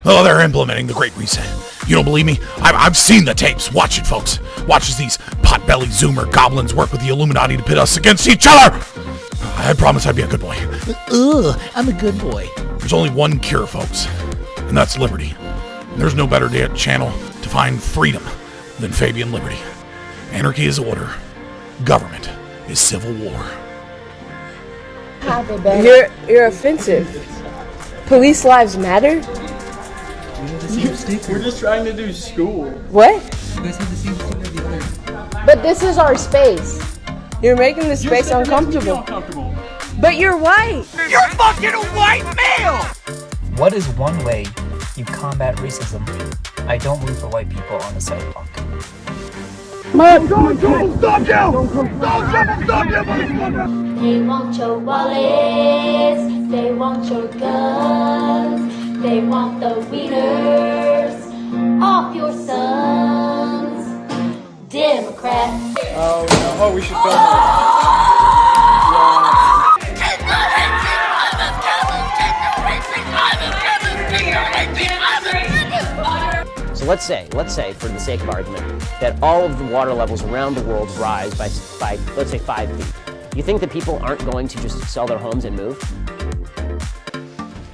Oh, they're implementing the Great Reset. You don't believe me? I've seen the tapes. Watch it, folks. Watch as these pot-bellied Zoomer goblins work with the Illuminati to pit us against each other. I promise I'd be a good boy. Ugh, I'm a good boy. There's only one cure, folks, and that's liberty. And there's no better channel to find freedom than Fabian Liberty. Anarchy is order. Government is civil war. You're offensive. Police lives matter? We're just trying to do school. What? You guys have the same sticker as the others. But this is our space. You're making the space uncomfortable. But you're white. You're fucking a white male! What is one way you combat racism? I don't root for white people on the sidewalk. They want your wallets, they want your guns, they want the wieners off your sons. Democrats. Oh no, we should film it. So let's say, for the sake of argument, that all of the water levels around the world rise by let's say 5 feet. You think that people aren't going to just sell their homes and move?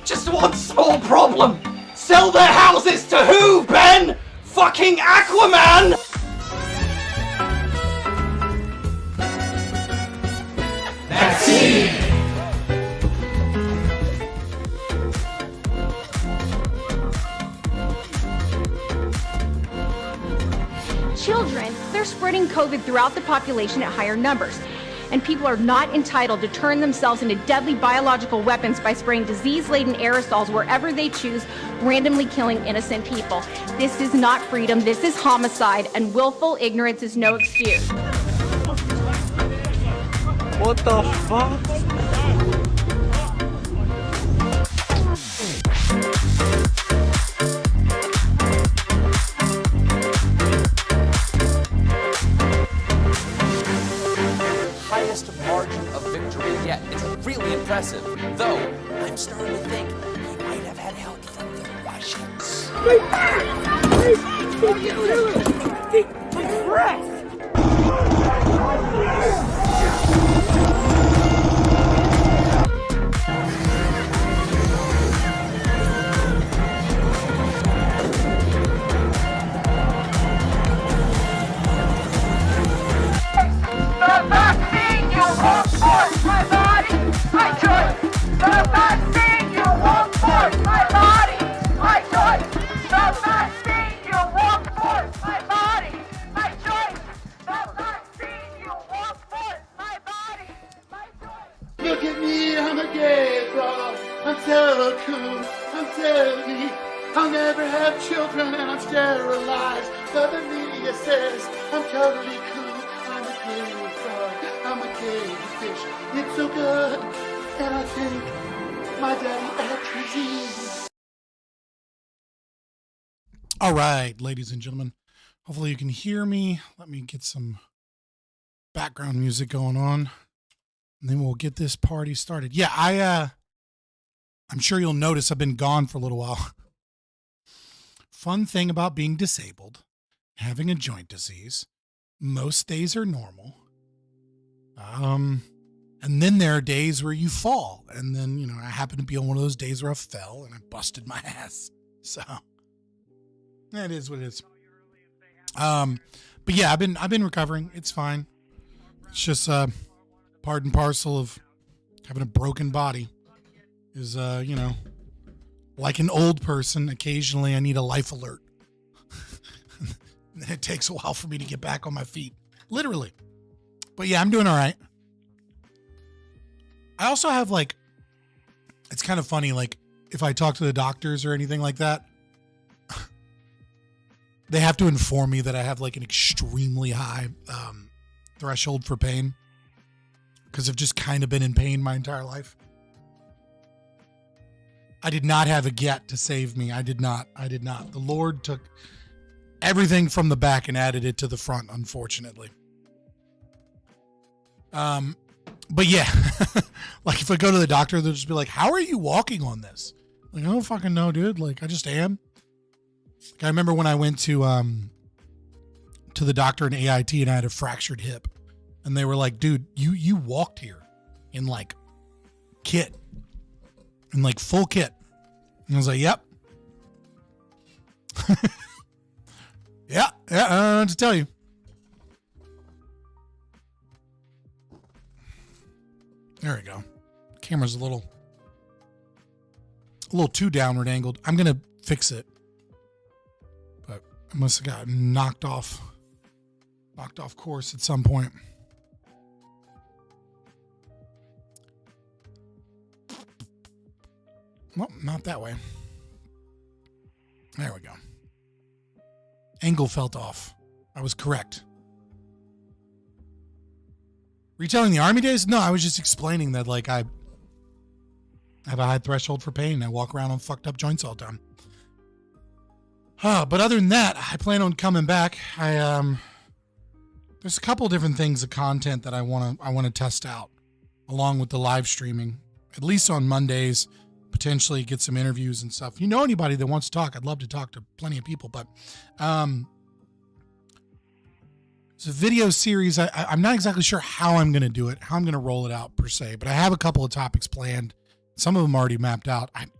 Just one small problem. Sell their houses to who, Ben? Fucking Aquaman! Vaccine! Children, they're spreading COVID throughout the population at higher numbers. And people are not entitled to turn themselves into deadly biological weapons by spraying disease-laden aerosols wherever they choose, randomly killing innocent people. This is not freedom, this is homicide, and willful ignorance is no excuse. What the fuck? Margin of victory yet. It's really impressive, though I'm starting to think he might have had help from the Russians. Look at me, I'm a gay dog. I'm so cool, I'm so neat. I'll never have children and I'm sterilized. But the media says I'm totally cool. I'm a gay dog, I'm a gay fish. It's so good, and I think my daddy actually is. All right, ladies and gentlemen. Hopefully you can hear me. Let me get some background music going on. And then we'll get this party started. Yeah, I'm sure you'll notice I've been gone for a little while. Fun thing about being disabled, having a joint disease, most days are normal. And then there are days where you fall. And then, I happen to be on one of those days where I fell and I busted my ass. So that is what it is. But yeah, I've been recovering. It's fine. It's just part and parcel of having a broken body is, like an old person, occasionally I need a life alert. And then it takes a while for me to get back on my feet. Literally. But yeah, I'm doing all right. I also have it's kind of funny, if I talk to the doctors or anything like that, they have to inform me that I have an extremely high threshold for pain. Because I've just kind of been in pain my entire life. I did not have a get to save me. I did not. The Lord took everything from the back and added it to the front, unfortunately. But yeah, if I go to the doctor, they'll just be like, how are you walking on this? Like, I don't fucking know, dude. Like, I just am. Like, I remember when I went to the doctor in AIT and I had a fractured hip. And they were like, dude, you walked here in like kit. In like full kit. And I was like, yep. yeah, I don't know what to tell you. There we go. Camera's a little too downward angled. I'm going to fix it. But I must have gotten knocked off course at some point. Well, not that way. There we go. Angle felt off. I was correct. Retelling the Army days? No, I was just explaining that, like, I have a high threshold for pain. I walk around on fucked up joints all the time. But other than that, I plan on coming back. There's a couple different things of content that I want to test out, along with the live streaming. At least on Mondays, potentially get some interviews and stuff. If you know anybody that wants to talk, I'd love to talk to plenty of people. But it's a video series. I'm not exactly sure how I'm going to do it, how I'm going to roll it out per se. But I have a couple of topics planned. Some of them already mapped out. I'm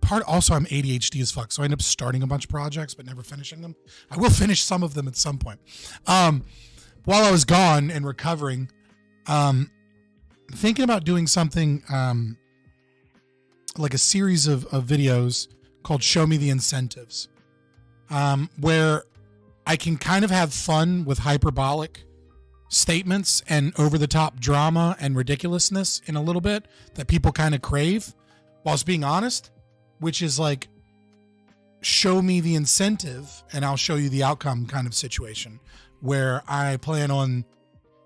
ADHD as fuck, so I end up starting a bunch of projects but never finishing them. I will finish some of them at some point. While I was gone and recovering, thinking about doing something like a series of videos called Show Me the Incentives, where I can kind of have fun with hyperbolic statements and over-the-top drama and ridiculousness in a little bit that people kind of crave, whilst being honest, which is like, show me the incentive and I'll show you the outcome kind of situation, where I plan on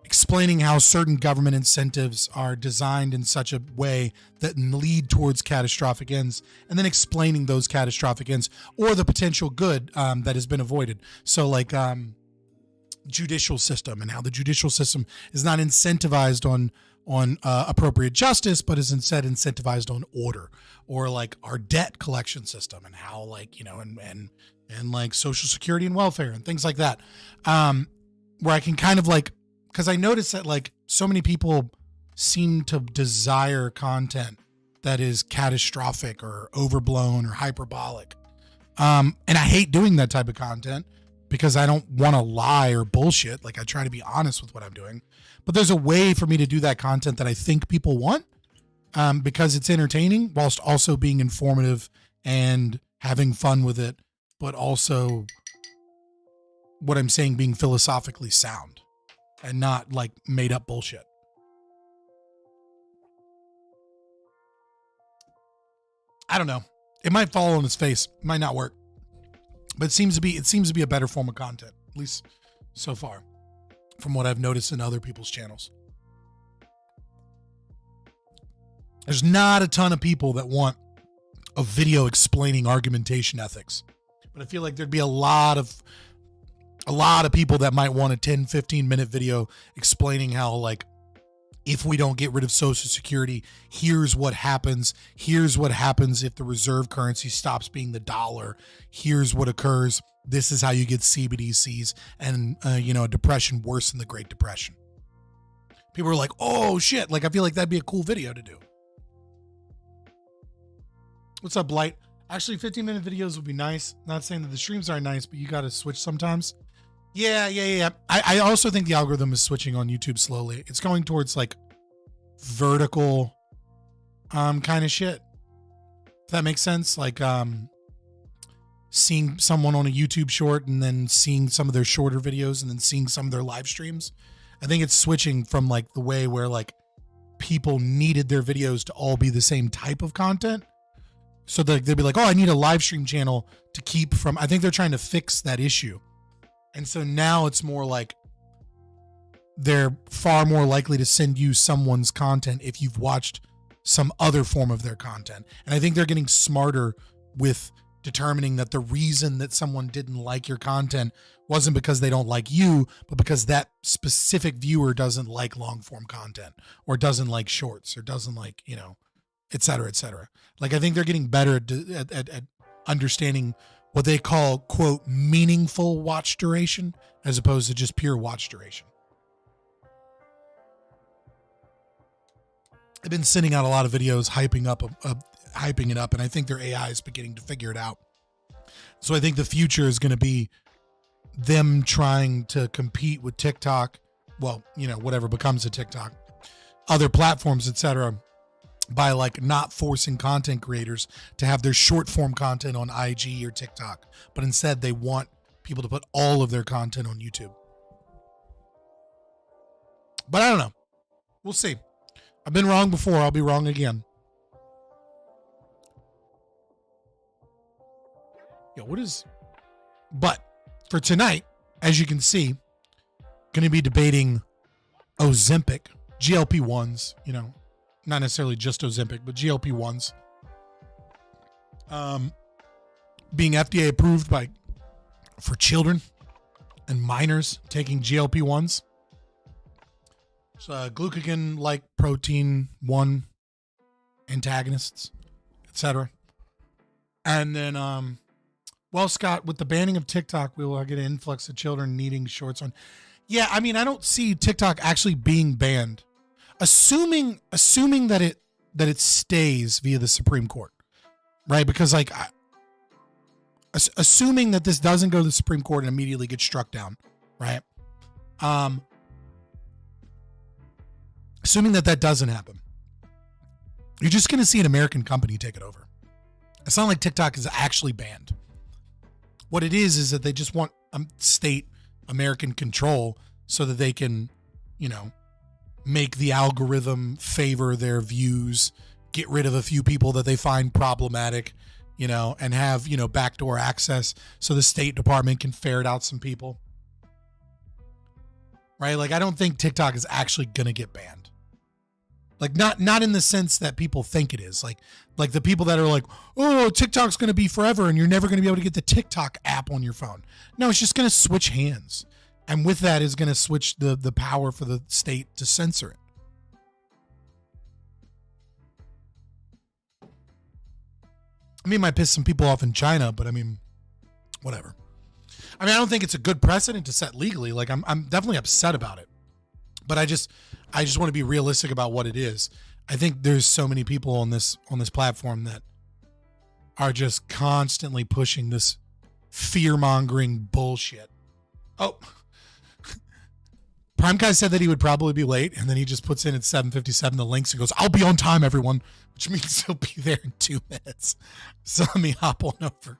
explaining how certain government incentives are designed in such a way that lead towards catastrophic ends, and then explaining those catastrophic ends or the potential good that has been avoided. So like judicial system, and how the judicial system is not incentivized on appropriate justice, but is instead incentivized on order, or like our debt collection system, and how, like, you know, and like social security and welfare and things like that, where I can kind of like, because I noticed that like so many people seem to desire content that is catastrophic or overblown or hyperbolic. And I hate doing that type of content because I don't want to lie or bullshit. Like, I try to be honest with what I'm doing. But there's a way for me to do that content that I think people want, because it's entertaining whilst also being informative and having fun with it, but also what I'm saying being philosophically sound and not like made up bullshit. I don't know. It might fall on its face. It might not work. But it seems to be a better form of content, at least so far, from what I've noticed in other people's channels. There's not a ton of people that want a video explaining argumentation ethics. But I feel like there'd be a lot of people that might want a 10, 15 minute video explaining how, like, if we don't get rid of Social Security, here's what happens. Here's what happens if the reserve currency stops being the dollar. Here's what occurs. This is how you get CBDCs and, a depression worse than the Great Depression. People are like, oh shit. Like, I feel like that'd be a cool video to do. What's up, Blight? Actually, 15-minute videos would be nice. Not saying that the streams aren't nice, but you got to switch sometimes. Yeah. I also think the algorithm is switching on YouTube slowly. It's going towards like vertical kind of shit. If that makes sense. Like seeing someone on a YouTube short and then seeing some of their shorter videos and then seeing some of their live streams. I think it's switching from like the way where like people needed their videos to all be the same type of content. So they'd be like, oh, I need a live stream channel to keep from, I think they're trying to fix that issue. And so now it's more like they're far more likely to send you someone's content if you've watched some other form of their content. And I think they're getting smarter with determining that the reason that someone didn't like your content wasn't because they don't like you, but because that specific viewer doesn't like long form content or doesn't like shorts or doesn't like, et cetera, et cetera. Like, I think they're getting better at understanding what they call, quote, meaningful watch duration as opposed to just pure watch duration. I've been sending out a lot of videos hyping it up, and I think their AI is beginning to figure it out. So I think the future is going to be them trying to compete with TikTok, well, you know, whatever becomes a TikTok, other platforms, etc., by like not forcing content creators to have their short form content on IG or TikTok, but instead they want people to put all of their content on YouTube. But I don't know. We'll see. I've been wrong before. I'll be wrong again. Yo, what is... But for tonight, as you can see, going to be debating Ozempic, GLP-1s, you know, not necessarily just Ozempic, but GLP-1s, being FDA approved for children and minors taking GLP-1s. So glucagon-like protein 1 antagonists, etc. And then, well, Scott, with the banning of TikTok, we will get an influx of children needing shorts on. Yeah, I mean, I don't see TikTok actually being banned, assuming that it stays via the Supreme Court, right? Because like, assuming that this doesn't go to the Supreme Court and immediately gets struck down, right? Assuming that doesn't happen, you're just going to see an American company take it over. It's not like TikTok is actually banned. What it is that they just want state American control so that they can, you know, make the algorithm favor their views, get rid of a few people that they find problematic, you know, and have, you know, backdoor access so the State Department can ferret out some people. Right? Like, I don't think TikTok is actually going to get banned. Like, not in the sense that people think it is. Like the people that are like, oh, TikTok's going to be forever and you're never going to be able to get the TikTok app on your phone. No, it's just going to switch hands. And with that is going to switch the power for the state to censor it. I mean, it might piss some people off in China, but I mean, whatever. I mean, I don't think it's a good precedent to set legally. Like, I'm definitely upset about it. But I just want to be realistic about what it is. I think there's so many people on this platform that are just constantly pushing this fear-mongering bullshit. Oh, Prime Guy said that he would probably be late, and then he just puts in at 7:57 the links and goes, "I'll be on time, everyone," which means he'll be there in 2 minutes. So let me hop on over.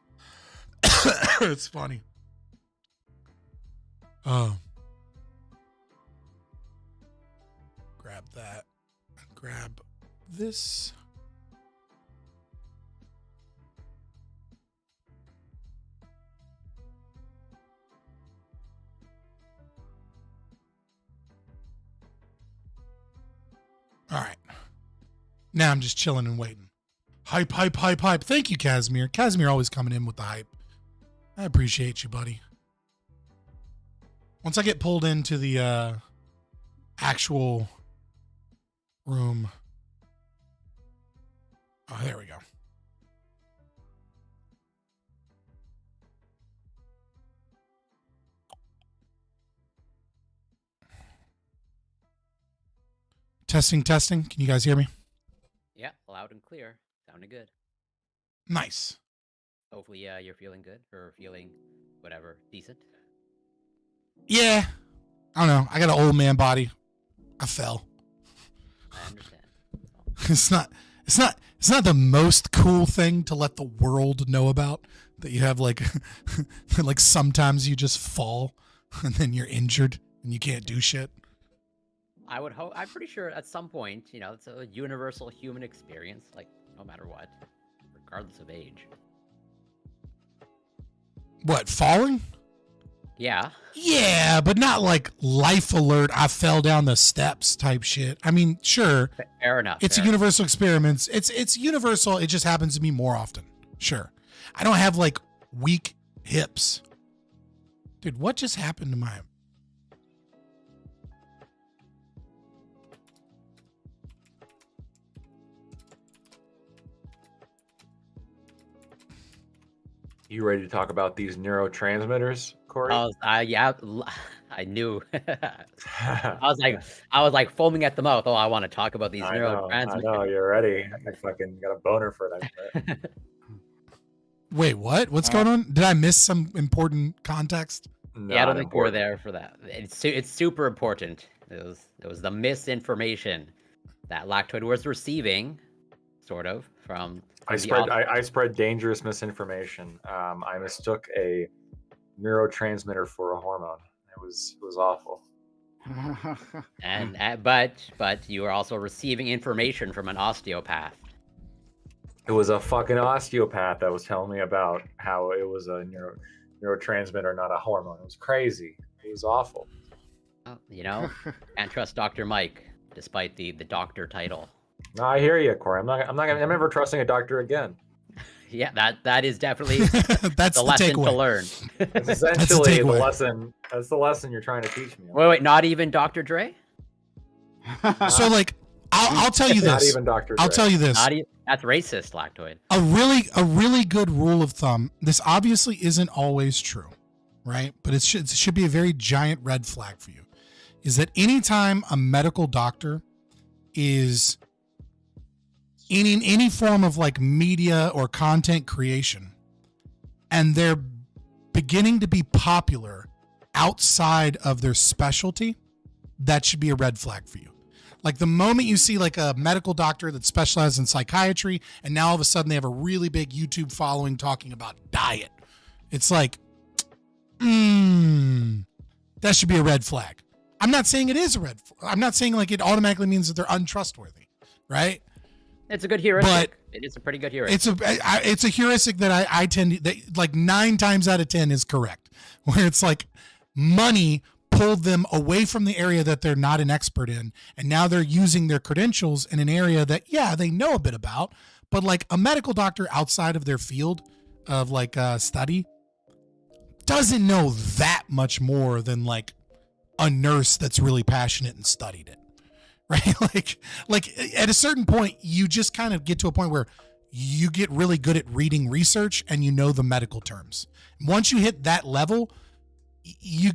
It's funny. Oh. Grab that. Grab this. All right. Now I'm just chilling and waiting. Hype. Thank you, Casimir. Casimir always coming in with the hype. I appreciate you, buddy. Once I get pulled into the actual room. Oh, there we go. Testing. Can you guys hear me? Yeah, loud and clear. Sounding good. Nice. Hopefully, you're feeling good or feeling whatever, decent. Yeah. I don't know. I got an old man body. I fell. I understand. It's not the most cool thing to let the world know about, that you have like like sometimes you just fall and then you're injured and you can't do shit. I would hope. I'm pretty sure at some point, you know, it's a universal human experience, like no matter what, regardless of age. What, falling? Yeah. Yeah, but not like life alert, I fell down the steps type shit. I mean, sure. Fair enough. It's a universal experience. It's universal. It just happens to me more often. Sure. I don't have like weak hips. Dude, what just happened to my... You ready to talk about these neurotransmitters, Corey? Yeah, I knew. I was like foaming at the mouth. Oh, I want to talk about these neurotransmitters. I know, you're ready. You fucking got a boner for it, I bet. Wait, what? What's going on? Did I miss some important context? Yeah, I don't think you were there for that. It's super important. It was the misinformation that Lactoid was receiving, sort of, from I spread dangerous misinformation. I mistook a neurotransmitter for a hormone. It was awful. But you were also receiving information from an osteopath. It was a fucking osteopath that was telling me about how it was a neurotransmitter, not a hormone. It was crazy. It was awful. Oh, can't trust Dr. Mike, despite the doctor title. No, I hear you, Corey. I'm never trusting a doctor again. Yeah, that is definitely that's the lesson takeaway. to learn. That's essentially the lesson. That's the lesson you're trying to teach me. Wait, not even Dr. Dre? So, like, I'll tell you this. Not even Dr. Dre. I'll tell you this. That's racist, Lactoid. A really good rule of thumb. This obviously isn't always true, right? But it should be a very giant red flag for you. Is that anytime a medical doctor is in any form of like media or content creation, and they're beginning to be popular outside of their specialty, that should be a red flag for you. Like the moment you see like a medical doctor that specializes in psychiatry, and now all of a sudden they have a really big YouTube following talking about diet, it's like, that should be a red flag. I'm not saying it is a red flag. I'm not saying like it automatically means that they're untrustworthy, right? It's a good heuristic. But it is a pretty good heuristic. It's a heuristic that I tend to, like 9 times out of 10 is correct, where it's like money pulled them away from the area that they're not an expert in, and now they're using their credentials in an area that, yeah, they know a bit about, but like a medical doctor outside of their field of like study doesn't know that much more than like a nurse that's really passionate and studied it, right? like at a certain point, you just kind of get to a point where you get really good at reading research and you know the medical terms. Once you hit that level, you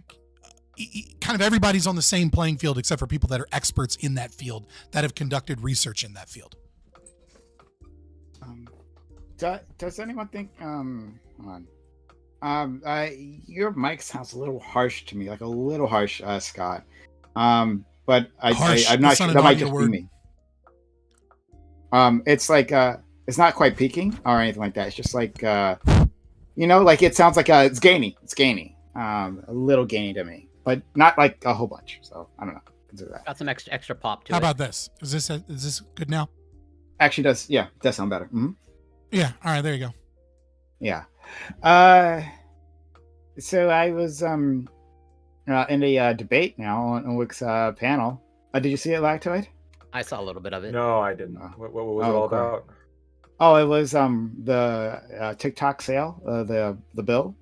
kind of everybody's on the same playing field except for people that are experts in that field that have conducted research in that field. Does anyone think hold on. Your mic sounds a little harsh to me, like a little harsh, Scott. But I'm not sure that might just be me. It's like it's not quite peaking or anything like that. It's just like like it sounds like it's gainy. It's gainy. A little gainy to me, but not like a whole bunch. So I don't know. Consider that. Got some extra pop to it. How about this? Is this good now? Actually, does sound better. Mm-hmm. Yeah. All right. There you go. Yeah. So I was in a debate now on Wick's panel. Did you see it, Lactoid? I saw a little bit of it. No, I didn't. What was it all about? Oh, it was the TikTok sale, the bill.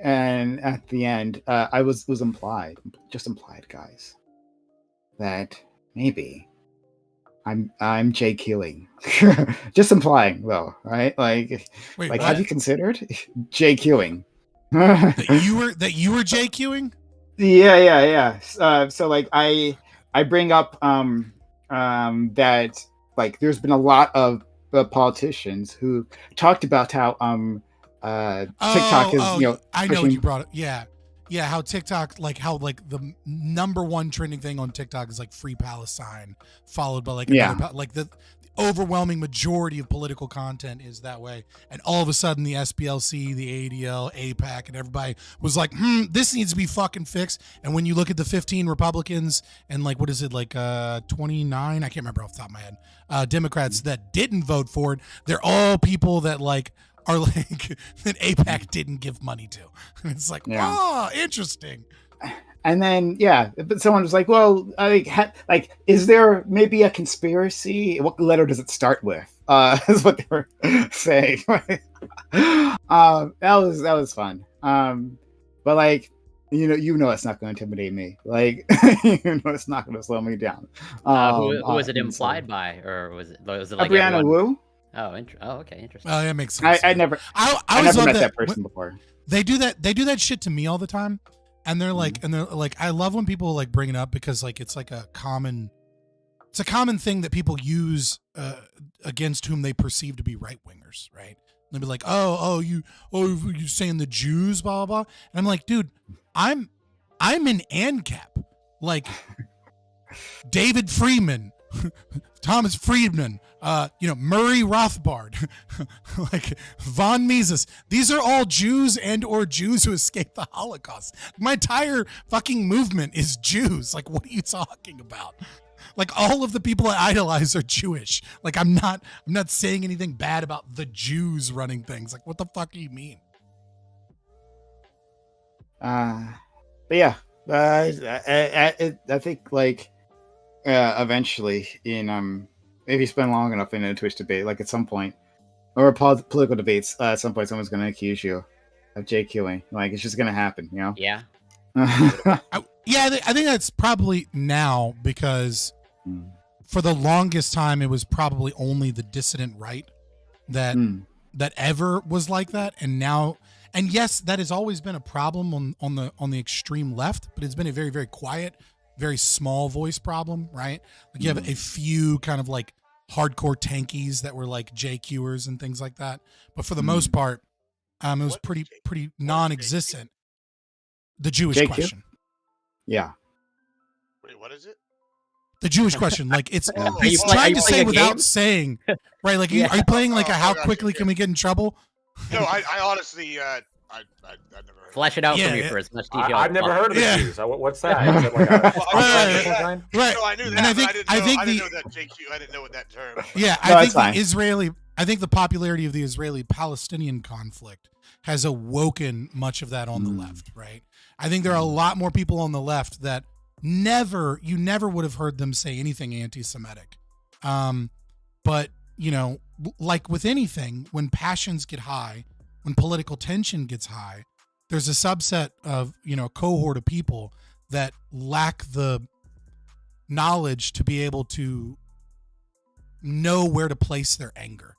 And at the end, I was implied, guys, that maybe I'm Jay Queuing. Just implying, though, right? Like, wait, like what? have you considered Jay Queuing? that you were Jay Queuing? Yeah. So like I bring up that like there's been a lot of politicians who talked about how TikTok is I know what you brought up. Yeah, how TikTok, like how like the number one trending thing on TikTok is like Free Palestine, followed by like like the overwhelming majority of political content is that way. And all of a sudden the SPLC, the ADL, AIPAC, and everybody was like, this needs to be fucking fixed. And when you look at the 15 Republicans and like, what is it, like 29, I can't remember off the top of my head, Democrats that didn't vote for it, they're all people that like are like that AIPAC didn't give money to. And it's like, oh, interesting. And then, but someone was like, well, like, is there maybe a conspiracy? What letter does it start with? Is what they were saying. That was fun. But like, it's not going to intimidate me. Like, it's not going to slow me down. Who was it implied by, or was it like Brianna Wu? Okay, interesting. Oh, that makes sense. I never met that person before. They do that shit to me all the time, and they're like, I love when people like bring it up because like it's a common thing that people use against whom they perceive to be right wingers, right? They'll be like, you saying the Jews, blah blah blah, and I'm like, dude, I'm an ANCAP, like David Friedman, Thomas Friedman, Murray Rothbard, like von Mises. These are all Jews and or Jews who escaped the Holocaust. My entire fucking movement is Jews. Like, what are you talking about? Like, all of the people I idolize are Jewish. Like, I'm not saying anything bad about the Jews running things. Like, what the fuck do you mean? But yeah, I think like eventually if you spend long enough in a Twitch debate, like at some point, or political debates, at some point someone's going to accuse you of JQing. Like, it's just going to happen, you know? Yeah. I think that's probably now because for the longest time it was probably only the dissident right that ever was like that, and now, and yes, that has always been a problem on the extreme left, but it's been a very, very quiet, very small voice problem, right? Like you have a few kind of like hardcore tankies that were like JQers and things like that, but for the most part, it was pretty non-existent. The Jewish question. Yeah. Wait, what is it? The Jewish question, like it's he's trying to say without saying, right? Like, are you playing like a how quickly can we get in trouble? No, I honestly, I never heard. Flesh it out for me for as much detail. I've never heard of the Jews. What's that? Is it like right. No, I knew that. And I didn't know that JQ. I didn't know what that term. Yeah, I think the popularity of the Israeli-Palestinian conflict has awoken much of that on the left, right? I think there are a lot more people on the left that you never would have heard them say anything anti-Semitic. But, like with anything, when passions get high, when political tension gets high, there's a subset of, a cohort of people that lack the knowledge to be able to know where to place their anger.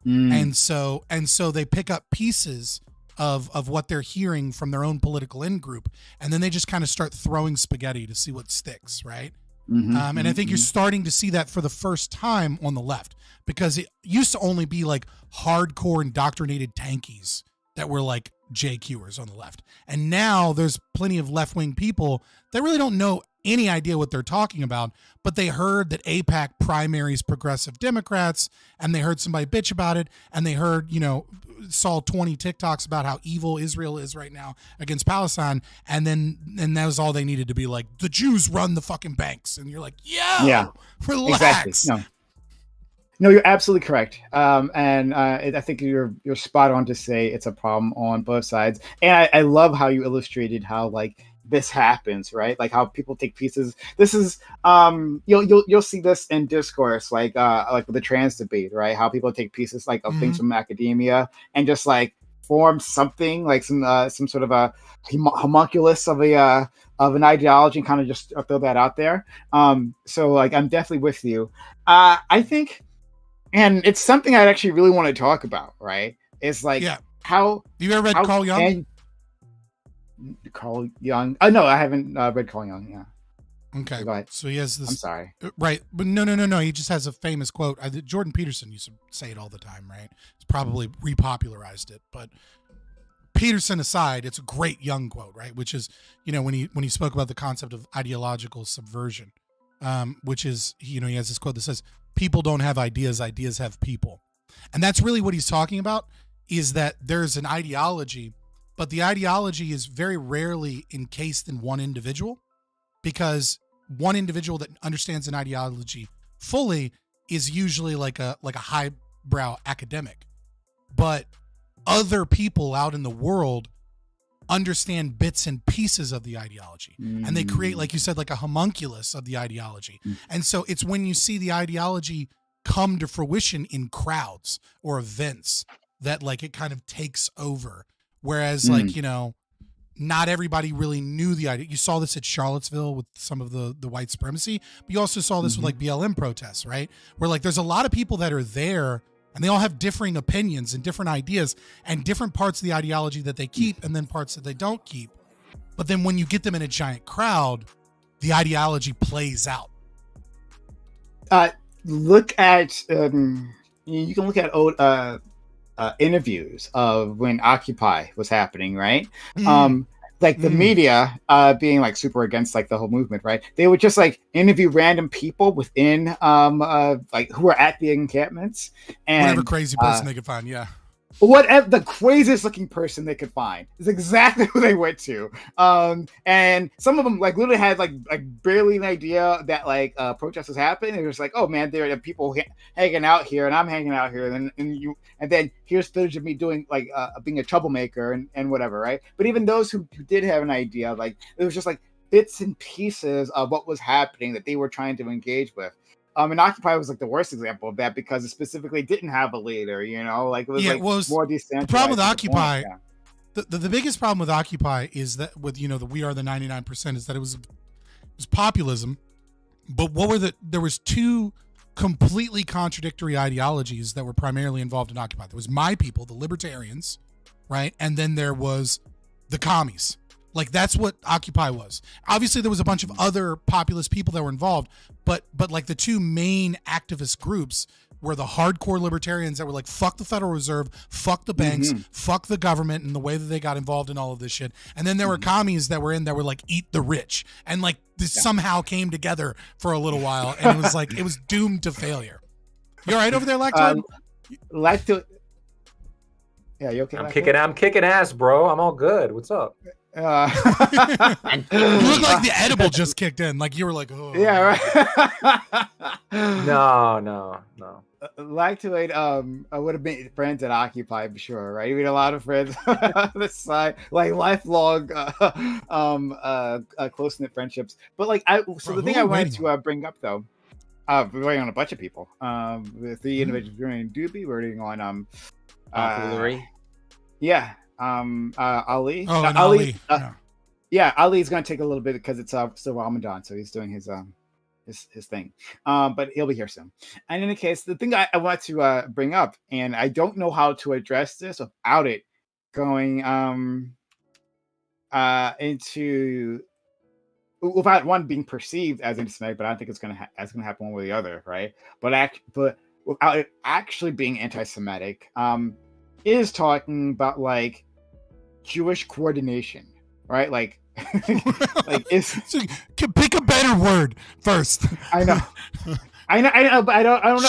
And so they pick up pieces of what they're hearing from their own political in-group, and then they just kind of start throwing spaghetti to see what sticks, right? And I think you're starting to see that for the first time on the left, because it used to only be like hardcore indoctrinated tankies that were like JQers on the left. And now there's plenty of left-wing people that really don't know any idea what they're talking about, but they heard that AIPAC primaries progressive Democrats, and they heard somebody bitch about it, and they heard, saw 20 TikToks about how evil Israel is right now against Palestine, and that was all they needed to be like, the Jews run the fucking banks, and you're like, relax. Exactly. No, you're absolutely correct. And I think you're spot on to say it's a problem on both sides. And I love how you illustrated how like this happens, right? Like how people take pieces. This is you'll see this in discourse, like with the trans debate, right? How people take pieces like of things from academia and just like form something like some sort of a homunculus of an ideology and kind of just throw that out there. So like I'm definitely with you. I think. And it's something I actually really want to talk about, right? It's like how... You ever read Carl Jung? Carl Jung? Oh, no, I haven't read Carl Jung, yeah. Okay. Go ahead. So he has this... I'm sorry. Right. But no. He just has a famous quote. Jordan Peterson used to say it all the time, right? He's probably repopularized it. But Peterson aside, it's a great Jung quote, right? Which is, when he spoke about the concept of ideological subversion, which is, he has this quote that says, people don't have ideas, ideas have people. And that's really what he's talking about, is that there's an ideology, but the ideology is very rarely encased in one individual, because one individual that understands an ideology fully is usually like a highbrow academic. But other people out in the world understand bits and pieces of the ideology, and they create, like you said, like a homunculus of the ideology. And so it's when you see the ideology come to fruition in crowds or events that like it kind of takes over, whereas like not everybody really knew the idea. You saw this at Charlottesville with some of the white supremacy, but you also saw this with like BLM protests, right? Where like there's a lot of people that are there and they all have differing opinions and different ideas and different parts of the ideology that they keep and then parts that they don't keep. But then when you get them in a giant crowd, the ideology plays out. Look at you can look at old interviews of when Occupy was happening, right? Like the media being like super against like the whole movement, right? They would just like interview random people within like who are at the encampments and whatever crazy person they could find, yeah. Whatever the craziest looking person they could find is exactly who they went to. And some of them like literally had like barely an idea that like protests was happening. It was like, oh man, there are people hanging out here, and I'm hanging out here, and then here's footage of me doing like being a troublemaker and whatever, right? But even those who did have an idea, like it was just like bits and pieces of what was happening that they were trying to engage with. And Occupy was like the worst example of that because it specifically didn't have a leader, you know, like it was more decentralized. The problem with Occupy, the biggest problem with Occupy is that with, you know, the We Are the 99% is that it was populism, but there was two completely contradictory ideologies that were primarily involved in Occupy. There was my people, the libertarians, right? And then there was the commies. Like that's what Occupy was. Obviously there was a bunch of other populist people that were involved, but like the two main activist groups were the hardcore libertarians that were like, fuck the Federal Reserve, fuck the banks, fuck the government and the way that they got involved in all of this shit. And then there were commies that were like, eat the rich. And like this somehow came together for a little while. And it was like, it was doomed to failure. You all right over there, Lactoid? Yeah, you okay? I'm kicking ass, bro. I'm all good. What's up? You look like the edible just kicked in. Like you were like, oh. Yeah, right. No. Lactoid, I would have been friends at Occupy for sure, right? We had a lot of friends on the side, like lifelong, close-knit friendships. But like, the thing I wanted to bring up though, we're waiting on a bunch of people. The three individuals we're in Doobie, we're waiting on yeah. Ali. Oh, Ali. Yeah, Ali's gonna take a little bit because it's still Ramadan, so he's doing his thing. But he'll be here soon. And in any case, the thing I want to bring up, and I don't know how to address this without it going into without one being perceived as anti-Semitic, but I don't think it's gonna happen one way or the other, right? But without it actually being anti-Semitic, is talking about like Jewish coordination, right? Like, so pick a better word first. I know, but I don't know.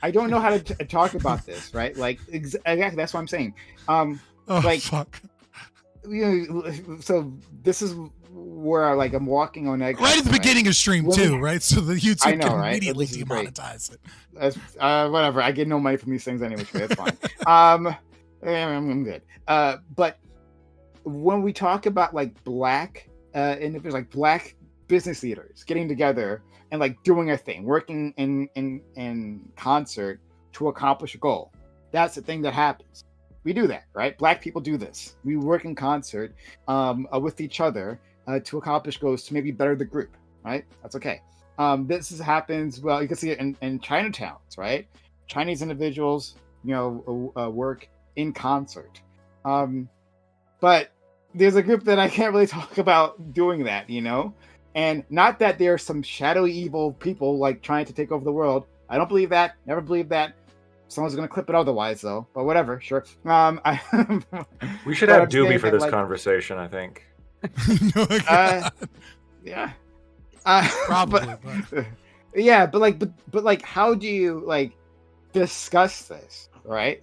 I don't know how to talk about this, right? Like, exactly, that's what I'm saying. Fuck. You know, so this is where I'm walking on eggshells. Right at the beginning of stream too, right? So the YouTube can right? immediately demonetize it. That's, whatever. I get no money from these things anyway. So that's fine. I'm good. But when we talk about like black individuals, like black business leaders getting together and like doing a thing, working in concert to accomplish a goal, that's the thing that happens. We do that, right? Black people do this. We work in concert with each other to accomplish goals to maybe better the group, right? That's okay. This happens, well, you can see it in Chinatowns, right? Chinese individuals, work in concert. But there's a group that I can't really talk about doing that, And not that there's some shadowy evil people like trying to take over the world. I don't believe that. Never believed that. Someone's going to clip it otherwise, though. But whatever, sure. We should have Doobie for this conversation, I think. Yeah. Probably. But yeah, but how do you discuss this, right?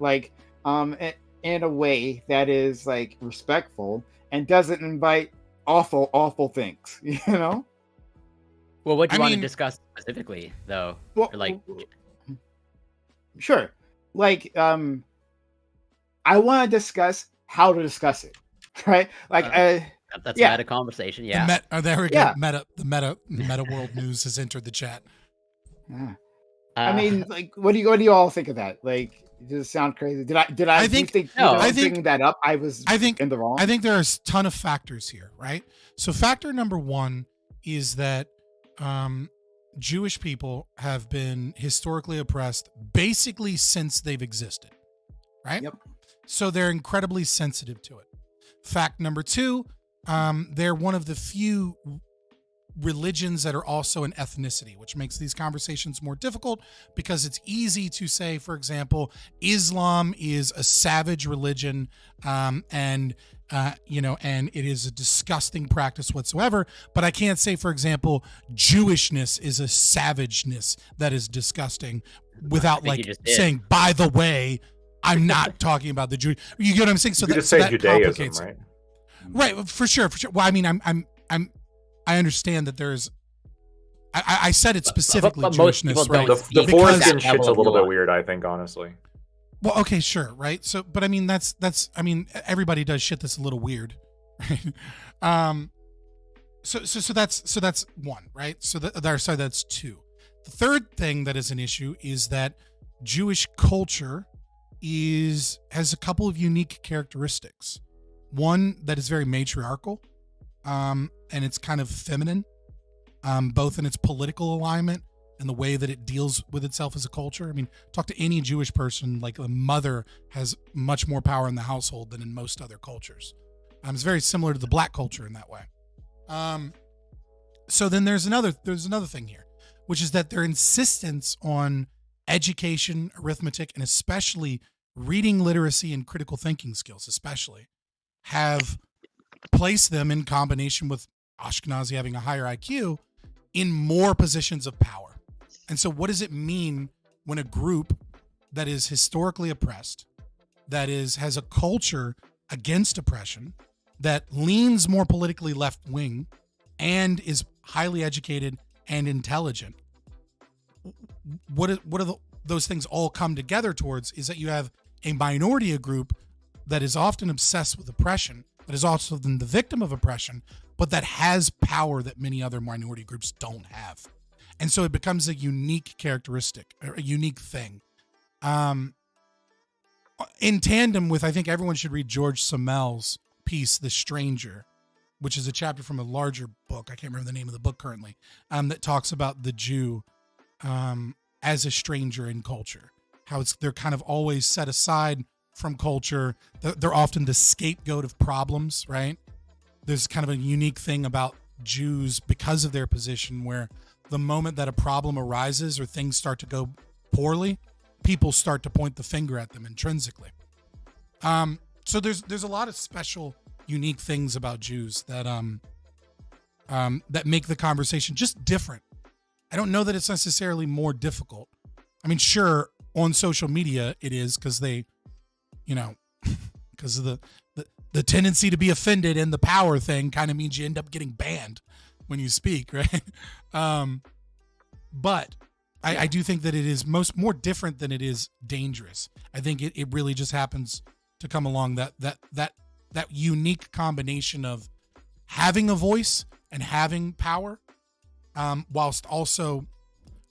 In a way that is respectful and doesn't invite awful things, Well, what do you want to discuss specifically, though? Well, sure. I want to discuss how to discuss it, right? That's a meta conversation, yeah. There we go. Yeah. The meta world news has entered the chat. Yeah. I mean, what do you all think of that? Does it sound crazy? Did I think bringing that up? I think in the wrong. I think there's a ton of factors here, right? So factor number one is that Jewish people have been historically oppressed basically since they've existed, right? Yep. So they're incredibly sensitive to it. Fact number two, they're one of the few religions that are also an ethnicity, which makes these conversations more difficult because it's easy to say, for example, Islam is a savage religion, and it is a disgusting practice whatsoever. But I can't say, for example, Jewishness is a savageness that is disgusting without saying, by the way, I'm not talking about the Jewish. You get what I'm saying? So you that, just say that Judaism, complicates right? it. Right, for sure. Well, I mean, I understand that there's. I said it specifically but most Jewishness, people right? don't The foreskin that shit's a level of little bit nuance. weird, I think, honestly. Well, okay, sure, right? So, but I mean, that's. I mean, everybody does shit that's a little weird, right? So that's one, right? So that's two. The third thing that is an issue is that Jewish culture has a couple of unique characteristics. One that is very matriarchal, and it's kind of feminine, both in its political alignment and the way that it deals with itself as a culture. I mean, talk to any Jewish person, like a mother has much more power in the household than in most other cultures. It's very similar to the black culture in that way. So then there's another thing here, which is that their insistence on education, arithmetic, and especially reading literacy and critical thinking skills, especially, have placed them in combination with Ashkenazi having a higher IQ in more positions of power. And so what does it mean when a group that is historically oppressed, that has a culture against oppression, that leans more politically left wing and is highly educated and intelligent, what are those things all come together towards is that you have a minority group that is often obsessed with oppression, but is also the victim of oppression, but that has power that many other minority groups don't have. And so it becomes a unique characteristic, a unique thing. In tandem with, I think everyone should read George Samel's piece, The Stranger, which is a chapter from a larger book. I can't remember the name of the book currently, that talks about the Jew as a stranger in culture, how they're kind of always set aside from culture. They're often the scapegoat of problems, right? There's kind of a unique thing about Jews because of their position where the moment that a problem arises or things start to go poorly, people start to point the finger at them intrinsically. So there's a lot of special, unique things about Jews that that make the conversation just different. I don't know that it's necessarily more difficult. I mean, sure, on social media it is because they, because of the tendency to be offended and the power thing kind of means you end up getting banned when you speak, right? But I do think that it is more different than it is dangerous. I think it really just happens to come along that unique combination of having a voice and having power, whilst also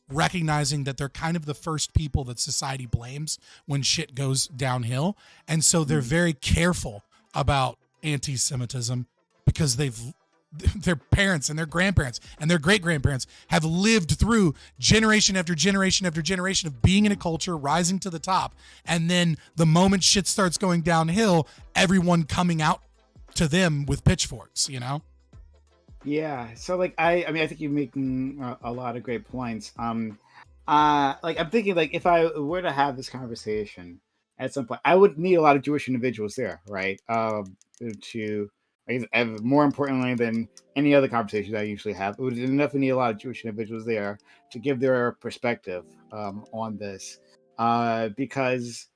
recognizing that they're kind of the first people that society blames when shit goes downhill. And so they're very careful about anti-Semitism because their parents and their grandparents and their great-grandparents have lived through generation after generation after generation of being in a culture, rising to the top. And then the moment shit starts going downhill, everyone coming out to them with pitchforks, Yeah. So I think you're making a lot of great points. I'm thinking if I were to have this conversation at some point, I would need a lot of Jewish individuals there, right? More importantly than any other conversations I usually have, it would definitely need a lot of Jewish individuals there to give their perspective on this, because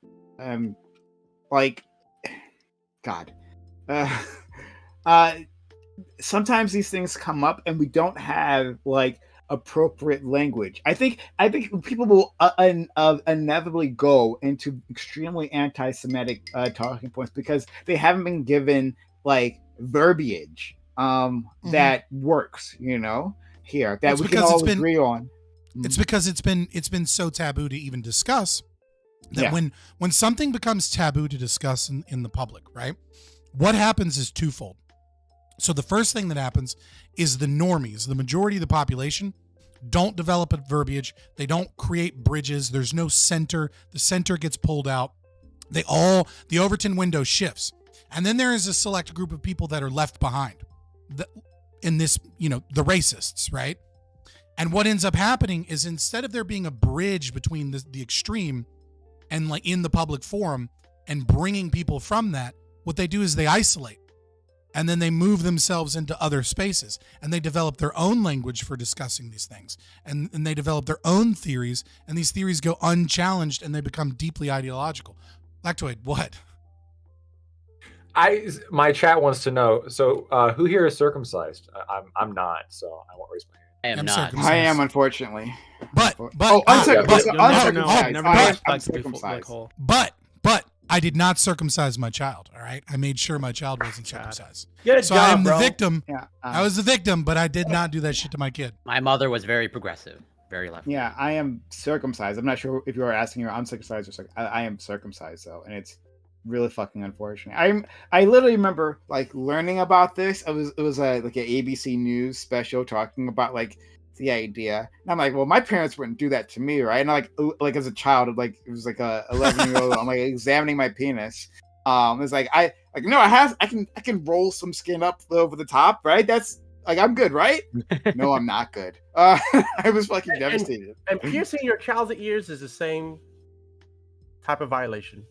sometimes these things come up and we don't have appropriate language. I think people will inevitably go into extremely anti-Semitic talking points because they haven't been given verbiage that works, here that we can all agree on. It's because it's been so taboo to even discuss that when something becomes taboo to discuss in the public, right? What happens is twofold. So the first thing that happens is the normies, the majority of the population, don't develop a verbiage. They don't create bridges. There's no center. The center gets pulled out. The Overton window shifts. And then there is a select group of people that are left behind in this, the racists, right? And what ends up happening is instead of there being a bridge between the extreme and like in the public forum and bringing people from that, what they do is they isolate. And then they move themselves into other spaces and they develop their own language for discussing these things. And they develop their own theories, and these theories go unchallenged and they become deeply ideological. Lactoid, what? My chat wants to know. So, who here is circumcised? I'm not, so I won't raise my hand. I am not. I am, unfortunately. But I did not circumcise my child. All right, I made sure my child wasn't circumcised. So I am the victim. Yeah, I was the victim, but I did not do that shit to my kid. My mother was very progressive, very left. Yeah, I am circumcised. I'm not sure if you are asking her I'm circumcised or I am circumcised though, and it's really fucking unfortunate. I literally remember like learning about this. It was like an ABC News special talking about like the idea. And I'm like, well, my parents wouldn't do that to me, right? And like as a child, like it was like a 11-year-old. I'm like examining my penis. It's like I can roll some skin up over the top, right? That's like I'm good, right? No, I'm not good. I was fucking devastated. And piercing your child's ears is the same type of violation.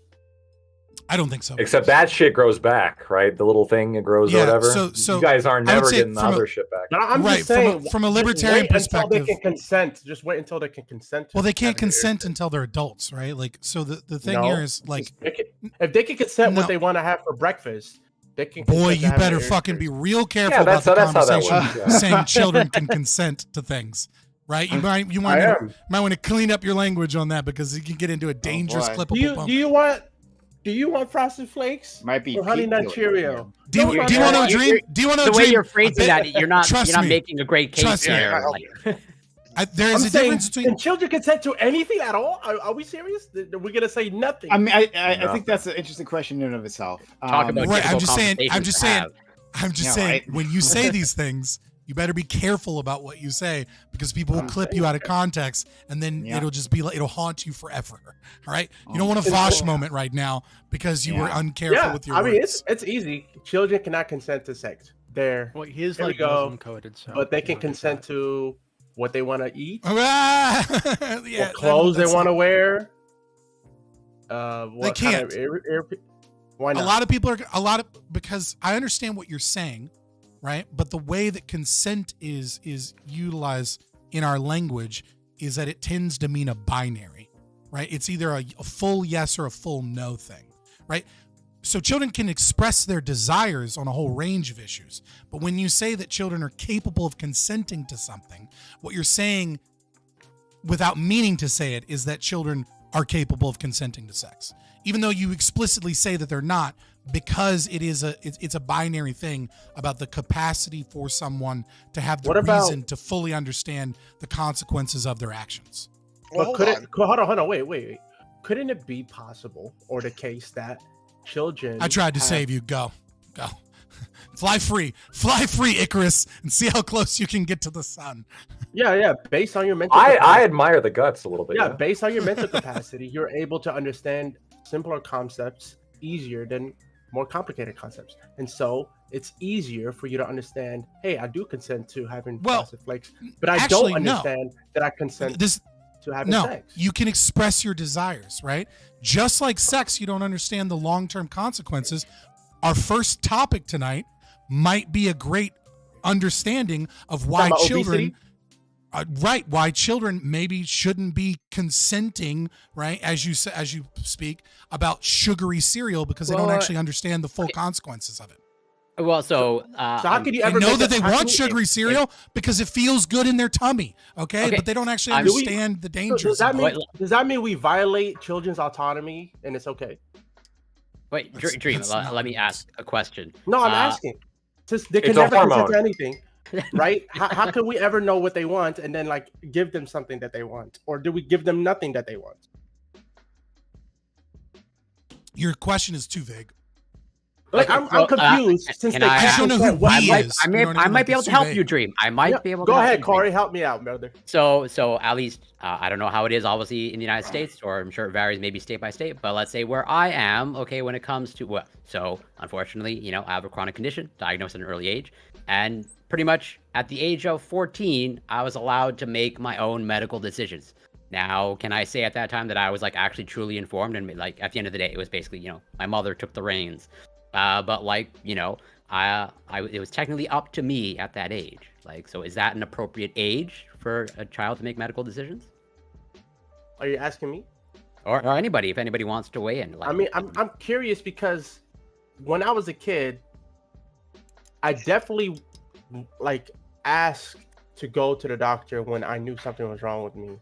I don't think so. Except that shit grows back, right? The little thing it grows or whatever. So you guys are never getting the other shit back. But I'm just saying, from a libertarian perspective, until they can consent. Just wait until they can consent. Well, they can't consent until they're adults, right? Like, so the thing here is like, if they can consent what they want to have for breakfast, they can. Boy, you better fucking be real careful about the conversation saying children can consent to things. Right, you might want to clean up your language on that because you can get into a dangerous clip. Do you want Frosted Flakes? Might be or Honey Nut Cheerio. Do you want to dream? Do you want to dream? The way you're bit, phrasing that, you're not me. making a great case here. There is a difference between. Can children consent to anything at all? Are we serious? Are we gonna say nothing? I mean, I think that's an interesting question in and of itself. Talk about right. I'm just saying. When you say these things, you better be careful about what you say because people will clip you out of context and then it'll just be like, it'll haunt you forever. All right. You don't want a Vosh moment right now because you were uncareful with your words. I mean, it's easy. Children cannot consent to sex. There we go. Coded, so but they can consent to what they want to eat. What clothes they want to wear. They can't. Why not? A lot of people are because I understand what you're saying. Right, but the way that consent is utilized in our language is that it tends to mean a binary, right? It's either a full yes or a full no thing, right? So children can express their desires on a whole range of issues, but when you say that children are capable of consenting to something, what you're saying, without meaning to say it, is that children are capable of consenting to sex, even though you explicitly say that they're not. Because it's a binary thing about the capacity for someone to have the reason to fully understand the consequences of their actions. Well, hold on, wait. Couldn't it be possible or the case that children? I tried to save you. Go. Fly free, Icarus, and see how close you can get to the sun. Yeah. Based on your mental, I admire the guts a little bit. Yeah, based on your mental capacity, you're able to understand simpler concepts easier than more complicated concepts, and so it's easier for you to understand. Hey, I do consent to having Frosted Flakes, but I don't understand that I consent to having sex. You can express your desires, right? Just like sex, you don't understand the long-term consequences. Our first topic tonight might be a great understanding of why children. Why children maybe shouldn't be consenting, right? As you speak about sugary cereal because they don't actually understand the full consequences of it. Well, so how could you ever know that they want sugary cereal because it feels good in their tummy, okay? But they don't actually understand the dangers. Does that mean we violate children's autonomy and it's okay? Wait, Dream, let me ask a question. No, I'm asking. Since they can never consent to anything. Right? How can we ever know what they want and then like give them something that they want, or do we give them nothing that they want? Your question is too vague. Like I'm confused since they I don't know who we is. I might be able to help you, Dream. I might be able to Go help ahead, you, Corey. Dream. Help me out, brother. So at least I don't know how it is, obviously, in the United States, or I'm sure it varies maybe state by state. But let's say where I am, okay, when it comes to so unfortunately, you know, I have a chronic condition diagnosed at an early age, and pretty much at the age of 14, I was allowed to make my own medical decisions. Now, can I say at that time that I was like actually truly informed, and like at the end of the day, it was basically, you know, my mother took the reins. But like, you know, it was technically up to me at that age. Like, so is that an appropriate age for a child to make medical decisions? Are you asking me? Or anybody, if anybody wants to weigh in. Like, I mean, I'm curious because when I was a kid, I definitely like asked to go to the doctor when I knew something was wrong with me.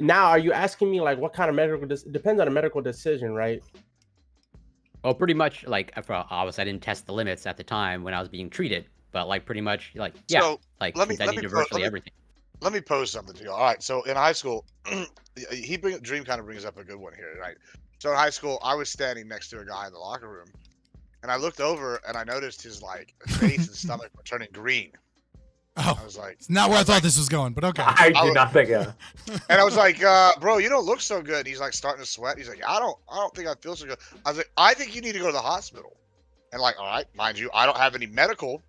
Now, are you asking me like what kind of medical? Depends on the medical decision, right? Well, pretty much like obviously I didn't test the limits at the time when I was being treated, but like pretty much like yeah, So, like let me universally everything. Let me pose something to you. All right. So in high school, Dream kind of brings up a good one here, right? So in high school, I was standing next to a guy in the locker room, and I looked over and I noticed his like face and stomach were turning green. Oh, I was like, it's not where I thought this was going, but okay. I did not think of. And I was like, bro, you don't look so good. And he's like starting to sweat. He's like, I don't think I feel so good. I was like, I think you need to go to the hospital. And like, all right, mind you, I don't have any medical.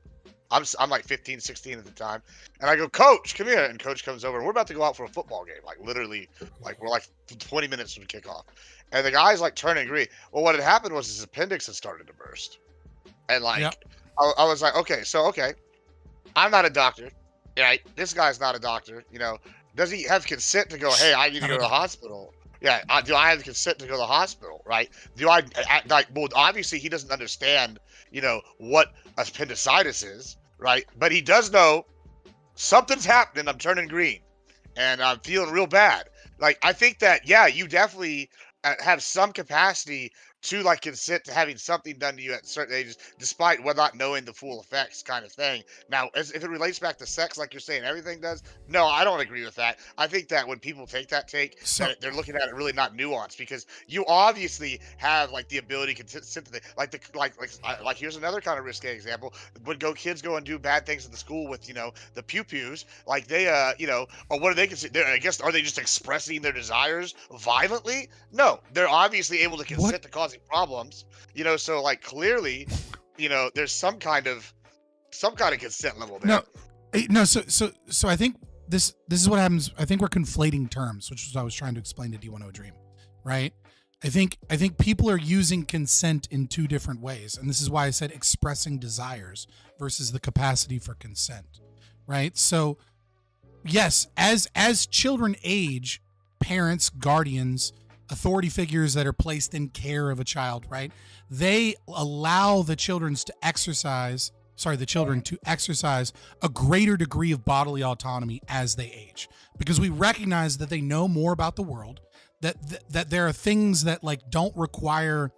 I'm like 15, 16 at the time. And I go, Coach, come here. And Coach comes over and we're about to go out for a football game. Like literally, like we're like 20 minutes from kickoff. And the guy's like turning green. Well, what had happened was his appendix had started to burst. And like, I was like, okay. I'm not a doctor, right? This guy's not a doctor, you know. Does he have consent to go, hey, I need to go to the hospital? Yeah, do I have consent to go to the hospital, right? Do I, like, well, obviously he doesn't understand, you know, what appendicitis is, right? But he does know something's happening, I'm turning green, and I'm feeling real bad. Like, I think that, yeah, you definitely have some capacity to like consent to having something done to you at certain ages, despite not knowing the full effects, kind of thing. Now, if it relates back to sex, like you're saying, everything does. No, I don't agree with that. I think that when people take that that they're looking at it really not nuanced, because you obviously have like the ability to consent to things. Like here's another kind of risque example. When kids go and do bad things in the school with, you know, the pew-pews, like they you know, or what do they consider? I guess, are they just expressing their desires violently? No, they're obviously able to consent to causing problems, you know. So like clearly, you know, there's some kind of consent level there. So I think this is what happens. I think we're conflating terms, which is what I was trying to explain to D10 Dream, right? I think people are using consent in two different ways, and this is why I said expressing desires versus the capacity for consent, right? So yes, as children age, parents, guardians, authority figures that are placed in care of a child, right? They allow the children to exercise a greater degree of bodily autonomy as they age, because we recognize that they know more about the world, that there are things that like don't require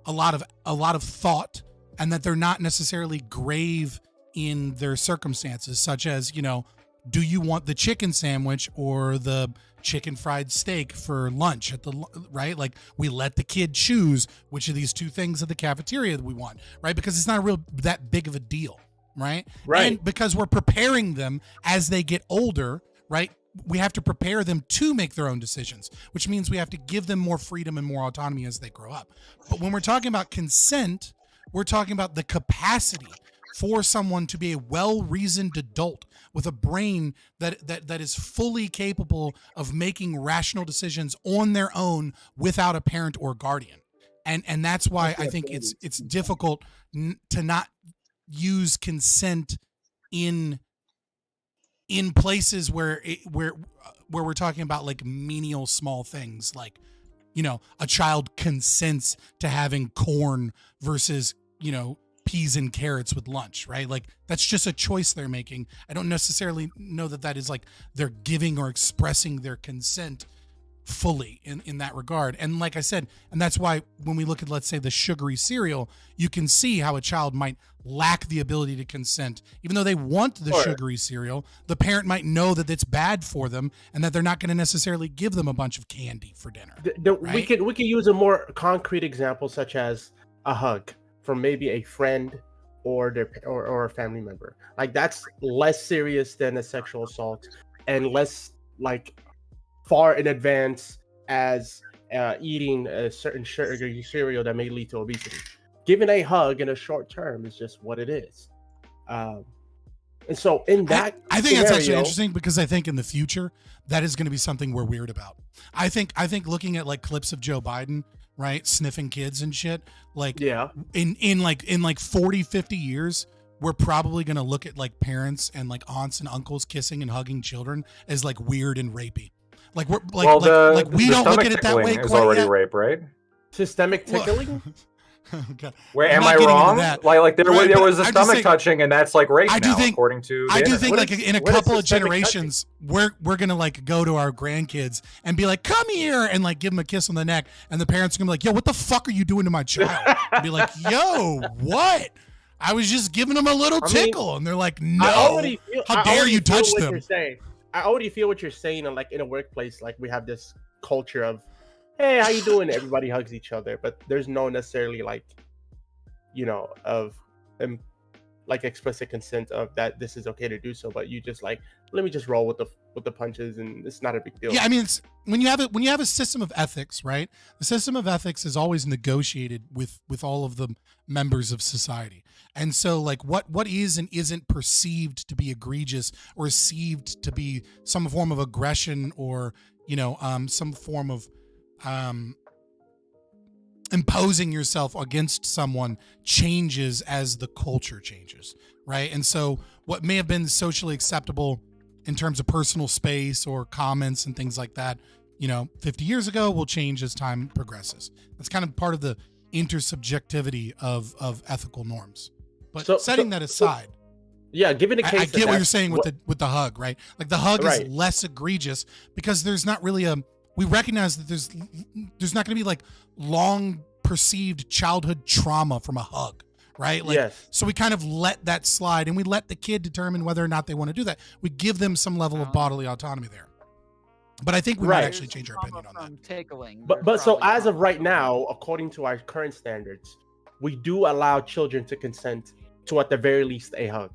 a lot of thought, and that they're not necessarily grave in their circumstances, such as, you know, do you want the chicken sandwich or the chicken fried steak for lunch right? Like, we let the kid choose which of these two things at the cafeteria that we want, right? Because it's not that big of a deal, right? And because we're preparing them as they get older, right? We have to prepare them to make their own decisions, which means we have to give them more freedom and more autonomy as they grow up. But when we're talking about consent, we're talking about the capacity for someone to be a well-reasoned adult with a brain that is fully capable of making rational decisions on their own without a parent or guardian. And that's why I think it's difficult to not use consent in places where we're talking about like menial small things, like, you know, a child consents to having corn versus, you know, peas and carrots with lunch, right? Like, that's just a choice they're making. I don't necessarily know that is like they're giving or expressing their consent fully in that regard. And like I said, and that's why when we look at, let's say, the sugary cereal, you can see how a child might lack the ability to consent. Even though they want the sugary cereal, the parent might know that it's bad for them and that they're not going to necessarily give them a bunch of candy for dinner. We could use a more concrete example, such as a hug. from maybe a friend or or a family member. Like that's less serious than a sexual assault and less like far in advance as eating a certain sugary cereal that may lead to obesity. Giving a hug in a short term is just what it is. And so in that I think that's actually interesting because I think in the future that is going to be something we're weird about. I think looking at like clips of Joe Biden, right, sniffing kids and shit, like in like 40, 50 years, we're probably going to look at like parents and like aunts and uncles kissing and hugging children as like weird and rapey. Like we're like we don't look at it that way. Is already rape, right? Systemic tickling. Okay. Wait, am I wrong? Like there was a stomach touching, and that's like rape now, according to. I do think like in a couple of generations, we're gonna like go to our grandkids and be like, "Come here," and like give them a kiss on the neck, and the parents are gonna be like, "Yo, what the fuck are you doing to my child?" And be like, "Yo, what? I was just giving them a little tickle," and they're like, "No, how dare you touch them?" I already feel what you're saying, and like in a workplace, like we have this culture of, "Hey, how you doing?" Everybody hugs each other, but there's no necessarily like, like explicit consent of that this is okay to do so. But you just like, let me just roll with the punches, and it's not a big deal. Yeah, I mean, it's, when you have a system of ethics, right? The system of ethics is always negotiated with all of the members of society. And so like what is and isn't perceived to be egregious or perceived to be some form of aggression or, some form of imposing yourself against someone changes as the culture changes, right? And so what may have been socially acceptable in terms of personal space or comments and things like that, 50 years ago will change as time progresses. That's kind of part of the intersubjectivity of ethical norms. But setting that aside, given the case, I get what you're saying with the hug, right? Like the hug is less egregious because there's not really we recognize that there's not going to be like long perceived childhood trauma from a hug, right? Like, so we kind of let that slide and we let the kid determine whether or not they want to do that. We give them some level of bodily autonomy there. But I think we might actually change our opinion on that. Tickling, but so as of right now, according to our current standards, we do allow children to consent to at the very least a hug.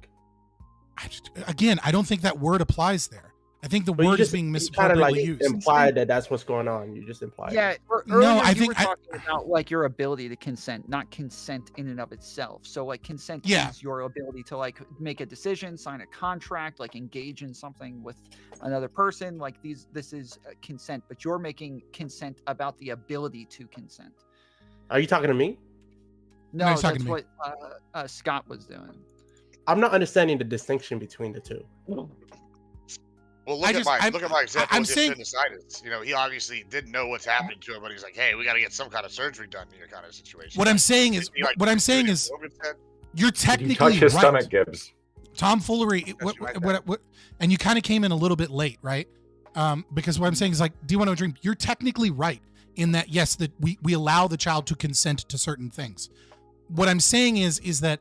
I don't think that word applies there. I think the word is being misappropriately used. Implied that that's what's going on. You just implied. Yeah. No, I think we're talking about like your ability to consent, not consent in and of itself. So like consent is your ability to like make a decision, sign a contract, like engage in something with another person. Like this is consent, but you're making consent about the ability to consent. Are you talking to me? No, that's what Scott was doing. I'm not understanding the distinction between the two. Well, look at my example. I'm saying, appendicitis. He obviously didn't know what's happening to him, but he's like, "Hey, we got to get some kind of surgery done in your kind of situation." What I'm saying is, you're technically touch his right. stomach, Gibbs. Tomfoolery. What? And you kind of came in a little bit late, right? Because what I'm saying is like, do you want to dream? You're technically right in that. Yes, that we allow the child to consent to certain things. What I'm saying is that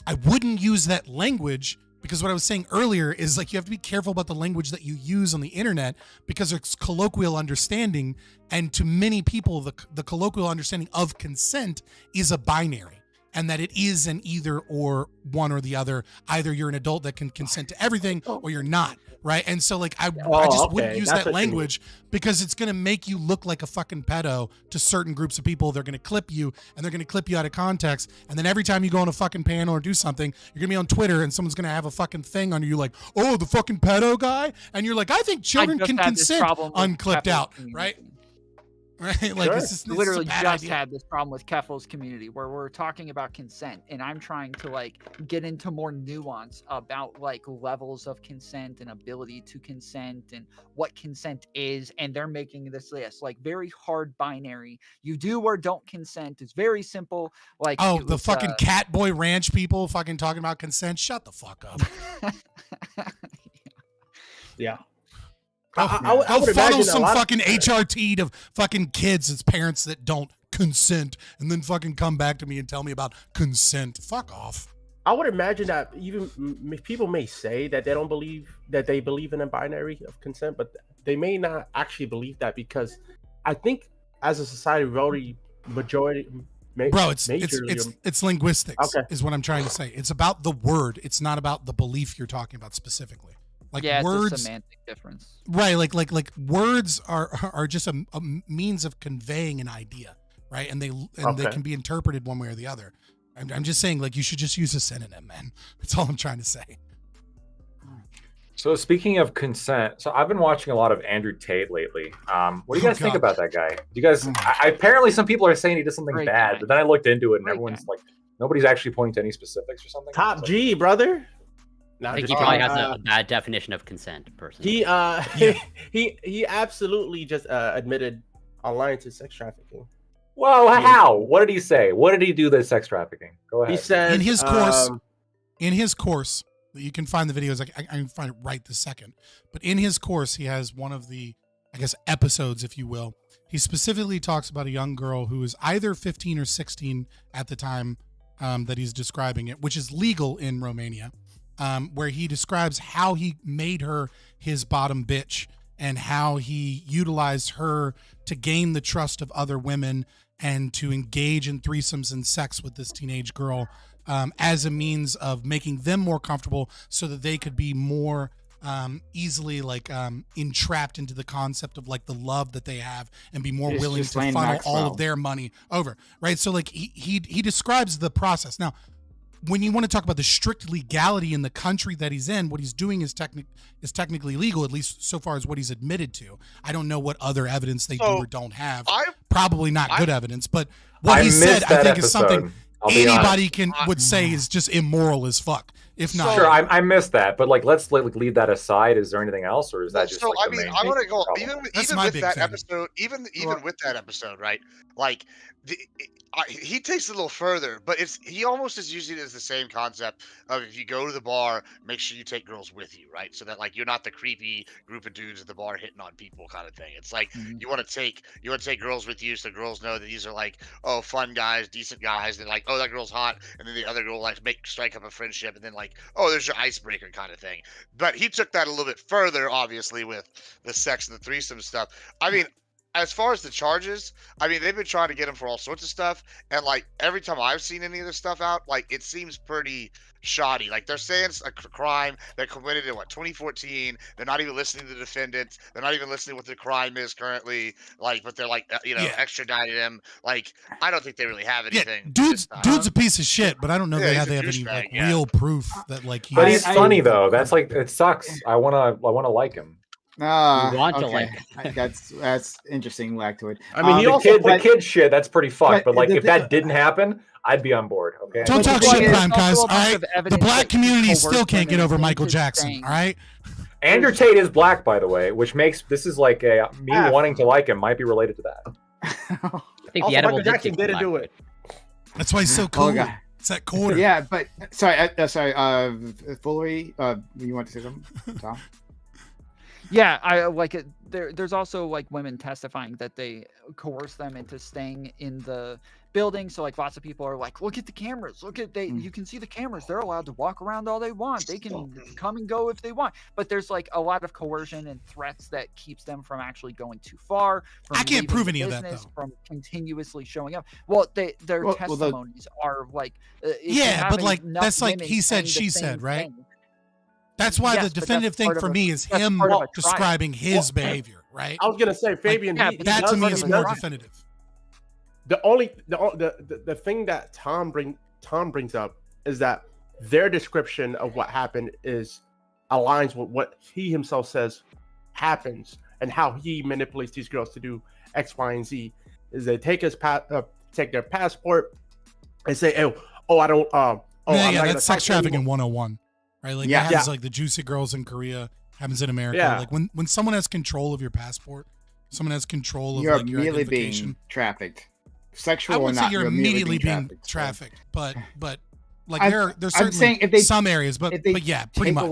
I wouldn't use that language. Because what I was saying earlier is like you have to be careful about the language that you use on the internet because it's colloquial understanding, and to many people the colloquial understanding of consent is a binary, and that it is an either or, one or the other. Either you're an adult that can consent to everything or you're not, right? And so like I just wouldn't use that language because it's going to make you look like a fucking pedo to certain groups of people. They're going to clip you and they're going to clip you out of context, and then every time you go on a fucking panel or do something, you're going to be on Twitter and someone's going to have a fucking thing on you like, "Oh, the fucking pedo guy," and you're like, "I think children can consent," unclipped out, right? Right, like this literally just idea. had this problem with Keffel's community where we're talking about consent, and I'm trying to like get into more nuance about like levels of consent and ability to consent and what consent is, and they're making this list like very hard binary. You do or don't consent. It's very simple. Like the fucking Catboy Ranch people fucking talking about consent. Shut the fuck up. Yeah. I'll funnel some fucking HRT to fucking kids as parents that don't consent and then fucking come back to me and tell me about consent. Fuck off. I would imagine that even people may say that they believe in a binary of consent, but they may not actually believe that, because I think as a society, Bro, it's linguistics Okay. is what I'm trying to say. It's about the word. It's not about the belief you're talking about specifically. Like yeah, words, it's a semantic difference. right? Like words are just a means of conveying an idea, right? And they can be interpreted one way or the other. I'm just saying, like, you should just use a synonym, man. That's all I'm trying to say. So speaking of consent, so I've been watching a lot of Andrew Tate lately. What do you guys think about that guy? Do you guys? Apparently, some people are saying he did something bad, but then I looked into it, and everyone's like, nobody's actually pointing to any specifics or something. Top G, brother. I think he probably has a bad definition of consent, personally. He absolutely just admitted online to sex trafficking. Well, how? What did he say? What did he do that's sex trafficking? Go ahead. He said in his course, you can find the videos. I can find it right this second. But in his course, he has one of the, I guess, episodes, if you will. He specifically talks about a young girl who is either 15 or 16 at the time that he's describing it, which is legal in Romania, where he describes how he made her his bottom bitch and how he utilized her to gain the trust of other women and to engage in threesomes and sex with this teenage girl as a means of making them more comfortable so that they could be more easily like entrapped into the concept of like the love that they have and be more willing to funnel all of their money over, right? So like he describes the process. Now, when you want to talk about the strict legality in the country that he's in, what he's doing is technically legal, at least so far as what he's admitted to. I don't know what other evidence they do or don't have. Probably not good evidence, but what he said, I think, is something anybody would say is just immoral as fuck. If not, sure, I missed that, but like, let's leave that aside. Is there anything else, or is that just? So like, I mean, I want to go even with that episode, even with that episode, right? Like, he takes it a little further, but he almost is using it as the same concept of if you go to the bar, make sure you take girls with you, right? So that like you're not the creepy group of dudes at the bar hitting on people kind of thing. It's like you want to take girls with you, so girls know that these are like fun guys, decent guys. They're like, oh, that girl's hot, and then the other girl like strike up a friendship, and then like, oh, there's your icebreaker kind of thing. But he took that a little bit further, obviously, with the sex and the threesome stuff. I mean, as far as the charges, I mean, they've been trying to get him for all sorts of stuff, and like every time I've seen any of this stuff out, like it seems pretty shoddy. Like they're saying it's a crime that committed in 2014. They're not even listening to the defendants. They're not even listening to what the crime is currently. Like, but they're like, extradited him. Like, I don't think they really have anything. Dude's a piece of shit, but I don't know they have any like real proof that like. But he's funny though. That's like, it sucks. I wanna like him. Okay. That's interesting. Back to it. I mean, the kid shit. That's pretty fucked. But like, if that didn't happen, I'd be on board. Okay. Don't talk shit, crime, guys. All right. The black community still can't get over Michael Jackson. All right. Andrew Tate is black, by the way, which makes this is like me wanting to like him might be related to that. I think also, Michael Jackson didn't do it. That's why he's so cool. It's that quarter. Yeah, but sorry. Foolery. You want to say something, Tom? Yeah, I like it. There's also like women testifying that they coerce them into staying in the building. So like lots of people are like, look at the cameras. You can see the cameras. They're allowed to walk around all they want. They can come and go if they want. But there's like a lot of coercion and threats that keeps them from actually going too far. I can't prove any of that though. From continuously showing up. Well, their testimonies are like. But like that's like he said, she said, right? That's why the definitive thing for me is him describing his behavior, right? I was gonna say, Fabian, that to me is more definitive. The thing that Tom brings up is that their description of what happened aligns with what he himself says happens and how he manipulates these girls to do X, Y, and Z. Is they take take their passport and say, I don't. That's sex trafficking 101. Right, like that happens like the juicy girls in Korea, happens in America. Yeah. Like when someone has control of your passport, someone has control of you're like your immediately identification. being trafficked, sexual I or wouldn't not. say you're immediately being trafficked, but like there's certainly some areas, but yeah, pretty much.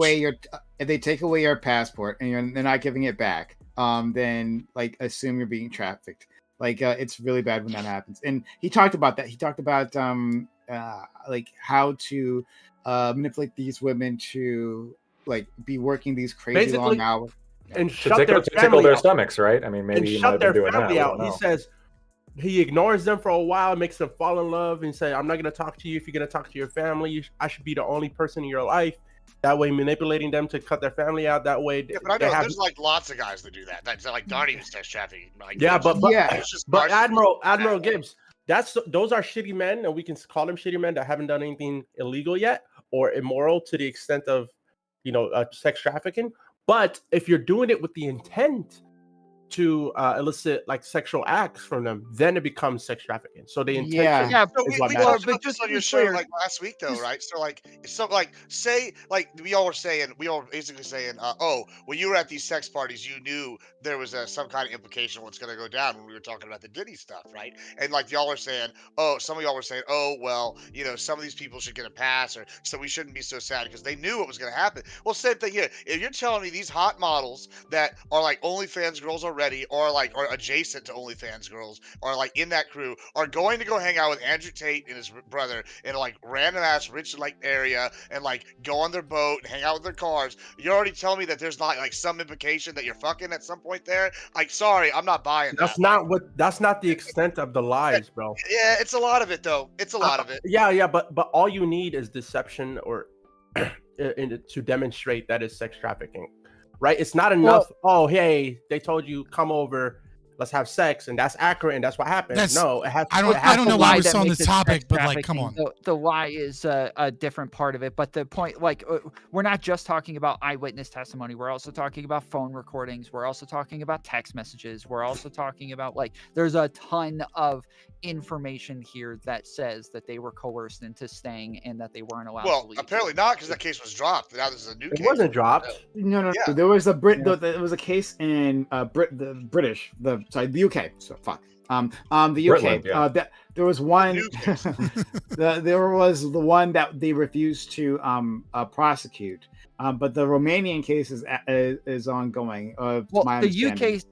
If they take away your passport and they're not giving it back, then like assume you're being trafficked. Like it's really bad when that happens. And he talked about that. He talked about like how to manipulate these women to like be working these crazy long hours and to tickle their stomachs, right? I mean, maybe he might have been doing that. He says he ignores them for a while, makes them fall in love, and say, "I'm not gonna talk to you if you're gonna talk to your family. I should be the only person in your life." That way, manipulating them to cut their family out. That way, Yeah, but I know there's like lots of guys that do that. That's like not even sex trafficking. Like, yeah, it's just but narcissism. Admiral Gibbs, those are shitty men, and we can call them shitty men that haven't done anything illegal yet or immoral to the extent of, sex trafficking. But if you're doing it with the intent to elicit like sexual acts from them, then it becomes sex trafficking. So the intention is what matters. But just on your show like last week though, right? Say we all were basically saying, oh, when you were at these sex parties, you knew there was some kind of implication of what's going to go down when we were talking about the Diddy stuff, right? And like y'all are saying, some of y'all were saying, well, some of these people should get a pass, or so we shouldn't be so sad because they knew what was going to happen. Well, same thing here. If you're telling me these hot models that are like OnlyFans girls already, or adjacent to OnlyFans girls, or like in that crew, are going to go hang out with Andrew Tate and his brother in a like random ass rich like area and like go on their boat and hang out with their cars, you're already telling me that there's not like some implication that you're fucking at some point there. Like, sorry, I'm not buying that. That's not the extent of the lies, bro. Yeah, it's a lot of it though. It's a lot of it. Yeah, but all you need is deception or to demonstrate that is sex trafficking. Right? It's not enough. Oh, hey, they told you come over, let's have sex, and that's accurate, and that's what happened. No, it has. I don't know why we're still on this topic, but like, come on. The lie is a different part of it, but the point, like, we're not just talking about eyewitness testimony. We're also talking about phone recordings. We're also talking about text messages. We're also talking about like, there's a ton of information here that says that they were coerced into staying and that they weren't allowed to leave. Apparently not, because that case was dropped. Now this is a new case. It wasn't dropped. No. There was there was a case in the UK. So fuck. The UK. Britland, there was one. There was the one that they refused to prosecute. But the Romanian case is ongoing. The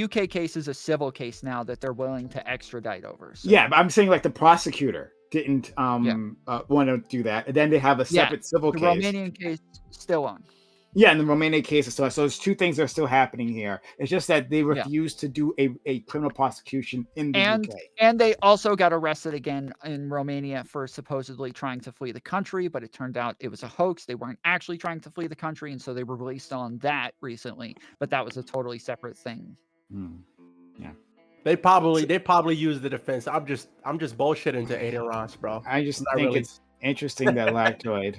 UK case is a civil case now that they're willing to extradite over. So. Yeah, but I'm saying like the prosecutor didn't want to do that, and then they have a separate civil case. The Romanian case still on. Yeah, and the Romanian case is still on. So there's two things that are still happening here. It's just that they refused to do a criminal prosecution in the UK. And they also got arrested again in Romania for supposedly trying to flee the country, but it turned out it was a hoax. They weren't actually trying to flee the country, and so they were released on that recently. But that was a totally separate thing. Yeah. They probably used the defense. I'm just bullshitting to Aiden Ross, bro. I just think it's interesting that Lactoid,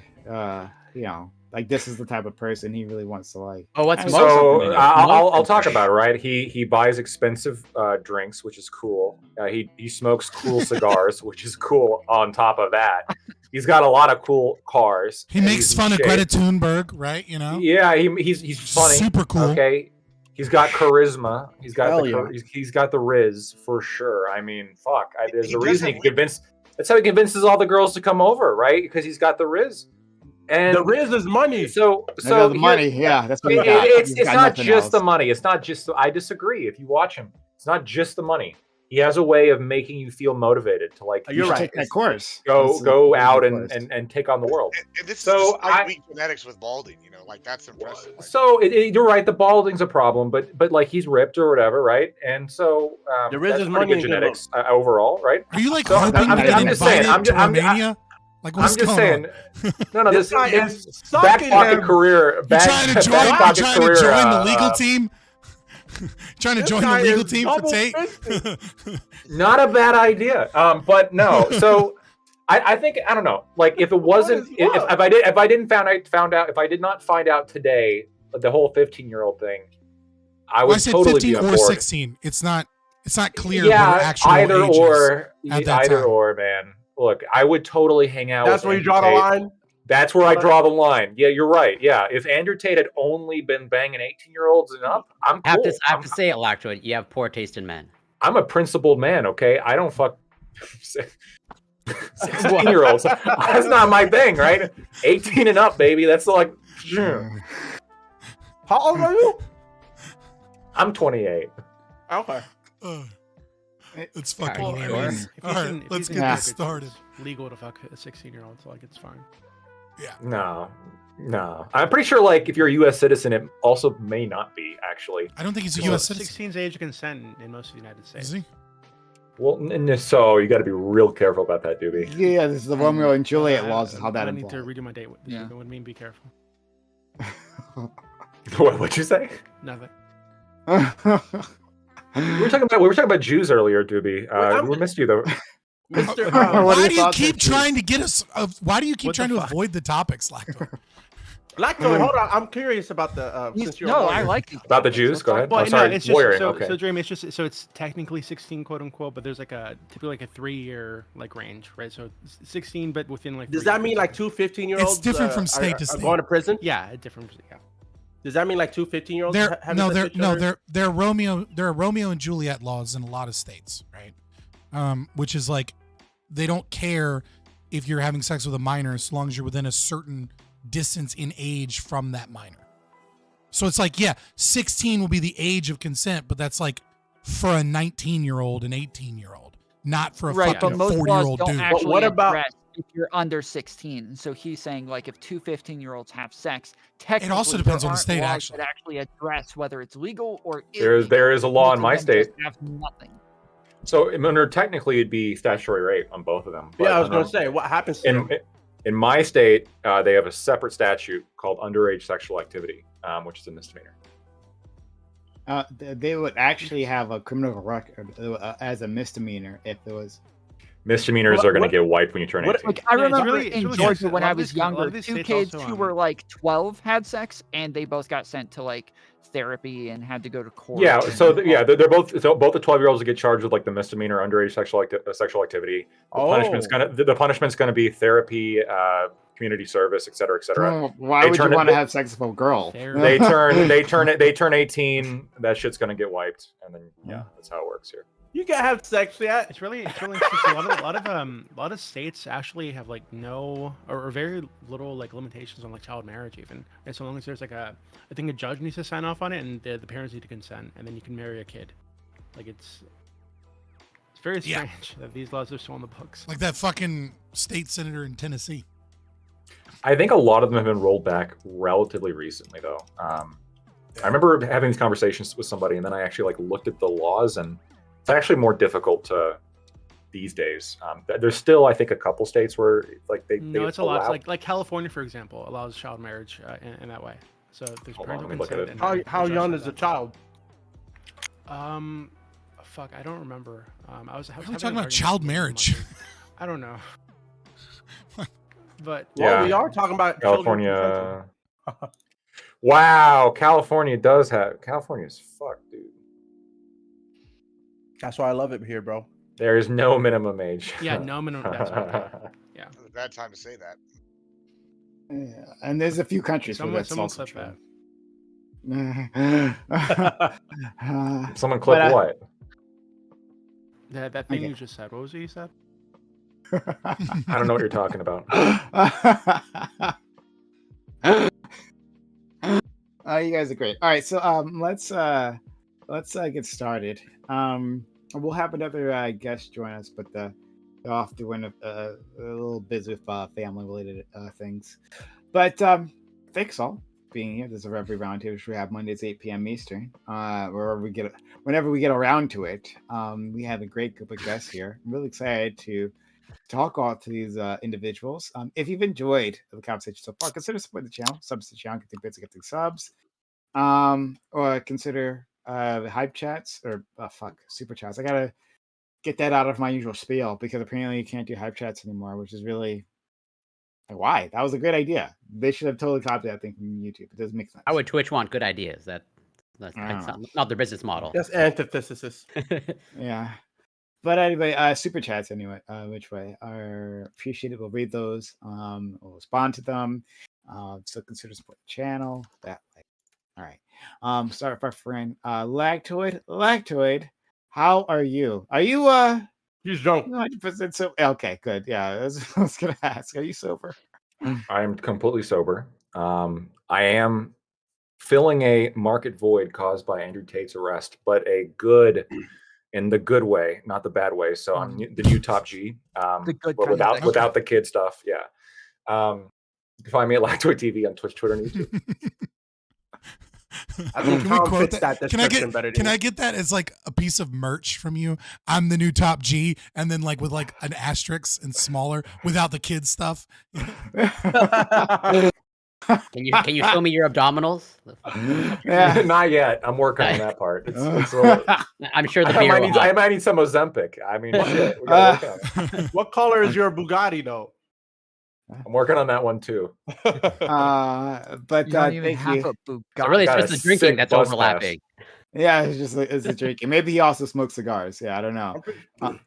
like this is the type of person he really wants to like. Oh, what's so? I'll talk about it. Right, he buys expensive drinks, which is cool. He smokes cool cigars, which is cool. On top of that, he's got a lot of cool cars. He makes fun of Greta Thunberg, right? Yeah, he's funny. Super cool. Okay, he's got charisma. He's got he's got the riz for sure. I mean, fuck. There's a reason he can convince. That's how he convinces all the girls to come over, right? Because he's got the riz. And the riz is money. So the money, that's what it's not just the money. It's not just. I disagree. If you watch him, it's not just the money. He has a way of making you feel motivated to like. You're right. Take that course. Go out and take on the world. And this is just like weak genetics with balding. Like that's impressive. So you're right. The balding's a problem, but like he's ripped or whatever, right? And so the riz is money. Good genetics overall, right? Are you like hoping to get invited to Romania? Like, what's I'm just going saying. on? No, this is back pocket career. You're trying to join the legal team. Trying to join the legal team for Tate. Not a bad idea. But no. So I think I don't know. Like if it wasn't, if I did not find out today the whole 15-year-old thing, I would totally be on board. 15 or 16. It's not clear. Yeah, what actual either age or, is at that either time. or, man. Look, I would totally hang out. That's with where you Andrew draw the Tate. line. That's where I draw the line. Yeah, you're right. Yeah, if Andrew Tate had only been banging 18-year-olds and up, I'm cool. I have to say it, Lactoid. You have poor taste in men. I'm a principled man. Okay, I don't fuck 16-year-olds. That's not my thing, right? 18 and up, baby. That's like. How old are you? I'm 28. Okay. It's fucking Well, hilarious. if All right, let's get this started. It's legal to fuck a 16-year-old, so like it's fine. Yeah. No. I'm pretty sure, like, if you're a U.S. citizen, it also may not be, actually. I don't think he's a U.S. citizen. 16's age of consent in most of the United States. Is he? Well, so you got to be real careful about that, Doobie. Yeah, this is the Romeo and Juliet laws. Is how that I need to implies. redo my date. What does it mean? Be careful. What'd you say? Nothing. We were talking about Jews earlier, Doobie. We missed you though. Mr. Why do you keep trying to get us? Why do you keep trying to avoid the topics, Lacto? Lacto, hold on. I'm curious about the. Since you're a No, lawyer. I like these. About the Jews. Go ahead. Well, Oh, sorry, no, it's just lawyering. so, Okay. so Jeremy, it's just so it's technically 16, quote unquote, but there's like typically like a 3-year like range, right? So 16, but within like. Does 3 that years. mean like 2 15-year-olds? It's different from state to are state. going to prison? Yeah, different. Yeah. Does that mean like 2 15-year-olds? There are Romeo and Juliet laws in a lot of states, right? Which is like they don't care if you're having sex with a minor as long as you're within a certain distance in age from that minor. So it's like, yeah, 16 will be the age of consent, but that's like for a 19-year-old and 18-year-old, not for a Right, fucking but most 40-year-old laws don't dude. actually what about- address if you're under 16? So he's saying like if 2 15-year-olds have sex, technically also depends there on the aren't state, laws actually. that actually address whether it's legal or There is a law in illegal. my Both of them state. just have nothing. So under technically it'd be statutory rape on both of them. Yeah, I was But, going to say, what happens to them? in my state, they have a separate statute called underage sexual activity, which is a misdemeanor. They would actually have a criminal record as a misdemeanor if there was. Misdemeanors are going to get wiped when you turn 18. Like I Yeah, it's remember really- it's in really Georgia good. when A lot I of was these- a lot younger, of these 2 states kids also, who were like 12 had sex, and they both got sent to like therapy and had to go to court. Yeah, and- so they're both the 12-year-olds get charged with like the misdemeanor underage sexual activity. The punishment's gonna be therapy, community service, et cetera, et cetera. Why would you want to have sex with a girl? They turn 18. That shit's gonna get wiped, and then that's how it works here. You can have sex, yeah. It's really interesting. A lot of states actually have like no or very little like limitations on like child marriage even. And so long as there's like I think a judge needs to sign off on it, and the parents need to consent, and then you can marry a kid. Like it's very strange that these laws are still on the books. Like that fucking state senator in Tennessee. I think a lot of them have been rolled back relatively recently, though. I remember having these conversations with somebody, and then I actually like looked at the laws, and it's actually more difficult to these days. There's still, I think, a couple states where like they It's a allow... lot. Like California, for example, allows child marriage in that way. So there's parental consent. And How young judge is the that. child? Fuck, I don't remember. I was Why are we having talking an about argument child with marriage? I don't know. But Well, we are talking about California. Wow, California is fucked, dude. That's why I love it here, bro. There is no minimum age. Yeah, no minimum. That's right. Yeah. It's a bad time to say that. Yeah, and there's a few countries where that's someone also clip true. Someone clip But, what? That thing Okay. you just said. What was it you said? I don't know what you're talking about. You guys are great. All right, so let's get started. We'll have another guest join us, but they're off doing a little busy with family related things. But thanks all for being here. This is a Reverie Roundtable, which we have Mondays 8 p.m. Eastern. Whenever we get around to it, we have a great group of guests here. I'm really excited to talk all to these individuals. If you've enjoyed the conversation so far, consider supporting the channel. Subs to the channel, get bits of getting subs. Or consider hype chats or super chats. I gotta get that out of my usual spiel because apparently you can't do hype chats anymore, which is really why. That was a great idea. They should have totally copied that thing from YouTube. It doesn't make sense. How would Twitch want good ideas? That's not their business model. That's antithesis. Yeah. But anyway, super chats anyway, which way are appreciated. We'll read those. We'll respond to them. So consider support the channel that way. All right. Start with our friend Lactoid. Lactoid, how are you? Are you He's drunk. 100% sober? Okay, good. Yeah, I was gonna ask. Are you sober? I'm completely sober. I am filling a market void caused by Andrew Tate's arrest, but in the good way, not the bad way. So I'm the new top G. The good but kind of thing. without the kid stuff. Yeah. You can find me at Lactoid TV on Twitch, Twitter, and YouTube. I think Can we Tom quote fits that Can I description get better than Can you. I get that as like a piece of merch from you? I'm the new top G, and then like with like an asterisk and smaller without the kids stuff. Can you show me your abdominals? Not yet. I'm working on that part. It's a little, I'm sure the I beer might will need. help. I might need some Ozempic. I mean, shit. We gotta work on it. What color is your Bugatti though? I'm working on that one too. But You don't even thank have you. a Bugatti. So really, it's Got just a the drinking sick that's bus overlapping. Yeah, it's just it's a drinking. Maybe he also smokes cigars. Yeah, I don't know.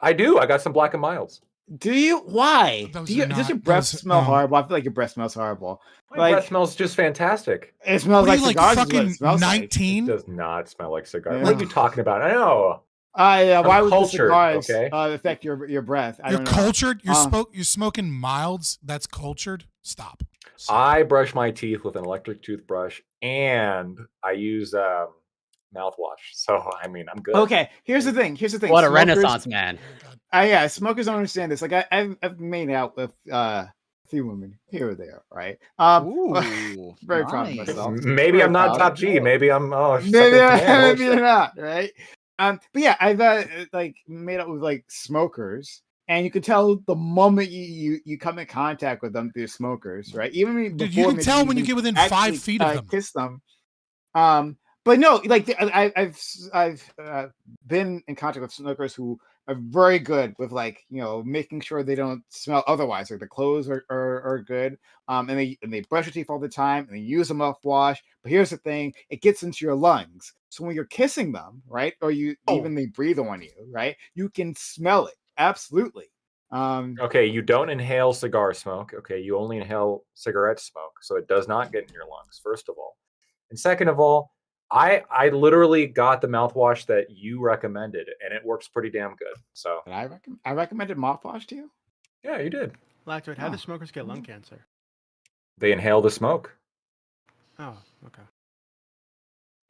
I do. I got some Black and Milds. Do you? Why? Those Do you, are does your not- breath those, smell horrible? I feel like your breath smells horrible. My breath smells just fantastic. It smells What are like you, like, cigars. Is what it fucking smells like. 19? It does not smell like cigars. Yeah. What are you talking about? I know. Yeah, why would the cultured, cigars okay? affect your breath? I You're don't know. cultured. You're smoking milds. That's cultured. Stop. I brush my teeth with an electric toothbrush, and I use mouthwash. So I mean, I'm good. Okay, here's the thing. What a Smokers- renaissance man. Yeah, smokers don't understand this. Like I've made out with a few women here or there, right? Ooh, very proud of nice. myself. Maybe Very I'm not proud. top G. Maybe I'm Maybe, maybe you're not, right? But yeah, I've like made out with like smokers, and you can tell the moment you come in contact with them through smokers, right? Even Dude, before you can maybe tell when you even get within actually, 5 feet of them. kiss them. But no, like I've been in contact with smokers who are very good with like making sure they don't smell otherwise. Like the clothes are good, and they brush their teeth all the time and they use a mouthwash. But here's the thing: it gets into your lungs. So when you're kissing them, right, or even they breathe on you, right, you can smell it absolutely. Okay, you don't inhale cigar smoke. Okay, you only inhale cigarette smoke, so it does not get in your lungs. First of all, and second of all, I literally got the mouthwash that you recommended, and it works pretty damn good. So I recommended mouthwash to you. Yeah, you did. Lactoid, how do smokers get lung cancer? They inhale the smoke. Oh, okay.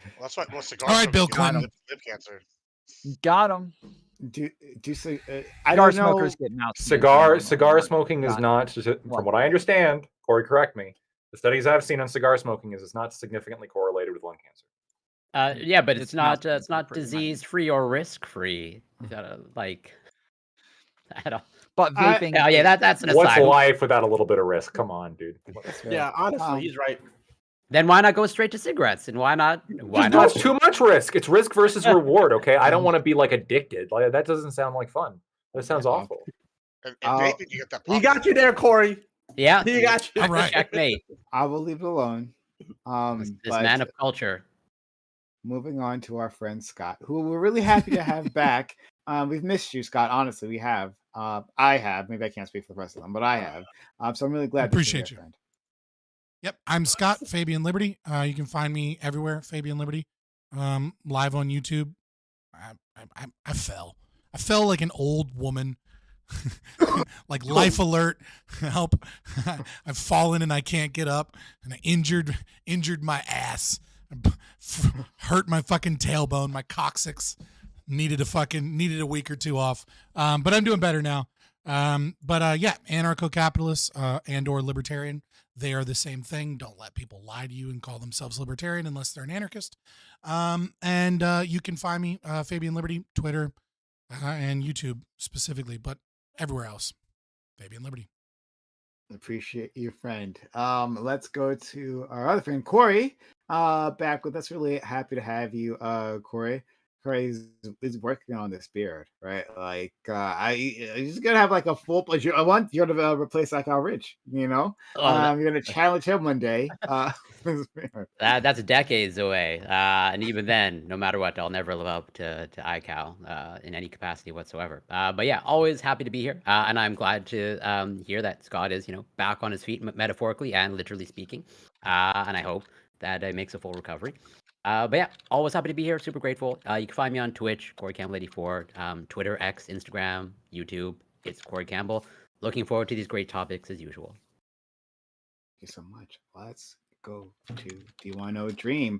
Well, that's what cigar All right, smokers Bill get Clinton. lip cancer. Got him. Do say Cigar I don't know. smokers get mouth Cigar cancer. smoking is Got it. not, from what I understand, Corey, correct me. The studies I've seen on cigar smoking is it's not significantly correlated with lung cancer. Yeah, but it's It's not not it's not disease free or risk free. You gotta like, I don't. But vaping. Oh yeah, that's an What's aside. life without a little bit of risk? Come on, dude. Yeah, honestly, he's right. Then why not go straight to cigarettes? And why not? That's too much risk. It's risk versus reward. Okay, I don't want to be like addicted. Like that doesn't sound like fun. That sounds awful. And vaping, you get that. He got you there, Corey. Yeah, he got you. All right. Checkmate. I will leave it alone. This But man of culture. moving on to our friend Scott, who we're really happy to have back. We've missed you, Scott. Honestly, we have. I have. Maybe I can't speak for the rest of them, but I have. So I'm really glad. Appreciate you. Friend. Yep, I'm Scott, Fabian Liberty. You can find me everywhere, Fabian Liberty. Live on YouTube. I fell. I fell like an old woman. Like life alert, help. I've fallen and I can't get up, and I injured my ass. Hurt my fucking tailbone, my coccyx. Needed a week or two off. But I'm doing better now. But yeah, anarcho-capitalist and or libertarian. They are the same thing. Don't let people lie to you and call themselves libertarian unless they're an anarchist. And you can find me, Fabian Liberty, Twitter, and YouTube specifically, but everywhere else, Fabian Liberty. Appreciate you, friend. Let's go to our other friend Corey. Back with us. Really happy to have you, Corey. Corey is working on this beard, right? Like, he's gonna have like a full. I want you to replace like Al Rich. You're gonna challenge him one day. That's decades away, and even then, no matter what, I'll never live up to iCal in any capacity whatsoever. But yeah, always happy to be here, and I'm glad to hear that Scott is back on his feet, metaphorically and literally speaking, and I hope that it makes a full recovery. But yeah, always happy to be here. Super grateful. You can find me on Twitch, Corey Campbell 84, Twitter, X, Instagram, YouTube. It's Corey Campbell. Looking forward to these great topics as usual. Thank you so much. Let's go to Do You Want to Know a Dream?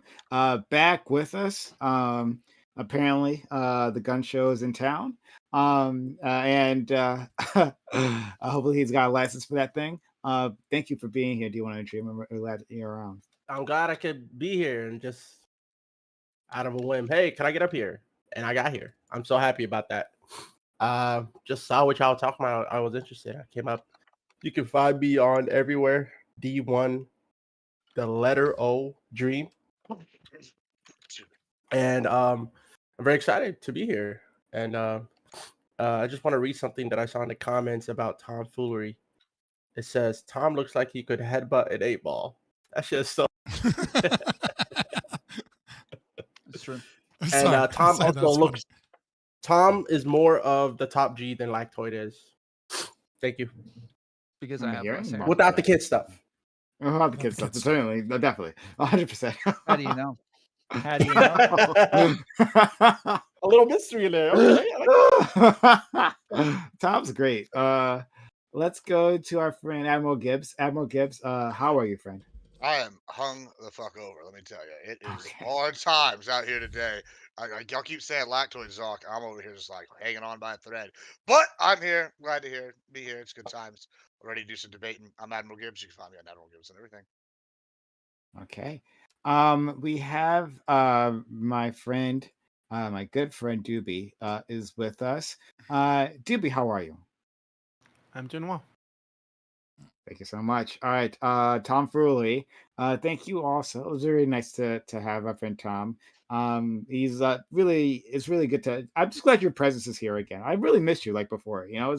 Back with us. Apparently, the gun show is in town. And hopefully he's got a license for that thing. Thank you for being here. Do You Want to Know a Dream? I'm really glad that you're around. I'm glad I could be here and just out of a whim. Hey, can I get up here? And I got here. I'm so happy about that. Just saw what y'all talking about. I was interested. I came up. You can find me on everywhere. D1, the letter O, Dream. And I'm very excited to be here. And I just want to read something that I saw in the comments about tomfoolery. It says Tom looks like he could headbutt an 8-ball. That's just so. It's true. And Sorry, Tom sorry, also that's looks. Tom is more of the top G than Lactoid is. Thank you. Because I'm I have hearing less more. hair. Without the kid stuff. Without the kid stuff, certainly, definitely, 100%. How do you know? How do you know? A little mystery in there. Okay. Tom's great. Let's go to our friend Admiral Gibbs. Admiral Gibbs, how are you, friend? I am hung the fuck over. Let me tell you, it is hard times out here today. Y'all keep saying lactoid Zoc. I'm over here just like hanging on by a thread. But I'm here. Glad to be here. It's good times. Ready to do some debating. I'm Admiral Gibbs. You can find me on Admiral Gibbs and everything. Okay. We have my friend, my good friend Doobie, is with us. Doobie, how are you? I'm doing well. Thank you so much. All right, Tom Fruley, thank you also. It was very nice to have our friend Tom. He's it's really good to. I'm just glad your presence is here again. I really missed you like before. You know,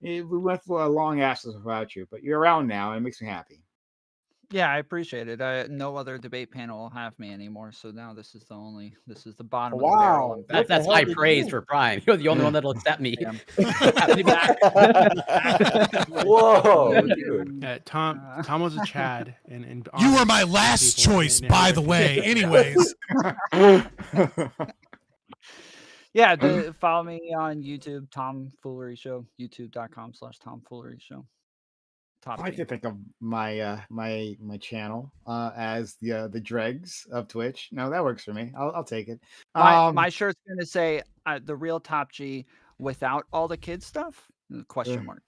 we went for a long absence without you, but you're around now, and it makes me happy. Yeah, I appreciate it. No other debate panel will have me anymore, so now this is the bottom of the barrel. I'm back. That's high praise for Prime. You're the only one that'll accept me. Whoa, dude. Tom was a Chad, and You were my last choice, by the way. Anyways. Yeah, follow me on YouTube, Tom Foolery Show, youtube.com/Tom Foolery Show. I like to think of my my channel as the dregs of Twitch. No, that works for me. I'll take it. My shirt's gonna say the real Top G without all the kid stuff? Question mark.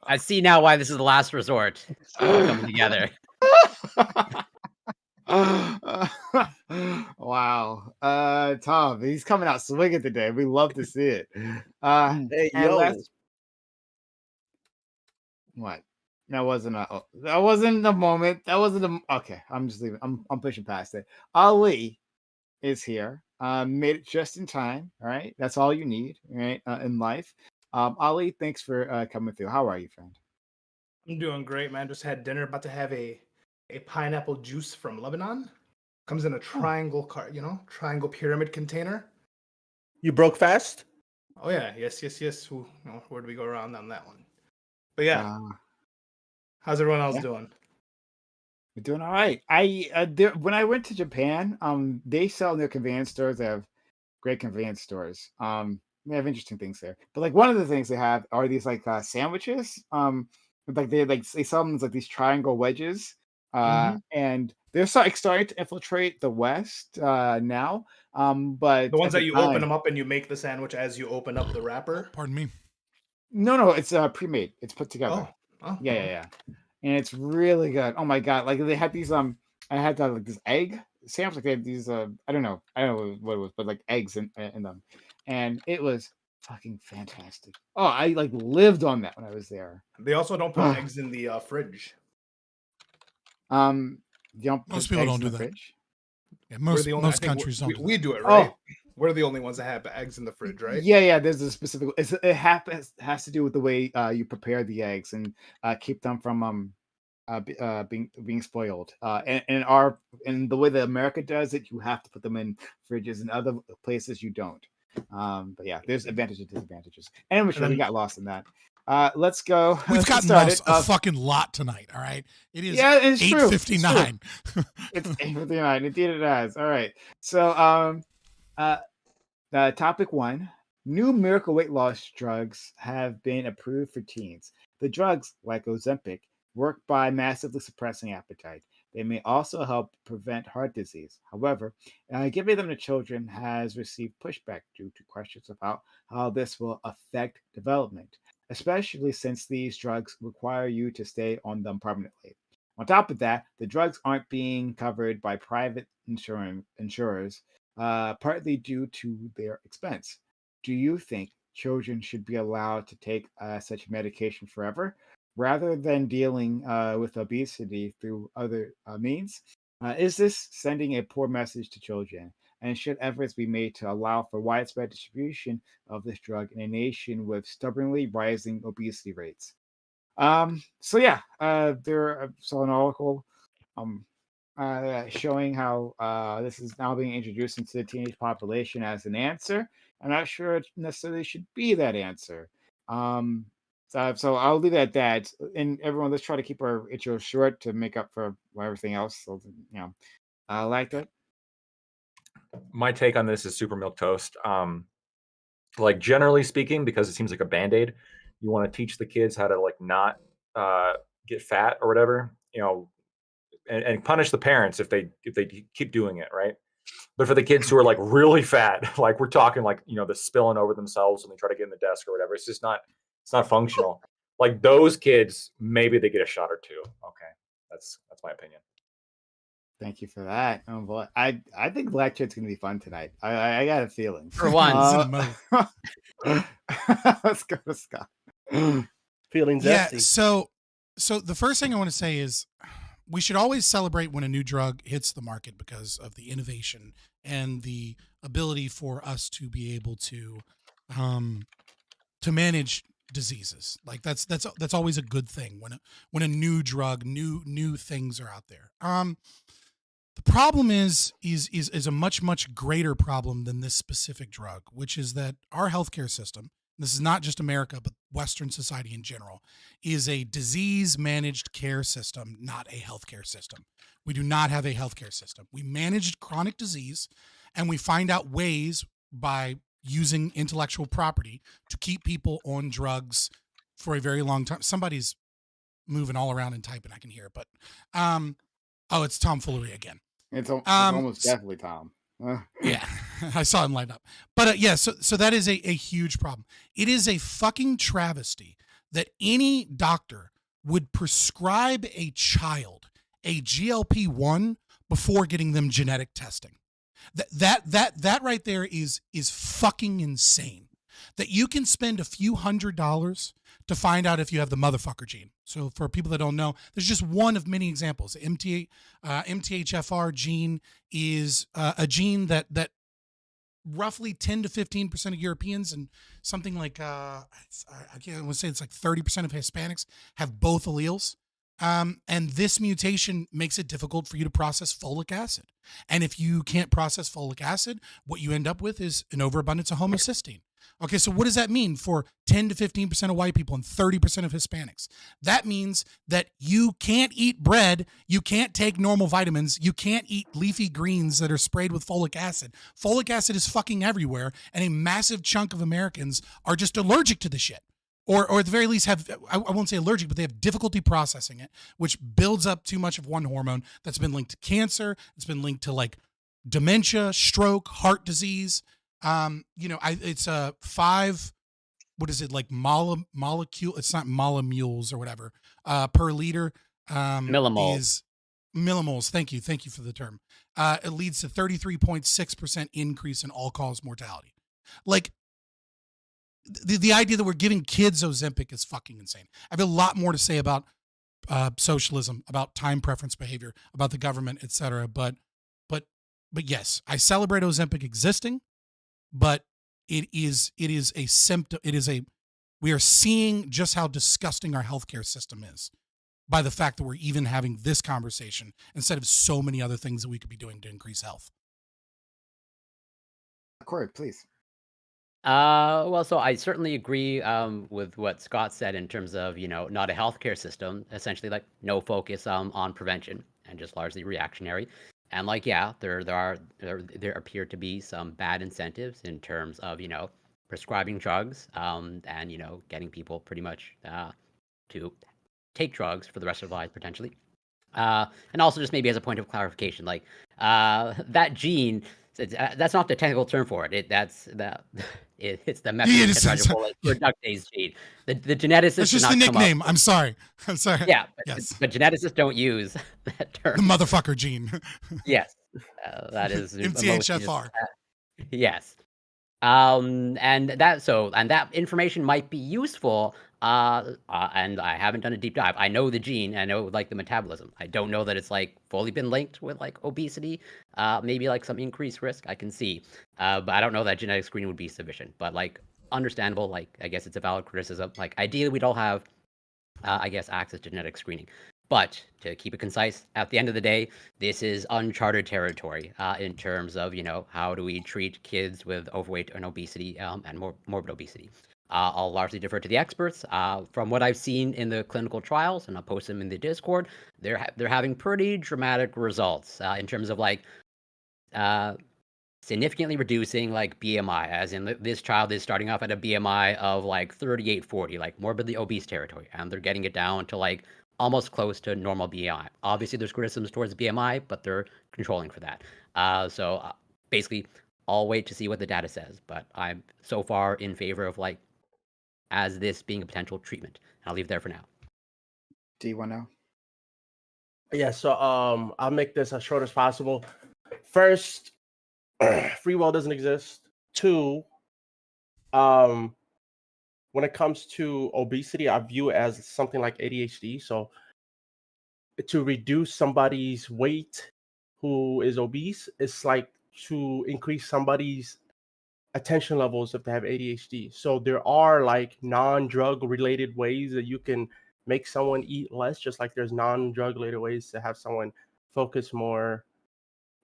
I see now why this is the last resort. It's all coming together. Wow. Tom, he's coming out swinging today. We love to see it. Hey, yo. What? That wasn't a moment. That wasn't a okay. I'm just leaving. I'm pushing past it. Ali is here. Made it just in time. All right. That's all you need, right? In life. Ali, thanks for coming through. How are you, friend? I'm doing great, man. Just had dinner. About to have a pineapple juice from Lebanon. Comes in a triangle triangle pyramid container. You broke fast? Oh yeah, yes. Where do we go around on that one? But yeah, how's everyone else doing? We're doing all right. When I went to Japan, they sell in their convenience stores. They have great convenience stores. They have interesting things there. But like one of the things they have are these like sandwiches. They sell them as like these triangle wedges. And they're starting to infiltrate the West now. But the ones that you open them up and you make the sandwich as you open up the wrapper. Pardon me. No, it's pre-made. It's put together. Oh. Yeah. And it's really good. Oh my god! Like they had these I had like this egg sandwich. Like they had these I don't know what it was, but like eggs in them, and it was fucking fantastic. Oh, I like lived on that when I was there. They also don't put eggs in the fridge. Most people don't do that. Fridge? Yeah, most countries don't. We do it, right? We're the only ones that have eggs in the fridge, right? Yeah. There's a specific. It has to do with the way you prepare the eggs and keep them from being spoiled. And the way that America does it, you have to put them in fridges. In other places, you don't. But yeah, there's advantages and disadvantages. And we got lost in that. Let's go. We've gotten lost a fucking lot tonight. All right. It is 8:59. It's 8:59. Indeed it has. All right. So topic 1. New miracle weight loss drugs have been approved for teens. The drugs, like Ozempic, work by massively suppressing appetite. They may also help prevent heart disease. However, giving them to children has received pushback due to questions about how this will affect development, especially since these drugs require you to stay on them permanently. On top of that, the drugs aren't being covered by private insurers, partly due to their expense. Do you think children should be allowed to take such medication forever, rather than dealing with obesity through other means? Is this sending a poor message to children? And should efforts be made to allow for widespread distribution of this drug in a nation with stubbornly rising obesity rates? So yeah, there I saw an article showing how this is now being introduced into the teenage population as an answer. I'm not sure it necessarily should be that answer. So I'll leave it at that. And everyone, let's try to keep our intro short to make up for everything else. So like that. My take on this is super milk toast. Like generally speaking, because it seems like a band-aid, you want to teach the kids how to like not get fat or whatever, and punish the parents if they keep doing it, right? But for the kids who are like really fat, like we're talking like they're spilling over themselves when they try to get in the desk or whatever, it's not functional. Like those kids, maybe they get a shot or two. Okay, that's my opinion. Thank you for that. Oh boy, I think Black Chit's gonna be fun tonight. I got a feeling. For once. Let's go to Scott. Feeling Yeah. zesty. So the first thing I want to say is we should always celebrate when a new drug hits the market because of the innovation and the ability for us to be able to manage diseases. Like that's always a good thing when a new drug, new things are out there. The problem is a much greater problem than this specific drug, which is that our healthcare system, this is not just America, but Western society in general, is a disease-managed care system, not a healthcare system. We do not have a healthcare system. We manage chronic disease, and we find out ways by using intellectual property to keep people on drugs for a very long time. Somebody's moving all around and typing, I can hear it, but it's tomfoolery again. It's almost definitely Tom. Yeah, I saw him light up. But so that is a huge problem. It is a fucking travesty that any doctor would prescribe a child a GLP-1 before getting them genetic testing. That right there is fucking insane. That you can spend a few $100s to find out if you have the motherfucker gene. So for people that don't know, there's just one of many examples. MTHFR gene is a gene that roughly 10 to 15% of Europeans and something like I want to say it's like 30% of Hispanics have both alleles. And this mutation makes it difficult for you to process folic acid. And if you can't process folic acid, what you end up with is an overabundance of homocysteine. Okay, so what does that mean for 10 to 15% of white people and 30% of Hispanics? That means that you can't eat bread, you can't take normal vitamins, you can't eat leafy greens that are sprayed with folic acid. Folic acid is fucking everywhere, and a massive chunk of Americans are just allergic to the shit. Or at the very least have, I won't say allergic, but they have difficulty processing it, which builds up too much of one hormone that's been linked to cancer. It's been linked to like dementia, stroke, heart disease. It's a 5, what is it, like molecule? It's not molemules or whatever, per liter. Millimoles. Millimoles. Thank you for the term. It leads to 33.6% increase in all-cause mortality. Like, the idea that we're giving kids Ozempic is fucking insane. I have a lot more to say about socialism, about time preference behavior, about the government, etc. But yes, I celebrate Ozempic existing, but it is a symptom. We are seeing just how disgusting our healthcare system is by the fact that we're even having this conversation instead of so many other things that we could be doing to increase health. Corey, please. Well, so I certainly agree with what Scott said in terms of, not a healthcare system, essentially like no focus on prevention and just largely reactionary. And like, yeah, there appear to be some bad incentives in terms of, prescribing drugs and, getting people pretty much to take drugs for the rest of their lives potentially. And also just maybe as a point of clarification, like that gene That's not the technical term for it. It's the it is. methyltetrahydrofolate reductase gene. The geneticists That's did just the not come up nickname. I'm sorry. I'm sorry. Yeah, Yes. but geneticists don't use that term. The motherfucker gene. Yes, that is MTHFR. Yes. And that information might be useful. And I haven't done a deep dive. I know the gene. I know like the metabolism. I don't know that it's like fully been linked with like obesity. Maybe like some increased risk I can see. But I don't know that genetic screening would be sufficient. But like understandable. Like I guess it's a valid criticism. Like ideally we'd all have, I guess, access to genetic screening. But to keep it concise, at the end of the day, this is uncharted territory in terms of, how do we treat kids with overweight and obesity and morbid obesity. I'll largely defer to the experts. From what I've seen in the clinical trials, and I'll post them in the Discord, they're having pretty dramatic results in terms of like significantly reducing like BMI, as in this child is starting off at a BMI of like 38-40, like morbidly obese territory, and they're getting it down to like almost close to normal BMI. Obviously, there's criticisms towards BMI, but they're controlling for that. So basically, I'll wait to see what the data says. But I'm so far in favor of like as this being a potential treatment. I'll leave it there for now. Do you want to know? Yeah, so I'll make this as short as possible. First, free will doesn't exist. Two, when it comes to obesity, I view it as something like ADHD. So to reduce somebody's weight who is obese, it's like to increase somebody's attention levels if they have ADHD. So there are like non-drug related ways that you can make someone eat less, just like there's non-drug related ways to have someone focus more.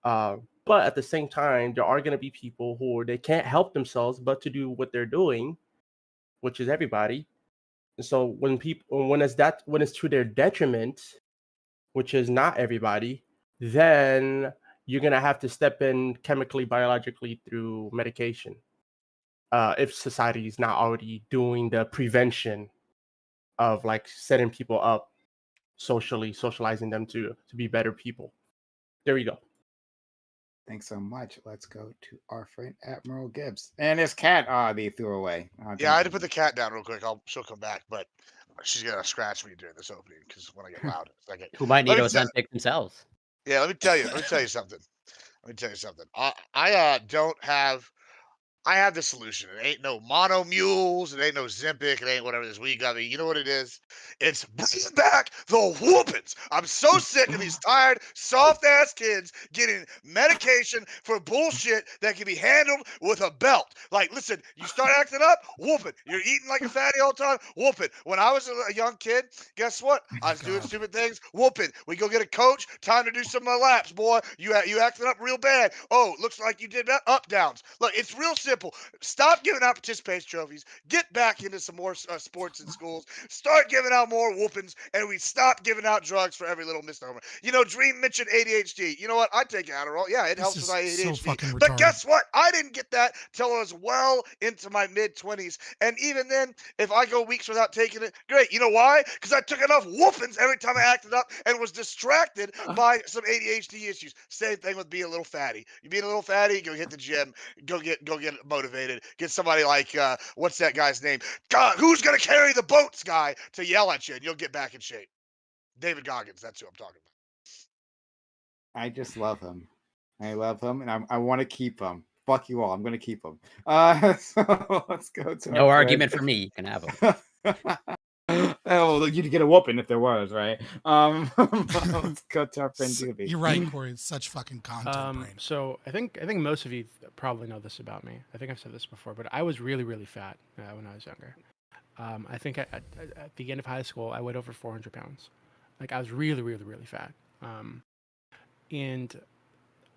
But at the same time, there are going to be people who they can't help themselves but to do what they're doing, which is everybody. And so when it's to their detriment, which is not everybody, then you're gonna have to step in chemically, biologically through medication. If society is not already doing the prevention of like setting people up socializing them to be better people. There you go. Thanks so much. Let's go to our friend Admiral Gibbs and his cat. They threw away. Yeah, I had to put the cat down real quick. She'll come back, but she's gonna scratch me during this opening because when I get loud, Who might need Ozempic themselves. Yeah, let me tell you something. I don't have. I have the solution. It ain't no mono mules. It ain't no Zempic. It ain't whatever this weed got me. You know what it is? It's bringing back the whoopings. I'm so sick of these tired, soft-ass kids getting medication for bullshit that can be handled with a belt. Like, listen, you start acting up, whoop it. You're eating like a fatty all the time, whoop it. When I was a young kid, guess what? I was doing stupid things, whoop it. We go get a coach. Time to do some laps, boy. You acting up real bad. Oh, looks like you did that. Up downs. Look, it's real simple. Stop giving out participation trophies. Get back into some more sports in schools. Start giving out more whoopings, and we stop giving out drugs for every little misnomer. Dream mentioned ADHD. You know what? I take Adderall. Yeah, it helps with my ADHD. But guess what? I didn't get that till I was well into my mid-20s. And even then, if I go weeks without taking it, great. You know why? Because I took enough whoopings every time I acted up and was distracted by some ADHD issues. Same thing with being a little fatty. You being a little fatty, go hit the gym, go get motivated. Get somebody like what's that guy's name? God, who's gonna carry the boats guy to yell at you, and you'll get back in shape. David Goggins, that's who I'm talking about. I just love him. I love him, and I want to keep him. Fuck you all. I'm gonna keep him. So let's go to no argument for me. You can have him. Oh, you'd get a whooping if there was, right? Let's go to our friend Doobie. You're right, Corey. It's such fucking content brain. So I think most of you probably know this about me. I think I've said this before, but I was really, really fat when I was younger. I think at the end of high school, I weighed over 400 pounds. Like I was really, really, really fat. And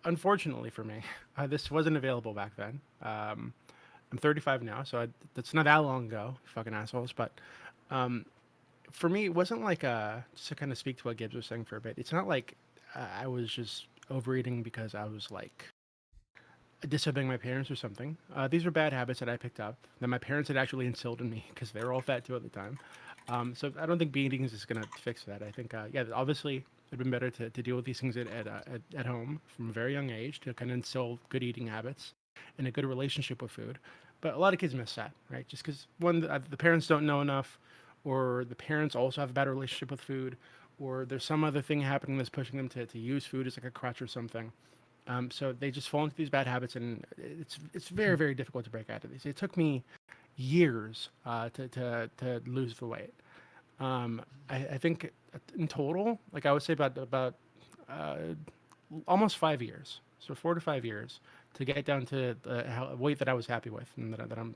unfortunately for me, this wasn't available back then. I'm 35 now, so that's not that long ago, fucking assholes. But for me, it wasn't like just to kind of speak to what Gibbs was saying for a bit. It's not like I was just overeating because I was like disobeying my parents or something. These were bad habits that I picked up that my parents had actually instilled in me because they were all fat too at the time. So I don't think being eating is gonna fix that. I think, yeah, obviously It'd been better to deal with these things at home from a very young age to kind of instill good eating habits and a good relationship with food. But a lot of kids miss that, right? Just because one, the parents don't know enough, or the parents also have a bad relationship with food, or there's some other thing happening that's pushing them to use food as like a crutch or something. So they just fall into these bad habits, and it's very, very difficult to break out of these. It took me years to lose the weight. I think in total, like I would say about almost 5 years, so 4 to 5 years to get down to the weight that I was happy with, and that I'm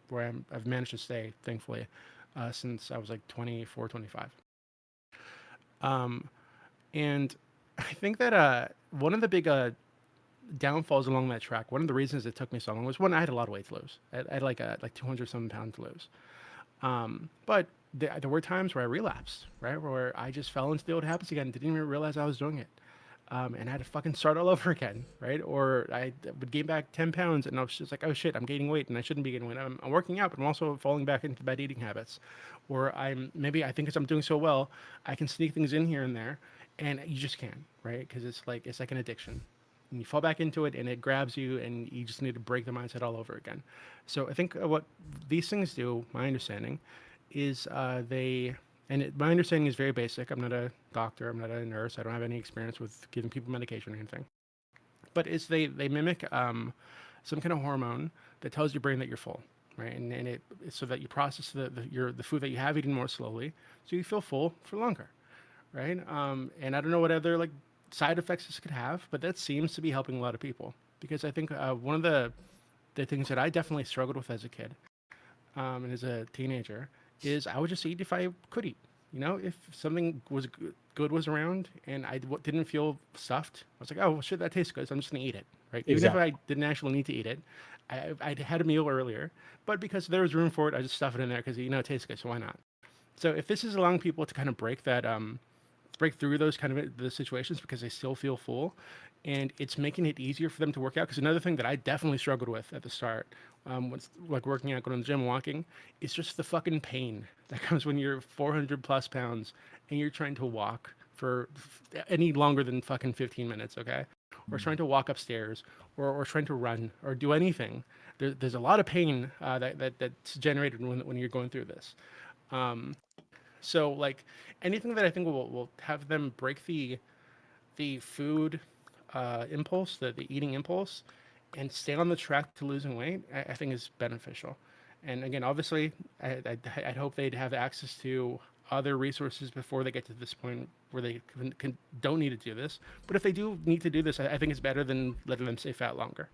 where I've managed to stay, thankfully, since I was like 24, 25. And I think that one of the big downfalls along that track, one of the reasons it took me so long was, one, I had a lot of weight to lose. I had like 200 something pounds to lose. But there were times where I relapsed, right? Where I just fell into the old habits again, didn't even realize I was doing it. And I had to fucking start all over again, right? Or I would gain back 10 pounds and I was just like, oh shit, I'm gaining weight and I shouldn't be gaining weight. I'm working out, but I'm also falling back into bad eating habits. Or maybe I think because I'm doing so well, I can sneak things in here and there, and you just can't, right? Because it's like an addiction. And you fall back into it and it grabs you and you just need to break the mindset all over again. So I think what these things do, my understanding, is my understanding is very basic. I'm not a doctor. I'm not a nurse. I don't have any experience with giving people medication or anything. But they mimic some kind of hormone that tells your brain that you're full, right? And it's so that you process the food that you have eaten more slowly, so you feel full for longer, right? And I don't know what other like side effects this could have, but that seems to be helping a lot of people. Because I think one of the things that I definitely struggled with as a kid and as a teenager is I would just eat if I could eat. You know, if something was good was around and I didn't feel stuffed, I was like, oh, well, shit, that tastes good, so I'm just going to eat it, right? Exactly. Even if I didn't actually need to eat it, I'd had a meal earlier, but because there was room for it, I just stuff it in there because, it tastes good, so why not? So if this is allowing people to kind of break through those kind of the situations because they still feel full, and it's making it easier for them to work out. Because another thing that I definitely struggled with at the start, was like working out, going to the gym, walking, is just the fucking pain that comes when you're 400 plus pounds and you're trying to walk for any longer than fucking 15 minutes, okay? Or trying to walk upstairs, or trying to run, or do anything. There's a lot of pain that's generated when you're going through this. So like anything that I think will have them break the food impulse, the eating impulse, and stay on the track to losing weight, I think is beneficial. And again, obviously, I'd hope they'd have access to other resources before they get to this point where they don't need to do this. But if they do need to do this, I think it's better than letting them stay fat longer.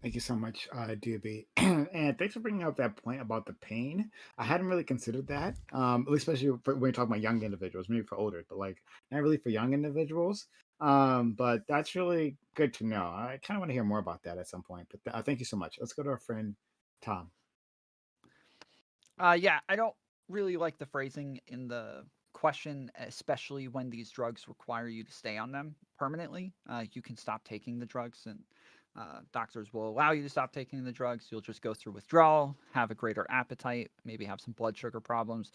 Thank you so much, DB. And thanks for bringing up that point about the pain. I hadn't really considered that, especially when you're talking about young individuals, maybe for older, but like not really for young individuals. But that's really good to know. I kind of want to hear more about that at some point. But thank you so much. Let's go to our friend Tom. Yeah, I don't really like the phrasing in the question, especially when these drugs require you to stay on them permanently. You can stop taking the drugs, and doctors will allow you to stop taking the drugs. You'll just go through withdrawal, have a greater appetite, maybe have some blood sugar problems.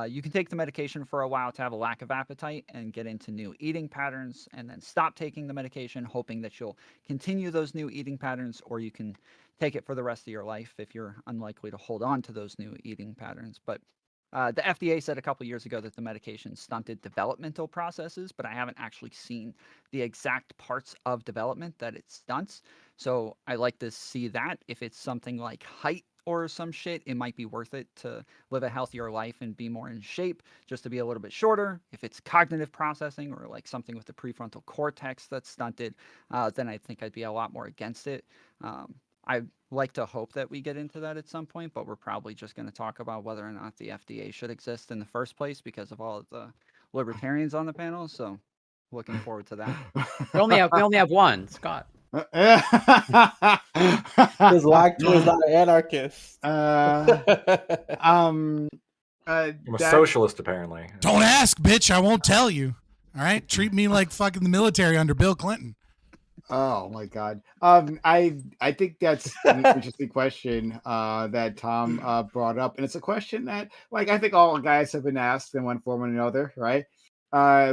You can take the medication for a while to have a lack of appetite and get into new eating patterns, and then stop taking the medication, hoping that you'll continue those new eating patterns, or you can take it for the rest of your life if you're unlikely to hold on to those new eating patterns. But the FDA said a couple years ago that the medication stunted developmental processes, but I haven't actually seen the exact parts of development that it stunts. So I like to see that. If it's something like height or some shit, it might be worth it to live a healthier life and be more in shape, just to be a little bit shorter. If it's cognitive processing or like something with the prefrontal cortex that's stunted, then I think I'd be a lot more against it. I like to hope that we get into that at some point, but we're probably just going to talk about whether or not the FDA should exist in the first place because of all of the libertarians on the panel. So looking forward to that. We only have one, Scott. Because Lacto is not an anarchist. I'm a socialist, apparently. Don't ask, bitch. I won't tell you. All right? Treat me like fucking the military under Bill Clinton. Oh my God. I think that's an interesting question that Tom brought up, and it's a question that, like, I think all guys have been asked in one form or another, right?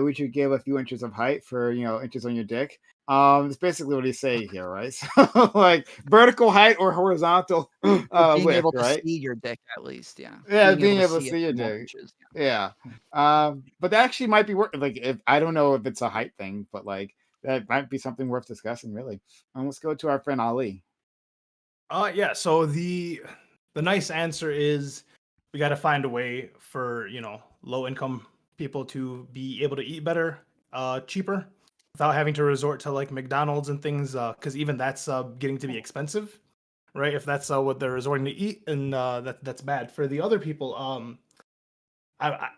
which would give a few inches of height for inches on your dick. It's basically what he's saying here, right? So like vertical height or horizontal being width, able to right? see your dick at least, yeah. Yeah, being able to it see your from more dick. inches, Yeah. But that actually might be worth like if I don't know if it's a height thing, but like that might be something worth discussing, really. Let's go to our friend Ali. Yeah. So the nice answer is we got to find a way for low income people to be able to eat better, cheaper, without having to resort to like McDonald's and things, because even that's getting to be expensive, right? If that's what they're resorting to eat, and that's bad for the other people.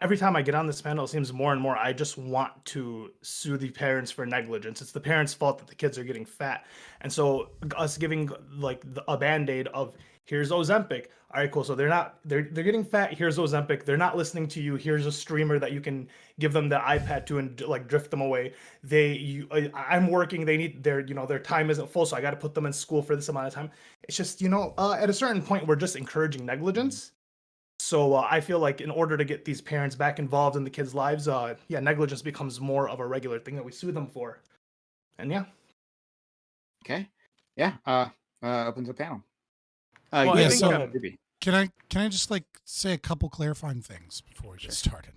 Every time I get on this panel, it seems more and more I just want to sue the parents for negligence. It's the parents' fault that the kids are getting fat, and so us giving like a band-aid of here's Ozempic. All right, cool. So they're getting fat. Here's Ozempic. They're not listening to you. Here's a streamer that you can give them the iPad to and like drift them away. I'm working. They need their time isn't full, so I got to put them in school for this amount of time. It's just at a certain point we're just encouraging negligence. So I feel like in order to get these parents back involved in the kids' lives, negligence becomes more of a regular thing that we sue them for. And yeah. Okay. Yeah. Opens the panel. Well, yeah. So can I just like say a couple clarifying things before we get started?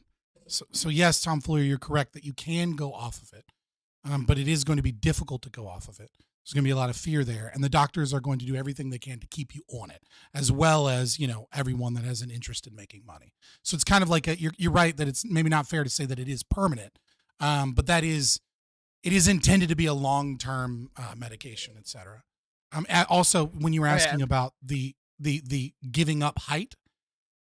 So yes, Tom Fleur, you're correct that you can go off of it, but it is going to be difficult to go off of it. There's going to be a lot of fear there, and the doctors are going to do everything they can to keep you on it, as well as everyone that has an interest in making money. So it's kind of like you're right that it's maybe not fair to say that it is permanent, but it is intended to be a long-term medication, etc. Also, when you were asking about the giving up height,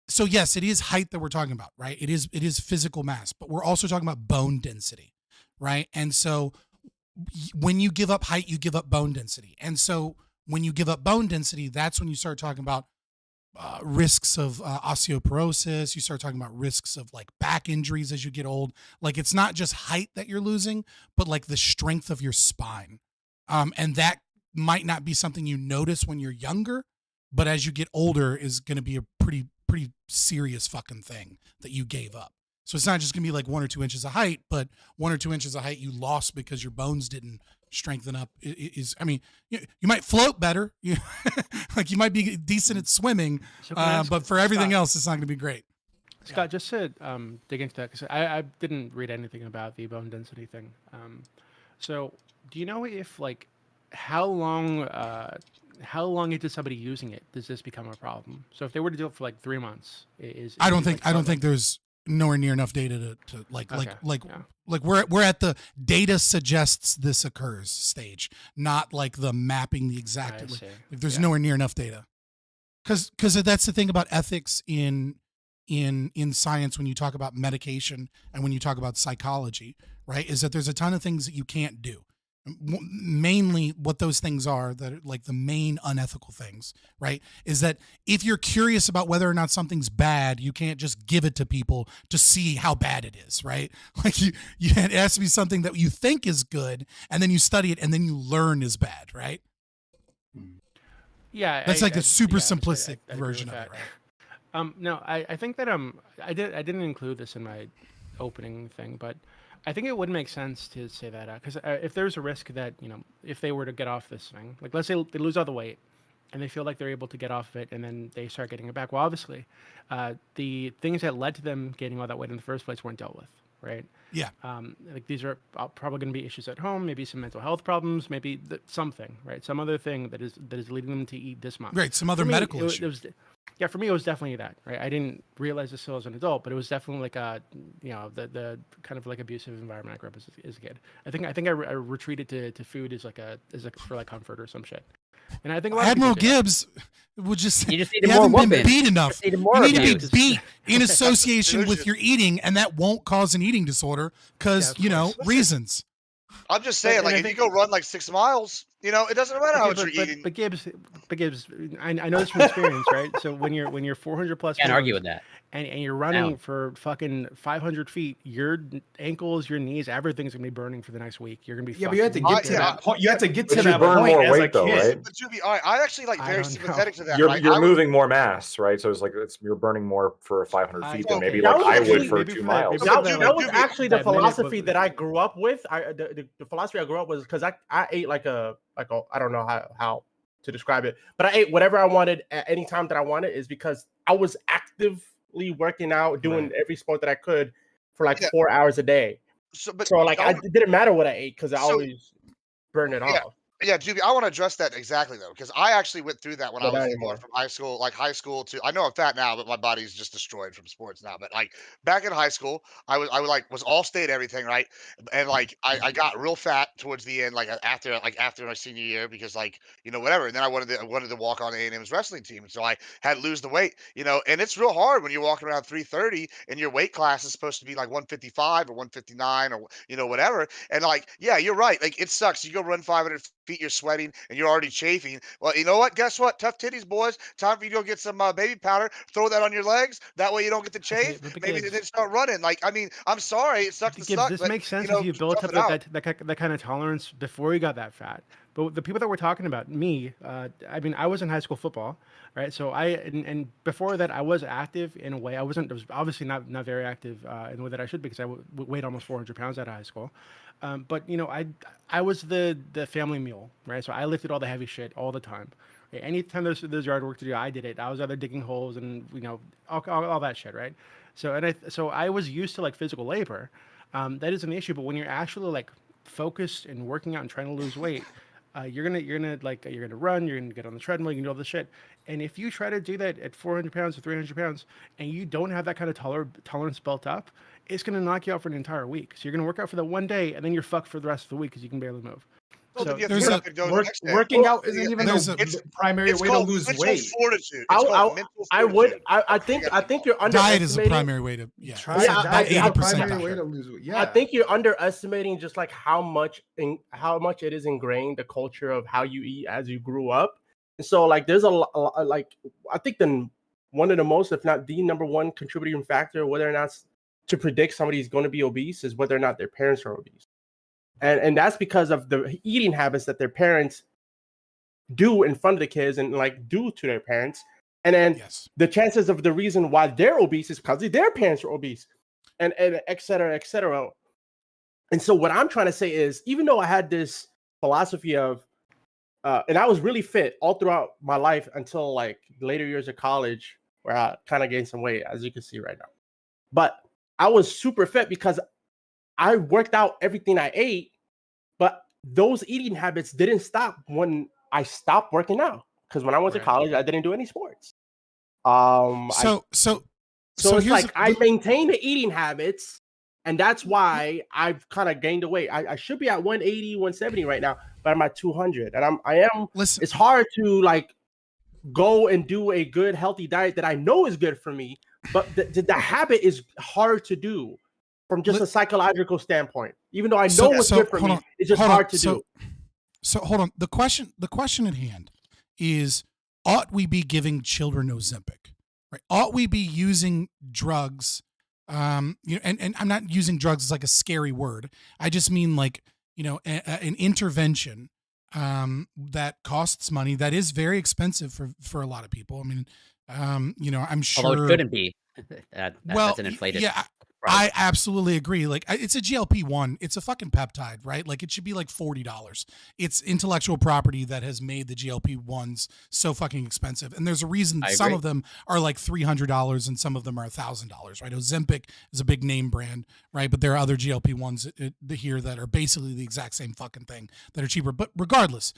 so yes, it is height that we're talking about, right? It is physical mass, but we're also talking about bone density, right? And so when you give up height, you give up bone density. And so when you give up bone density, that's when you start talking about risks of osteoporosis. You start talking about risks of like back injuries as you get old. Like it's not just height that you're losing, but like the strength of your spine. And that might not be something you notice when you're younger, but as you get older is going to be a pretty serious fucking thing that you gave up. So it's not just going to be like 1 or 2 inches of height, but 1 or 2 inches of height you lost because your bones didn't strengthen up. You might float better. Like you might be decent at swimming, but for everything else, it's not going to be great. Scott, just to dig into that, because I didn't read anything about the bone density thing. So do you know if like how long into somebody using it does this become a problem? So if they were to do it for like 3 months, I don't think there's nowhere near enough data to we're at the data suggests this occurs stage, not like the mapping the exact. Like there's nowhere near enough data, because that's the thing about ethics in science when you talk about medication and when you talk about psychology, right? Is that there's a ton of things that you can't do. Mainly what those things are that are like the main unethical things, right? Is that if you're curious about whether or not something's bad, you can't just give it to people to see how bad it is, right? Like it has to be something that you think is good and then you study it and then you learn is bad, right? Yeah. That's like the super simplistic version of it, right? No, I think that I didn't include this in my opening thing, but I think it would make sense to say that because if there's a risk that if they were to get off this thing, like let's say they lose all the weight and they feel like they're able to get off of it and then they start getting it back. Well, obviously, the things that led to them gaining all that weight in the first place weren't dealt with, right? Yeah. Like these are probably going to be issues at home, maybe some mental health problems, maybe something, right? Some other thing that is leading them to eat this much. Right. Some other medical issue. Yeah, for me, it was definitely that, right? I didn't realize this till as an adult, but it was definitely like the kind of like abusive environment I grew up as a kid. I think I retreated to food as for like comfort or some shit. And I think Admiral Gibbs would just you haven't been beat enough. You need to be beat in association with your eating, and that won't cause an eating disorder because reasons. I'm just saying, like if you go run like 6 miles, You know, it doesn't matter how much you're eating. But Gibbs, I know this from experience, right? So when you're 400 plus Can't argue pounds with that. and you're running Down. for fucking 500 feet, your ankles, your knees, everything's gonna be burning for the next week. You're gonna be Yeah, but you have to get to that point. You have to get to But you that burn point more as a weight, though, kid. right? But Juby, all right, I actually like very sympathetic to that. You're right? you're I would- moving more mass, right? So it's like you're burning more for 500 feet than maybe That like was I actually- would for maybe 2 for that- miles. maybe That was actually the that minute, philosophy but- that I grew up with. The philosophy I grew up with is because I ate like a I don't know how to describe it, but I ate whatever I wanted at any time that I wanted, is because I was actively working out, doing every sport that I could for like 4 hours a day. So like it didn't matter what I ate because I always burned it off. Yeah, Juby, I want to address that exactly though, because I actually went through that when But I was not going anymore. from high school to. I know I'm fat now, but my body's just destroyed from sports now. But like back in high school, I was all state everything, right? And like I got real fat towards the end, like after my senior year, because like whatever. And then I wanted to walk on A&M's wrestling team, and so I had to lose the weight, and it's real hard when you're walking around 330 and your weight class is supposed to be like 155 or 159 or whatever. And like yeah, you're right. Like it sucks. You go run 500 feet, you're sweating and you're already chafing. Well, you know what? Guess what? Tough titties, boys. Time for you to go get some baby powder. Throw that on your legs. That way you don't get the chafe. Maybe then start running. Like, I mean, I'm sorry, it sucks to Gibbs, suck. this but, makes sense you know, if you built tough up it out. that kind of tolerance before you got that fat. But the people that we're talking about, me, I mean, I was in high school football, right? So and before that, I was active in a way. I was obviously not very active in the way that I should, because I weighed almost 400 pounds out of high school. But I was the family mule, right? So I lifted all the heavy shit all the time. Right? Anytime there's yard work to do, I did it. I was either digging holes and all that shit, right? So I was used to like physical labor. That is an issue. But when you're actually like focused and working out and trying to lose weight, you're gonna run, you're gonna get on the treadmill, you can do all this shit. And if you try to do that at 400 pounds or 300 pounds, and you don't have that kind of tolerance built up, it's gonna knock you out for an entire week. So you're gonna work out for that one day, and then you're fucked for the rest of the week because you can barely move. Well, So then you have to get up and go the next day. Working Well, out isn't even it's- the primary it's way to called lose mental weight. fortitude. It's called mental I would. fortitude. I think you're Diet is the underestimating. primary way to Try Yeah, about diet is the 80% primary way diet. to lose weight. I Yeah. think you're underestimating just like how much it is ingrained, the culture of how you eat as you grew up. And so like there's like I think one of the most, if not the number one contributing factor whether or not to predict somebody's going to be obese is whether or not their parents are obese. And that's because of the eating habits that their parents do in front of the kids and like do to their parents. And then the chances of the reason why they're obese is because their parents are obese, and et cetera, et cetera. And so what I'm trying to say is, even though I had this philosophy of, and I was really fit all throughout my life until like later years of college, where I kind of gained some weight, as you can see right now. But I was super fit because I worked out everything I ate, but those eating habits didn't stop when I stopped working out. Because when I went to college, I didn't do any sports. So it's here's like I maintained the eating habits, and that's why I've kind of gained the weight. I should be at 180, 170 right now, but I'm at 200, and I am. Listen, it's hard to like go and do a good, healthy diet that I know is good for me, but the habit is hard to do from just a psychological standpoint. Even though I know what's good for me, it's just hard to do. So hold on. The question at hand is: ought we be giving children Ozempic? Right? Ought we be using drugs? And I'm not using drugs as like a scary word. I just mean like an intervention that costs money, that is very expensive for a lot of people. I mean, I'm sure. Although it shouldn't be. That's an inflated. Yeah, I absolutely agree. Like, it's a GLP-1. It's a fucking peptide, right? Like, it should be like $40. It's intellectual property that has made the GLP-1s so fucking expensive. And there's a reason some of them are like $300 and some of them are $1,000, right? Ozempic is a big name brand, right? But there are other GLP-1s here that are basically the exact same fucking thing that are cheaper. But regardless,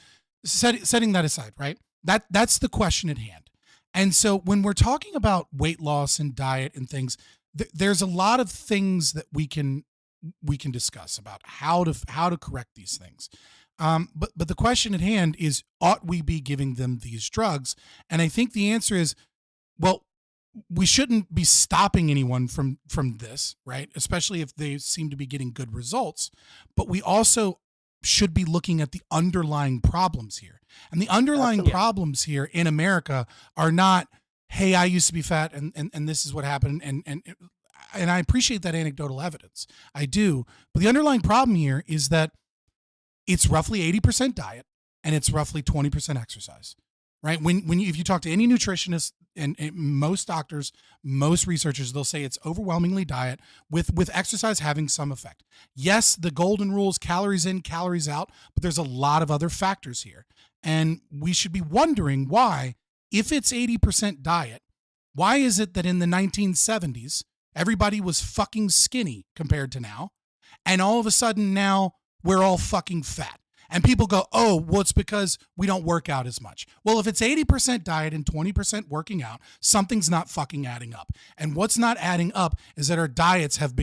setting that aside, right? That's the question at hand. And so when we're talking about weight loss and diet and things, there's a lot of things that we can discuss about how to correct these things. But the question at hand is, ought we be giving them these drugs? And I think the answer is, well, we shouldn't be stopping anyone from this, right? Especially if they seem to be getting good results. But we also should be looking at the underlying problems here. And the underlying problems here in America are not, hey, I used to be fat and this is what happened. And I appreciate that anecdotal evidence. I do. But the underlying problem here is that it's roughly 80% diet and it's roughly 20% exercise, right? If you talk to any nutritionist and most doctors, most researchers, they'll say it's overwhelmingly diet with exercise having some effect. Yes, the golden rule is calories in, calories out, but there's a lot of other factors here. And we should be wondering why, if it's 80% diet, why is it that in the 1970s, everybody was fucking skinny compared to now, and all of a sudden now we're all fucking fat? And people go, oh, well, it's because we don't work out as much. Well, if it's 80% diet and 20% working out, something's not fucking adding up. And what's not adding up is that our diets have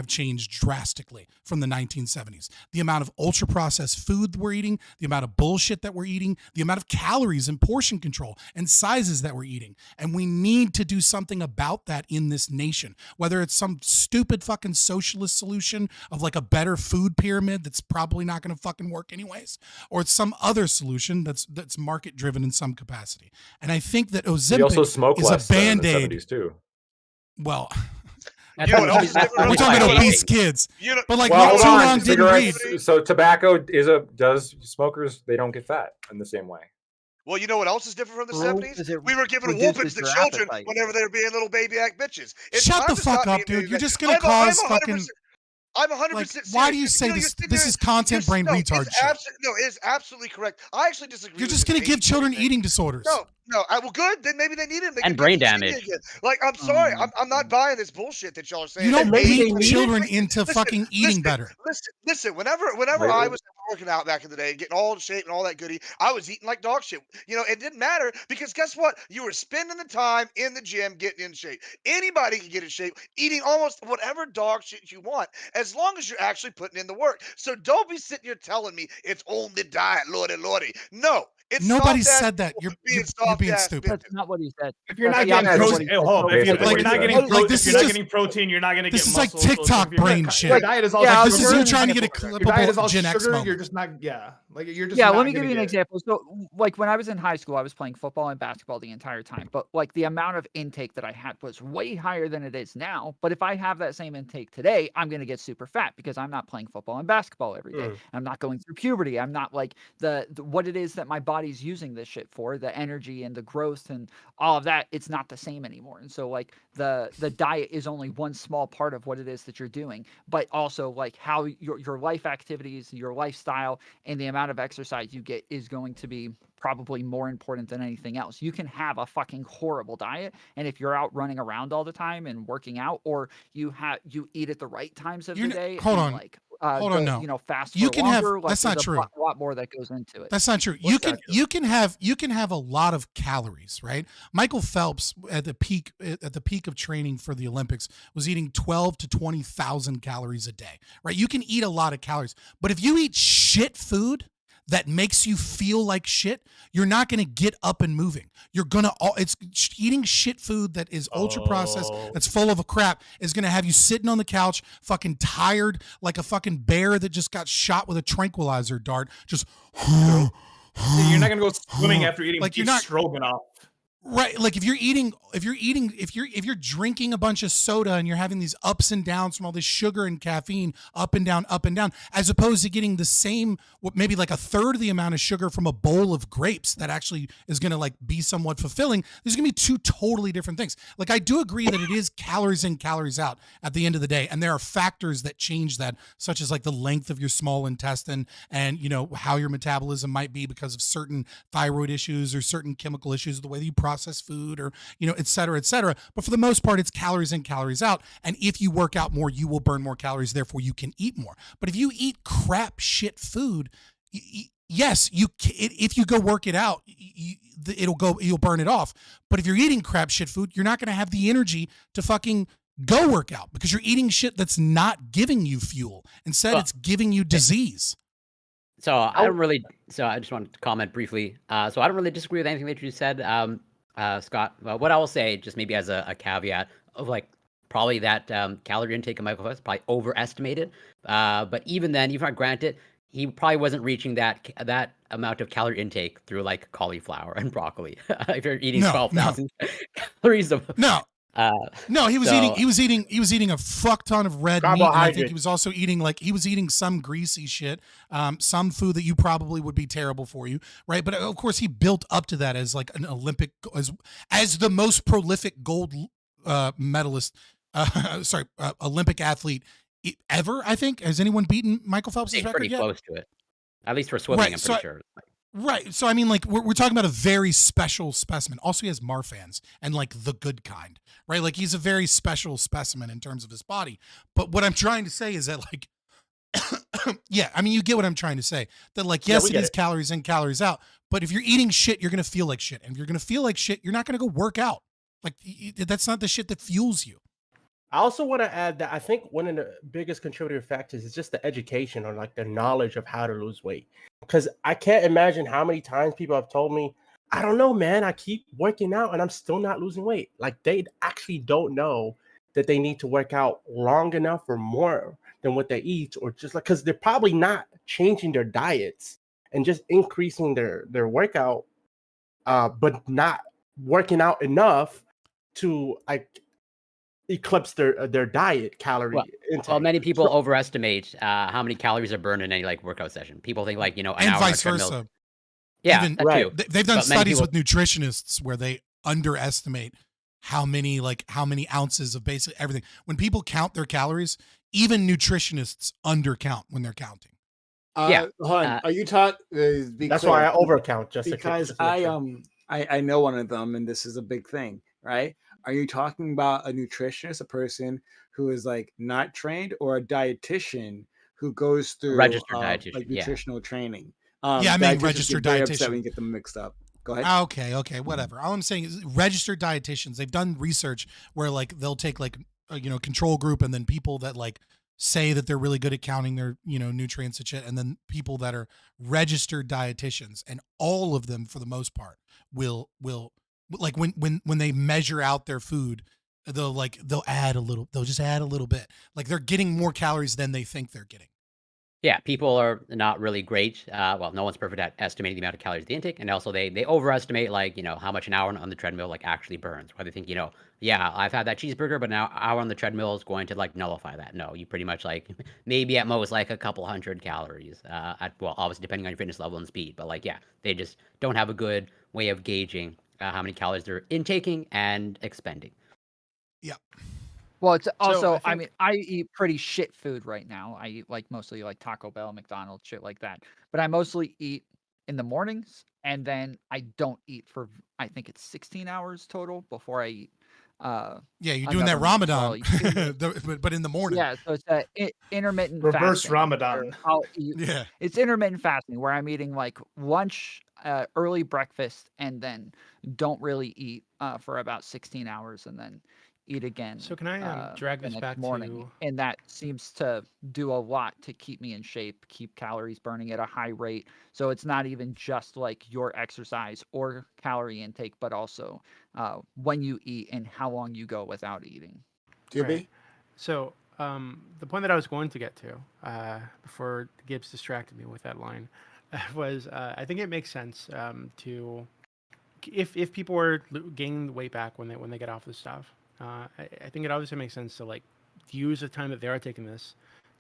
changed drastically from the 1970s. The amount of ultra processed food we're eating, the amount of bullshit that we're eating, the amount of calories and portion control and sizes that we're eating. And we need to do something about that in this nation, whether it's some stupid fucking socialist solution of like a better food pyramid that's probably not going to fucking work anyways, or it's some other solution that's market driven in some capacity. And I think that Ozempic is a band-aid. In the 70s too. Well, You know what else is different? we're talking about obese kids, You know- but like Well, not hold too on. long didn't read. Cigarettes- So tobacco does smokers, they don't get fat in the same way. Well, you know what else is different from the Well, 70s? because it We were giving reduces whoopings to their children appetite. whenever they were being little baby-act bitches. It's Shut time the to fuck stop up, being dude. You're baby-act. just gonna I'm cause 100%. fucking. I'm 100% Like, serious. why do you say this? This is content brain retard shit. No, it is absolutely correct. I actually disagree. You're with just this gonna give baby children thing. eating disorders. No. Well, good. Then maybe they need it. They And can brain get skinny damage. again. Like, I'm sorry. I'm not buying this bullshit that y'all are saying. You don't Maybe beat they need children it. into fucking eating better. Listen. Whenever I was working out back in the day, getting all in shape and all that goodie, I was eating like dog shit. You know, it didn't matter because guess what? You were spending the time in the gym getting in shape. Anybody can get in shape, eating almost whatever dog shit you want, as long as you're actually putting in the work. So don't be sitting here telling me it's only diet, lordy. No. It's Nobody soft-ass said that. You're being soft-ass stupid. That's not what he said. If you're That's not the getting opposite of what he protein, said. if you're not getting Like, protein, this if is you're not just- getting protein, you're not gonna This get is like muscle. So if TikTok your brain diet- shit. Your diet is all Yeah, sugar. this is you trying to get a Your diet is all Gen X sugar. moment. You're just not. Yeah, like you're just. Yeah, not let me give gonna you an get- example. So, like when I was in high school, I was playing football and basketball the entire time. But like the amount of intake that I had was way higher than it is now. But if I have that same intake today, I'm going to get super fat because I'm not playing football and basketball every day. I'm not going through puberty. I'm not like the what it is that my body's using this shit for, the energy and the growth and all of that. It's not the same anymore. And so like the diet is only one small part of what it is that you're doing, but also like how your life activities, your lifestyle, and the amount of exercise you get is going to be probably more important than anything else. You can have a fucking horrible diet, and if you're out running around all the time and working out, or you eat at the right times of the day, hold and on. like Hold on, no. you know, fast You for can have- longer, like, that's not there's true. A lot more that goes into it. That's not true. You can have a lot of calories, right? Michael Phelps at the peak of training for the Olympics was eating 12 to 20,000 calories a day, right? You can eat a lot of calories, but if you eat shit food that makes you feel like shit, you're not going to get up and moving. You're going to, it's eating shit food that is ultra processed, that's full of a crap, is going to have you sitting on the couch, fucking tired, like a fucking bear that just got shot with a tranquilizer dart. Just, You're not gonna go swimming after eating like beef stroganoff. Right, like if you're drinking a bunch of soda and you're having these ups and downs from all this sugar and caffeine, up and down, as opposed to getting the same, maybe like a third of the amount of sugar from a bowl of grapes that actually is going to like be somewhat fulfilling. There's going to be two totally different things. Like I do agree that it is calories in, calories out at the end of the day, and there are factors that change that, such as like the length of your small intestine and you know how your metabolism might be because of certain thyroid issues or certain chemical issues, the way that you process food, or you know, et cetera, et cetera. But for the most part, it's calories in, calories out. And if you work out more, you will burn more calories. Therefore, you can eat more. But if you eat crap shit food, yes, if you go work it out, you'll burn it off. But if you're eating crap shit food, you're not going to have the energy to fucking go work out because you're eating shit that's not giving you fuel. Instead, it's giving you disease. So I don't really. So I just wanted to comment briefly. So I don't really disagree with anything that you said, Scott. What I will say, just maybe as a caveat of like probably that calorie intake of Michael Phelps probably overestimated. But even then, even if I grant it, he probably wasn't reaching that amount of calorie intake through like cauliflower and broccoli. If you're eating No, 12,000 calories of No, he was so- he was eating a fuck ton of red meat. And I think Carbohydrates. he was also eating some greasy shit, some food that you probably would be terrible for you, right? But of course, he built up to that as like an Olympic as the most prolific gold medalist, Olympic athlete ever. I think has anyone beaten Michael Phelps' He's record pretty yet? close to it. At least for swimming, Right, I'm so pretty sure. Right. So I mean, like we're talking about a very special specimen. Also, he has Marfans and like the good kind, right? Like he's a very special specimen in terms of his body. But what I'm trying to say is that like, yeah, I mean, you get what I'm trying to say. That like, Yeah, yes, we it get is it. calories in, calories out. But if you're eating shit, you're gonna feel like shit, and if you're gonna feel like shit, you're not gonna go work out. Like that's not the shit that fuels you. I also want to add that I think one of the biggest contributing factors is just the education or like the knowledge of how to lose weight. Because I can't imagine how many times people have told me, I don't know, man, I keep working out and I'm still not losing weight. Like they actually don't know that they need to work out long enough or more than what they eat, or just like because they're probably not changing their diets and just increasing their workout, but not working out enough to like eclipse their diet calorie intake. Well, many people overestimate how many calories are burned in any like workout session. People think like an And hour on a vice treadmill. versa. Yeah, Even, that too. They've done But many studies people- with nutritionists where they underestimate how many ounces of basic everything. When people count their calories, even nutritionists undercount when they're counting. Hold on. Are you taught? That's why I overcount just because just to make sure. I know one of them, and this is a big thing, right? Are you talking about a nutritionist, a person who is like not trained, or a dietitian who goes through Registered dietitian, like yeah. nutritional training? Yeah, I mean Dietitians registered get very upset dietitian. when you get them mixed up. Go ahead. Okay, whatever. All I'm saying is registered dietitians. They've done research where like they'll take like a control group and then people that like say that they're really good at counting their nutrients and shit, and then people that are registered dietitians, and all of them for the most part will like when they measure out their food, they'll just add a little bit. Like they're getting more calories than they think they're getting. Yeah, people are not really great. Well, no one's perfect at estimating the amount of calories they intake, and also they overestimate how much an hour on the treadmill like actually burns. Where they think yeah, I've had that cheeseburger, but now an hour on the treadmill is going to like nullify that. No, you pretty much like maybe at most like a couple hundred calories. Obviously depending on your fitness level and speed, but like yeah, they just don't have a good way of gauging how many calories they're intaking and expending. Yeah. Well, it's also, I I mean, I eat pretty shit food right now. I eat like mostly like Taco Bell, McDonald's, shit like that. But I mostly eat in the mornings, and then I don't eat for I think it's 16 hours total before I eat. Yeah, you're doing that another meal. Ramadan, So I'll eat but in the morning. Yeah, so it's intermittent Reverse fasting. Ramadan. where I'll eat, Yeah. it's intermittent fasting where I'm eating like lunch, early breakfast, and then don't really eat for about 16 hours, and then eat again. So can I drag the this next back morning, to? and that seems to do a lot to keep me in shape, keep calories burning at a high rate. So it's not even just like your exercise or calorie intake, but also when you eat and how long you go without eating. Right. So the point that I was going to get to before Gibbs distracted me with that line was I think it makes sense to if people were gaining weight back when they get off this stuff. I think it obviously makes sense to like use the time that they are taking this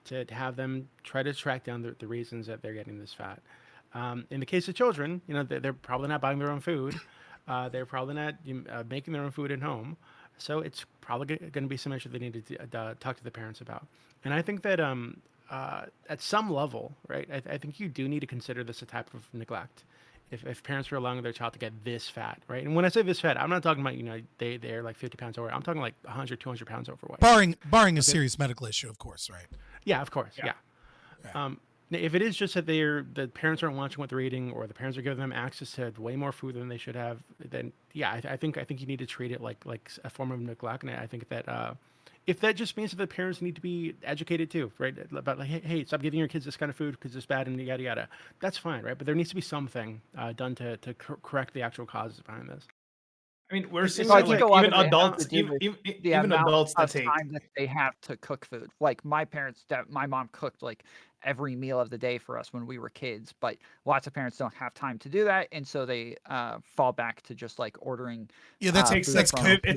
to have them try to track down the reasons that they're getting this fat. In the case of children, they're probably not buying their own food. They're probably not making their own food at home. So it's probably going to be some issue they need to talk to the parents about. And I think that at some level, right, I think you do need to consider this a type of neglect. If parents are allowing their child to get this fat, right? And when I say this fat, I'm not talking about, they're like 50 pounds overweight. I'm talking like 100, 200 pounds overweight. Barring a serious medical issue, of course, right? Yeah, of course, yeah. If it is just that the parents aren't watching what they're eating, or the parents are giving them access to way more food than they should have, then yeah, I think you need to treat it like a form of neglect. And I think that if that just means that the parents need to be educated too, right? About like, hey, stop giving your kids this kind of food because it's bad and yada yada. That's fine, right? But there needs to be something done to correct the actual causes behind this. I mean, we're seeing So I like think a lot even of it has adults, to do even, with even, the even amount adults that of take. time that they have to cook food. Like my mom cooked like every meal of the day for us when we were kids. But lots of parents don't have time to do that, and so they fall back to just like ordering. Yeah, that It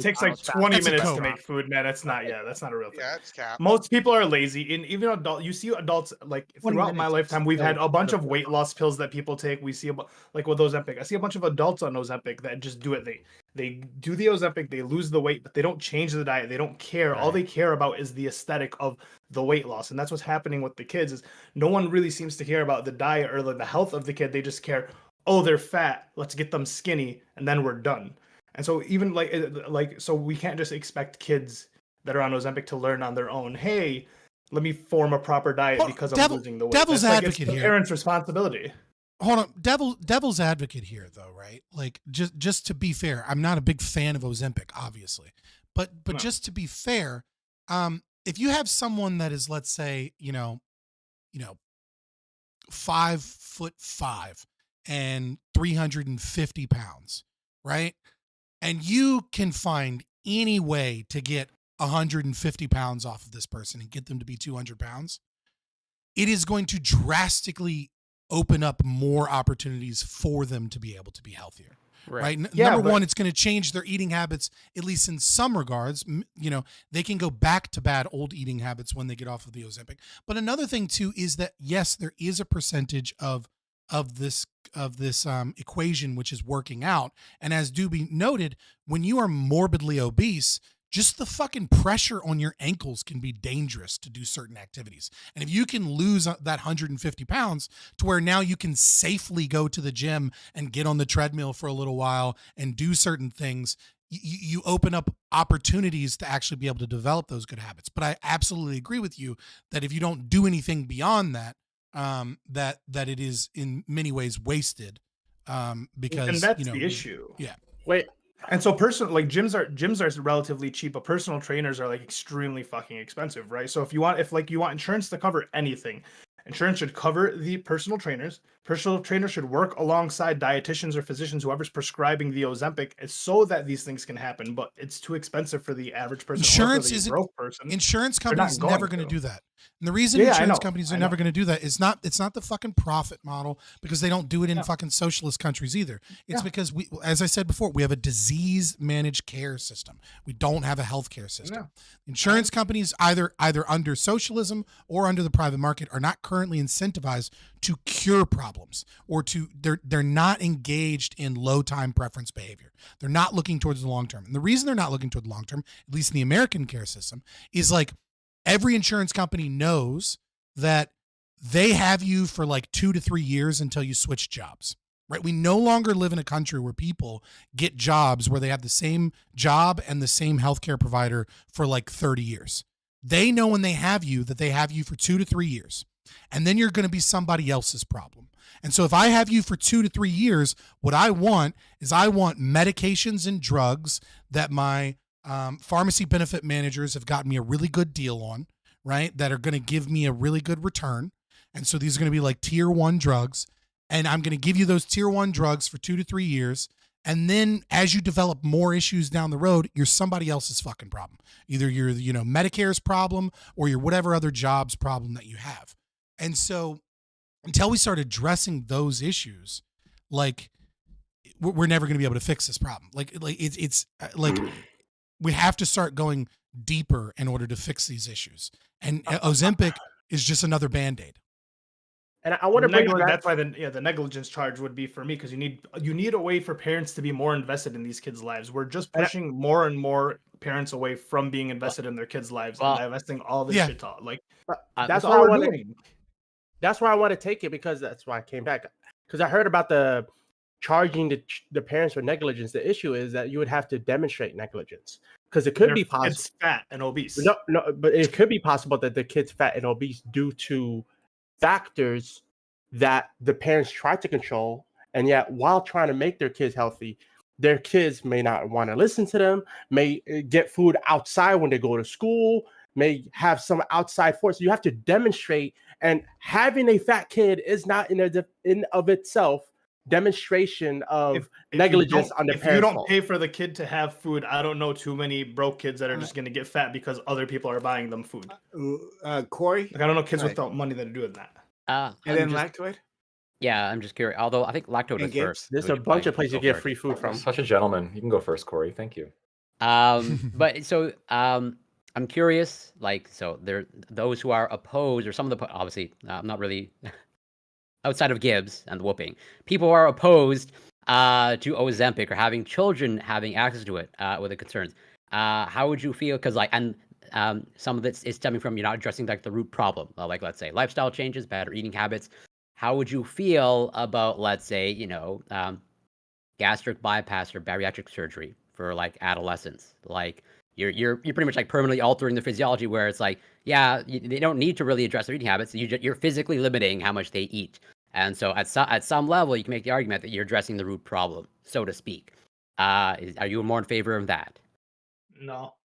takes like 20 minutes to make food, man. That's not that's not a real thing. Yeah, it's cap. Most people are lazy, and even you see adults like 20 throughout my minutes lifetime, is we've had still a bunch of good. weight loss pills that people take. We see like with Ozempic, I see a bunch of adults on Ozempic that just do it. They do the Ozempic, they lose the weight, but they don't change the diet. They don't care. All they care about is the aesthetic of the weight loss, and that's what's happening with the kids. Is no one really seems to care about the diet or the health of the kid. They just care, oh, they're fat, let's get them skinny, and then we're done. And so even so we can't just expect kids that are on Ozempic to learn on their own. Hey, let me form a proper diet because I'm losing the weight. Devil's That's advocate it's the here. parents' responsibility. Hold on, devil's advocate here, though, right? Like, just to be fair, I'm not a big fan of Ozempic, obviously, but No. just to be fair, if you have someone that is, let's say, 5'5" and 350 pounds, right? And you can find any way to get 150 pounds off of this person and get them to be 200 pounds, it is going to drastically open up more opportunities for them to be able to be healthier. Right. Number one, it's going to change their eating habits, at least in some regards. They can go back to bad old eating habits when they get off of the Ozempic. But another thing too is that yes, there is a percentage of this equation which is working out. And as Doobie noted, when you are morbidly obese, just the fucking pressure on your ankles can be dangerous to do certain activities. And if you can lose that 150 pounds to where now you can safely go to the gym and get on the treadmill for a little while and do certain things, you open up opportunities to actually be able to develop those good habits. But I absolutely agree with you that if you don't do anything beyond that, that it is in many ways wasted. Because and that's the issue. Yeah. Wait. And so gyms are relatively cheap, but personal trainers are like extremely fucking expensive, right? So if you want insurance to cover anything, insurance should cover the personal trainers. Personal trainers should work alongside dietitians or physicians, whoever's prescribing the Ozempic, so that these things can happen. But it's too expensive for the average person. Insurance companies never going to do that. And the reason insurance companies are never going to do that is it's not the fucking profit model, because they don't do it in fucking socialist countries either. It's because we, as I said before, we have a disease managed care system. We don't have a healthcare system. Insurance companies, either under socialism or under the private market, are not currently incentivized to cure problems, or they're not engaged in low time preference behavior. They're not looking towards the long term. And the reason they're not looking toward the long term, at least in the American care system, is like every insurance company knows that they have you for like 2 to 3 years until you switch jobs, right? We no longer live in a country where people get jobs where they have the same job and the same healthcare provider for like 30 years. They know when they have you that they have you for 2 to 3 years, and then you're going to be somebody else's problem. And so if I have you for 2 to 3 years, what I want is medications and drugs that my pharmacy benefit managers have gotten me a really good deal on, right? That are going to give me a really good return. And so these are going to be like tier 1 drugs. And I'm going to give you those tier 1 drugs for 2 to 3 years. And then as you develop more issues down the road, you're somebody else's fucking problem. Either you're, Medicare's problem, or you're whatever other job's problem that you have. And so until we start addressing those issues, like we're never going to be able to fix this problem. It's we have to start going deeper in order to fix these issues. And Ozempic is just another Band-Aid. And I want to bring back... That's why the negligence charge would be for me, because you need a way for parents to be more invested in these kids' lives. We're just pushing more and more parents away from being invested in their kids' lives and divesting all this shit talk. That's why I want to. That's why I want to take it, because that's why I came back, because I heard about the charging the parents for negligence. The issue is that you would have to demonstrate negligence, because it could be possible. It's fat and obese. No, but it could be possible that the kid's fat and obese due to factors that the parents try to control, and yet while trying to make their kids healthy, their kids may not want to listen to them, may get food outside when they go to school, may have some outside force. You have to demonstrate, and having a fat kid is not in of itself demonstration of If negligence on the if you parents' don't fault. pay for the kid to have food, I don't know too many broke kids that are just going to get fat because other people are buying them food. Corey? Like, I don't know kids Right. without money that are doing that. And I'm then just- Lactoid? Yeah, I'm just curious. Although I think Lactoid And was Gibbs? first. There's so a we should bunch of probably places you go get first. free food from. Such a gentleman. You can go first, Corey. Thank you. But so I'm curious. Like, so there those who are opposed, or some of the obviously I'm not really outside of Gibbs and the whooping. People who are opposed to Ozempic or having children having access to it with the concerns. How would you feel? Because like some of this is stemming from you're not addressing like the root problem. Like let's say lifestyle changes, better eating habits. How would you feel about, let's say, gastric bypass or bariatric surgery for like adolescents? Like you're pretty much like permanently altering the physiology where it's like, yeah, they don't need to really address their eating habits. You're physically limiting how much they eat. And so at some level, you can make the argument that you're addressing the root problem, so to speak. Are you more in favor of that? No,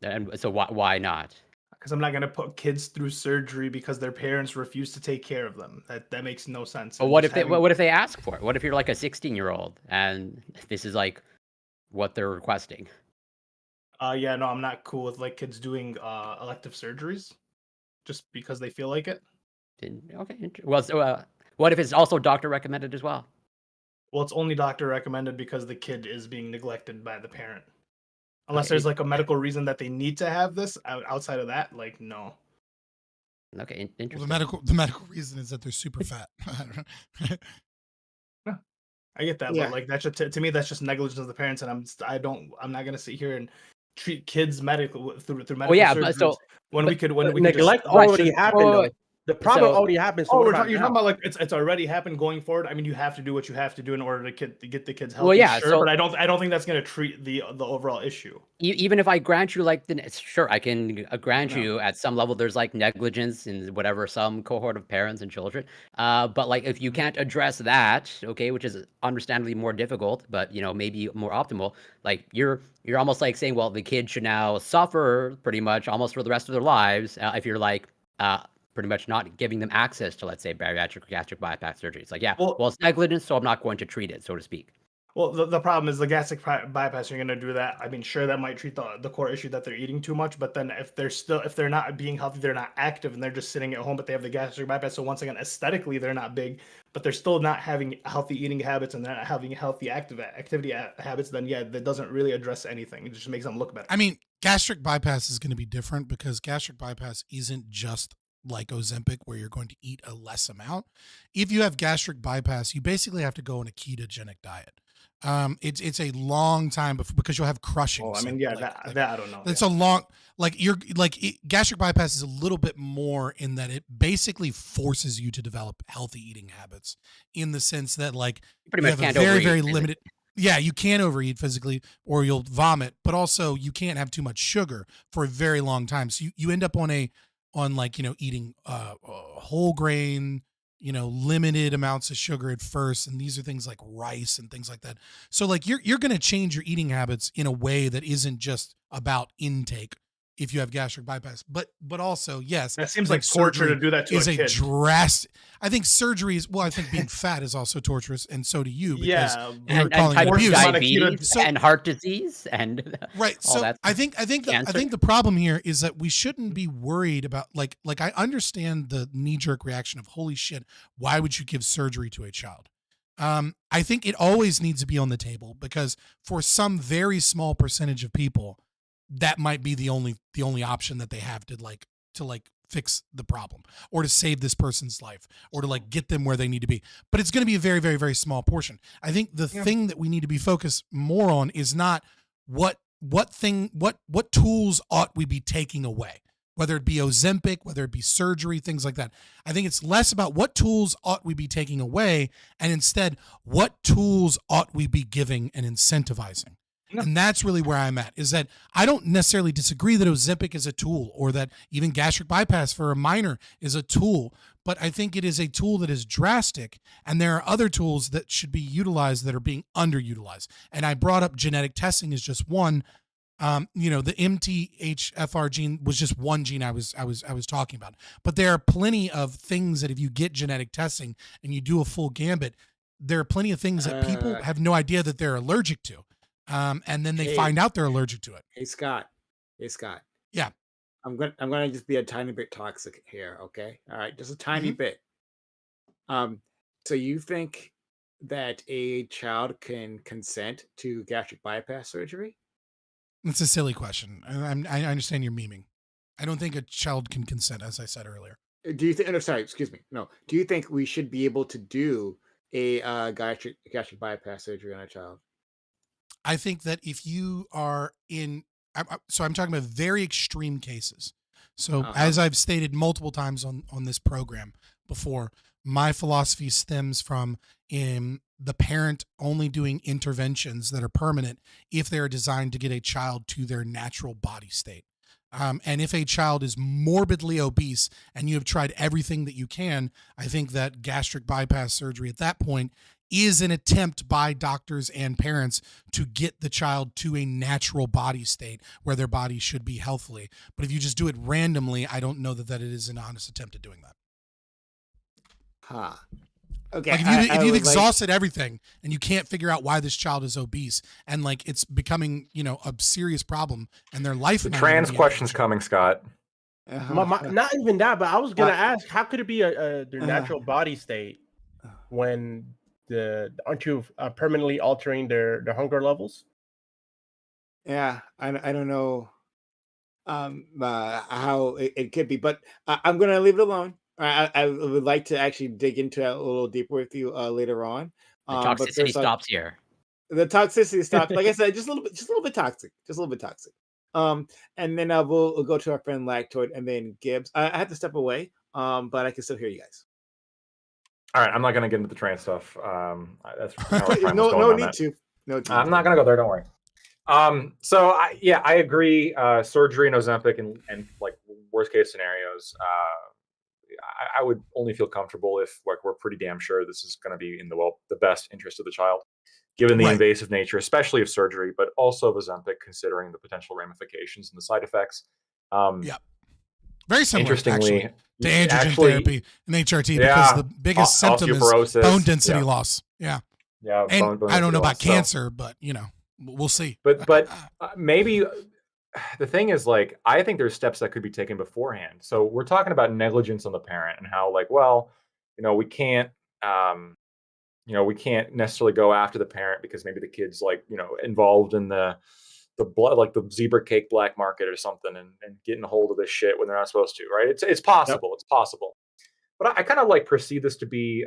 And so why not? because I'm not going to put kids through surgery because their parents refuse to take care of them. That makes no sense. But And what just if they having- what if they ask for it? What if you're like a 16-year-old and this is like what they're requesting? Yeah, no, I'm not cool with like kids doing elective surgeries just because they feel like it. Okay. Well, so what if it's also doctor recommended as well? Well, it's only doctor recommended because the kid is being neglected by the parent. Unless Okay. there's like a medical reason that they need to have this. Outside of that, like no. Okay, Well, interesting. the medical reason is that they're super fat. I get that, Yeah. but like that's just to me that's just negligence of the parents, and I'm not gonna sit here and treat kids medical through medical yeah, surgeries but so- when we could neglect just, already happened though. wait. The problem So- already happened. So Oh, what you're about talking now? about like it's already happened going forward. I mean, you have to do what you have to do in order to get the kids healthy. Well, yeah, sure, so- but I don't think that's gonna treat the overall issue. Even if I grant you like sure, I can grant No. you at some level there's like negligence in whatever some cohort of parents and children. But like if you can't address that, okay, which is understandably more difficult, but maybe more optimal. Like you're almost like saying, well, the kid should now suffer pretty much almost for the rest of their lives if you're like pretty much not giving them access to, let's say, bariatric or gastric bypass surgery. It's like, yeah, well, it's negligence, so I'm not going to treat it, so to speak. Well, the problem is the gastric bypass. You're going to do that. I mean, sure, that might treat the core issue that they're eating too much. But then if they're not being healthy, they're not active, and they're just sitting at home, but they have the gastric bypass. So once again, aesthetically, they're not big, but they're still not having healthy eating habits and they're not having healthy activity habits. Then yeah, that doesn't really address anything. It just makes them look better. I mean, gastric bypass is going to be different because gastric bypass isn't just like Ozempic where you're going to eat a less amount. If you have gastric bypass, you basically have to go on a ketogenic diet. It's a long time because you'll have crushing. Well, I mean, yeah, that I don't know. It's a long, gastric bypass is a little bit more in that it basically forces you to develop healthy eating habits in the sense that like pretty you much have a can't very, overeat very physically. limited. Yeah, you can overeat physically or you'll vomit, but also you can't have too much sugar for a very long time. So you end up on eating whole grain, limited amounts of sugar at first. And these are things like rice and things like that. So like you're going to change your eating habits in a way that isn't just about intake if you have gastric bypass, but also, yes, That seems I like think torture to surgery do that to a is kid. drastic. I think surgery is, well, I think being fat is also torturous, and so do you because Yeah, you're and calling type it 2 abuse. diabetes So- and heart disease and Right. all So that I think cancer. the problem here is that we shouldn't be worried about like I understand the knee jerk reaction of holy shit, why would you give surgery to a child? I think it always needs to be on the table because for some very small percentage of people, that might be the only option that they have to fix the problem or to save this person's life or to like get them where they need to be. But it's going to be a very, very, very small portion. I think the thing that we need to be focused more on is not what tools ought we be taking away, whether it be Ozempic, whether it be surgery, things like that. I think it's less about what tools ought we be taking away and instead what tools ought we be giving and incentivizing. And that's really where I'm at, is that I don't necessarily disagree that Ozempic is a tool or that even gastric bypass for a minor is a tool, but I think it is a tool that is drastic, and there are other tools that should be utilized that are being underutilized. And I brought up genetic testing as just one. The MTHFR gene was just one gene I was talking about. But there are plenty of things that if you get genetic testing and you do a full gambit, there are plenty of things that people have no idea that they're allergic to. And then they find out they're allergic to it. Hey, Scott. Hey, Scott. Yeah. I'm gonna just be a tiny bit toxic here, okay? All right, just a tiny bit. So you think that a child can consent to gastric bypass surgery? It's a silly question. I understand you're memeing. I don't think a child can consent, as I said earlier. Do you think? No, sorry, excuse me. No. Do you think we should be able to do a gastric bypass surgery on a child? I think that if you are so I'm talking about very extreme cases. So as I've stated multiple times on this program before, my philosophy stems from the parent only doing interventions that are permanent if they're designed to get a child to their natural body state. And if a child is morbidly obese and you have tried everything that you can, I think that gastric bypass surgery at that point is an attempt by doctors and parents to get the child to a natural body state where their body should be healthily. But if you just do it randomly, I don't know that it is an honest attempt at doing that. Okay. Like if you've exhausted everything and you can't figure out why this child is obese and like it's becoming, a serious problem and their life. The trans question's coming, Scott. Not even that, but I was gonna ask, how could it be their natural body state when aren't you permanently altering their hunger levels? Yeah, I don't know how it could be, but I'm gonna leave it alone. I would like to actually dig into that a little deeper with you later on. The toxicity stops here. The toxicity stops. Like I said, just a little bit toxic. And then we'll go to our friend Lactoid and then Gibbs. I have to step away, but I can still hear you guys. All right, I'm not going to get into the trans stuff. That's no need to. I'm not going to go there. Don't worry. So I agree. Surgery and Ozempic and like worst case scenarios. I would only feel comfortable if like we're pretty damn sure this is going to be in the best interest of the child, given the invasive nature, especially of surgery, but also of Ozempic, considering the potential ramifications and the side effects. Very similar, interestingly, actually, to androgen therapy and HRT because the biggest symptom is bone density loss. Yeah. And I don't know about cancer, but we'll see. But maybe the thing is, like, I think there's steps that could be taken beforehand. So we're talking about negligence on the parent and how, like, well, we can't, we can't necessarily go after the parent because maybe the kid's like, involved in the blood, like the zebra cake black market or something, and getting a hold of this shit when they're not supposed to, right? It's possible. Yep. It's possible. But I kind of like perceive this to be,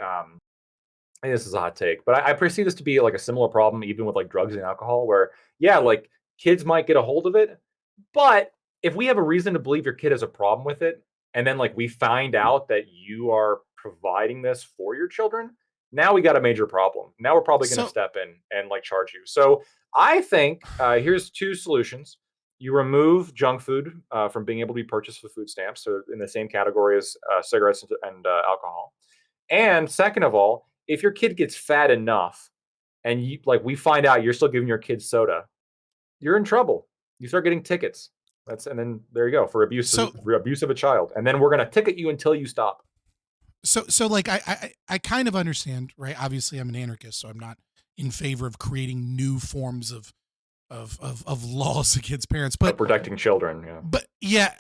this is a hot take, but I perceive this to be like a similar problem, even with like drugs and alcohol, where like kids might get a hold of it. But if we have a reason to believe your kid has a problem with it, and then like we find out that you are providing this for your children, now we got a major problem. Now we're probably going to step in and like charge you. So I think here's two solutions. You remove junk food from being able to be purchased with food stamps, so in the same category as cigarettes and alcohol. And second of all, if your kid gets fat enough and we find out you're still giving your kid soda, you're in trouble. You start getting tickets. And then there you go for abuse of a child. And then we're going to ticket you until you stop. So like I kind of understand, right? Obviously I'm an anarchist, so I'm not in favor of creating new forms of laws against parents, but protecting children. Yeah. But yeah,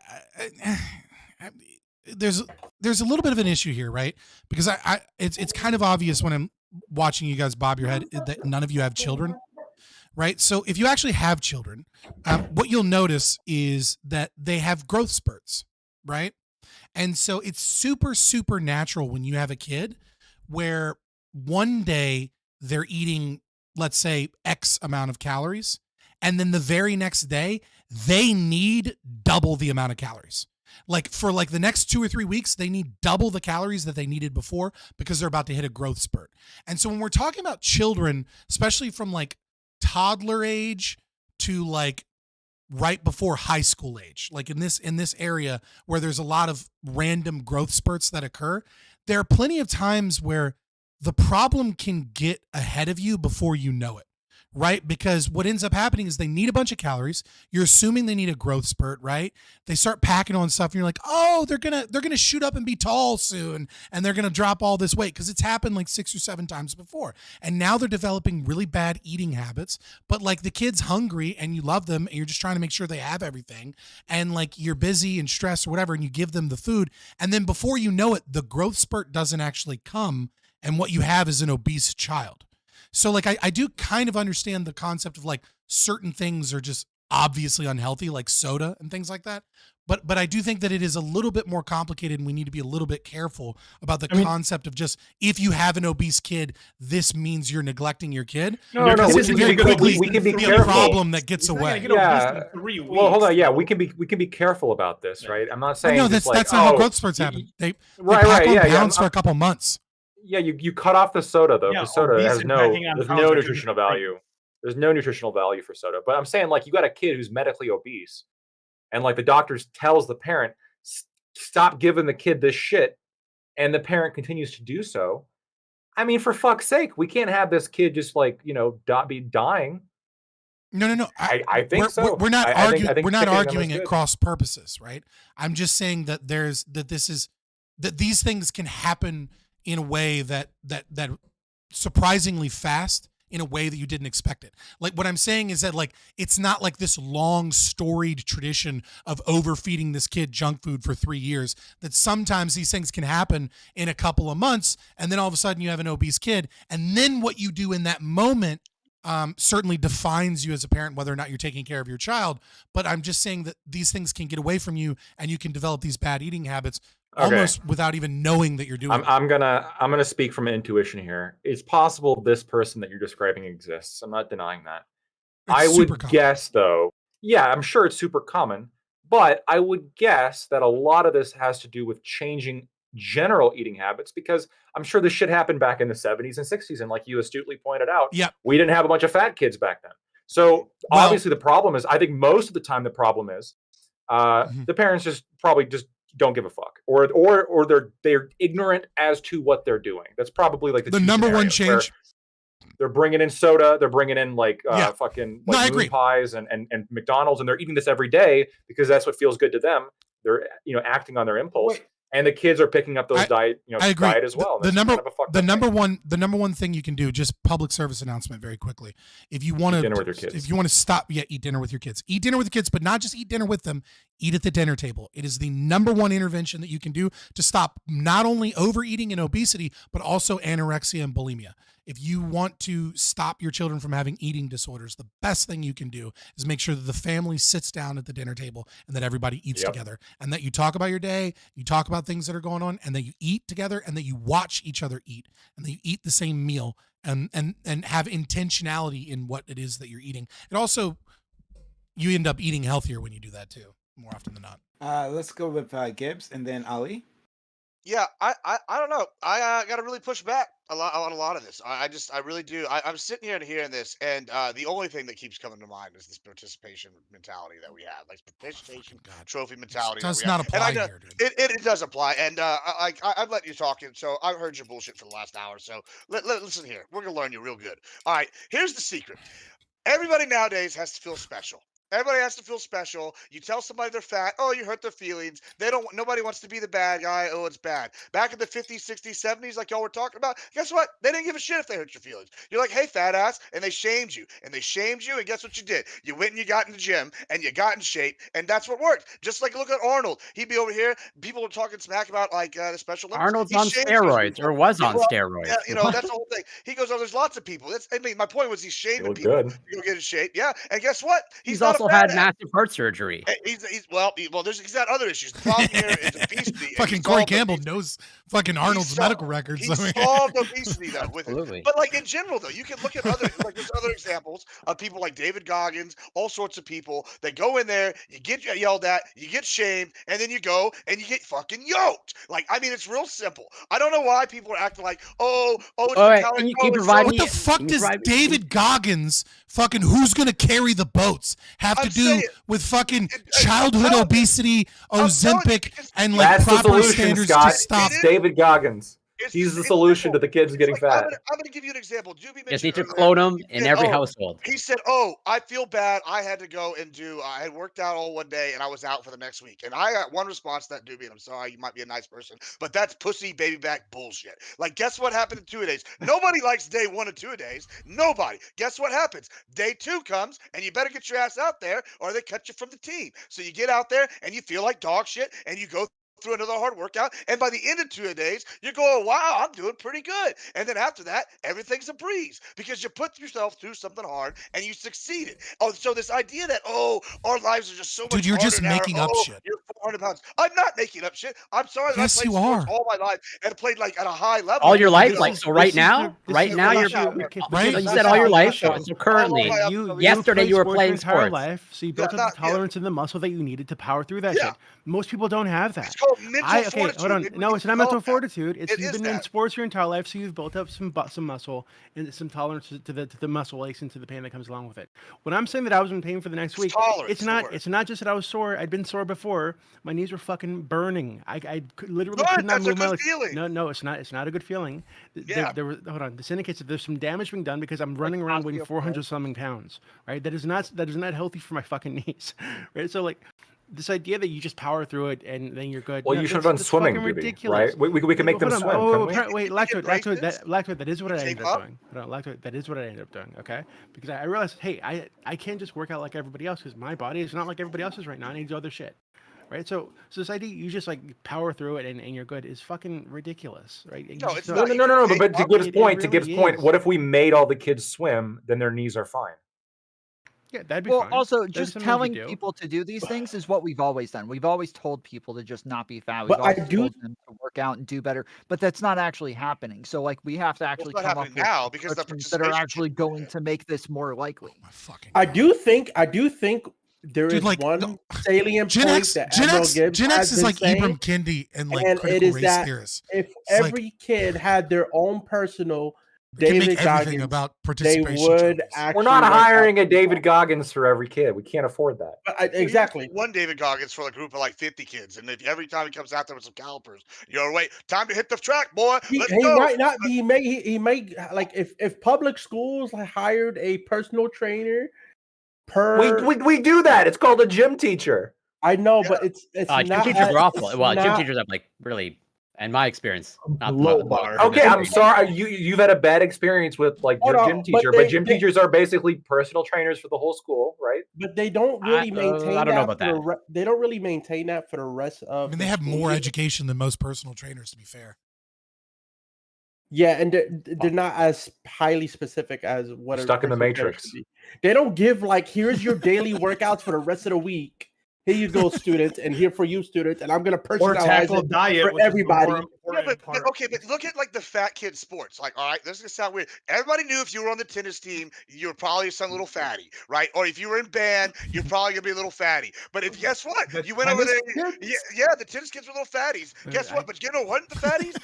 there's a little bit of an issue here, right? Because it's kind of obvious when I'm watching you guys bob your head that none of you have children. Right. So if you actually have children, what you'll notice is that they have growth spurts. Right. And so it's super, super natural when you have a kid where one day they're eating, let's say, X amount of calories. And then the very next day, they need double the amount of calories. Like for like the next 2 or 3 weeks, they need double the calories that they needed before because they're about to hit a growth spurt. And so when we're talking about children, especially from like toddler age to like right before high school age, like in this area where there's a lot of random growth spurts that occur, there are plenty of times where the problem can get ahead of you before you know it, right? Because what ends up happening is they need a bunch of calories. You're assuming they need a growth spurt, right? They start packing on stuff and you're like, oh, they're gonna shoot up and be tall soon, and they're gonna drop all this weight, because it's happened like 6 or 7 times before. And now they're developing really bad eating habits, but like the kid's hungry and you love them and you're just trying to make sure they have everything, and like you're busy and stressed or whatever, and you give them the food, and then before you know it, the growth spurt doesn't actually come, and what you have is an obese child. So like I do kind of understand the concept of like certain things are just obviously unhealthy, like soda and things like that. But I do think that it is a little bit more complicated, and we need to be a little bit careful about the concept of just, if you have an obese kid, this means you're neglecting your kid. No, we can be careful. A problem that gets away. Yeah. Well, hold on. Yeah, we can be careful about this, right? I'm not saying. No, that's not how growth spurts happen. They pack on pounds for a couple months. Yeah, you cut off the soda though. Yeah, the soda has no pounds nutritional value. There's no nutritional value for soda. But I'm saying, like, you got a kid who's medically obese, and like the doctor tells the parent, stop giving the kid this shit, and the parent continues to do so. I mean, for fuck's sake, we can't have this kid just like, be dying. No. I think so. We're not arguing. I think We're not picking them arguing is at good. cross purposes, right? I'm just saying that that these things can happen in a way that surprisingly fast, in a way that you didn't expect it. Like what I'm saying is that like it's not like this long storied tradition of overfeeding this kid junk food for 3 years, that sometimes these things can happen in a couple of months, and then all of a sudden you have an obese kid, and then what you do in that moment certainly defines you as a parent, whether or not you're taking care of your child. But I'm just saying that these things can get away from you, and you can develop these bad eating habits almost without even knowing that you're doing it. I'm gonna speak from intuition here. It's possible this person that you're describing exists. I'm not denying that. I would guess though, yeah, I'm sure it's super common, but I would guess that a lot of this has to do with changing general eating habits, because I'm sure this shit happened back in the 70s and 60s, and like you astutely pointed out, we didn't have a bunch of fat kids back then. So obviously the problem is, I think most of the time the problem is the parents just probably just don't give a fuck, or they're ignorant as to what they're doing. That's probably like the number one change. They're bringing in soda, they're bringing in like fucking like moon pies and McDonald's, and they're eating this every day because that's what feels good to them. They're acting on their impulse. And the kids are picking up those diet as well. The number one thing you can do, just public service announcement very quickly. If you want to dinner with your kids. If you want to stop, eat dinner with your kids. Eat dinner with your kids, but not just eat dinner with them. Eat at the dinner table. It is the number one intervention that you can do to stop not only overeating and obesity, but also anorexia and bulimia. If you want to stop your children from having eating disorders, the best thing you can do is make sure that the family sits down at the dinner table and that everybody eats together, and that you talk about your day, you talk about things that are going on, and that you eat together, and that you watch each other eat, and that you eat the same meal, and have intentionality in what it is that you're eating. It also, you end up eating healthier when you do that too, more often than not. Let's go with Gibbs and then Ali. Yeah, I don't know. I got to really push back a lot of this. I really do. I'm sitting here and hearing this, and the only thing that keeps coming to mind is this participation mentality that we have, like participation trophy mentality. It does not apply here, dude. It does apply, and I've let you talk, and so I've heard your bullshit for the last hour. So listen here, we're gonna learn you real good. All right, here's the secret. Everybody nowadays has to feel special. Everybody has to feel special. You tell somebody they're fat, oh, you hurt their feelings. Nobody wants to be the bad guy. Oh, it's bad. Back in the 50s, 60s, 70s, like y'all were talking about, guess what? They didn't give a shit if they hurt your feelings. You're like, hey, fat ass, and they shamed you. And guess what you did? You went and you got in the gym, and you got in shape, and that's what worked. Just like, look at Arnold. He'd be over here. People were talking smack about, like, the Special Olympics. Arnold's on steroids, or was on steroids. Yeah, that's the whole thing. He goes, oh, there's lots of people. My point was he's shaming people to go get in shape. Yeah, and guess what? He's also had massive heart surgery. He's got other issues. The problem here is obesity. Fucking Corey Campbell knows fucking Arnold's medical records. He solved obesity though with it. But like in general though, you can look at other there's other examples of people like David Goggins, all sorts of people that go in there, you get yelled at, you get shamed, and then you go and you get fucking yoked. Like, I mean, it's real simple. I don't know why people are acting like, what the fuck does David Goggins fucking who's gonna carry the boats have to do with fucking childhood obesity, Ozempic, and like that's proper the solution, standards Scott. to stop? It's David Goggins. He's the solution to the kids getting fat. I'm gonna give you an example. Doobie Just mentioned need to earlier, clone them he in said, every "Oh," household. He said, "Oh, I feel bad. I had to go and do. I had worked out all one day and I was out for the next week." And I got one response to that, Doobie. And I'm sorry, you might be a nice person, but that's pussy baby back bullshit. Like, guess what happened in 2 days? Nobody likes day 1 and 2 days. Nobody. Guess what happens? Day 2 comes and you better get your ass out there or they cut you from the team. So you get out there and you feel like dog shit and you go through another hard workout, and by the end of 2 days, you're going, wow, I'm doing pretty good. And then after that, everything's a breeze because you put yourself through something hard and you succeeded. Oh, so this idea that, oh, our lives are just so much Dude, you're harder just now. making up Oh, shit. you're 400 pounds. I'm not making up shit. I'm sorry that Yes, I played you sports are. all my life and played like at a high level. All your life, You know, like so. Right now, right now you're right. You said all your life. So currently, yesterday you were playing your entire sports. life, so you built Yeah, up the tolerance and the muscle that you needed to power through that shit. Most people don't have that. It's called mental fortitude. Hold on. Maybe we No, can it's not mental develop that. fortitude. It's It you've is been in that. sports your entire life, so you've built up some muscle and some tolerance to the muscle aches and to the pain that comes along with it. When I'm saying that I was in pain for the next week, tolerance, it's not just that I was sore. I'd been sore before. My knees were fucking burning. I literally Good, could not that's a move my good legs. feeling. No, it's not. It's not a good feeling. Yeah. Hold on. This indicates that there's some damage being done because I'm running around weighing 400 something pounds. Right. That is not healthy for my fucking knees. Right. So like, this idea that you just power through it and then you're good. Well, No, you should have that's- done that's swimming, fucking Doobie, ridiculous. right? We can make them Hold on. swim, couldn't we? Wait, lactoid. That is what I Tape ended up? up doing. Hold on, lactoid. That is what I ended up doing. Okay, because I realized, hey, I can't just work out like everybody else because my body is not like everybody else's right now. I need to do other shit. Right, so this idea you just like power through it and you're good is fucking ridiculous, right? You No, just it's don't- No. But to Gibbs' It point, really is. what if we made all the kids swim? Then their knees are fine. Yeah, that'd be Well, fine. also, That'd be just something we telling could do. people to do these things is what we've always done. We've always told people to just not be fat. We've But I always do- told them to work out and do better. But that's not actually happening. So, like, we have to actually not come up happening with now because the prescriptions that are participation actually going to make this more likely. I do think there is Dude, like, one salient Gen point X, that Gen Admiral X, Gibbs Gen X has is been like saying, Ibram Kendi and like and it critical is race that theorists. if It's like- every kid had their own personal We can make David everything Goggins, about they participation would trophies. actually. We're not work hiring out. a David Goggins for every kid. We can't afford that. Exactly. One David Goggins for a group of like 50 kids, and if every time he comes out there with some calipers, you're wait, time to hit the track, boy. Let's He go. might not be. He may like if public schools hired a personal trainer per. We do that. It's called a gym teacher. I know, but it's Gym not. teachers are awful. it's Well, gym not- teachers have like really, in my experience, not low the bar. Okay, I'm sorry. You've had a bad experience with like your Hold gym on, teacher, but but they- gym they- teachers are basically personal trainers for the whole school, right? But they don't really maintain I don't know that. about For the that. they don't really maintain that for the rest of. I mean, the they have school more year. education than most personal trainers, to be fair. Yeah, and they're not as highly specific as what a Stuck in the personal trainer Matrix. should be. They don't give like, here's your daily workouts for the rest of the week. Here you go, students, and here for you, students, and I'm gonna Or personalize tackle it diet for which is the everybody. more Yeah, important but okay, but look at like the fat kid sports. Like, all right, this is gonna sound weird. Everybody knew if you were on the tennis team, you're probably some little fatty, right? Or if you were in band, you're probably gonna be a little fatty. But if guess what, you went over there, yeah, the tennis kids were little fatties. Guess what? But you know what? The fatties,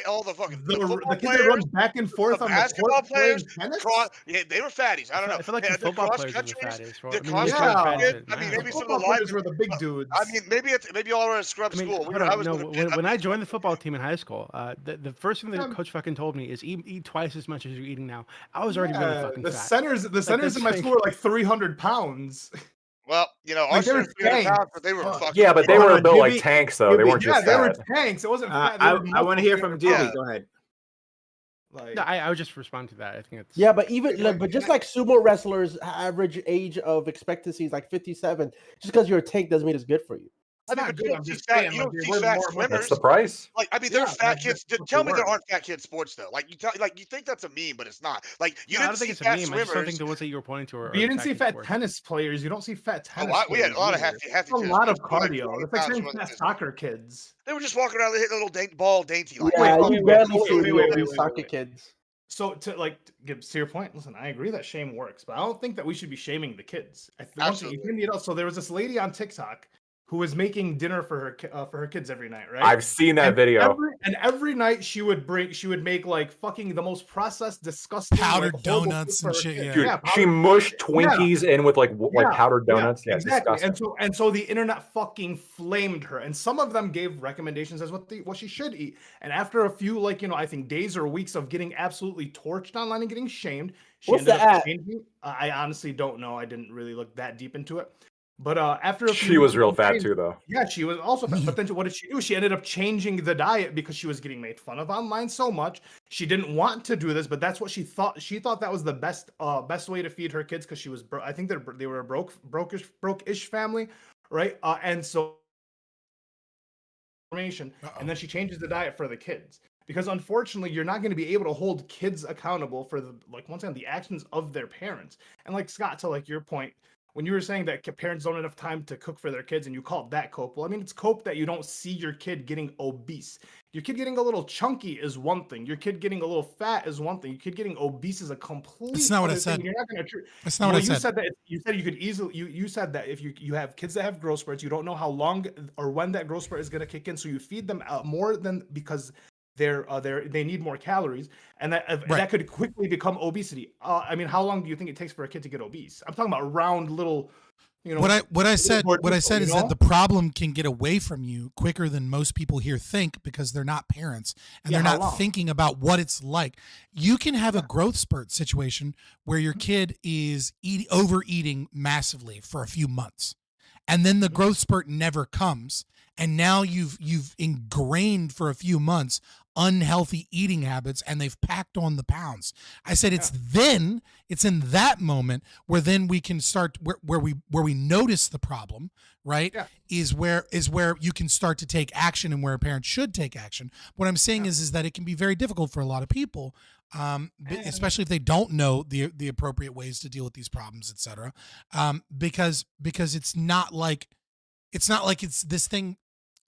all the fucking The football kids that players, run back and forth the on the basketball court playing players, tennis? yeah, they were fatties. I don't know. I feel like Yeah, the football cross players are the countries, fatties. the I mean, cross yeah. country kids, Yeah. I mean, The maybe some of the football players linemen. were the big dudes. I mean, maybe y'all were a scrub I mean, school. hold on, no, when I joined the football team in high school, the first thing that the coach fucking told me is eat twice as much as you're eating now. I was already really fucking the fat. centers in my school were like 300 pounds. Well, you know, our Like, they were centers 300 tanks. pounds, but they were fucking. Yeah, but they Hold were on, built like Jimmy- tanks, though. They weren't Yeah, just they were fat. tanks. It wasn't fat. I want to hear from Jimmy. Yeah. Go ahead. Like, No, I would just respond to that. I think it's Yeah, but but just like sumo wrestlers, average age of expectancy is like 57. Just because you're a tank doesn't mean it's good for you. I mean, not but good, you I'm don't see just fat. saying, You like, don't they see were fat more- swimmers. That's the price. Like, I mean, there are Yeah, fat that's kids. what Tell they me there were. aren't fat kid sports though. Like you think that's a meme, but it's not. Like you No, I didn't don't think see it's a fat meme. I just don't swimmers. think the ones that you were pointing to are. you didn't see attacking fat sports. tennis players. You don't see fat tennis. We had a lot of players hefty either. kids. A lot of They were like cardio. 20 It's like pounds saying more than fat this. soccer kids. They were just walking around hitting a little ball dainty like. Yeah, wait, you barely wait, see wait, these wait, soccer wait. kids. So to to your point, listen, I agree that shame works, but I don't think that we should be shaming the kids. I want to Absolutely. you need so there was this lady on TikTok who was making dinner for her kids every night, right? I've seen that video. Every night she would make like fucking the most processed, disgusting powdered like, horrible donuts food and for her shit. kids. Dude, Yeah. she mushed Twinkies in with like powdered donuts. Yeah, exactly. disgusting. And so the internet fucking flamed her, and some of them gave recommendations as what she should eat. And after a few I think days or weeks of getting absolutely torched online and getting shamed, she What's ended the up app? changing. I honestly don't know. I didn't really look that deep into it. But after a few She was weeks real of fat change- too, though. Yeah, she was also fat. But then what did she do? She ended up changing the diet because she was getting made fun of online so much. She didn't want to do this, but that's what she thought. She thought that was the best way to feed her kids because she was. I think they were a broke-ish family, right? And so information, and then she changes the diet for the kids. Because unfortunately, you're not going to be able to hold kids accountable for once again the actions of their parents. And like Scott, to your point, when you were saying that parents don't have enough time to cook for their kids and you call it that cope, well, I mean, it's cope that you don't see your kid getting obese. Your kid getting a little chunky is one thing. Your kid getting a little fat is one thing. Your kid getting obese is a complete That's not what I other thing. said. You're not going to. That's not what I said. You said you could easily. You said that if you have kids that have growth spurts, you don't know how long or when that growth spurt is going to kick in, so you feed them more than because they need more calories, and that could quickly become obesity. I mean, how long do you think it takes for a kid to get obese? I'm talking about round little, What I said is that the problem can get away from you quicker than most people here think because they're not parents and they're not thinking about what it's like. You can have a growth spurt situation where your kid is overeating massively for a few months, and then the growth spurt never comes. And now you've ingrained for a few months unhealthy eating habits, and they've packed on the pounds. I said it's in that moment where then we can start where we notice the problem, right? Yeah. Is where you can start to take action and where a parent should take action. What I'm saying is that it can be very difficult for a lot of people, especially if they don't know the appropriate ways to deal with these problems, etc. Because it's not like it's this thing.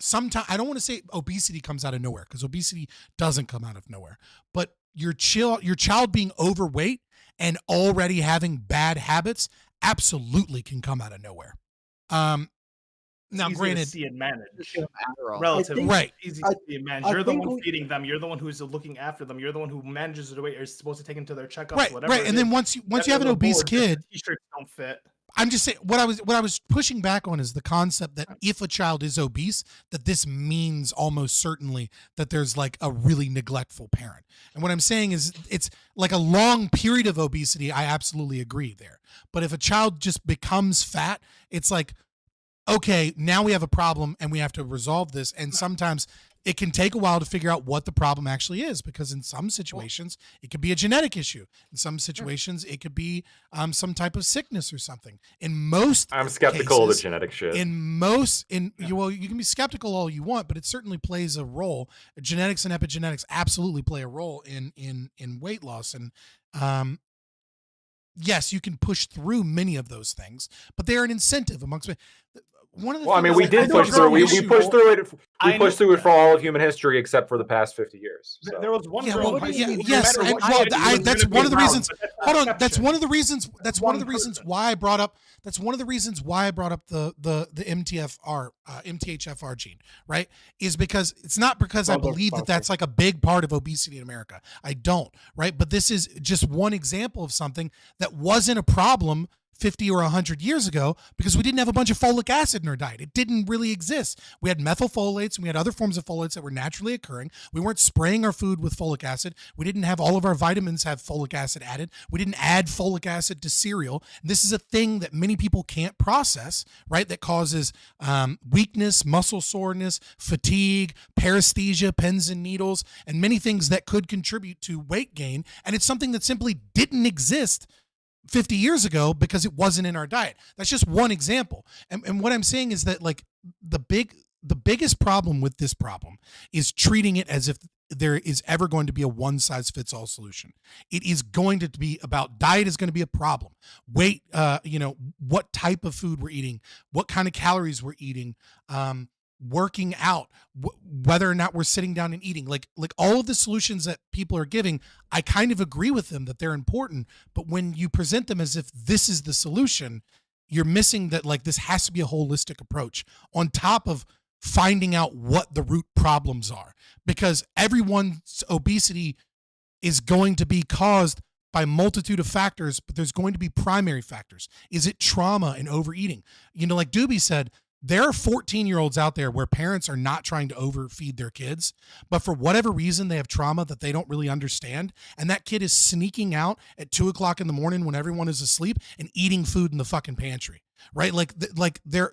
Sometimes I don't want to say obesity comes out of nowhere because obesity doesn't come out of nowhere, but your child being overweight and already having bad habits absolutely can come out of nowhere. Now, granted, to see and manage. Relatively, right? Easy to see and manage. You're the one we- feeding them. You're the one who's looking after them. You're the one who manages the weight. You're supposed to take them to their checkups. Right, whatever. right. And then once you have an obese kid, t-shirts don't fit. I'm just saying what I was pushing back on is the concept that if a child is obese, that this means almost certainly that there's like a really neglectful parent. And what I'm saying is it's like a long period of obesity. I absolutely agree there. But if a child just becomes fat, it's like, okay, now we have a problem and we have to resolve this. And sometimes it can take a while to figure out what the problem actually is, because in some situations it could be a genetic issue. In some situations it could be some type of sickness or something. In most I'm skeptical of the genetic shit. You can be skeptical all you want, but it certainly plays a role. Genetics and epigenetics absolutely play a role in weight loss. And yes, you can push through many of those things, but they're an incentive amongst one of the I mean, we did push through. We pushed through it. We pushed through it for all of human history, except for the past 50 years. So. There was one Yeah, girl. well, in high school, no yes, matter and what she did, she was that's gonna one be of the around, reasons. but that's not Hold on, exception. that's one of the reasons. That's one of the One reasons person. why I brought up. That's one of the reasons why I brought up the MTHFR gene. Right? Is because it's not because I believe that that's like a big part of obesity in America. I don't. Right? But this is just one example of something that wasn't a problem 50 or 100 years ago because we didn't have a bunch of folic acid in our diet. It didn't really exist. We had methylfolates and we had other forms of folates that were naturally occurring. We weren't spraying our food with folic acid. We didn't have all of our vitamins have folic acid added. We didn't add folic acid to cereal. This is a thing that many people can't process, right? That causes weakness, muscle soreness, fatigue, paresthesia, pins and needles, and many things that could contribute to weight gain. And it's something that simply didn't exist 50 years ago because it wasn't in our diet. That's just one example. And what I'm saying is that like the biggest problem with this problem is treating it as if there is ever going to be a one size fits all solution. It is going to be about diet is going to be a problem. Weight, what type of food we're eating, what kind of calories we're eating, working out, whether or not we're sitting down and eating, like all of the solutions that people are giving, I kind of agree with them that they're important. But when you present them as if this is the solution, you're missing that, like, this has to be a holistic approach on top of finding out what the root problems are, because everyone's obesity is going to be caused by a multitude of factors, but there's going to be primary factors. Is it trauma and overeating? You know, like Doobie said, there are 14-year-olds out there where parents are not trying to overfeed their kids, but for whatever reason, they have trauma that they don't really understand. And that kid is sneaking out at 2:00 in the morning when everyone is asleep and eating food in the fucking pantry, right? Like there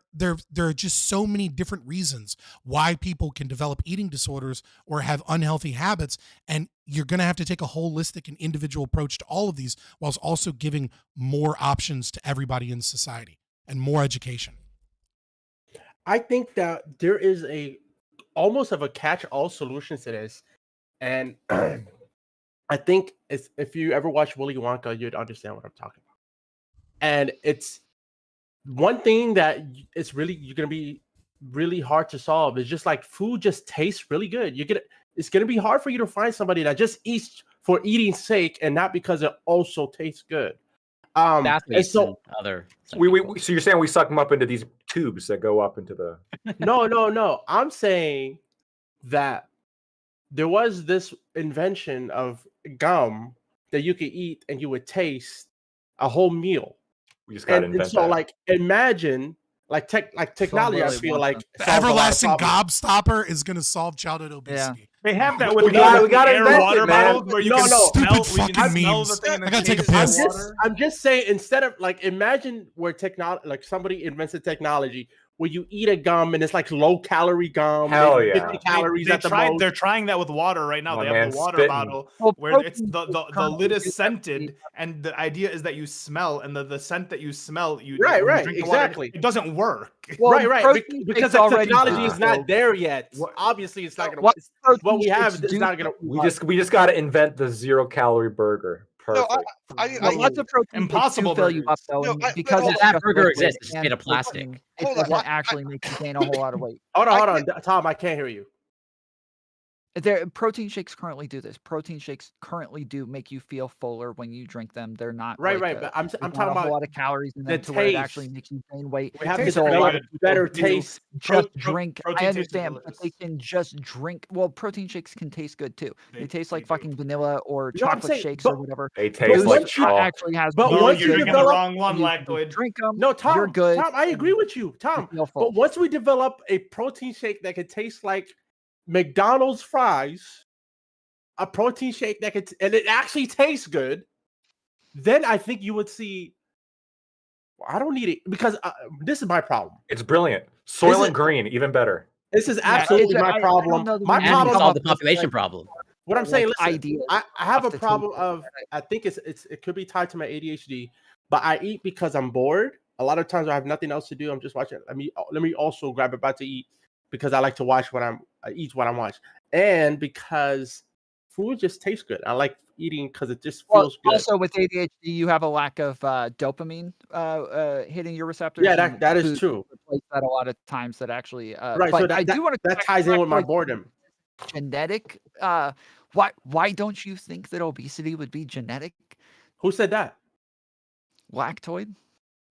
are just so many different reasons why people can develop eating disorders or have unhealthy habits. And you're going to have to take a holistic and individual approach to all of these, whilst also giving more options to everybody in society and more education. I think that there is almost of a catch-all solution to this, and I think if you ever watch Willy Wonka, you'd understand what I'm talking about. And it's one thing that it's really you're gonna be really hard to solve. Is just like food just tastes really good. It's gonna be hard for you to find somebody that just eats for eating's sake and not because it also tastes good. And so so you're saying we suck them up into these tubes that go up into the no. I'm saying that there was this invention of gum that you could eat and you would taste a whole meal. We just got to invent so that. like imagine technology. I feel like the everlasting gobstopper is going to solve childhood obesity. Yeah. They have that with we gotta air invent water it, man. bottles where you can smell, fucking memes. the thing. I gotta take a piss. I'm just saying, instead of like, imagine where technology, like somebody invented technology where you eat a gum and it's like low calorie gum. Hell maybe yeah. 50 calories at the most. They're trying that with water right now. My They have man's the water spitting. bottle where it's the lid is scented, and the idea is that you smell, and the scent that you smell, you Right, when you right, drink the water, exactly. it doesn't work. Well, right. protein Because shakes the already technology do. is not there yet. Obviously, it's not gonna. What What we have shakes is not gonna. We just got to invent the 0-calorie burger. Perfect. Lots of protein Impossible shakes do fill you up though, and because it's that just burger liquid exists, it's and made of plastic. protein, Hold it on, doesn't actually make you gain a whole lot of weight. Hold on, Tom. I can't hear you. Protein shakes currently do this. Protein shakes currently do make you feel fuller when you drink them. They're not Right. like But I'm there's talking not a about whole lot of calories in the them to where it taste. actually makes you gain weight. We have to So a lot of develop better people do taste. just drink. protein I tastes understand, but delicious. they can just drink. Well, protein shakes can taste good too. They taste like fucking vanilla or You know what I'm chocolate saying? shakes But- or whatever. They But taste like once you chalk. actually has But really once you're you good drinking the develop- wrong one, you lactoid. drink them. No, Tom. You're good. Tom, I agree with you, Tom. You feel full. But once we develop a protein shake that could taste like McDonald's fries, a protein shake that could, and it actually tastes good, then I think you would see. I don't need it because this is my problem. It's brilliant. Soil Is and green, even better. This is absolutely my I problem. don't know that My we need to problem. come Solve up the with, population like, problem. What I'm saying, like, listen, ideas I have a off the problem table. of. I think it could be tied to my ADHD, but I eat because I'm bored. A lot of times I have nothing else to do. I'm just watching. Let me also grab a bite to eat because I like to watch I eat what I watch, and because food just tastes good. I like eating because it just feels good. Also, with ADHD, you have a lack of dopamine hitting your receptors. Yeah, and that is food true. replace that a lot of times. That actually, Right. But So I do want to. that ties in with my boredom. Genetic. Why don't you think that obesity would be genetic? Who said that? Lactoid.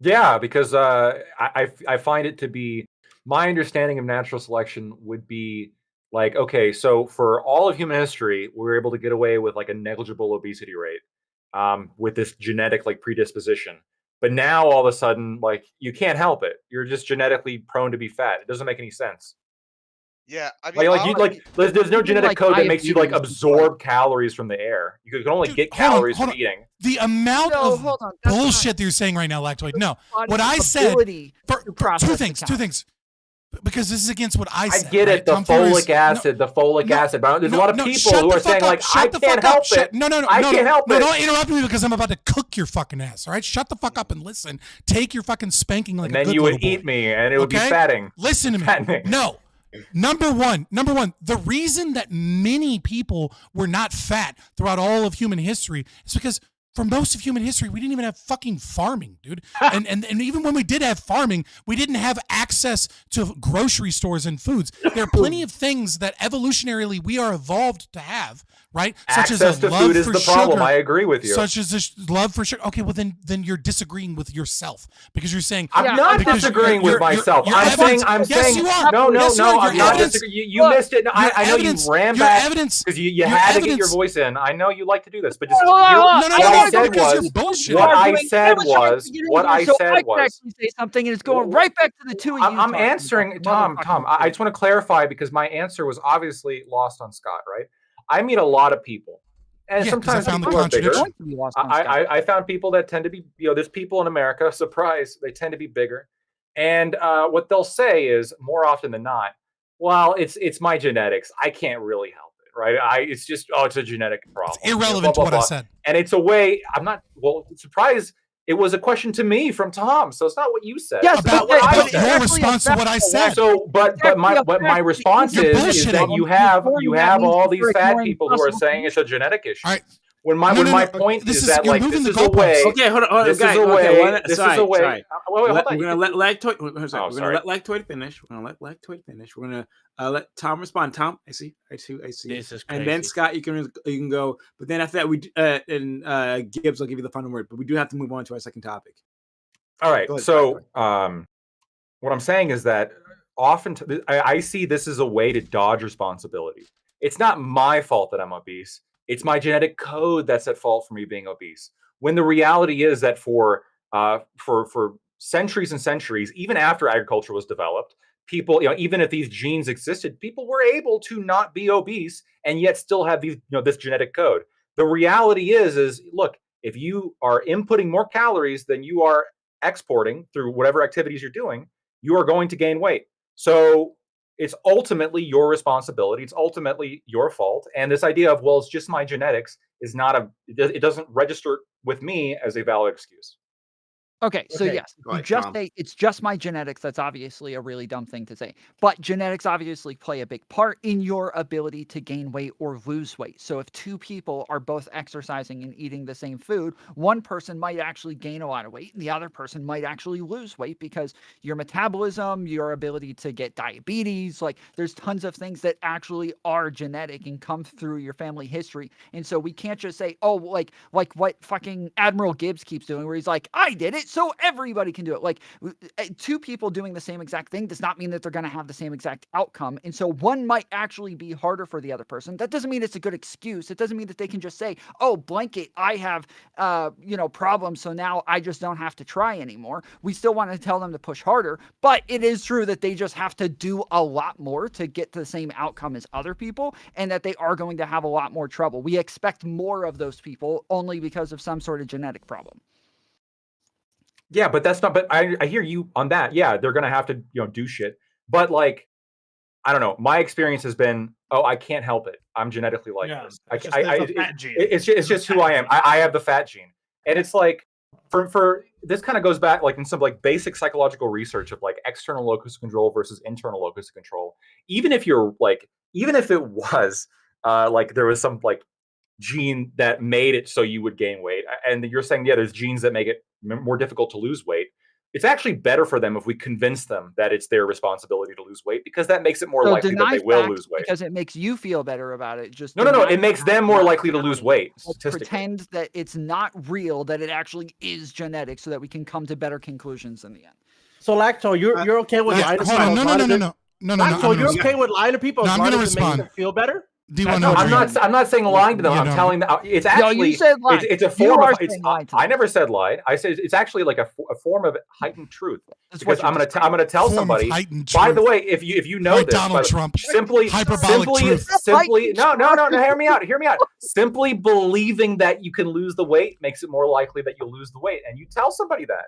Yeah, because I find it to be my understanding of natural selection would be like, okay, so for all of human history, we were able to get away with like a negligible obesity rate with this genetic like predisposition. But now all of a sudden, like you can't help it. You're just genetically prone to be fat. It doesn't make any sense. Yeah, I mean, There's no genetic like code that makes you like diabetes, absorb calories from the air. You can only get calories from eating. The amount of hold on, that's bullshit that you're saying right now, Lactoid. No, body's what I said. ability For to process two the things. calories. Because this is against what I said. I get right? it, the Tom Fury's- folic acid, but there's a lot of people shut who the are fuck saying up, like, shut I the can't fuck help up, it. No, I can't help it. don't interrupt me because I'm about to cook your fucking ass. All right, shut the fuck up and listen. Take your fucking spanking like And a then good you would little boy. eat me, and it would be Okay? fatting. Listen to me. Fattening. No. Number one, the reason that many people were not fat throughout all of human history is because for most of human history, we didn't even have fucking farming, dude. And even when we did have farming, we didn't have access to grocery stores and foods. There are plenty of things that evolutionarily we are evolved to have, right? Access such as to love food is for the sugar, problem. I agree with you. Such as this love for sugar. Okay, well then you're disagreeing with yourself because you're saying I'm not disagreeing with myself. I'm saying you are. no, Yes, no, you are. I'm not disagreeing. You missed it. No, I know you ran back because you had to get your voice in. I know you like to do this, but just what I said was say something, and it's going right back to the two of you. I'm answering Tom. I just want to clarify because my answer was obviously lost on Scott, right? I meet a lot of people, and sometimes people are bigger. I found people that tend to be, there's people in America, surprise, they tend to be bigger. And what they'll say is more often than not, well, it's my genetics. I can't really help it, right? It's just, it's a genetic problem. It's irrelevant to what I said. And it's a way, surprise. It was a question to me from Tom, so it's not what you said. Yes, about your response to what I said. So, but my response is that you have all these fat people who are saying it's a genetic issue. When my point is that this is a way. Okay, hold on, this guys. is a way. This is a way. We're gonna let Lactoid finish. We're gonna let Tom respond. Tom, I see. This is crazy. And then Scott, you can go. But then after that, and Gibbs, I'll give you the final word. But we do have to move on to our second topic. All right. So, what I'm saying is that often I see this as a way to dodge responsibility. It's not my fault that I'm obese. It's my genetic code that's at fault for me being obese. When the reality is that for centuries and centuries, even after agriculture was developed, people, even if these genes existed, people were able to not be obese and yet still have these, this genetic code. The reality is look, if you are inputting more calories than you are exporting through whatever activities you're doing, you are going to gain weight. So it's ultimately your responsibility. It's ultimately your fault. And this idea of, well, it's just my genetics is not it doesn't register with me as a valid excuse. Okay, so yes, Go ahead, just Tom. say it's just my genetics. That's obviously a really dumb thing to say. But genetics obviously play a big part in your ability to gain weight or lose weight. So if two people are both exercising and eating the same food, one person might actually gain a lot of weight and the other person might actually lose weight because your metabolism, your ability to get diabetes, like there's tons of things that actually are genetic and come through your family history. And so we can't just say, oh, like what fucking Admiral Gibbs keeps doing where he's like, I did it, so everybody can do it. Like two people doing the same exact thing does not mean that they're going to have the same exact outcome. And so one might actually be harder for the other person. That doesn't mean it's a good excuse. It doesn't mean that they can just say, oh, blanket, I have, problems. So now I just don't have to try anymore. We still want to tell them to push harder, but it is true that they just have to do a lot more to get to the same outcome as other people and that they are going to have a lot more trouble. We expect more of those people only because of some sort of genetic problem. Yeah, but that's not. But I hear you on that. Yeah, they're gonna have to do shit. But like, I don't know. My experience has been, I can't help it. I'm genetically like this. It's just who I am. I have the fat gene, and it's like for this kind of goes back like in some like basic psychological research of like external locus of control versus internal locus of control. Even if it was like there was some like gene that made it so you would gain weight, and you're saying there's genes that make it more difficult to lose weight. It's actually better for them if we convince them that it's their responsibility to lose weight because that makes it more likely that they will lose weight. Because it makes you feel better about it. Just no. It makes them more likely to lose weight. Pretend that it's not real, that it actually is genetic, so that we can come to better conclusions in the end. So Lacto, you're okay with lying to people? No. Lacto, you're okay with lying to people? I'm going to respond. Make them feel better. I'm not saying lying to them. I'm telling them it's actually it's a form of. I never said lied. I said it's actually like a form of heightened truth. Because I'm gonna tell somebody. By the way, if you know this, Donald Trump, simply no. Hear me out. Simply believing that you can lose the weight makes it more likely that you'll lose the weight, and you tell somebody that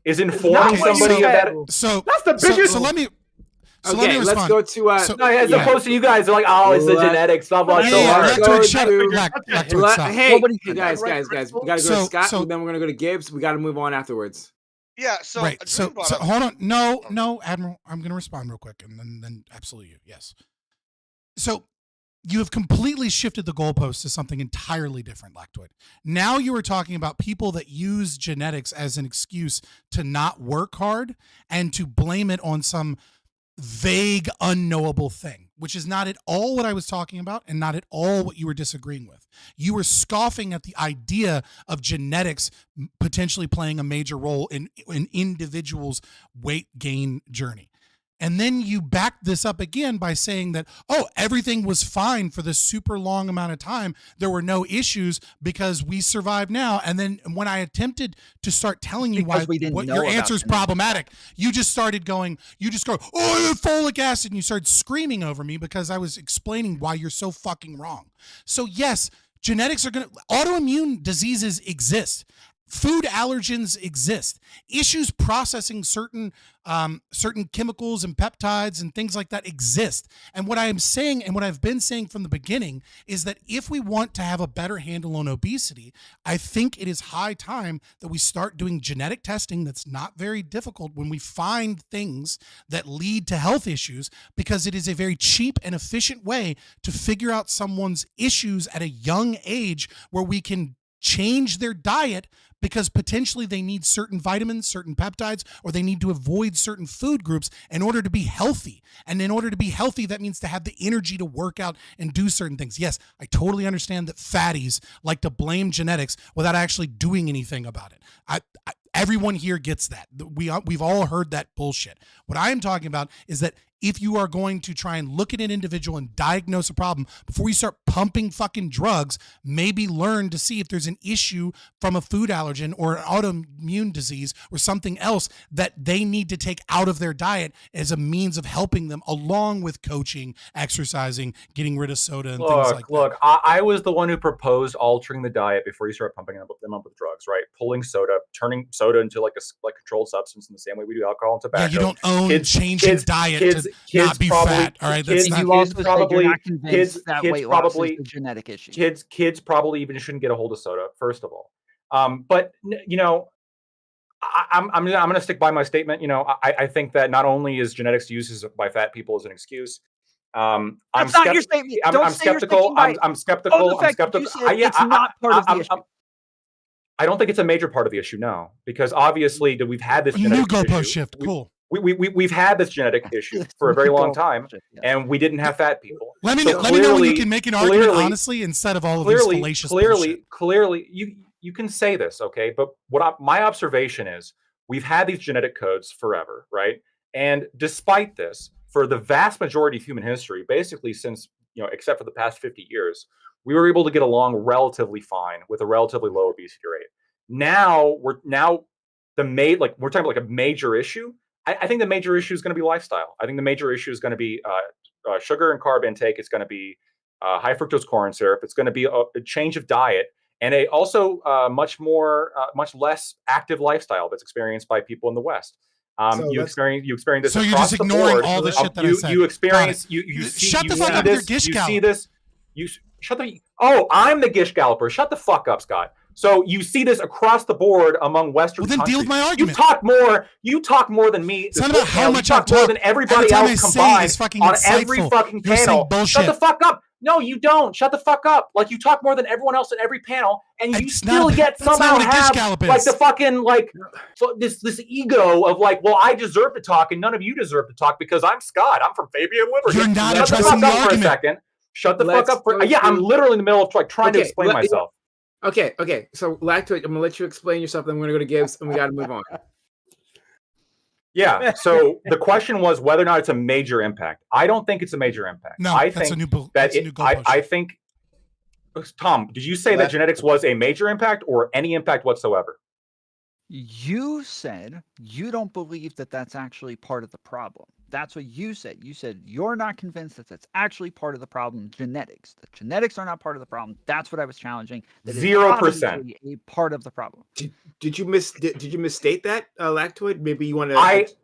is informing somebody of that. So that's the biggest. So let me. So okay, let's go to as opposed to you guys are like, oh, it's the genetics, blah blah. Hey, guys, we gotta go to Scott, and then we're gonna go to Gibbs. We gotta move on afterwards. Yeah. So right. So hold on. No, Admiral. I'm gonna respond real quick, and then absolutely you. Yes. So you have completely shifted the goalpost to something entirely different, Lactoid. Now you are talking about people that use genetics as an excuse to not work hard and to blame it on some vague, unknowable thing, which is not at all what I was talking about and not at all what you were disagreeing with. You were scoffing at the idea of genetics potentially playing a major role in individuals' weight gain journey. And then you backed this up again by saying that, oh, everything was fine for this super long amount of time. There were no issues because we survived now. And then when I attempted to start telling you why what your answer is problematic, you just go, oh, folic acid. And you started screaming over me because I was explaining why you're so fucking wrong. So yes, genetics autoimmune diseases exist. Food allergens exist. Issues processing certain chemicals and peptides and things like that exist. And what I am saying, and what I've been saying from the beginning, is that if we want to have a better handle on obesity, I think it is high time that we start doing genetic testing that's not very difficult when we find things that lead to health issues, because it is a very cheap and efficient way to figure out someone's issues at a young age, where we can change their diet because potentially they need certain vitamins, certain peptides, or they need to avoid certain food groups in order to be healthy. And in order to be healthy, that means to have the energy to work out and do certain things. Yes, I totally understand that fatties like to blame genetics without actually doing anything about it. Everyone here gets that. We've all heard that bullshit. What I am talking about is that if you are going to try and look at an individual and diagnose a problem before you start pumping fucking drugs, maybe learn to see if there's an issue from a food allergen or an autoimmune disease or something else that they need to take out of their diet as a means of helping them, along with coaching, exercising, getting rid of soda and things like that. Look, I was the one who proposed altering the diet before you start pumping them up with drugs, right? Pulling soda, turning soda into like a controlled substance in the same way we do alcohol and tobacco. Yeah, you don't own changing diet to not be fat. All right, that's you also probably not convinced that weight loss is a genetic issue. Kids probably even shouldn't get a hold of soda, first of all. But you know, I'm going to stick by my statement. You know, I think that not only is genetics used by fat people as an excuse. I'm skeptical. I'm skeptical. It's not part of the issue. I don't think it's a major part of the issue now, because obviously we've had this new goalpost shift. Cool. We've had this genetic issue for a very long time, and we didn't have fat people. Let me know when you can make an argument honestly instead of all of these fallacious bullshit. Clearly, you can say this, okay? But my observation is we've had these genetic codes forever, right? And despite this, for the vast majority of human history, basically since, except for the past 50 years, we were able to get along relatively fine with a relatively low obesity rate. Now we're talking about like a major issue. I think the major issue is going to be lifestyle. I think the major issue is going to be sugar and carb intake. It's going to be high fructose corn syrup. It's going to be a change of diet, and also much less active lifestyle that's experienced by people in the West. You experience this. So you're across just the ignoring board. all the shit that I said. You experience. You see. Shut the you fuck see up, this, your gish You gallop. see this. I'm the gish galloper. Shut the fuck up, Scott. So you see this across the board among Western countries. countries. Deal with my argument. You talk more than me. It's not about how much you talk more than everybody else combined on every fucking panel. Shut the fuck up. No, you don't. Shut the fuck up. Like, you talk more than everyone else at every panel, and you somehow have like the fucking this ego of like, well, I deserve to talk and none of you deserve to talk because I'm Scott. I'm from Fabian Liberty. You're not Shut the addressing fuck the up for a argument. second. Shut the fuck up for I'm literally in the middle of trying to explain myself. Okay. So Lactoid, I'm gonna let you explain yourself. Then we're gonna go to Gibbs, and we got to move on. Yeah. So the question was whether or not it's a major impact. I don't think it's a major impact. No, I that's think a new goalpost. I think. Tom, did you say that genetics was a major impact or any impact whatsoever? You said you don't believe that that's actually part of the problem. That's what you said. You said you're not convinced that that's actually part of the problem. Genetics. The genetics are not part of the problem. That's what I was challenging. That 0%. A part of the problem. Did you misstate that, Lactoid? Maybe you want to.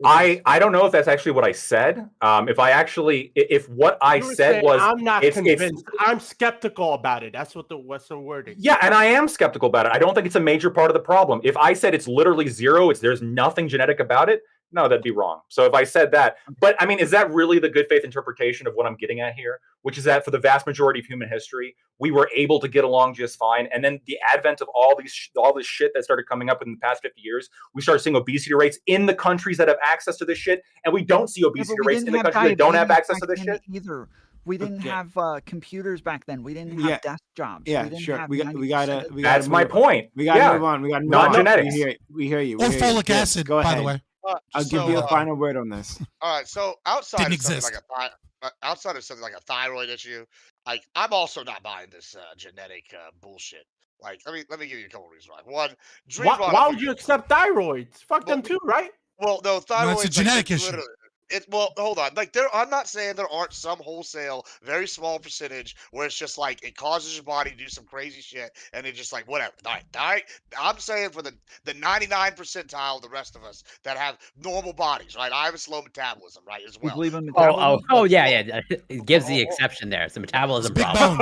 I don't know if that's actually what I said. If what I said was, I'm not convinced. I'm skeptical about it. That's what the wording. Yeah, and I am skeptical about it. I don't think it's a major part of the problem. If I said it's literally zero, there's nothing genetic about it, No, that'd be wrong. So if I said that, but I mean, is that really the good faith interpretation of what I'm getting at here? Which is that for the vast majority of human history, we were able to get along just fine. And then the advent of all this shit that started coming up in the past 50 years, we started seeing obesity rates in the countries that have access to this shit. And we don't see obesity rates in the countries that don't have access to this shit. Either. We didn't have computers back then. We didn't have desk jobs. Yeah, we didn't sure. Have We gotta. That's my point. We gotta Yeah. move on. We gotta move Not on. genetics. We hear you. Or We hear you. folic Good. acid, Go by ahead. the way. I'll give you a final word on this. All right, so outside Didn't of something exist. outside of something like a thyroid issue, like I'm also not buying this genetic bullshit. Like, let me give you a couple reasons. Like, one, Why would you accept thyroids? Fuck them too, right? Well, no, thyroid. it's a genetic issue. Well, hold on. Like, I'm not saying there aren't some wholesale, very small percentage where it's just like it causes your body to do some crazy shit, and it's just like whatever. All right. I'm saying for the 99 percentile of the rest of us that have normal bodies, right? I have a slow metabolism, right, as well. Yeah. It gives the exception there. It's a metabolism problem.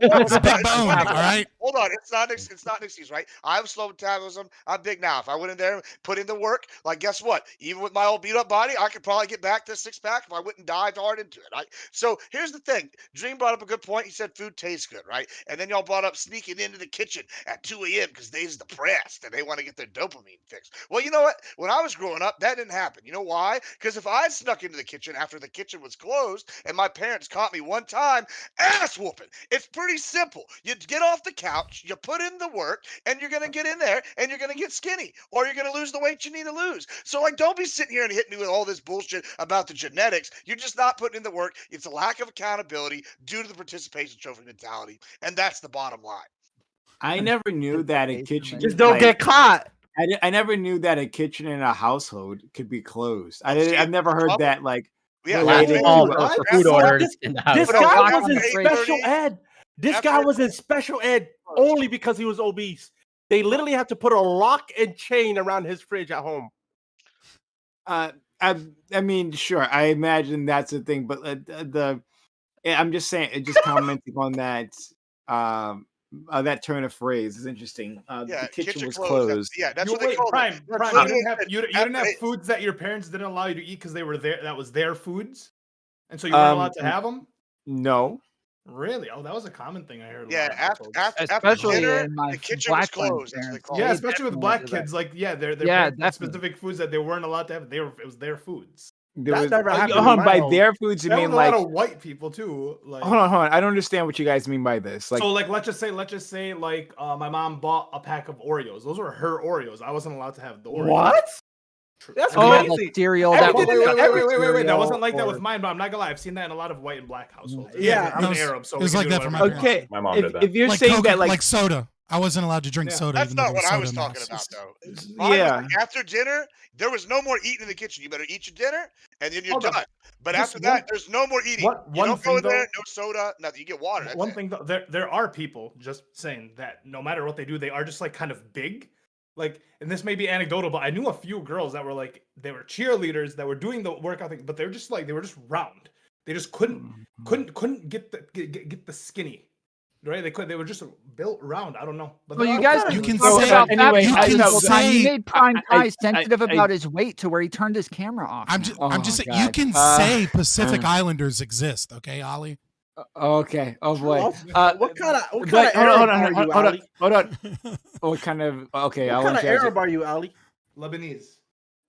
It's a big bone, all right? Hold on, it's not an excuse, right? I have slow metabolism. I'm big now. If I went in there and put in the work, like guess what? Even with my old beat up body, I could probably get back to a six pack if I went and dived hard into it. Right? So here's the thing. Dream brought up a good point. He said food tastes good, right? And then y'all brought up sneaking into the kitchen at 2 a.m. because they's depressed and they want to get their dopamine fix. Well, you know what? When I was growing up, that didn't happen. You know why? Because if I had snuck into the kitchen after the kitchen was closed and my parents caught me one time, ass whooping. It's pretty simple. You get off the couch, you put in the work, and you're going to get in there and you're going to get skinny or you're going to lose the weight you need to lose. So, like, don't be sitting here and hitting me with all this bullshit about the genetics. You're just not putting in the work. It's a lack of accountability due to the participation trophy mentality. And that's the bottom line. I never knew that a kitchen Just don't get caught. I never knew that a kitchen in a household could be closed. I've never heard that related for food orders in the house. This guy was in special ed. This guy was in special ed only because he was obese. They literally have to put a lock and chain around his fridge at home. I mean, sure. I imagine that's a thing, but I'm just saying, just commenting on that. That turn of phrase is interesting. The kitchen was closed. That's what they call Prime. it. You didn't have foods that your parents didn't allow you to eat because they were there. That was their foods, and so you weren't allowed to have them. No. Really? Oh, that was a common thing I heard. After dinner, the kitchen was closed. Yeah, especially with black kids. Like, they're specific foods that they weren't allowed to have. It was their foods. By their foods, you mean like a lot of white people too. Like, hold on. I don't understand what you guys mean by this. Like, so, like, let's just say, like, my mom bought a pack of Oreos. Those were her Oreos. I wasn't allowed to have the Oreos. What? That's crazy. Cereal. Wait. That wasn't like that with mine, but I'm not gonna lie. I've seen that in a lot of white and black households. I'm an Arab, so it was like that for my parents. Okay, my mom did that. If you're like saying Coke, that, like soda, I wasn't allowed to drink soda. That's even though not there what I was soda in the talking house. about, though. After dinner, there was no more eating in the kitchen. You better eat your dinner, and then you're done. But after that, there's no more eating. You don't go in there, no soda, nothing. You get water. One thing, though, there are people, just saying, that no matter what they do, they are just like kind of big. Like, and this may be anecdotal, but I knew a few girls that were like, they were cheerleaders that were doing the workout thing, but they were just round. They just couldn't get the skinny. Right? They were just built round. I don't know. But well, you guys can say about anyway. You made Prime Pie sensitive about his weight to where he turned his camera off. I'm just saying, you can say Pacific Islanders exist, okay, Ollie? Okay. Oh boy. What kind of Arab hold on. What kind of? Okay. What kind of Arab are you, Ali? Lebanese.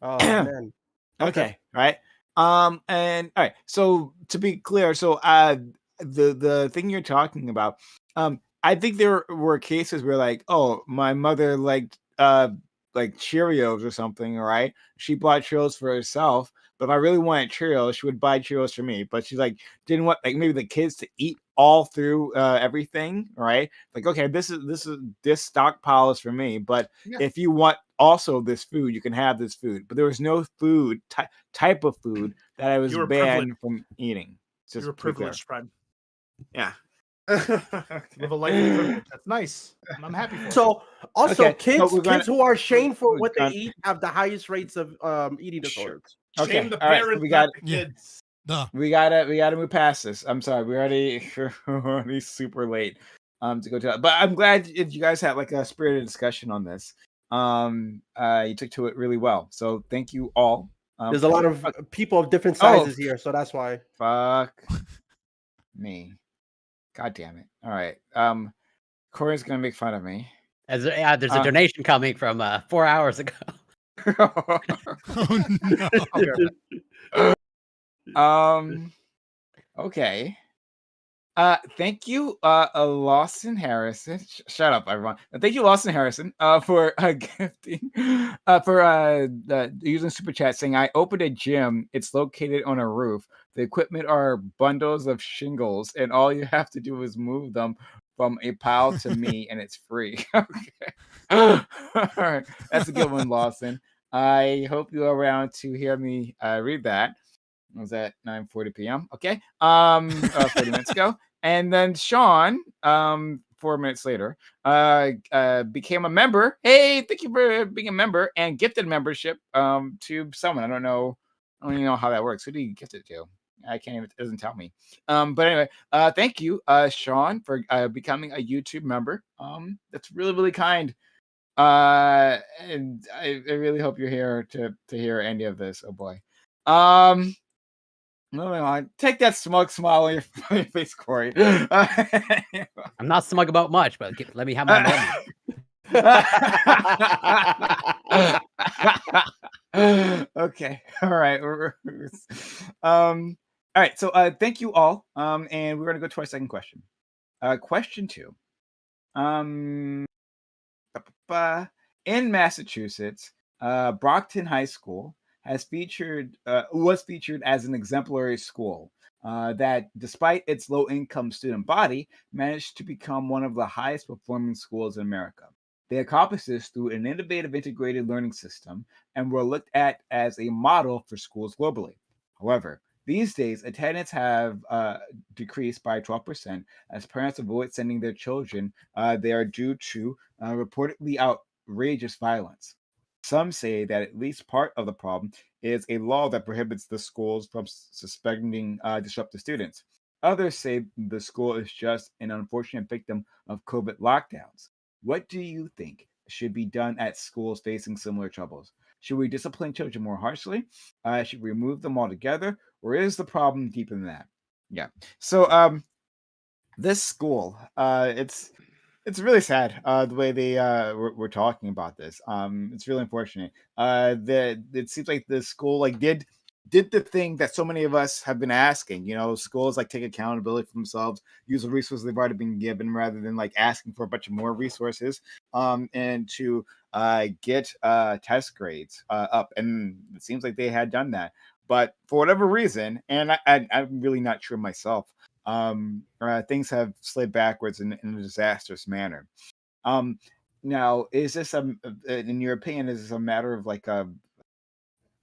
Oh man. Okay. Right. And all right. So to be clear, so the thing you're talking about, I think there were cases where like, oh, my mother liked like Cheerios or something, right? She bought Cheerios for herself. But if I really wanted Cheerios, she would buy Cheerios for me. But she like didn't want like maybe the kids to eat all through everything, right? Like, okay, this stockpile is for me. But if you want also this food, you can have this food. But there was no food type of food that I was banned from eating. You were privileged, Prime. Yeah. Live a life of privilege. That's nice. I'm happy for So also Okay, kids who are shamed for what they eat have the highest rates of eating disorders. Okay. Shame the All right, parents, we got not the kids. we gotta move past this. I'm sorry, we're already super late to go to that. But I'm glad you guys had like a spirited discussion on this. You took to it really well. So thank you all There's a lot of people of different Oh, sizes here, so that's why. Fuck me. God damn it. All right. Corey's gonna make fun of me. There's a donation coming from 4 hours ago. Okay. Thank you, Lawson Harrison. Shut up, everyone. Thank you, Lawson Harrison, for gifting, for using super chat, saying, "I opened a gym. It's located on a roof. The equipment are bundles of shingles, and all you have to do is move them from a pile to me, and it's free." Okay. All right, that's a good one, Lawson. I hope you're around to hear me read that. It was at 9:40 p.m. Okay. 40 minutes ago. And then Sean, 4 minutes later, became a member. Hey, thank you for being a member and gifted membership to someone. I don't even know how that works. Who do you gift it to? I can't even, it doesn't tell me. But anyway, thank you, Sean, for becoming a YouTube member. That's really, really kind. And I really hope you're here to hear any of this. Oh boy. Moving on. Take that smug smile on your face, Corey. I'm not smug about much, but let me have my moment. Okay. All right. All right. So thank you all. And we're gonna go to our second question. Question 2. In Massachusetts, Brockton High School was featured as an exemplary school that, despite its low-income student body, managed to become one of the highest performing schools in America. They accomplished this through an innovative integrated learning system and were looked at as a model for schools globally. However, these days, attendance have decreased by 12% as parents avoid sending their children there due to reportedly outrageous violence. Some say that at least part of the problem is a law that prohibits the schools from suspending disruptive students. Others say the school is just an unfortunate victim of COVID lockdowns. What do you think should be done at schools facing similar troubles? Should we discipline children more harshly? Should we remove them altogether? Or is the problem deeper than that? Yeah. So this school, it's really sad the way they were talking about this. It's really unfortunate. That it seems like the school did the thing that so many of us have been asking. Schools take accountability for themselves, use the resources they've already been given, rather than asking for a bunch of more resources. And to get test grades up. And it seems like they had done that, but for whatever reason, and I'm really not sure myself. Things have slid backwards in a disastrous manner. Now, is this in your opinion, is this a matter of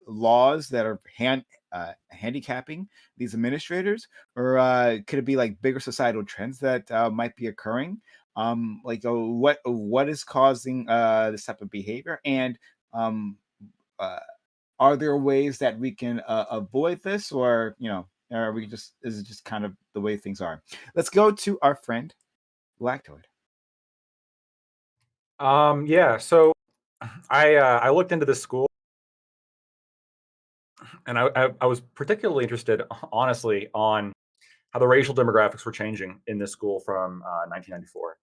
laws that are handicapping these administrators, or could it be bigger societal trends that might be occurring? What is causing this type of behavior, and are there ways that we can avoid this, or is it just kind of the way things are? Let's go to our friend Lactoid. Yeah. So I looked into this school, and I was particularly interested, honestly, on how the racial demographics were changing in this school from 1994.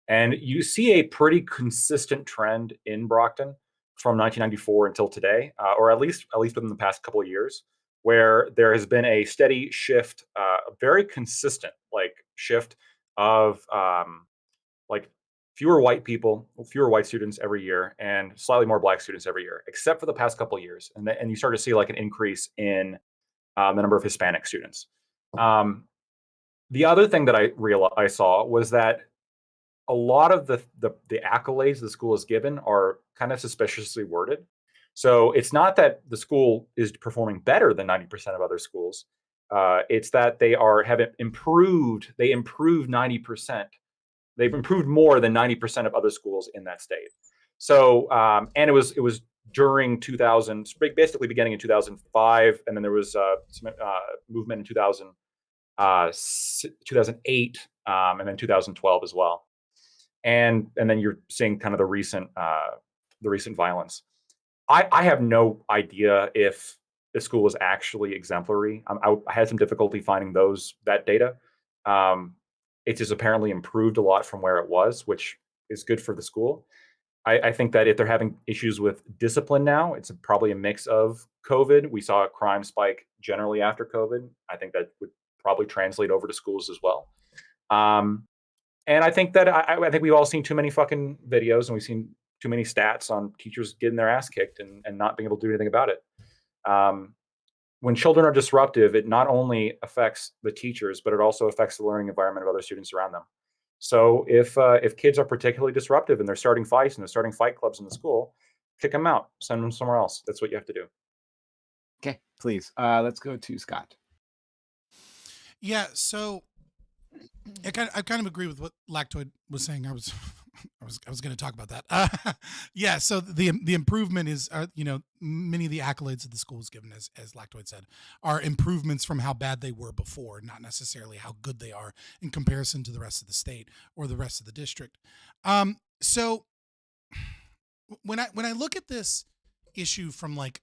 And you see a pretty consistent trend in Brockton from 1994 until today, or at least within the past couple of years, where there has been a steady shift, a very consistent shift of fewer white students every year, and slightly more black students every year, except for the past couple of years. And you start to see an increase in the number of Hispanic students. The other thing that I saw was that a lot of the accolades the school is given are kind of suspiciously worded. So it's not that the school is performing better than 90% of other schools. It's that they have improved. They improved 90%. They've improved more than 90% of other schools in that state. So and it was during 2000, basically beginning in 2005, and then there was some movement in 2008, and then 2012 as well. And then you're seeing kind of the recent violence. I have no idea if the school was actually exemplary. I had some difficulty finding that data. It just apparently improved a lot from where it was, which is good for the school. I think that if they're having issues with discipline now, it's probably a mix of COVID. We saw a crime spike generally after COVID. I think that would probably translate over to schools as well. And I think that I think we've all seen too many fucking videos, and we've seen too many stats on teachers getting their ass kicked and not being able to do anything about it. When children are disruptive, it not only affects the teachers, but it also affects the learning environment of other students around them. So if kids are particularly disruptive and they're starting fights and they're starting fight clubs in the school, kick them out, send them somewhere else. That's what you have to do. Okay, please. Let's go to Scott. Yeah, so I kind of agree with what Lactoid was saying. I was going to talk about that. Yeah, so the improvement is, many of the accolades that the school is given, as Lactoid said, are improvements from how bad they were before, not necessarily how good they are in comparison to the rest of the state or the rest of the district. So when I look at this issue from like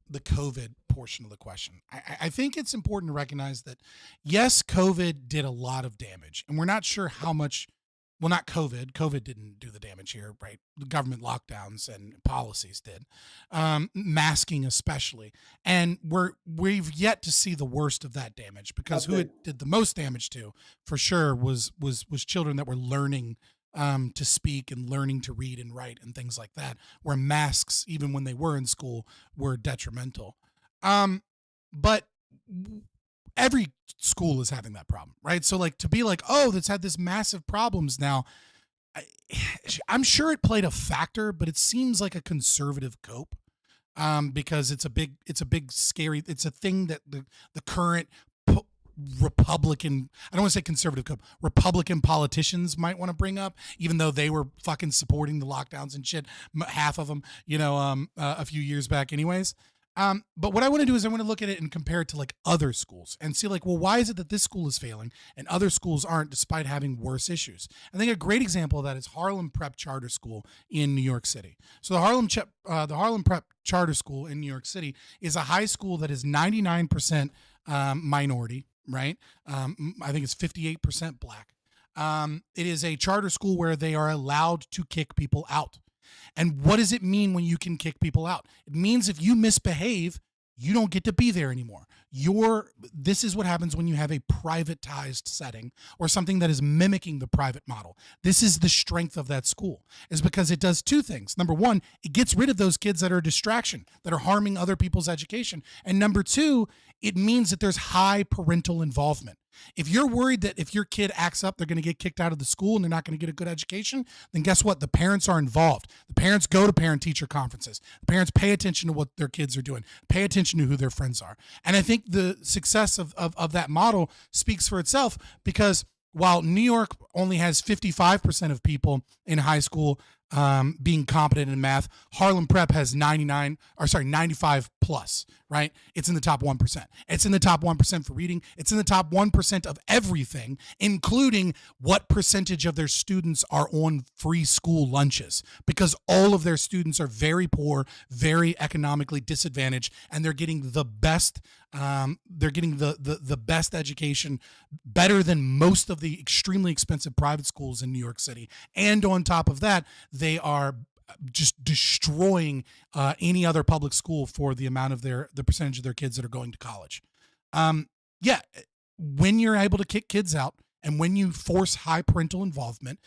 the COVID portion of the question, I think it's important to recognize that, yes, COVID did a lot of damage, and we're not sure how much. Well, not COVID. COVID didn't do the damage here, right? The government lockdowns and policies did, masking especially, and we've yet to see the worst of that damage, because who it did the most damage to, for sure, was children that were learning to speak and learning to read and write and things like that, where masks, even when they were in school, were detrimental. But every school is having that problem, right? So like to be like, oh, that's had this massive problems now. I'm sure it played a factor, but it seems like a conservative cope, because it's a big scary. It's a thing that the current Republican, I don't want to say conservative cope, Republican politicians might want to bring up, even though they were fucking supporting the lockdowns and shit, half of them, a few years back anyways. But what I want to do is I want to look at it and compare it to like other schools and see like, well, why is it that this school is failing and other schools aren't, despite having worse issues? I think a great example of that is Harlem Prep Charter School in New York City. So the Harlem Prep Charter School in New York City is a high school that is 99% minority, right? I think it's 58% black. It is a charter school where they are allowed to kick people out. And what does it mean when you can kick people out? It means if you misbehave, you don't get to be there anymore. This is what happens when you have a privatized setting or something that is mimicking the private model. This is the strength of that school, is because it does two things. Number one, it gets rid of those kids that are a distraction, that are harming other people's education. And number two, it means that there's high parental involvement. If you're worried that if your kid acts up, they're going to get kicked out of the school and they're not going to get a good education, then guess what? The parents are involved. The parents go to parent-teacher conferences. The parents pay attention to what their kids are doing, pay attention to who their friends are. And I think the success of that model speaks for itself, because while New York only has 55% of people in high school being competent in math, Harlem Prep has 95 plus, right? It's in the top 1%. It's in the top 1% for reading. It's in the top 1% of everything, including what percentage of their students are on free school lunches, because all of their students are very poor, very economically disadvantaged, and they're getting the best the best education, better than most of the extremely expensive private schools in New York City. And on top of that, they are just destroying any other public school for the amount of the percentage of their kids that are going to college. When you're able to kick kids out and when you force high parental involvement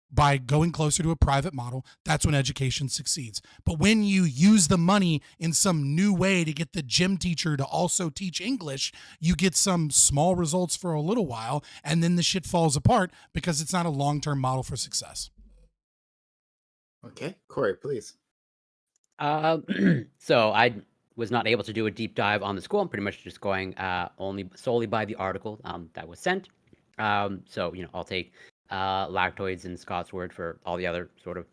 by going closer to a private model, that's when education succeeds. But when you use the money in some new way to get the gym teacher to also teach English, you get some small results for a little while, and then the shit falls apart because it's not a long-term model for success. Okay, Corey, please. So I was not able to do a deep dive on the school. I'm pretty much just going solely by the article that was sent. So I'll take Lactoids and Scott's word for all the other sort of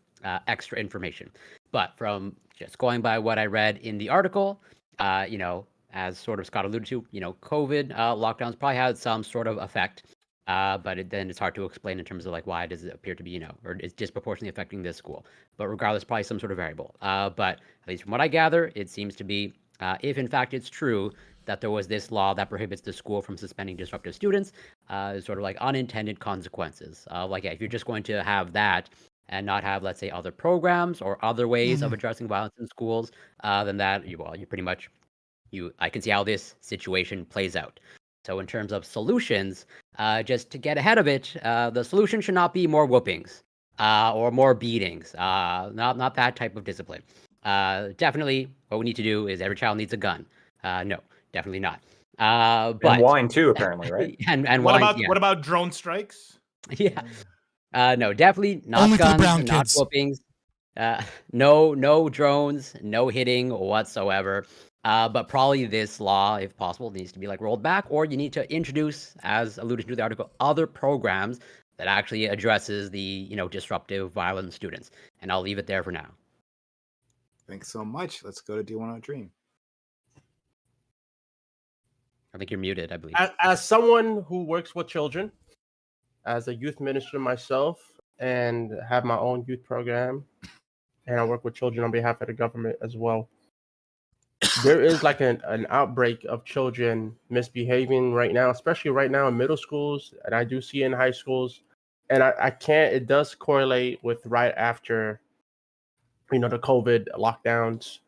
extra information. But from just going by what I read in the article, as sort of Scott alluded to, COVID lockdowns probably had some sort of effect. But then it's hard to explain in terms of like why does it appear to be, or it's disproportionately affecting this school. But regardless, probably some sort of variable. But at least from what I gather, it seems to be If in fact it's true that there was this law that prohibits the school from suspending disruptive students, sort of like unintended consequences. Like, yeah, if you're just going to have that and not have, let's say, other programs or other ways of addressing violence in schools, then that, you pretty much, I can see how this situation plays out. So in terms of solutions, just to get ahead of it, the solution should not be more whoopings or more beatings, not that type of discipline. Definitely what we need to do is every child needs a gun. No, definitely not. But and wine too, apparently, right? and what wine, about yeah. what about drone strikes? Yeah. No, definitely not Only for the guns, brown not kids. whoopings. No drones, no hitting whatsoever. But probably this law, if possible, needs to be like rolled back, or you need to introduce, as alluded to the article, other programs that actually addresses the disruptive, violent students. And I'll leave it there for now. Thanks so much. Let's go to Do You Want to Dream? I think you're muted, I believe. As someone who works with children, as a youth minister myself, and have my own youth program, and I work with children on behalf of the government as well, there is like an outbreak of children misbehaving right now, especially right now in middle schools, and I do see it in high schools. And I can't, it does correlate with right after, the COVID lockdowns.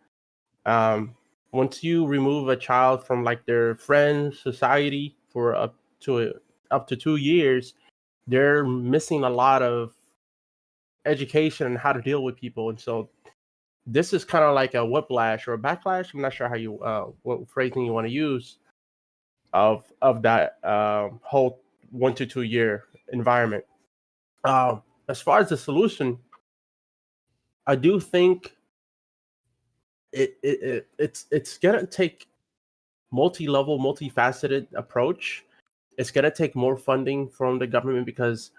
Once you remove a child from like their friends, society for up to 2 years, they're missing a lot of education on how to deal with people. And so this is kind of like a whiplash or a backlash. I'm not sure how you what phrasing you want to use of that whole 1 to 2 year environment. As far as the solution, I do think it's gonna take multi-level, multifaceted approach. It's gonna take more funding from the government, because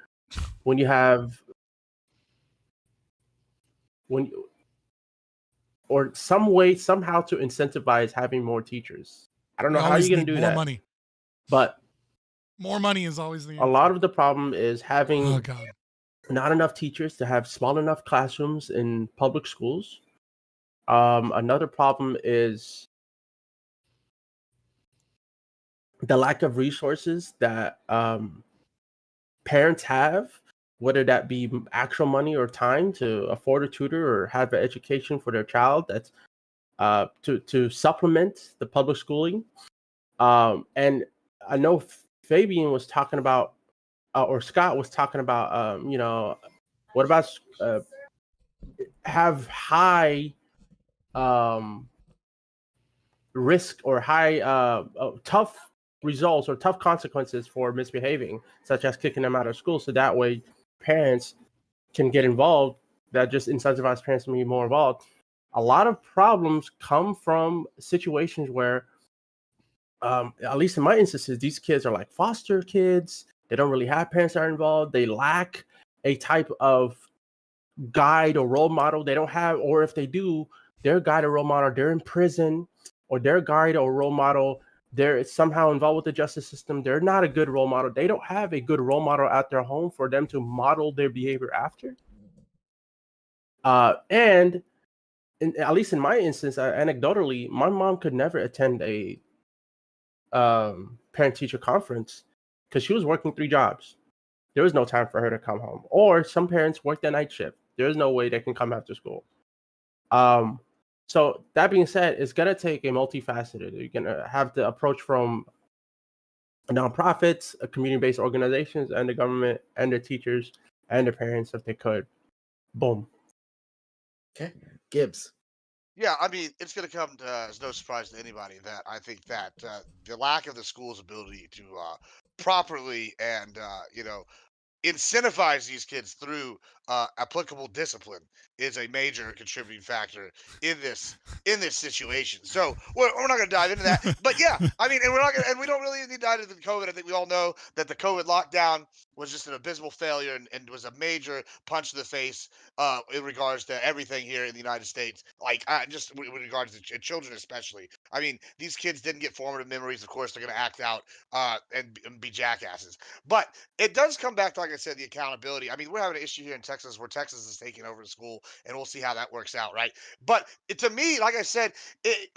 when you have or some way somehow to incentivize having more teachers. I don't know how you're gonna do more that. money. But more money is always the a lot of the problem is having Oh, God. not enough teachers to have small enough classrooms in public schools. Another problem is the lack of resources that parents have, whether that be actual money or time to afford a tutor or have an education for their child that's to supplement the public schooling. And I know Fabian was talking about, or Scott was talking about, what about have high risk or high tough results or tough consequences for misbehaving, such as kicking them out of school, so that way parents can get involved. That just incentivizes parents to be more involved. A lot of problems come from situations where, at least in my instances, these kids are like foster kids. They don't really have parents that are involved. They lack a type of guide or role model. They don't have, or if they do, their guide or role model, they're in prison, or their guide or role model, they're somehow involved with the justice system. They're not a good role model. They don't have a good role model at their home for them to model their behavior after. And at least in my instance, anecdotally, my mom could never attend a parent-teacher conference because she was working 3 jobs. There was no time for her to come home. Or some parents work the night shift. There's no way they can come after school. So that being said, it's gonna take a multifaceted. You're gonna have to approach from nonprofits, community-based organizations, and the government, and the teachers, and the parents if they could. Boom. Okay, Gibbs. Yeah, I mean, it's going to come as no surprise to anybody that I think that the lack of the school's ability to properly and incentivize these kids through applicable discipline is a major contributing factor in this situation. So we're not going to dive into that, but yeah, I mean, and we're not going, and we don't really need to dive into the COVID. I think we all know that the COVID lockdown was just an abysmal failure and was a major punch to the face in regards to everything here in the United States. Like just with regards to children, especially. I mean, these kids didn't get formative memories. Of course, they're going to act out and be jackasses. But it does come back to, like I said, the accountability. I mean, we're having an issue here in Texas Texas, where Texas is taking over the school, and we'll see how that works out, right? But to me, like I said,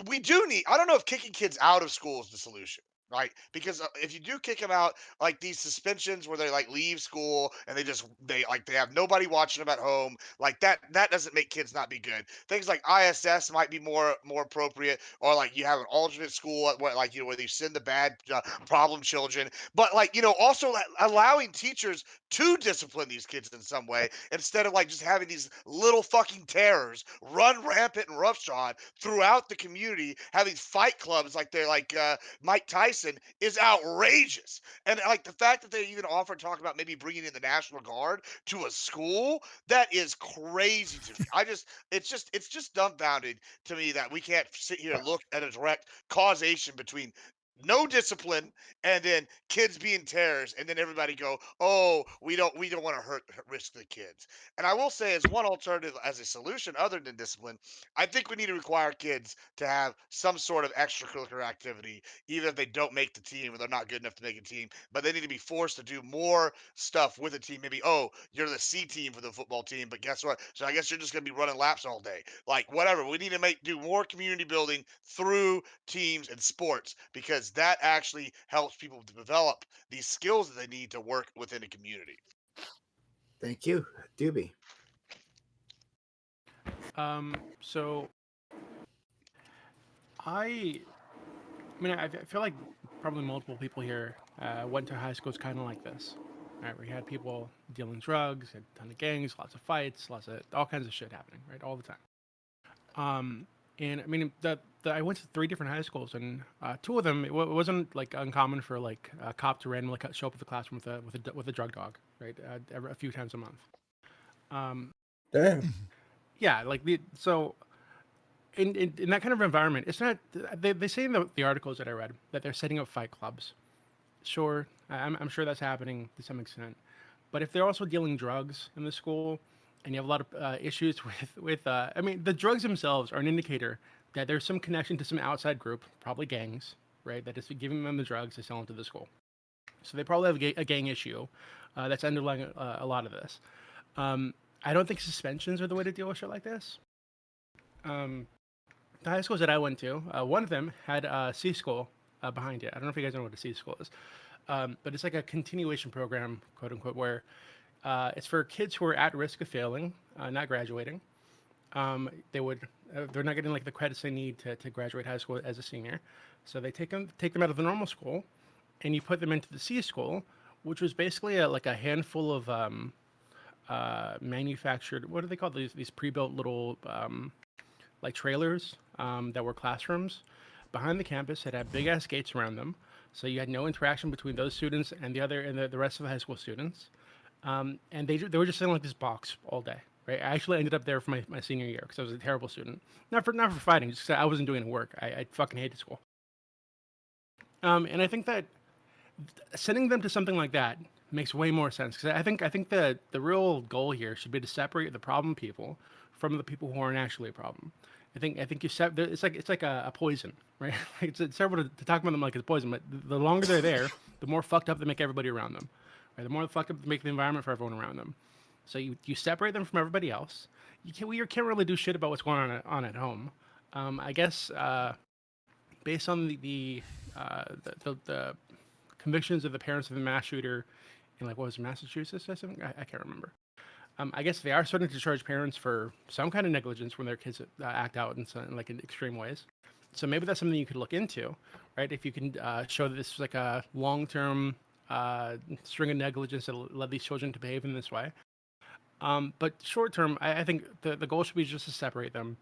we do need. I don't know if kicking kids out of school is the solution. Right, because if you do kick them out, like these suspensions where they like leave school and they have nobody watching them at home, like that doesn't make kids not be good. Things like ISS might be more appropriate, or like you have an alternate school where like where you send the bad problem children, but like also allowing teachers to discipline these kids in some way instead of like just having these little fucking terrors run rampant and roughshod throughout the community, having fight clubs like they're like Mike Tyson is outrageous. And like the fact that they even offer to talk about maybe bringing in the National Guard to a school, that is crazy to me. It's just dumbfounded to me that we can't sit here and look at a direct causation between no discipline and then kids being terrorists, and then everybody go, oh, we don't want to risk the kids. And I will say, as one alternative, as a solution other than discipline, I think we need to require kids to have some sort of extracurricular activity, even if they don't make the team or they're not good enough to make a team, but they need to be forced to do more stuff with a team. Maybe, oh, you're the C team for the football team, but guess what, so I guess you're just going to be running laps all day, like whatever. We need to do more community building through teams and sports, because that actually helps people to develop these skills that they need to work within a community. Thank you, Doobie. So I mean, I feel like probably multiple people here went to high schools kind of like this. Right, we had people dealing drugs, had a ton of gangs, lots of fights, lots of all kinds of shit happening, right, all the time. And I mean, I went to 3 different high schools, and 2 of them, it wasn't like uncommon for like a cop to randomly show up at the classroom with a drug dog, right, a few times a month. Damn. Yeah, like so. In that kind of environment, it's not. They say in the articles that I read that they're setting up fight clubs. Sure, I'm sure that's happening to some extent, but if they're also dealing drugs in the school, and you have a lot of issues with I mean, the drugs themselves are an indicator that there's some connection to some outside group, probably gangs, right? That is giving them the drugs to sell them to the school. So they probably have a gang issue that's underlying a lot of this. I don't think suspensions are the way to deal with shit like this. The high schools that I went to, one of them had a C school behind it. I don't know if you guys know what a C school is, but it's like a continuation program, quote unquote, where it's for kids who are at risk of failing, not graduating. They're not getting like the credits they need to graduate high school as a senior, so they take them out of the normal school, and you put them into the C school, which was basically like a handful of manufactured, what are they called? These pre-built little like trailers that were classrooms behind the campus that had big ass gates around them, so you had no interaction between those students and the rest of the high school students. And they were just sitting like this box all day. Right? I actually ended up there for my senior year because I was a terrible student. Not for fighting, just because I wasn't doing the work. I fucking hated school. And I think that sending them to something like that makes way more sense, because I think the real goal here should be to separate the problem people from the people who aren't actually a problem. I think it's like a poison, right? It's terrible to talk about them like it's poison, but the longer they're there, the more fucked up they make everybody around them. Right? The more fucked up they make the environment for everyone around them. So you separate them from everybody else. You can't really do shit about what's going on at home. I guess based on the convictions of the parents of the mass shooter in, like, what was it, Massachusetts or something? I can't remember. I guess they are starting to charge parents for some kind of negligence when their kids act out in extreme ways. So maybe that's something you could look into, right? If you can show that this is like a long-term string of negligence that led these children to behave in this way. But short-term, I think the goal should be just to separate them.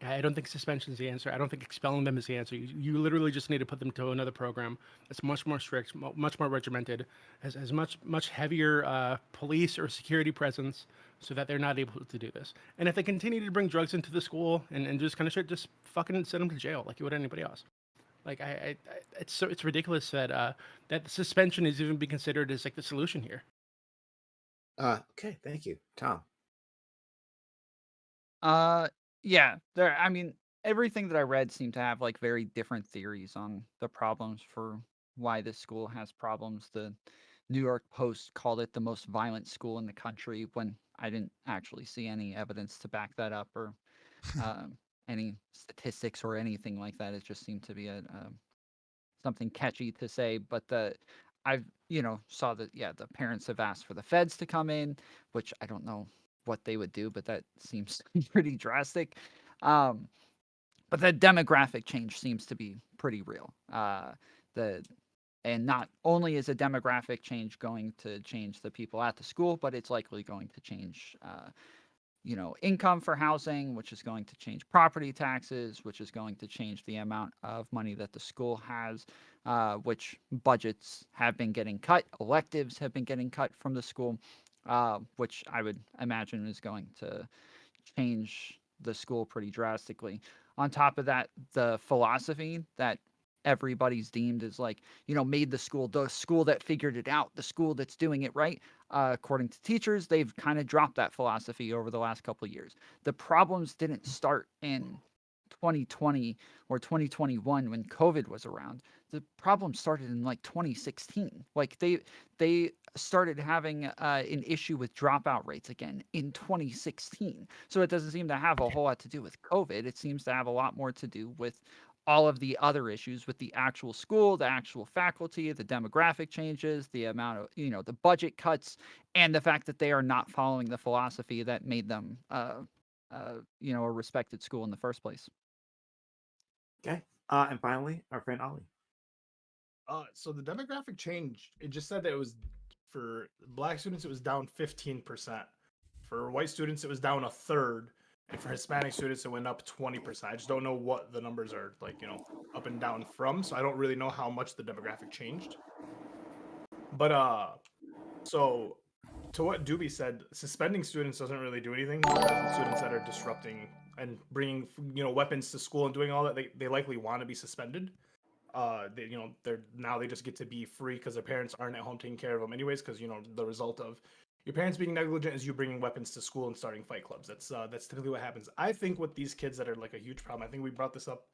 I don't think suspension is the answer. I don't think expelling them is the answer. You literally just need to put them to another program that's much more strict, much more regimented, has much heavier police or security presence, so that they're not able to do this. And if they continue to bring drugs into the school and just kind of shit, just fucking send them to jail like you would anybody else. Like it's ridiculous that that suspension is even being considered as like the solution here. Okay, thank you, Tom. Yeah, I mean, everything that I read seemed to have like very different theories on the problems for why this school has problems. The New York Post called it the most violent school in the country when I didn't actually see any evidence to back that up or any statistics or anything like that. It just seemed to be a something catchy to say. But I've saw that the parents have asked for the feds to come in, which I don't know what they would do, but that seems pretty drastic. But the demographic change seems to be pretty real. And not only is a demographic change going to change the people at the school, but it's likely going to change, income for housing, which is going to change property taxes, which is going to change the amount of money that the school has, which budgets have been getting cut, electives have been getting cut from the school, which I would imagine is going to change the school pretty drastically. On top of that, the philosophy that everybody's deemed as made the school that figured it out, the school that's doing it right. According to teachers, they've kind of dropped that philosophy over the last couple of years. The problems didn't start in 2020 or 2021 when COVID was around. The problem started in 2016. They started having an issue with dropout rates again in 2016. So it doesn't seem to have a whole lot to do with COVID. It seems to have a lot more to do with all of the other issues with the actual school, the actual faculty, the demographic changes, the amount of, the budget cuts, and the fact that they are not following the philosophy that made them, a respected school in the first place. Okay. And finally, our friend Ollie. So the demographic change, it just said that it was for Black students, it was down 15%. For white students, it was down a third. And for Hispanic students, it went up 20%. I just don't know what the numbers are up and down from. So I don't really know how much the demographic changed. But so to what Doobie said, suspending students doesn't really do anything. Students that are disrupting and bringing weapons to school and doing all that, they likely want to be suspended. They just get to be free because their parents aren't at home taking care of them anyways. Because the result of your parents being negligent is you bringing weapons to school and starting fight clubs. That's typically what happens. I think with these kids that are a huge problem, I think we brought this up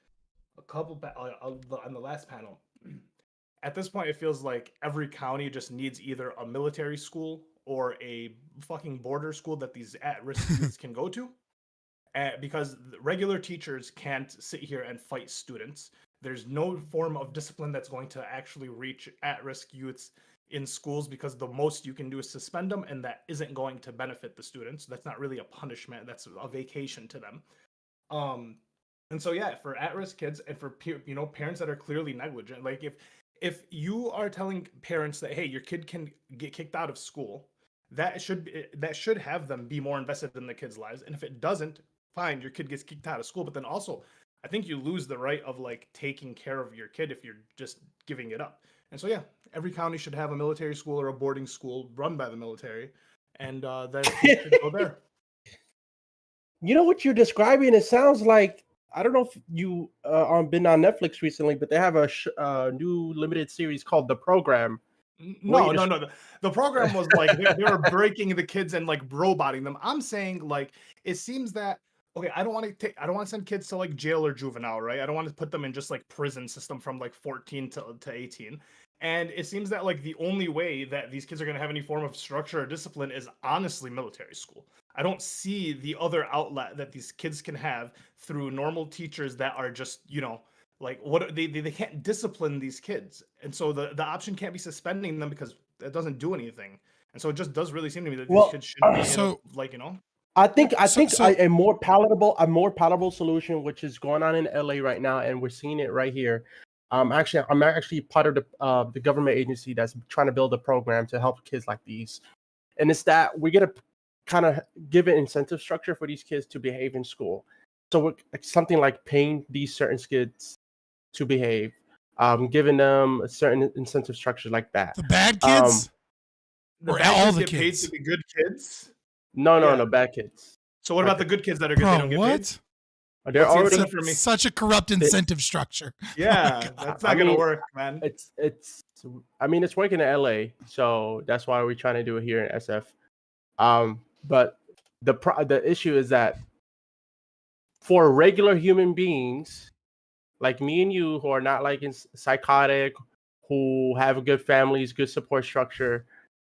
a couple on the last panel. At this point, it feels like every county just needs either a military school or a fucking border school that these at-risk youths can go to, because regular teachers can't sit here and fight students. There's no form of discipline that's going to actually reach at-risk youths in schools, because the most you can do is suspend them, and that isn't going to benefit the students. That's not really a punishment. That's a vacation to them. And so for at-risk kids and for parents that are clearly negligent, if you are telling parents that, hey, your kid can get kicked out of school, that should have them be more invested in the kids' lives. And if it doesn't, fine, your kid gets kicked out of school. But then also, I think you lose the right of taking care of your kid if you're just giving it up. And so every county should have a military school or a boarding school run by the military, and that should go there. What you're describing, it sounds like, I don't know if you been on Netflix recently, but they have a new limited series called The Program. No. The program was they were breaking the kids and roboting them. I'm saying it seems that, okay, I don't want to send kids to jail or juvenile, right? I don't want to put them in just prison system from 14 to 18. And it seems that the only way that these kids are going to have any form of structure or discipline is honestly military school. I don't see the other outlet that these kids can have through normal teachers that are just, what they can't discipline these kids. And so the option can't be suspending them, because it doesn't do anything. And so it just does really seem to me that these kids should be I think a more palatable solution, which is going on in LA right now, and we're seeing it right here. I'm actually part of the government agency that's trying to build a program to help kids like these, and it's that we're gonna kind of give an incentive structure for these kids to behave in school. So something like paying these certain kids to behave, giving them a certain incentive structure like that. The bad kids, or all the kids to be good kids. No, bad kids. So what about the good kids that are good? They don't get paid? They're already for me. Such a corrupt incentive structure. Yeah, that's not gonna work, man. It's working in LA, so that's why we're trying to do it here in SF. But the issue is that for regular human beings like me and you, who are not psychotic who have good families, good support structure.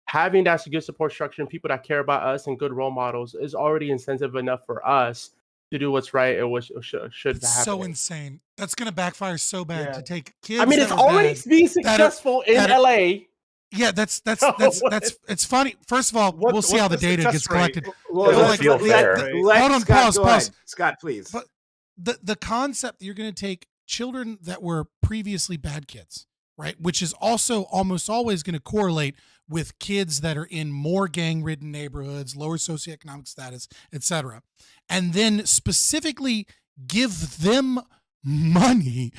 Having that good support structure and people that care about us and good role models is already incentive enough for us to do what's right and what should It's happen. so insane. That's going to backfire so bad to take kids. I mean, it's that are already bad, being that are- successful in that are- LA. Yeah, that's it's funny. First of all, we'll see how the data gets collected. Well, But, let's, like, let hold on, Scott pause, go pause. ahead. Scott, please. But the concept that you're going to take children that were previously bad kids, right, which is also almost always going to correlate with kids that are in more gang-ridden neighborhoods, lower socioeconomic status, etc., and then specifically give them money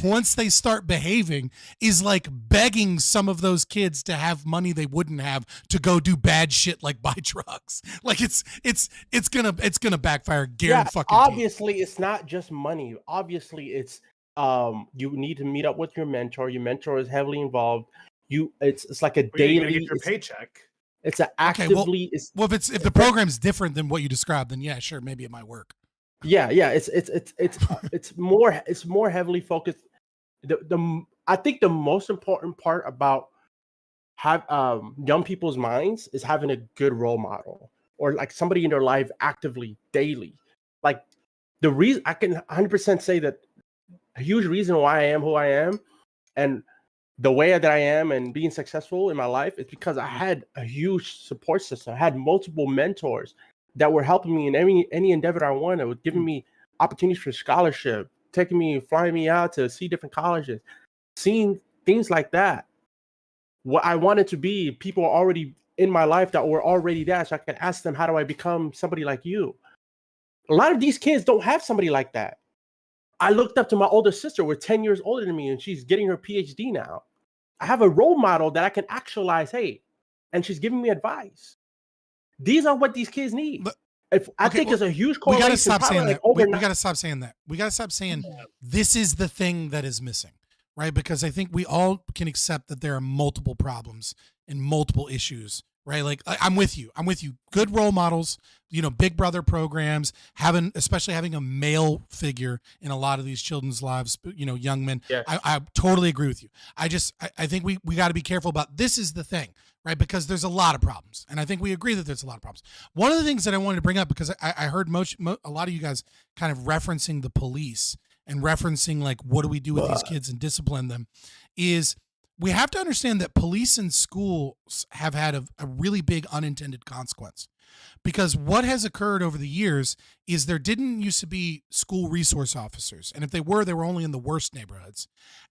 once they start behaving is like begging some of those kids to have money they wouldn't have to go do bad shit like buy drugs. Like it's gonna backfire. Obviously it's not just money. Obviously it's you need to meet up with your mentor. Your mentor is heavily involved. It's like a Well, daily. you're gonna get your paycheck. It's an Okay, actively. well, if the program's different than what you described, then yeah, sure, maybe it might work. Yeah, it's more heavily focused. I think the most important part about young people's minds is having a good role model or like somebody in their life actively daily. Like the reason I can 100% say that a huge reason why I am who I am and the way that I am and being successful in my life is because I had a huge support system. I had multiple mentors that were helping me in any endeavor I wanted, with giving me opportunities for scholarship, flying me out to see different colleges, seeing things like that. What I wanted to be, people are already in my life that were already there, so I could ask them, how do I become somebody like you? A lot of these kids don't have somebody like that. I looked up to my older sister, who was 10 years older than me, and she's getting her PhD now. I have a role model that I can actualize, hey, and she's giving me advice. These are what these kids need. I think there's a huge correlation. We got to stop saying like that. We got to stop saying that. We got to stop saying this is the thing that is missing, right? Because I think we all can accept that there are multiple problems and multiple issues, right? Like I'm with you. Good role models, Big Brother programs, especially having a male figure in a lot of these children's lives, young men. Yes. I totally agree with you. I think we got to be careful about this is the thing, right? Because there's a lot of problems. And I think we agree that there's a lot of problems. One of the things that I wanted to bring up, because I heard a lot of you guys kind of referencing the police and referencing like, what do we do with these kids and discipline them, is we have to understand that police and schools have had a really big unintended consequence. Because what has occurred over the years is there didn't used to be school resource officers. And if they were only in the worst neighborhoods.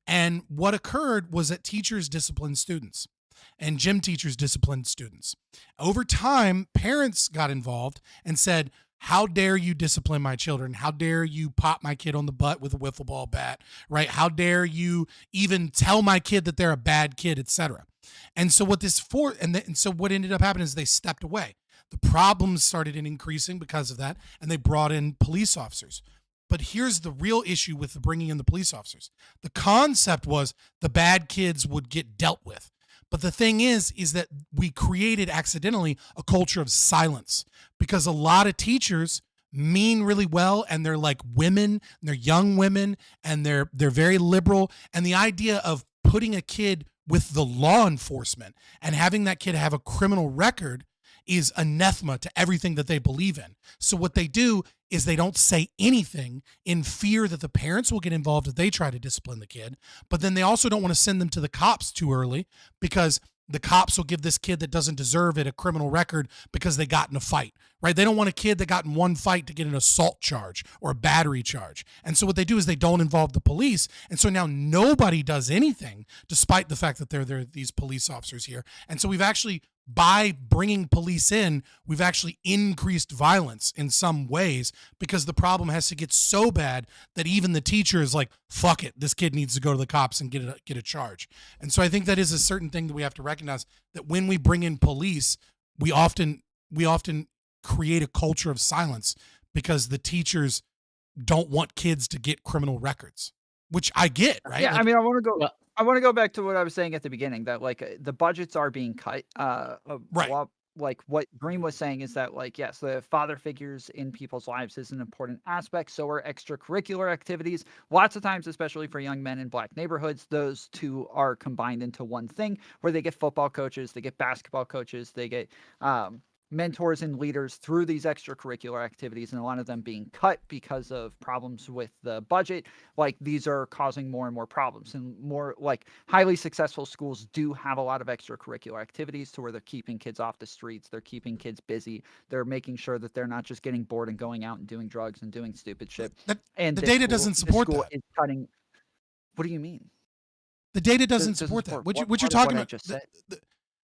And what occurred was that teachers disciplined students and gym teachers disciplined students. Over time, parents got involved and said, how dare you discipline my children? How dare you pop my kid on the butt with a wiffle ball bat, right? How dare you even tell my kid that they're a bad kid, etc. And so what ended up happening is they stepped away. The problems started increasing because of that, and they brought in police officers. But here's the real issue with bringing in the police officers. The concept was the bad kids would get dealt with. But the thing is that we created accidentally a culture of silence, because a lot of teachers mean really well, and they're like women, and they're young women, and they're very liberal. And the idea of putting a kid with the law enforcement and having that kid have a criminal record is anathema to everything that they believe in. So what they do is they don't say anything in fear that the parents will get involved if they try to discipline the kid. But then they also don't want to send them to the cops too early, because the cops will give this kid that doesn't deserve it a criminal record because they got in a fight, right? They don't want a kid that got in one fight to get an assault charge or a battery charge. And so what they do is they don't involve the police. And so now nobody does anything, despite the fact that there are these police officers here. And so we've actually, by bringing police in, we've actually increased violence in some ways, because the problem has to get so bad that even the teacher is like, fuck it, this kid needs to go to the cops and get a charge. And so I think that is a certain thing that we have to recognize, that when we bring in police, we often create a culture of silence, because the teachers don't want kids to get criminal records, which I get, right? Yeah, Like, I mean, I want to go back to what I was saying at the beginning, that like the budgets are being cut. Right. like what Green was saying is that, like, yes, the father figures in people's lives is an important aspect. So are extracurricular activities. Lots of times, especially for young men in Black neighborhoods, those two are combined into one thing where they get football coaches, they get basketball coaches, they get mentors and leaders through these extracurricular activities, and a lot of them being cut because of problems with the budget. Like, these are causing more and more problems, and more like highly successful schools do have a lot of extracurricular activities to where they're keeping kids off the streets, they're keeping kids busy, they're making sure that they're not just getting bored and going out and doing drugs and doing stupid shit. And the data doesn't support that. Is cutting. What do you mean? The data doesn't support that. What you're talking about?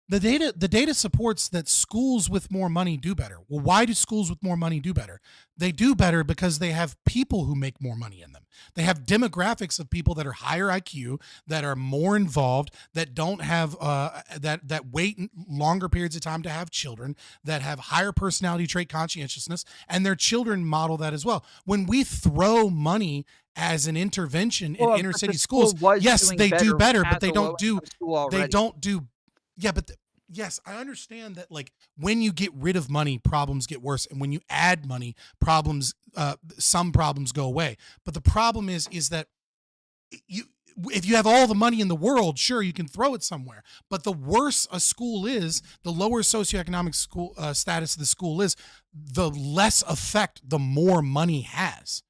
The data supports that schools with more money do better. Well, why do schools with more money do better? They do better because they have people who make more money in them. They have demographics of people that are higher IQ, that are more involved, that don't have that wait longer periods of time to have children, that have higher personality trait conscientiousness, and their children model that as well. When we throw money as an intervention in inner city schools, yes, they do better, but they don't do. Yeah, but yes, I understand that. Like, when you get rid of money, problems get worse, and when you add money, some problems go away. But the problem is that if you have all the money in the world, sure, you can throw it somewhere. But the worse a school is, the lower socioeconomic school status of the school is, the less effect the more money has.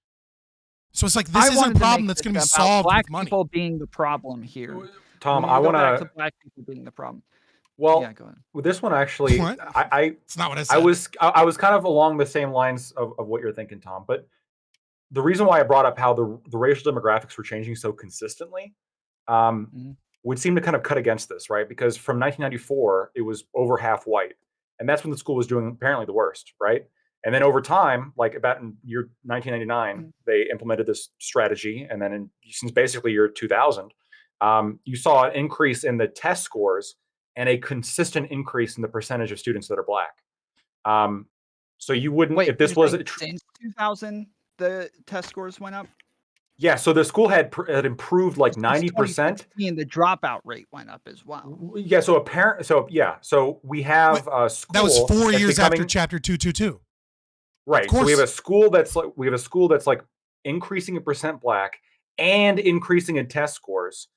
So it's like, this isn't a problem that's going to be solved Black with money. people being the problem here. Tom, When I you go want back to. to Black people being the problem. Well, Yeah, go ahead. with this one actually, What? It's not what I said. I was kind of along the same lines of what you're thinking, Tom. But the reason why I brought up how the racial demographics were changing so consistently would seem to kind of cut against this, right? Because from 1994, it was over half white, and that's when the school was doing apparently the worst, right? And then over time, like about in year 1999, they implemented this strategy, and then since basically year 2000, you saw an increase in the test scores and a consistent increase in the percentage of students that are Black. So you wouldn't, if this was since 2000, the test scores went up. Yeah, so the school had improved like 90%. And the dropout rate went up as well. Yeah, so we have a school That was 4 that's years after becoming- Chapter 222. Right. So we have a school that's like increasing in percent Black and increasing in test scores,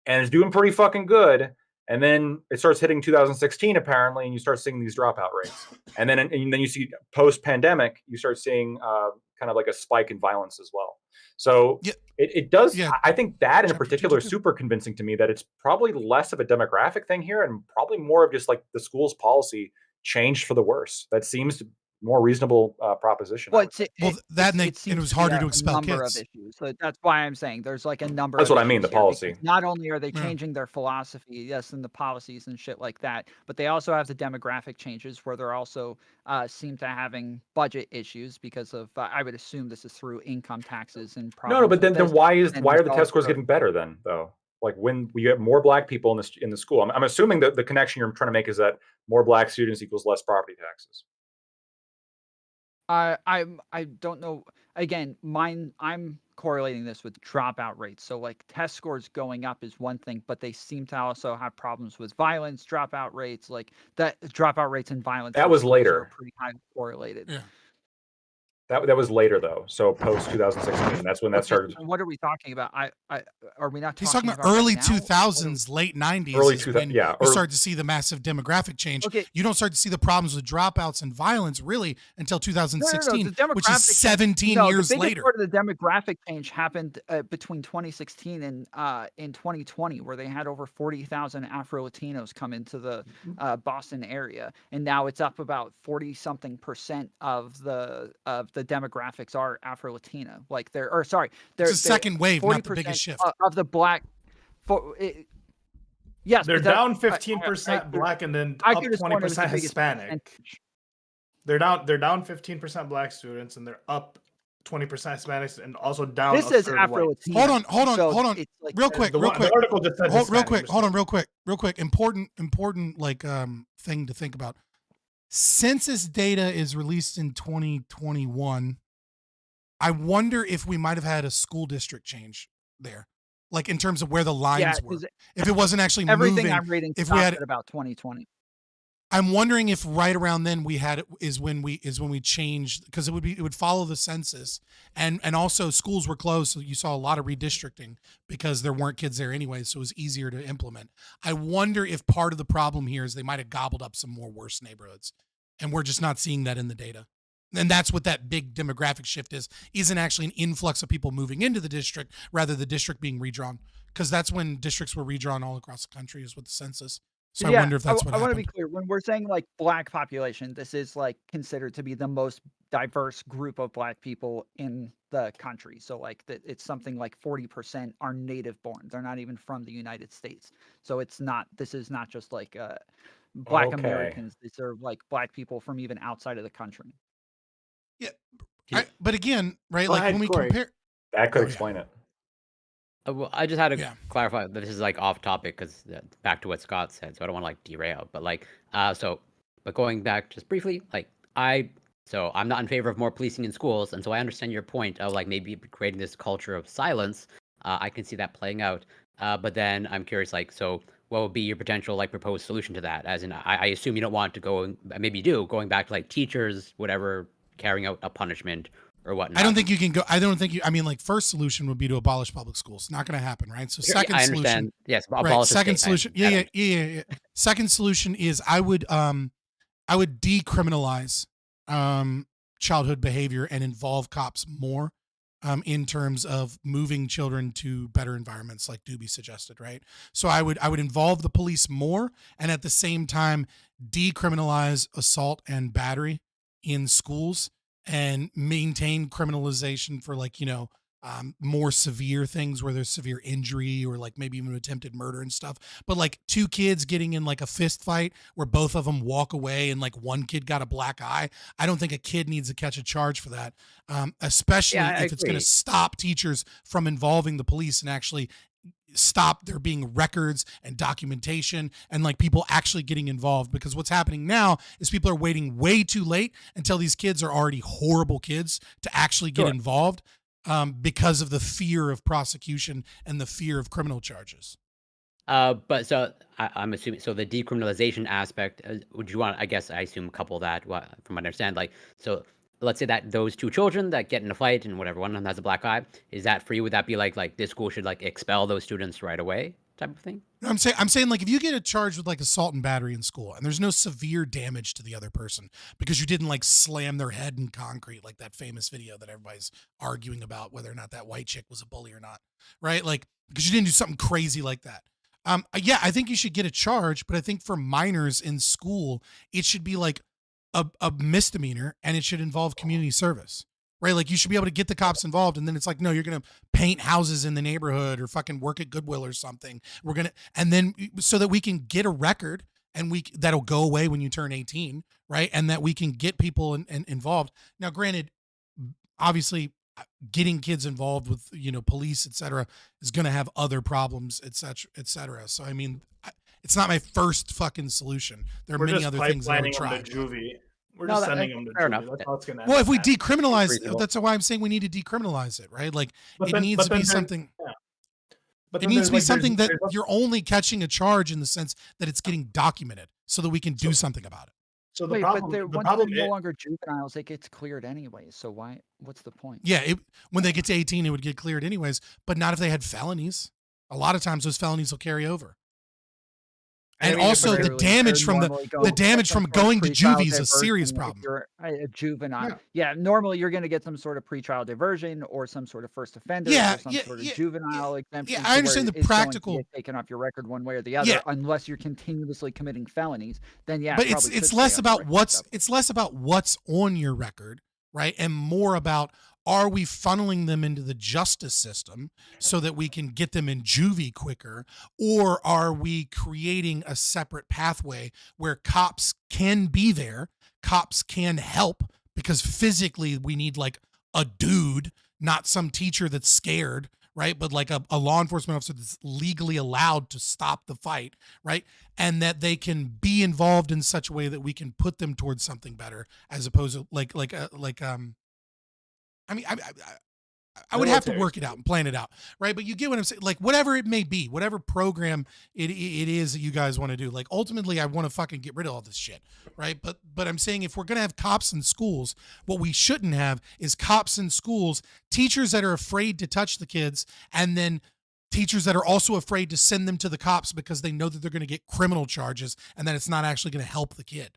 and it's doing pretty fucking good. And then it starts hitting 2016 apparently, and you start seeing these dropout rates. And then you see post-pandemic, you start seeing kind of like a spike in violence as well. So it does. Yeah. I think that in particular is super convincing to me that it's probably less of a demographic thing here, and probably more of just like the school's policy changed for the worse. That seems to more reasonable proposition. Well, it was harder to expel number kids. of issues. So that's why I'm saying there's like a number. That's of what I mean, issues the here, policy. because not only are they changing their philosophy, yes, and the policies and shit like that, but they also have the demographic changes where they're also seem to having budget issues because of I would assume this is through income taxes and No, but then why are the test scores also- getting better then though? Like when we have more Black people in the school, I'm assuming that the connection you're trying to make is that more Black students equals less property taxes. I don't know. Again, I'm correlating this with dropout rates. So like test scores going up is one thing, but they seem to also have problems with violence, dropout rates, like that dropout rates and violence. That was are later. pretty highly correlated. Yeah. That was later though. So post 2016, that's when that started. What are we talking about? Are we not? He's talking about early 2000s, late 90s. Early is 2000s, when yeah, you or- start to see the massive demographic change. Okay. You don't start to see the problems with dropouts and violence really until 2016, the which is demographic- 17 no, years the biggest later. part of the demographic change happened between 2016 and in 2020, where they had over 40,000 Afro-Latinos come into the Boston area, and now it's up about 40-something% of the demographics are Afro-Latina. Like It's a second wave, not the biggest shift. of the Black. Yes, They're but that- down 15% Black and then I up could've sworn it was the 20% biggest Hispanic. percentage. They're down 15% Black students, and they're up 20% Hispanics, and also down. This a says third white. Afro-Latino. Hold on. So it's like Real quick. The article just said Real Hispanic quick. percent. Hold on, real quick. Important like thing to think about. Census data is released in 2021. I wonder if we might have had a school district change there, like in terms of where the lines were. If it wasn't actually everything moving, I'm reading if stopped we had at about 2020. I'm wondering if right around then is when we changed, because it would follow the census, and also schools were closed, so you saw a lot of redistricting because there weren't kids there anyway, so it was easier to implement. I wonder if part of the problem here is they might have gobbled up some more worse neighborhoods, and we're just not seeing that in the data. And that's what that big demographic shift isn't actually an influx of people moving into the district, rather the district being redrawn, because that's when districts were redrawn all across the country is with the census. So I wonder if that's what I want to happened. be clear. When we're saying like black population, this is like considered to be the most diverse group of black people in the country. So like it's something like 40% are native born. They're not even from the United States. So this is not just like black Americans. These are like black people from even outside of the country. Yeah. But again, right? Like when we compare. That could explain it. Well, I just had to clarify that this is like off topic because back to what Scott said, so I don't want to like derail. But like, but going back just briefly, like I'm not in favor of more policing in schools, and so I understand your point of like maybe creating this culture of silence. I can see that playing out. But then I'm curious, like, so what would be your potential like proposed solution to that? As in, I assume you don't want to go, maybe you do, going back to like teachers, whatever, carrying out a punishment or whatnot. I don't think you can go. I mean, like, first solution would be to abolish public schools. Not going to happen, right? So second I solution. understand. Yes, right. Second solution. Yeah. Second solution is I would decriminalize childhood behavior and involve cops more in terms of moving children to better environments, like Doobie suggested, right? So I would involve the police more, and at the same time decriminalize assault and battery in schools, and maintain criminalization for like, more severe things where there's severe injury or like maybe even attempted murder and stuff. But like two kids getting in like a fist fight where both of them walk away and like one kid got a black eye, I don't think a kid needs to catch a charge for that. Especially if it's going to stop teachers from involving the police and actually stop there being records and documentation and like people actually getting involved. Because what's happening now is people are waiting way too late until these kids are already horrible kids to actually get involved, because of the fear of prosecution and the fear of criminal charges. But so I'm assuming, so the decriminalization aspect, would you want, I guess, I assume couple that, from what I understand, like, so let's say that those two children that get in a fight and whatever, one of them has a black eye, is that for you? Would that be like this school should like expel those students right away type of thing? I'm saying like if you get a charge with like assault and battery in school and there's no severe damage to the other person because you didn't like slam their head in concrete, like that famous video that everybody's arguing about whether or not that white chick was a bully or not, right? Like, because you didn't do something crazy like that. Yeah, I think you should get a charge, but I think for minors in school, it should be like a misdemeanor and it should involve community service, right? Like you should be able to get the cops involved, and then it's like, no, you're going to paint houses in the neighborhood or fucking work at Goodwill or something. And then so that we can get a record and that'll go away when you turn 18, right? And that we can get people involved. Now, granted, obviously getting kids involved with, police, et cetera, is going to have other problems, et cetera, et cetera. So, I mean, it's not my first fucking solution. There are many other things that we're trying. We're just sending them to juvie. That's all it's going to Well, if we decriminalize, that's why I'm saying we need to decriminalize it, right? Like it needs to be something. But it needs to be something that you're only catching a charge in the sense that it's getting documented so that we can do something about it. So once they're no longer juveniles, it gets cleared anyways. So what's the point? Yeah, when they get to 18, it would get cleared anyways, but not if they had felonies. A lot of times those felonies will carry over. And also the damage from going to juvie is a serious problem. You're a juvenile. Yeah, normally you're going to get some sort of pretrial diversion or some sort of first offender or some sort of juvenile exemption. Yeah, I understand the practical taken off your record one way or the other, unless you're continuously committing felonies. Then but it's less about what's on your record, right? And more about, are we funneling them into the justice system so that we can get them in juvie quicker? Or are we creating a separate pathway where cops can be there, cops can help, because physically we need like a dude, not some teacher that's scared, right? But like a law enforcement officer that's legally allowed to stop the fight, right? And that they can be involved in such a way that we can put them towards something better, as opposed to I would have to work it out and plan it out, right? But you get what I'm saying. Like whatever it may be, whatever program it is that you guys want to do. Like ultimately, I want to fucking get rid of all this shit, right? But I'm saying if we're gonna have cops in schools, what we shouldn't have is cops in schools, teachers that are afraid to touch the kids, and then teachers that are also afraid to send them to the cops because they know that they're going to get criminal charges and that it's not actually going to help the kid.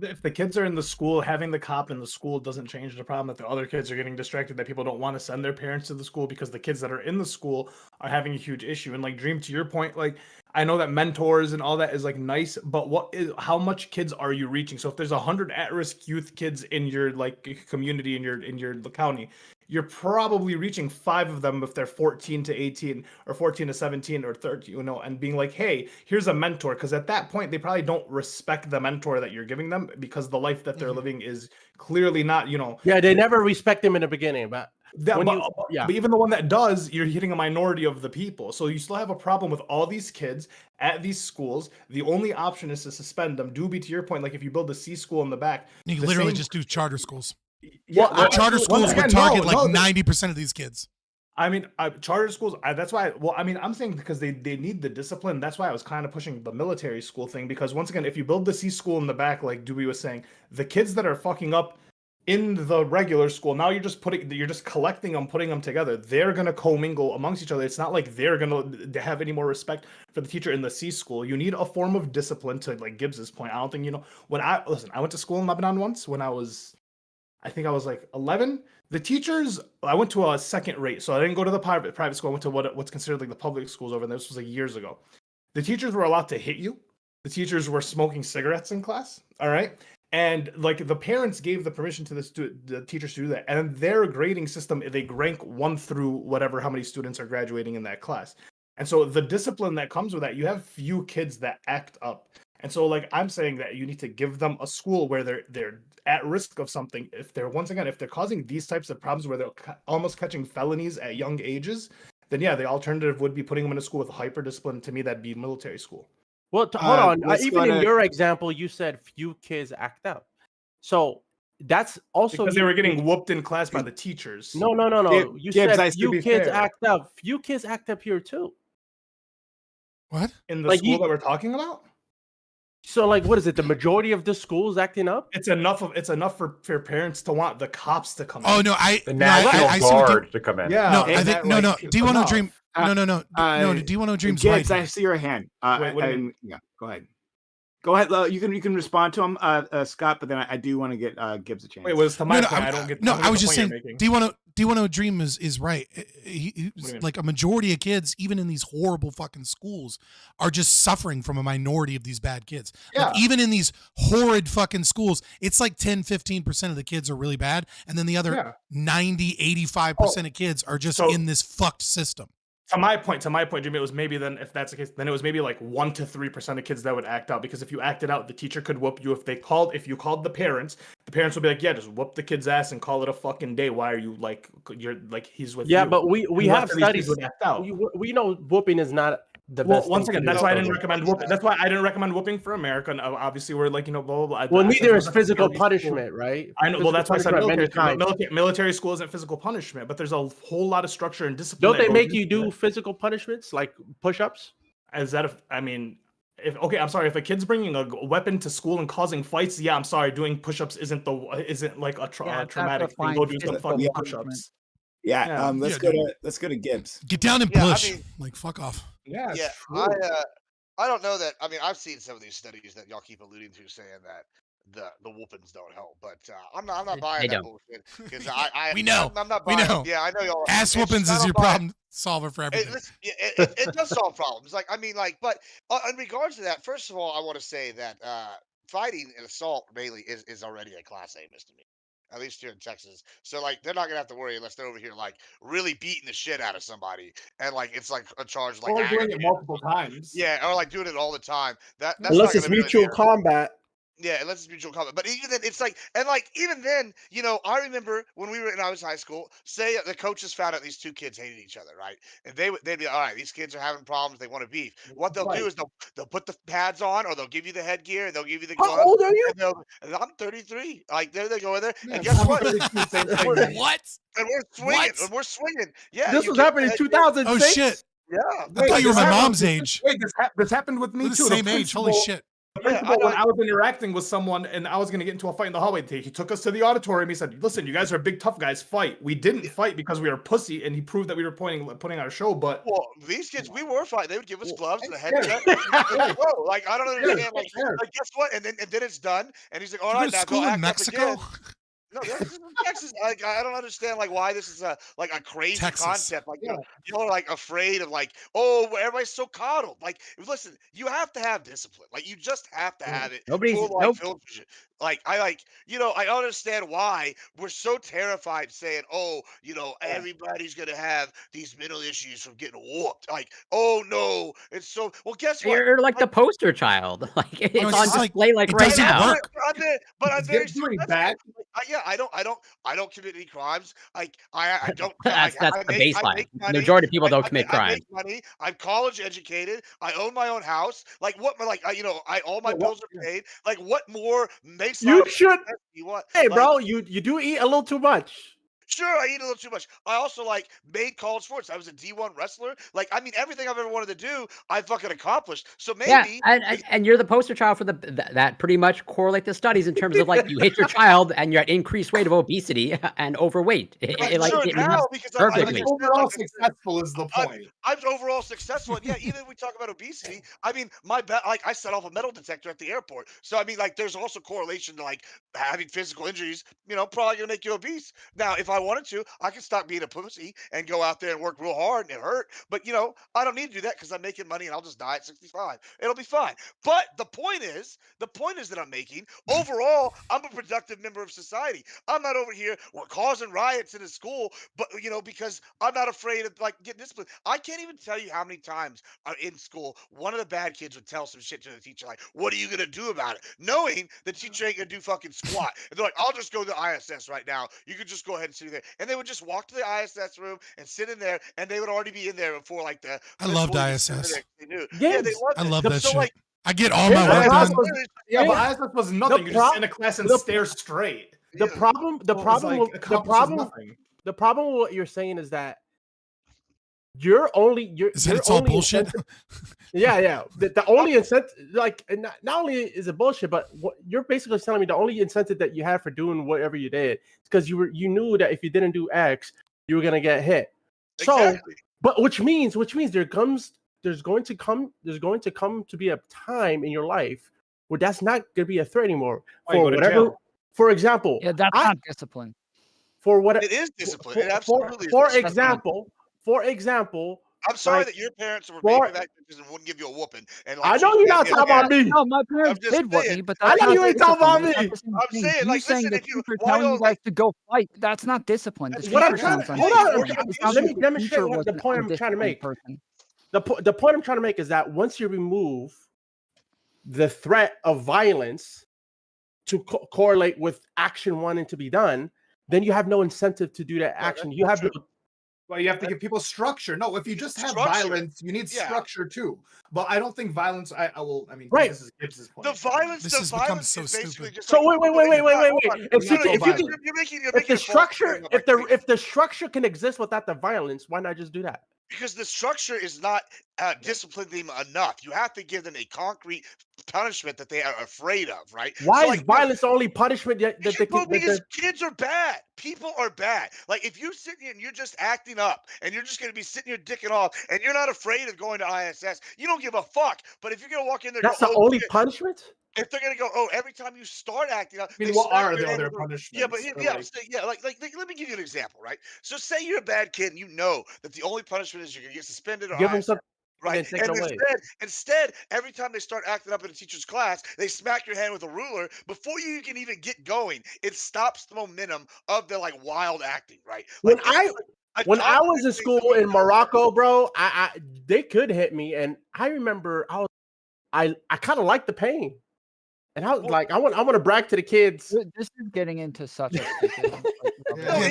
If the kids are in the school, having the cop in the school doesn't change the problem that the other kids are getting distracted, that people don't want to send their parents to the school because the kids that are in the school are having a huge issue. And like Dream, to your point, like I know that mentors and all that is like nice, but how much kids are you reaching? So if there's 100 at-risk youth kids in your like community in your county, you're probably reaching 5 of them if they're 14 to 18 or 14 to 17 or 30, and being like, hey, here's a mentor. Because at that point, they probably don't respect the mentor that you're giving them because the life that they're living is clearly not, Yeah, they never respect them in the beginning, but but even the one that does, you're hitting a minority of the people. So you still have a problem with all these kids at these schools. The only option is to suspend them. Doobie, to your point, like if you build a C school in the back, you can literally just do charter schools. Yeah, charter schools would target 90% of these kids. I mean, charter schools. That's why. Well, I mean, I'm saying because they need the discipline. That's why I was kind of pushing the military school thing. Because once again, if you build the C school in the back, like Dewey was saying, the kids that are fucking up in the regular school, now you're just collecting them, putting them together. They're gonna commingle amongst each other. It's not like they're gonna have any more respect for the teacher in the C school. You need a form of discipline. To like Gibbs's point, I don't think when I went to school in Lebanon once when I think I was like 11. The teachers, I went to a second rate, so I didn't go to the private school. I went to what's considered like the public schools over there. This was like years ago. The teachers were allowed to hit you. The teachers were smoking cigarettes in class. All right. And like the parents gave the permission to the teachers to do that. And their grading system, they rank 1 through whatever, how many students are graduating in that class. And so the discipline that comes with that, you have few kids that act up. And so like I'm saying that you need to give them a school where they're at risk of something. If they're causing these types of problems where they're almost catching felonies at young ages, then yeah, the alternative would be putting them in a school with hyper discipline. To me, that'd be military school. Well, hold on. Even in your example, you said few kids act up. So that's also because they were getting whooped in class by the teachers. No. You said few kids act up. Few kids act up here too. What? In the school that we're talking about? So like, what is it? The majority of the schools acting up? It's enough for parents to want the cops to come in. Oh no, the National Guard to come in. Yeah, no, I think no. Do you want to dream? No. Do you want to dreams? Gibbs, I see your hand. Wait, what do you mean? Yeah, go ahead. Go ahead. You can respond to him, Scott. But then I do want to get Gibbs a chance. Wait, was to my point? I don't get. No, I was just saying. Do you want to dream is right. Like a majority of kids, even in these horrible fucking schools, are just suffering from a minority of these bad kids. Yeah. Like, even in these horrid fucking schools, it's like 10-15% of the kids are really bad, and then the other 90-85% of kids are just in this fucked system. To my point, Jimmy, it was maybe then if that's the case, then it was maybe like 1 to 3% of kids that would act out, because if you acted out, the teacher could whoop you. If you called the parents would be like, yeah, just whoop the kid's ass and call it a fucking day. Why are you he's with you? Yeah, but we have studies. We know whooping is not the best. Once again, that's why I didn't recommend whooping. That's why I didn't recommend whooping for America. And obviously, we're like, blah, blah, blah. Well, neither is physical punishment, right? I know. Well, that's why I said military school isn't physical punishment, but there's a whole lot of structure and discipline. Don't they make you do physical punishments like push-ups? I'm sorry. If a kid's bringing a weapon to school and causing fights, yeah, I'm sorry. Doing push-ups isn't like a traumatic thing. Go do some fucking push-ups. Yeah. Let's go to Gibbs. Get down and push. Fuck off. Yeah. I don't know that. I mean, I've seen some of these studies that y'all keep alluding to, saying that the whoopings don't help, but I'm not buying that bullshit, because we know. I'm not buying. We know. Yeah, I know y'all. Ass whoopings is your problem solver for everything. It does solve problems. Like, I mean, like, but in regards to that, first of all, I want to say that fighting and assault mainly is already a class A misdemeanor. At least here in Texas. So like they're not gonna have to worry unless they're over here like really beating the shit out of somebody, and like it's like a charge like or doing it multiple times. Yeah, or like doing it all the time. That's unless it's mutual combat. Yeah, unless it's mutual comment. But even then, it's like, and like even then, you know, I remember when I was in high school. Say the coaches found out these two kids hated each other, right? And they'd be all right. These kids are having problems. They want to beef. What they'll do is they'll put the pads on, or they'll give you the headgear, and they'll give you the How gloves. old are you? And I'm 33. Like there they go in there, and Yeah, guess I'm what? 32, same thing, man. What? And we're swinging. And we're swinging. Yeah. This you was get happening the in headgear. 2006. Oh shit! Yeah. I thought you were this my happened- mom's age. Wait, this happened with me We're the too. same age. Holy shit! The principal, when I was interacting with someone and I was going to get into a fight in the hallway, he took us to the auditorium. He said, "Listen, you guys are big tough guys. Fight." We didn't fight because we were pussy, and he proved that we were putting on a show. But Well, these kids, we were fighting. They would give us gloves and a headset. Whoa, like I don't understand. Like guess what? And then it's done. And he's like, "All Did you right, go to now school go in act Mexico? up again." No, this is Texas. Like I don't understand like why this is a crazy Texas. concept. Like people are like afraid of like, oh, everybody's so coddled. Like listen, you have to have discipline. Like you just have to have it. Like I don't understand why we're so terrified saying, oh, everybody's gonna have these mental issues from getting whooped. Like, oh no, it's so well. Guess what? You're like the poster child. Like it's it's on just like, display like it right doesn't now. work. But I'm very doing successful. bad. Yeah, I don't commit any crimes. Like I don't. That's I the make baseline. money. Majority of people don't I commit crimes. make money. I'm college educated. I own my own house. Like what? Like all my bills are paid. Like what more makes You life should. success you want? Hey, Like, bro, you do eat a little too much. Sure, I eat a little too much. I also made college sports. I was a D1 wrestler. Like, I mean, everything I've ever wanted to do, I fucking accomplished. So maybe, and you're the poster child for that pretty much correlate the studies in terms of like you hit your child and you're at increased rate of obesity and overweight. It now because perfectly. Overall successful is the point. I'm overall successful. And yeah, even if we talk about obesity, I mean, I set off a metal detector at the airport. So I mean, like, there's also correlation to like having physical injuries. Probably gonna make you obese. Now, if I wanted to, I could stop being a pussy and go out there and work real hard and it hurt. But I don't need to do that because I'm making money and I'll just die at 65. It'll be fine. But the point is that I'm making overall, I'm a productive member of society. I'm not over here causing riots in a school, but because I'm not afraid of like getting disciplined. I can't even tell you how many times in school one of the bad kids would tell some shit to the teacher like, "What are you gonna do about it?" Knowing the teacher ain't gonna do fucking squat. And they're like, "I'll just go to the ISS right now. You could just go ahead and sit there." And they would just walk to the ISS room and sit in there, and they would already be in there before like the. I loved ISS. They knew. Yes. Yeah, they loved I it. love that So, shit. like, I get all my work done. Yeah, but ISS was nothing. You just sit in a class and stare straight. The problem with what you're saying is that you're it's all bullshit? Yeah. The only incentive, like, not only is it bullshit, but what you're basically telling me the only incentive that you have for doing whatever you did is because you knew that if you didn't do X, you were gonna get hit. Exactly. So, but which means there's going to come to be a time in your life where that's not gonna be a threat anymore. Why, you go to jail? For example, Yeah, that's not discipline. for what it is discipline. It absolutely is discipline. For example, I'm sorry like, that your parents were for- making and wouldn't give you a whooping. And I know you're not talking about me. No, my parents just did whoop saying. me, but I that's know not you ain't talking about discipline. me. That's the same I'm thing. saying, You like, saying listen, the if you- teacher why telling you don't, guys like- to go fight, that's not discipline. The What I'm teacher trying sounds to hold on. undisciplined. It sounds Let me like the demonstrate teacher what the was point an I'm trying to make. undisciplined person. The point I'm trying to make is that once you remove the threat of violence to correlate with action wanting to be done, then you have no incentive to do that action. You have Well, you have to give people structure. No, if you just have Structure. violence, you need Yeah. structure too. But I don't think violence. I mean, Right. this is Gibbs's point. The violence, This the has become violence so is basically stupid. just So like, wait. hold on. If You're you can, you're making if a the false structure, claim about if the structure can exist without the violence, why not just do that? because the structure is not disciplining them enough. You have to give them a concrete punishment that they are afraid of, right? Why So, is violence the only punishment that they can? because kids are bad. People are bad. Like if you're sitting here and you're just acting up and you're just going to be sitting here dicking off and you're not afraid of going to ISS, you don't give a fuck. But if you're going to walk in there, and That's go, the "Oh, only shit," punishment. if they're gonna go, oh, every time you start acting up, I mean, they what smack are your the hand other with a- punishments? Yeah, but for, yeah, like- so, yeah, like let me give you an example, right? So say you're a bad kid and you know that the only punishment is you're gonna get suspended or Give them ISS, some, right? and then take it away. Instead, every time they start acting up in a teacher's class, they smack your hand with a ruler before you can even get going. It stops the momentum of the like wild acting, right? When Like, When I was in thing school in Morocco, bro, they could hit me, and I remember I kind of liked the pain. And I was like, I want to brag to the kids. This is getting into such a stupid.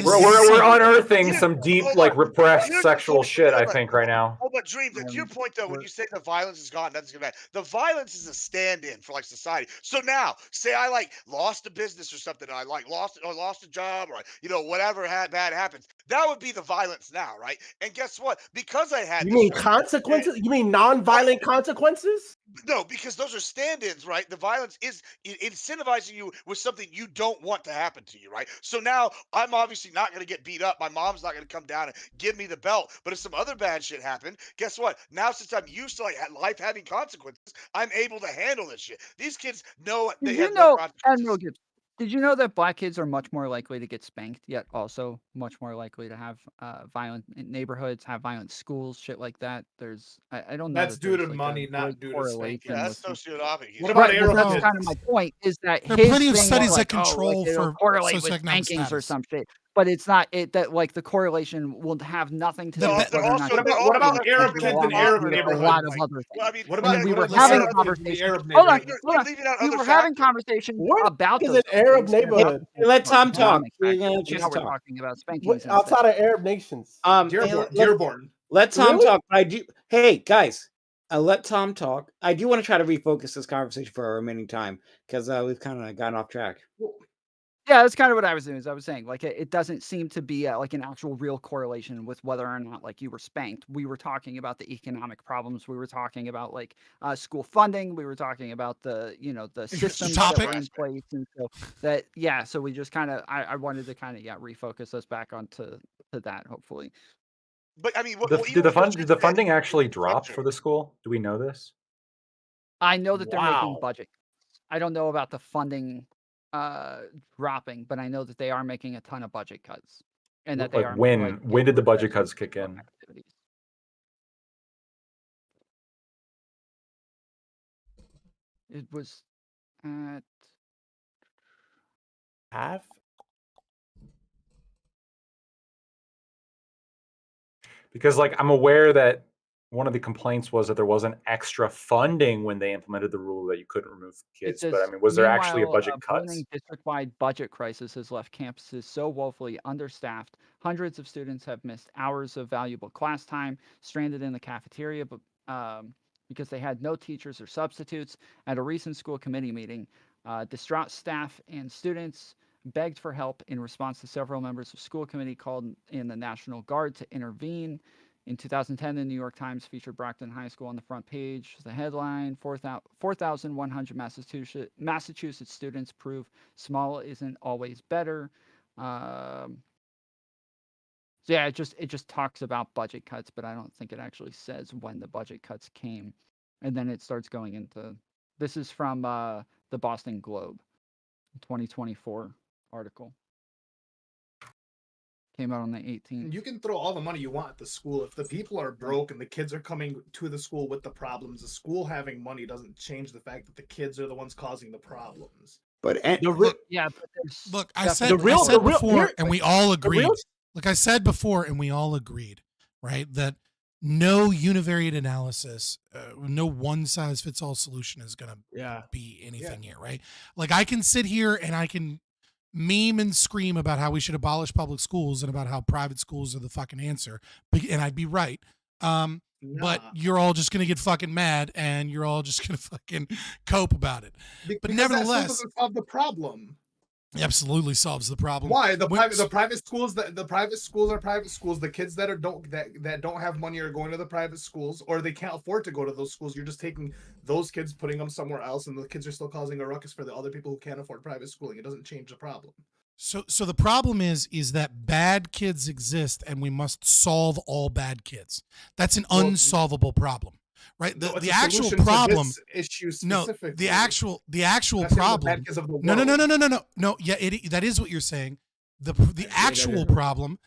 We're unearthing some deep, like repressed sexual shit. I think right now. Oh, but Dream, to your point though, when you say the violence is gone, nothing's gonna matter. The violence is a stand-in for like society. So now, say I like lost a business or something, and I like lost a job, or whatever bad happens. That would be the violence now, right? And guess what? Because I had You mean consequences? You mean non-violent consequences? No, because those are stand-ins, right? The violence is incentivizing you with something you don't want to happen to you, right? So now I'm obviously not going to get beat up. My mom's not going to come down and give me the belt. But if some other bad shit happened, guess what? Now, since I'm used to like life having consequences, I'm able to handle this shit. These kids know they have no consequences. Did you know that black kids are much more likely to get spanked, yet also much more likely to have violent neighborhoods, have violent schools, shit like that? I don't know. That's due to money, not due to spanking. Yeah, that's socioeconomic. What about Arab Arab That's kind of my point. Is that There are his plenty of thing studies was that like, control it'll for correlate with socioeconomic spankings or status. some shit. But it's not that like the correlation will have nothing to do with whether or not. What about Arab kids in Arab neighborhoods? A lot of other things. Well, I mean, What about we were the having a Arab kids in the conversation. Arab Hold on, neighborhoods? hold on. leaving out We other were having factors. conversation about is those an Arab things. neighborhood? Let Tom talk. Now We're gonna we're just talk. talking about spankings. Outside of Arab nations. Dearborn. Let Tom Really? talk. I do. Hey guys, let Tom talk. I do want to try to refocus this conversation for our remaining time because we've kind of gotten off track. Yeah, that's kind of what I was doing. As I was saying, like it doesn't seem to be like an actual real correlation with whether or not like you were spanked. We were talking about the economic problems. We were talking about like school funding. We were talking about the the systems that were in place, and so so we just kind of I wanted to kind of refocus us back onto that hopefully. But I mean, Did the funding actually drop for the school? Do we know this? I know that they're making Wow. budget. I don't know about the funding dropping, but I know that they are making a ton of budget cuts, and that they Like are when did the budget cuts kick in? It was at half. Because like I'm aware that one of the complaints was that there wasn't extra funding when they implemented the rule that you couldn't remove kids. But I mean, was there actually a budget cut? Meanwhile, district-wide budget crisis has left campuses so woefully understaffed. Hundreds of students have missed hours of valuable class time, stranded in the cafeteria, because they had no teachers or substitutes. At a recent school committee meeting, distraught staff and students begged for help. In response to several members of school committee called in the National Guard to intervene. In 2010, the New York Times featured Brockton High School on the front page. The headline, 4,100 Massachusetts students prove small isn't always better. So yeah, it just talks about budget cuts, but I don't think it actually says when the budget cuts came. And then it starts going into, this is from the Boston Globe, 2024 article. Came out on the 18th. You can throw all the money you want at the school. If the people are broke and the kids are coming to the school with the problems, the school having money doesn't change the fact that the kids are the ones causing the problems. But look, I said before, and we all agreed. Like I said before, and we all agreed, right, that no univariate analysis, no one-size-fits-all solution is going to be anything here, right? Like I can sit here and I can meme and scream about how we should abolish public schools and about how private schools are the fucking answer, and I'd be right. But you're all just gonna get fucking mad, and you're all just gonna fucking cope about it. But Because nevertheless, that still doesn't solve the problem. absolutely solves the problem. Why the private schools? The private schools are private schools. The kids that don't have money are going to the private schools, or they can't afford to go to those schools. You're just taking those kids, putting them somewhere else, and the kids are still causing a ruckus for the other people who can't afford private schooling. It doesn't change the problem. So the problem is that bad kids exist, and we must solve all bad kids. That's an unsolvable problem, right? The actual problem issue specifically. No, the actual That's problem. the bad kids of the No. world. Yeah, that is what you're saying. The actual problem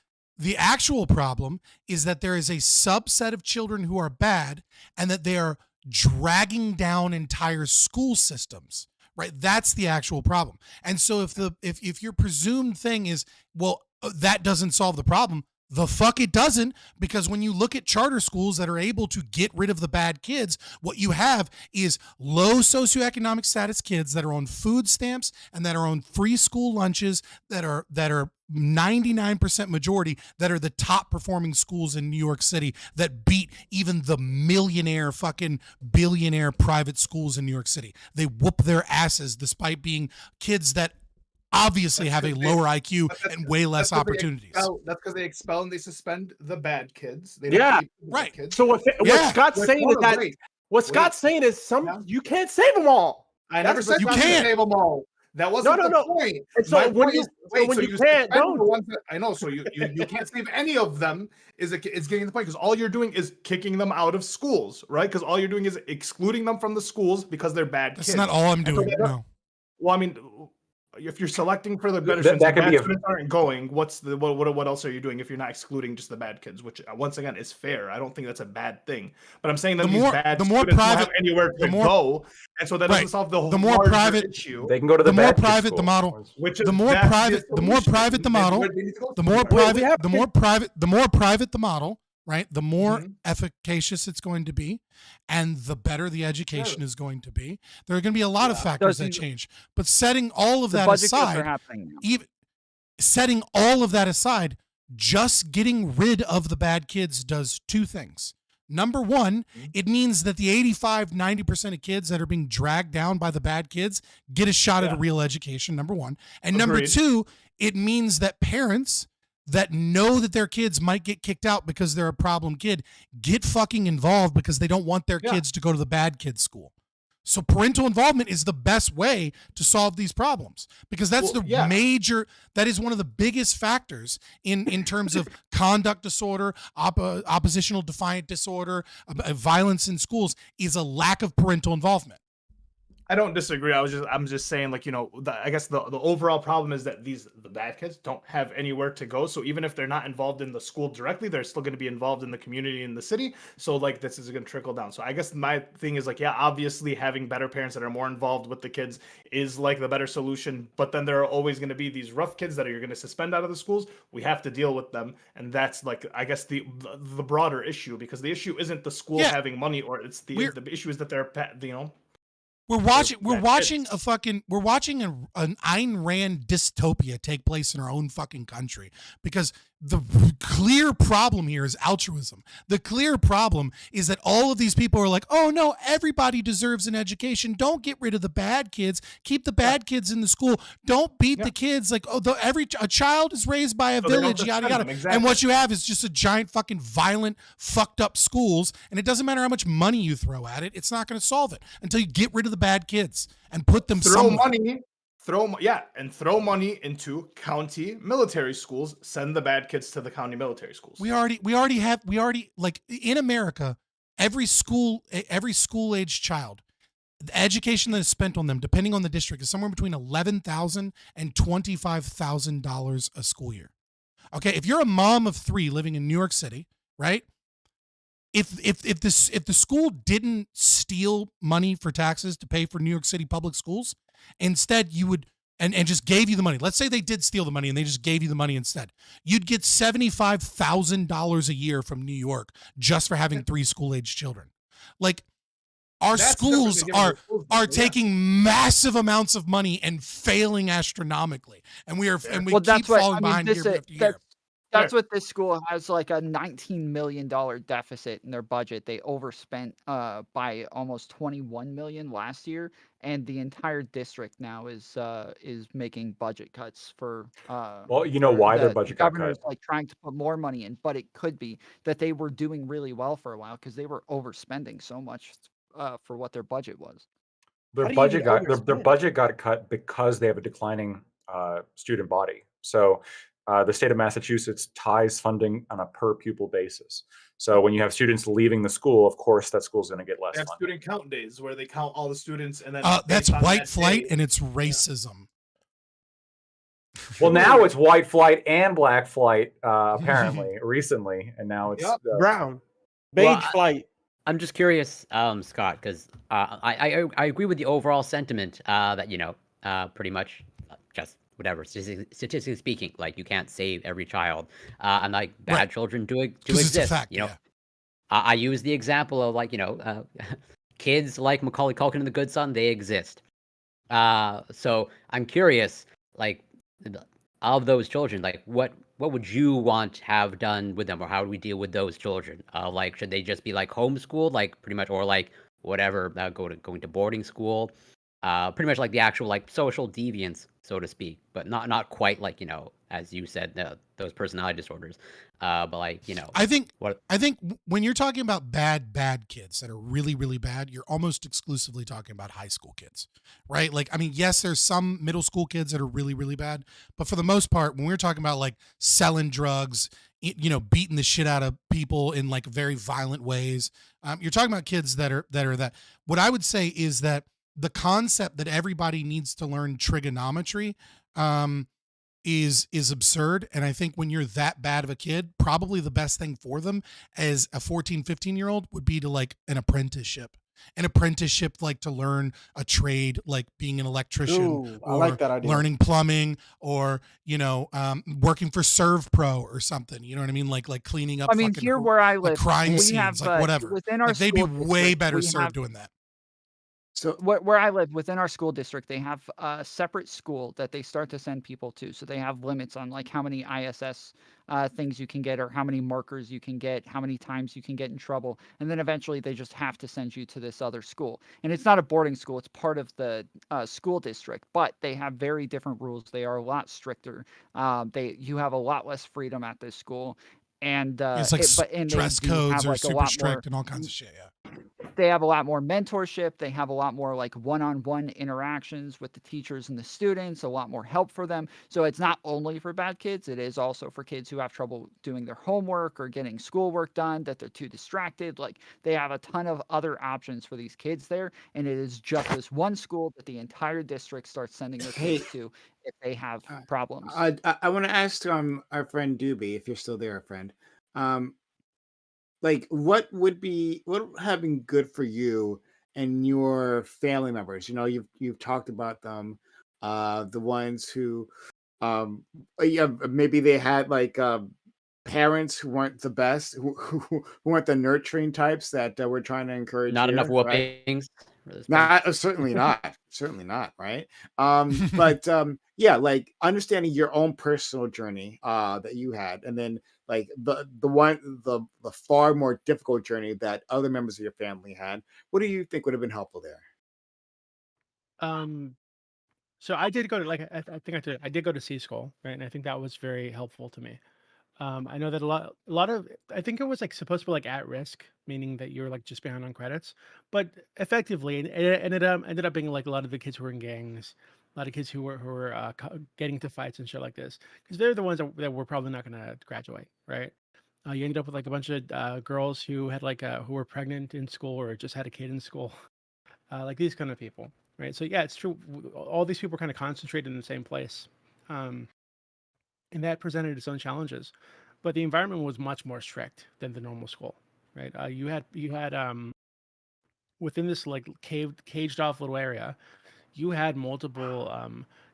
is that there is a subset of children who are bad, and that they are dragging down entire school systems. Right, that's the actual problem. And so if your presumed thing is, well, that doesn't solve the problem, The fuck it doesn't, because when you look at charter schools that are able to get rid of the bad kids, what you have is low socioeconomic status kids that are on food stamps and that are on free school lunches that are 99% majority that are the top performing schools in New York City that beat even the millionaire fucking billionaire private schools in New York City. They whoop their asses despite being kids that obviously have a lower IQ and way less opportunities. That's because they expel and they suspend the bad kids. They Yeah, keep the right. Kids. So what Scott's saying is that Scott's saying is you can't save them all. I never said you can't save them all. That wasn't the point. And so My when point you, is, so when you can't, suspend the ones that, I know. So you can't save any of them. It's getting the point because all you're doing is kicking them out of schools, right? Because all you're doing is excluding them from the schools because they're bad kids. That's not all I'm doing. No. Well, I mean, if you're selecting for the better That students, could the be bad students aren't going. What else are you doing if you're not excluding just the bad kids? Which once again is fair. I don't think that's a bad thing. But I'm saying that these bad students don't have anywhere to go, and so that doesn't solve the whole larger issue. They can go to the more bad private school. the model. Which is The more private the model. The more private the model. Right, the more efficacious it's going to be, and the better the education is going to be. There are going to be a lot of factors that change. But setting all of that aside, even setting all of that aside, just getting rid of the bad kids does two things. Number one, it means that the 85-90% of kids that are being dragged down by the bad kids get a shot at a real education, number one. And number two, it means that parents that know that their kids might get kicked out because they're a problem kid get fucking involved because they don't want their kids to go to the bad kid school. So parental involvement is the best way to solve these problems because that's that is one of the biggest factors in terms of conduct disorder, oppositional defiant disorder, violence in schools is a lack of parental involvement. I don't disagree. I'm just saying, like, I guess the overall problem is that the bad kids don't have anywhere to go. So even if they're not involved in the school directly, they're still going to be involved in the community in the city. So like this is going to trickle down. So I guess my thing is like, obviously having better parents that are more involved with the kids is like the better solution. But then there are always going to be these rough kids that you're going to suspend out of the schools. We have to deal with them, and that's like I guess the broader issue, because the issue isn't the school having money, or it's the issue is that they're We're watching an Ayn Rand dystopia take place in our own fucking country because the clear problem here is altruism. The clear problem is that all of these people are like, oh no, everybody deserves an education. Don't get rid of the bad kids. Keep the bad kids in the school. Don't beat the kids. Like, oh, a child is raised by a village, yada yada. Exactly. And what you have is just a giant fucking violent, fucked up schools. And it doesn't matter how much money you throw at it. It's not going to solve it until you get rid of the bad kids and put them somewhere. Throw money into county military schools. Send the bad kids to the county military schools. We already like in America, every school age child, the education that is spent on them, depending on the district, is somewhere between $11,000 and $25,000 a school year. Okay, if you're a mom of 3 living in New York City, right? If the school didn't steal money for taxes to pay for New York City public schools, instead you would and just gave you the money. Let's say they did steal the money and they just gave you the money instead. You'd get $75,000 a year from New York just for having 3 school-age children. Like our schools are taking massive amounts of money and failing astronomically, and we keep falling behind year after year. That's what this school has, like a $19 million deficit in their budget. They overspent by almost $21 million last year, and the entire district now is making budget cuts for. Well, you know why their budget got governor's cut? like trying to put more money in, but it could be that they were doing really well for a while because they were overspending so much for what their budget was. Their budget got cut because they have a declining student body. So. The state of Massachusetts ties funding on a per pupil basis. So when you have students leaving the school, of course, that school's going to get less They have funding. student count days where they count all the students, and then that's white flight and it's racism. Well, now it's white flight and black flight, apparently, recently, and now it's brown, beige flight. I'm just curious, Scott, because I agree with the overall sentiment that pretty much just whatever, statistically speaking, like you can't save every child. And like bad Right. children do Because it's a exist. fact. You know, Yeah. I use the example of like, kids like Macaulay Culkin in The Good Son, they exist. So I'm curious, like, of those children, like, what would you want to have done with them, or how do we deal with those children? Like, should they just be like homeschooled, like pretty much, or like whatever, going to boarding school? Pretty much like the actual like social deviance, so to speak, but not quite like, as you said, those personality disorders. But like, I think what when you're talking about bad kids that are really, really bad, you're almost exclusively talking about high school kids, right? Like, I mean, yes, there's some middle school kids that are really, really bad, but for the most part, when we're talking about like selling drugs, beating the shit out of people in like very violent ways, you're talking about kids that are that. What I would say is that the concept that everybody needs to learn trigonometry is absurd. And I think when you're that bad of a kid, probably the best thing for them as a 14, 15-year-old would be to like an apprenticeship, like to learn a trade, like being an electrician Ooh, I or like that idea. learning plumbing, or, working for Serve Pro or something. You know what I mean? Like cleaning up I mean, fucking here where I like live, crime we scenes, have like whatever. within our Like they'd be school way district, better we served have doing that. So where I live within our school district, they have a separate school that they start to send people to. So they have limits on like how many ISS things you can get, or how many markers you can get, how many times you can get in trouble, and then eventually they just have to send you to this other school. And it's not a boarding school; it's part of the school district, but they have very different rules. They are a lot stricter. You have a lot less freedom at this school, and It's like they dress do codes have are like a super lot more. strict and all kinds of shit. Yeah. They have a lot more mentorship. They have a lot more like one-on-one interactions with the teachers and the students, a lot more help for them. So it's not only for bad kids, it is also for kids who have trouble doing their homework or getting schoolwork done, that they're too distracted. Like, they have a ton of other options for these kids there. And it is just this one school that the entire district starts sending their Hey, kids to if they have problems. I want to ask our friend Doobie, if you're still there, friend. Like, what would have been good for you and your family members? You've talked about them, the ones who, yeah, maybe they had like parents who weren't the best, who weren't the nurturing types that were trying to encourage not enough you, right? whoopings for this Not certainly not, right? But yeah, like understanding your own personal journey that you had, and then like the far more difficult journey that other members of your family had. What do you think would have been helpful there? So I did go to like I think I did go to C school, right? And I think that was very helpful to me. I know that a lot of I think it was like supposed to be like at risk, meaning that you're like just behind on credits, but effectively it ended up being like a lot of the kids who were in gangs, a lot of kids who were getting into fights and shit like this, because they're the ones that were probably not going to graduate, right? You ended up with like a bunch of girls who had like who were pregnant in school or just had a kid in school, like these kind of people, right? So yeah, it's true. All these people were kind of concentrated in the same place. And that presented its own challenges, but the environment was much more strict than the normal school, right? You had within this like caged off little area, you had multiple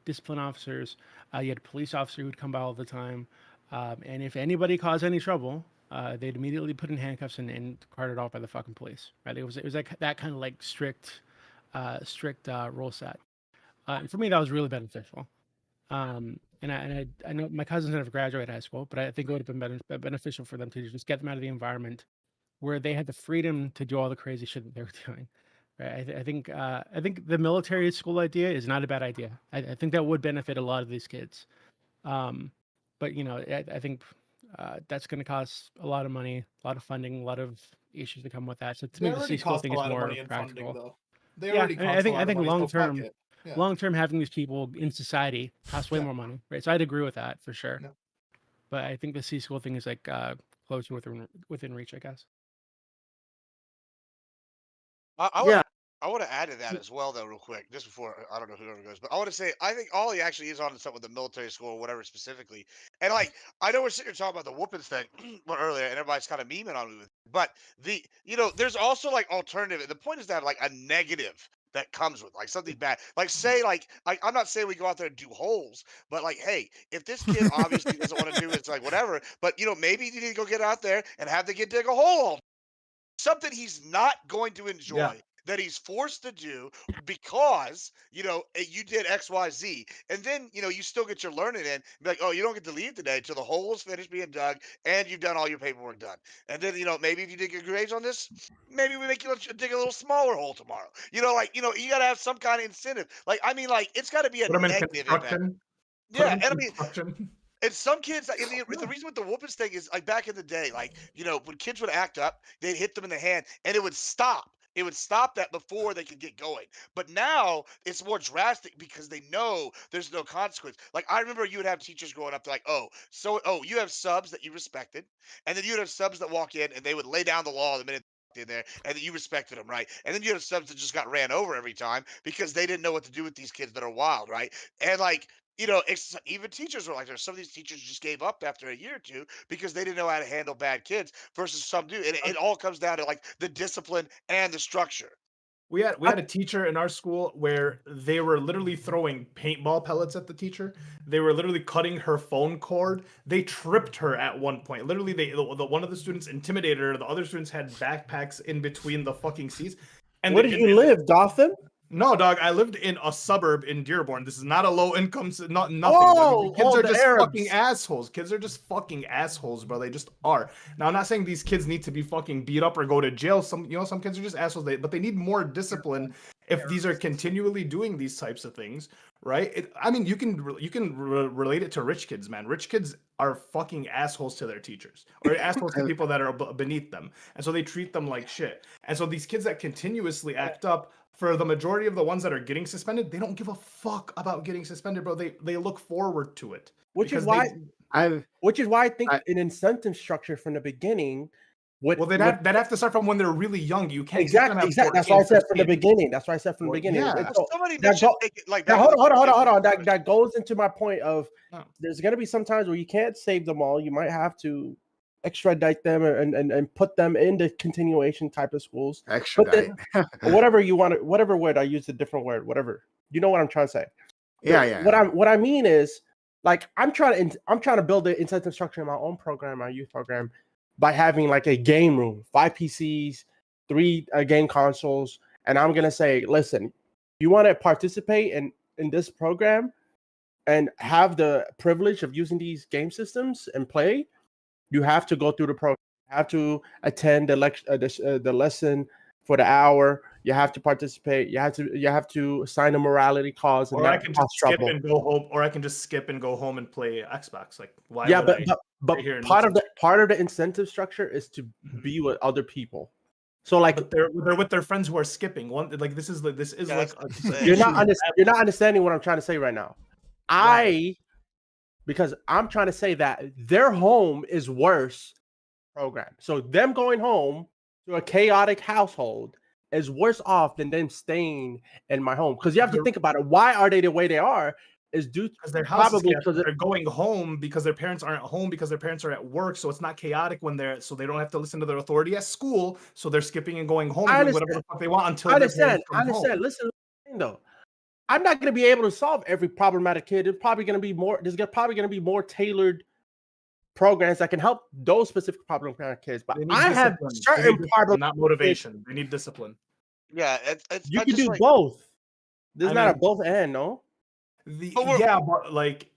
discipline officers. You had a police officer who'd come by all the time, and if anybody caused any trouble, they'd immediately put in handcuffs and carted off by the fucking police, right? It was like that kind of like strict rule set. And for me, that was really beneficial. And I know my cousins never graduated high school, but I think it would have been beneficial for them to just get them out of the environment where they had the freedom to do all the crazy shit that they were doing. Right? I think the military school idea is not a bad idea. I think that would benefit a lot of these kids. But I think that's going to cost a lot of money, a lot of funding, a lot of issues that come with that. So to They me, the already C school cost thing a is lot of more money in practical. funding, though. They Yeah, already and cost I think a lot of money, long so fuck term, it. Yeah. long term having these people in society costs way more money, right? So I'd agree with that for sure. Yeah. But I think the C school thing is like closer within reach, I guess. I want to add to that as well, though, real quick, just before I don't know whoever goes, but I want to say I think Ollie actually is on to something with the military school or whatever specifically. And like I know we're sitting here talking about the whoopings thing earlier, and everybody's kind of memeing on me with, but there's also like alternative. The point is to have like a negative that comes with like something bad. Like say like I'm not saying we go out there and do holes, but like hey, if this kid obviously doesn't want to do it, it's like whatever. But you know maybe you need to go get out there and have the kid dig a hole. Something he's not going to Yeah. enjoy that he's forced to do because you did XYZ, and then you still get your learning in. Be like, oh, you don't get to leave today till the hole is finished being dug and you've done all your paperwork done. And then maybe if you did good grades on this, maybe we make you dig a little smaller hole tomorrow. You got to have some kind of incentive. Like I mean, like it's got to be a Put them in negative impact. construction. Put Yeah, them in and I mean, construction. and some kids, and the reason with the whoopings thing is like back in the day, like when kids would act up, they'd hit them in the hand, and it would stop. It would stop that before they could get going. But now it's more drastic because they know there's no consequence. Like I remember you would have teachers growing up, they're like, oh, you have subs that you respected, and then you'd have subs that walk in and they would lay down the law the minute they walked in there, and then you respected them, right? And then you have subs that just got ran over every time because they didn't know what to do with these kids that are wild, right? And like even teachers were like there. Some of these teachers just gave up after a year or two because they didn't know how to handle bad kids versus some do. And it all comes down to like the discipline and the structure. We had a teacher in our school where they were literally throwing paintball pellets at the teacher. They were literally cutting her phone cord. They tripped her at one point. Literally, one of the students intimidated her. The other students had backpacks in between the fucking seats. Where did you live, Gotham? No, dog. I lived in a suburb in Dearborn. This is not a low income, not nothing. Oh, kids are the just Arabs. fucking assholes. Kids are just fucking assholes, bro. They just are. Now, I'm not saying these kids need to be fucking beat up or go to jail. Some kids are just assholes. But they need more discipline if these are continually doing these types of things, right? I mean, you can relate it to rich kids, man. Rich kids are fucking assholes to their teachers or assholes to people that are beneath them, and so they treat them like shit. And so these kids that continuously act up, for the majority of the ones that are getting suspended, they don't give a fuck about getting suspended, bro. They look forward to it. Which is because why I think an incentive structure from the beginning. They'd have to start from when they're really young. You can't keep them exactly. at That's why I 14, said from the 15. beginning. That's why I said from the beginning. Yeah. And so Somebody that mentioned hold on. That goes into my point of there's gonna be some times where you can't save them all. You might have to extradite them and put them into continuation type of schools. Extradite. Whatever you want, whatever word I use, a different word, whatever. You know what I'm trying to say. Yeah. What I mean is, like, I'm trying to build the incentive structure in my own program, my youth program, by having like a game room, 5 PCs, 3 game consoles, and I'm gonna say, listen, you want to participate in this program and have the privilege of using these game systems and play. You have to go through the program. You have to attend the lesson for the hour. You have to participate. You have to sign a morality cause. And Or I can just skip and go home. Or I can just skip and go home and play Xbox. Like why? Yeah, would but here and part listen? of the incentive structure is to be with other people. So like But they're with their friends who are skipping. This is you're not understanding what I'm trying to say right now. Because I'm trying to say that their home is worse program. So them going home to a chaotic household is worse off than them staying in my home. Because you have to think about it. Why are they the way they are? Is due because their house probably is because they're going home because their parents aren't home because their parents are at work, so it's not chaotic when they're so they don't have to listen to their authority at school, so they're skipping and going home and doing whatever the fuck they want until I their parents understand. come home. Listen though. I'm not going to be able to solve every problematic kid. There's probably going to be more tailored programs that can help those specific problematic kids. But I have certain problems, not motivation. They need discipline. Yeah, you can do both. There's not a both and no. But like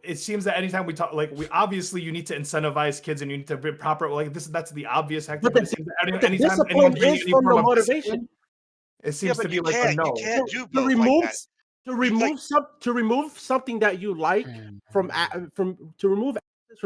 it seems that anytime we talk, like we obviously you need to incentivize kids and you need to be proper. Like that's the obvious act. But the discipline is from the motivation. It seems to be like a no. To remove something that you like from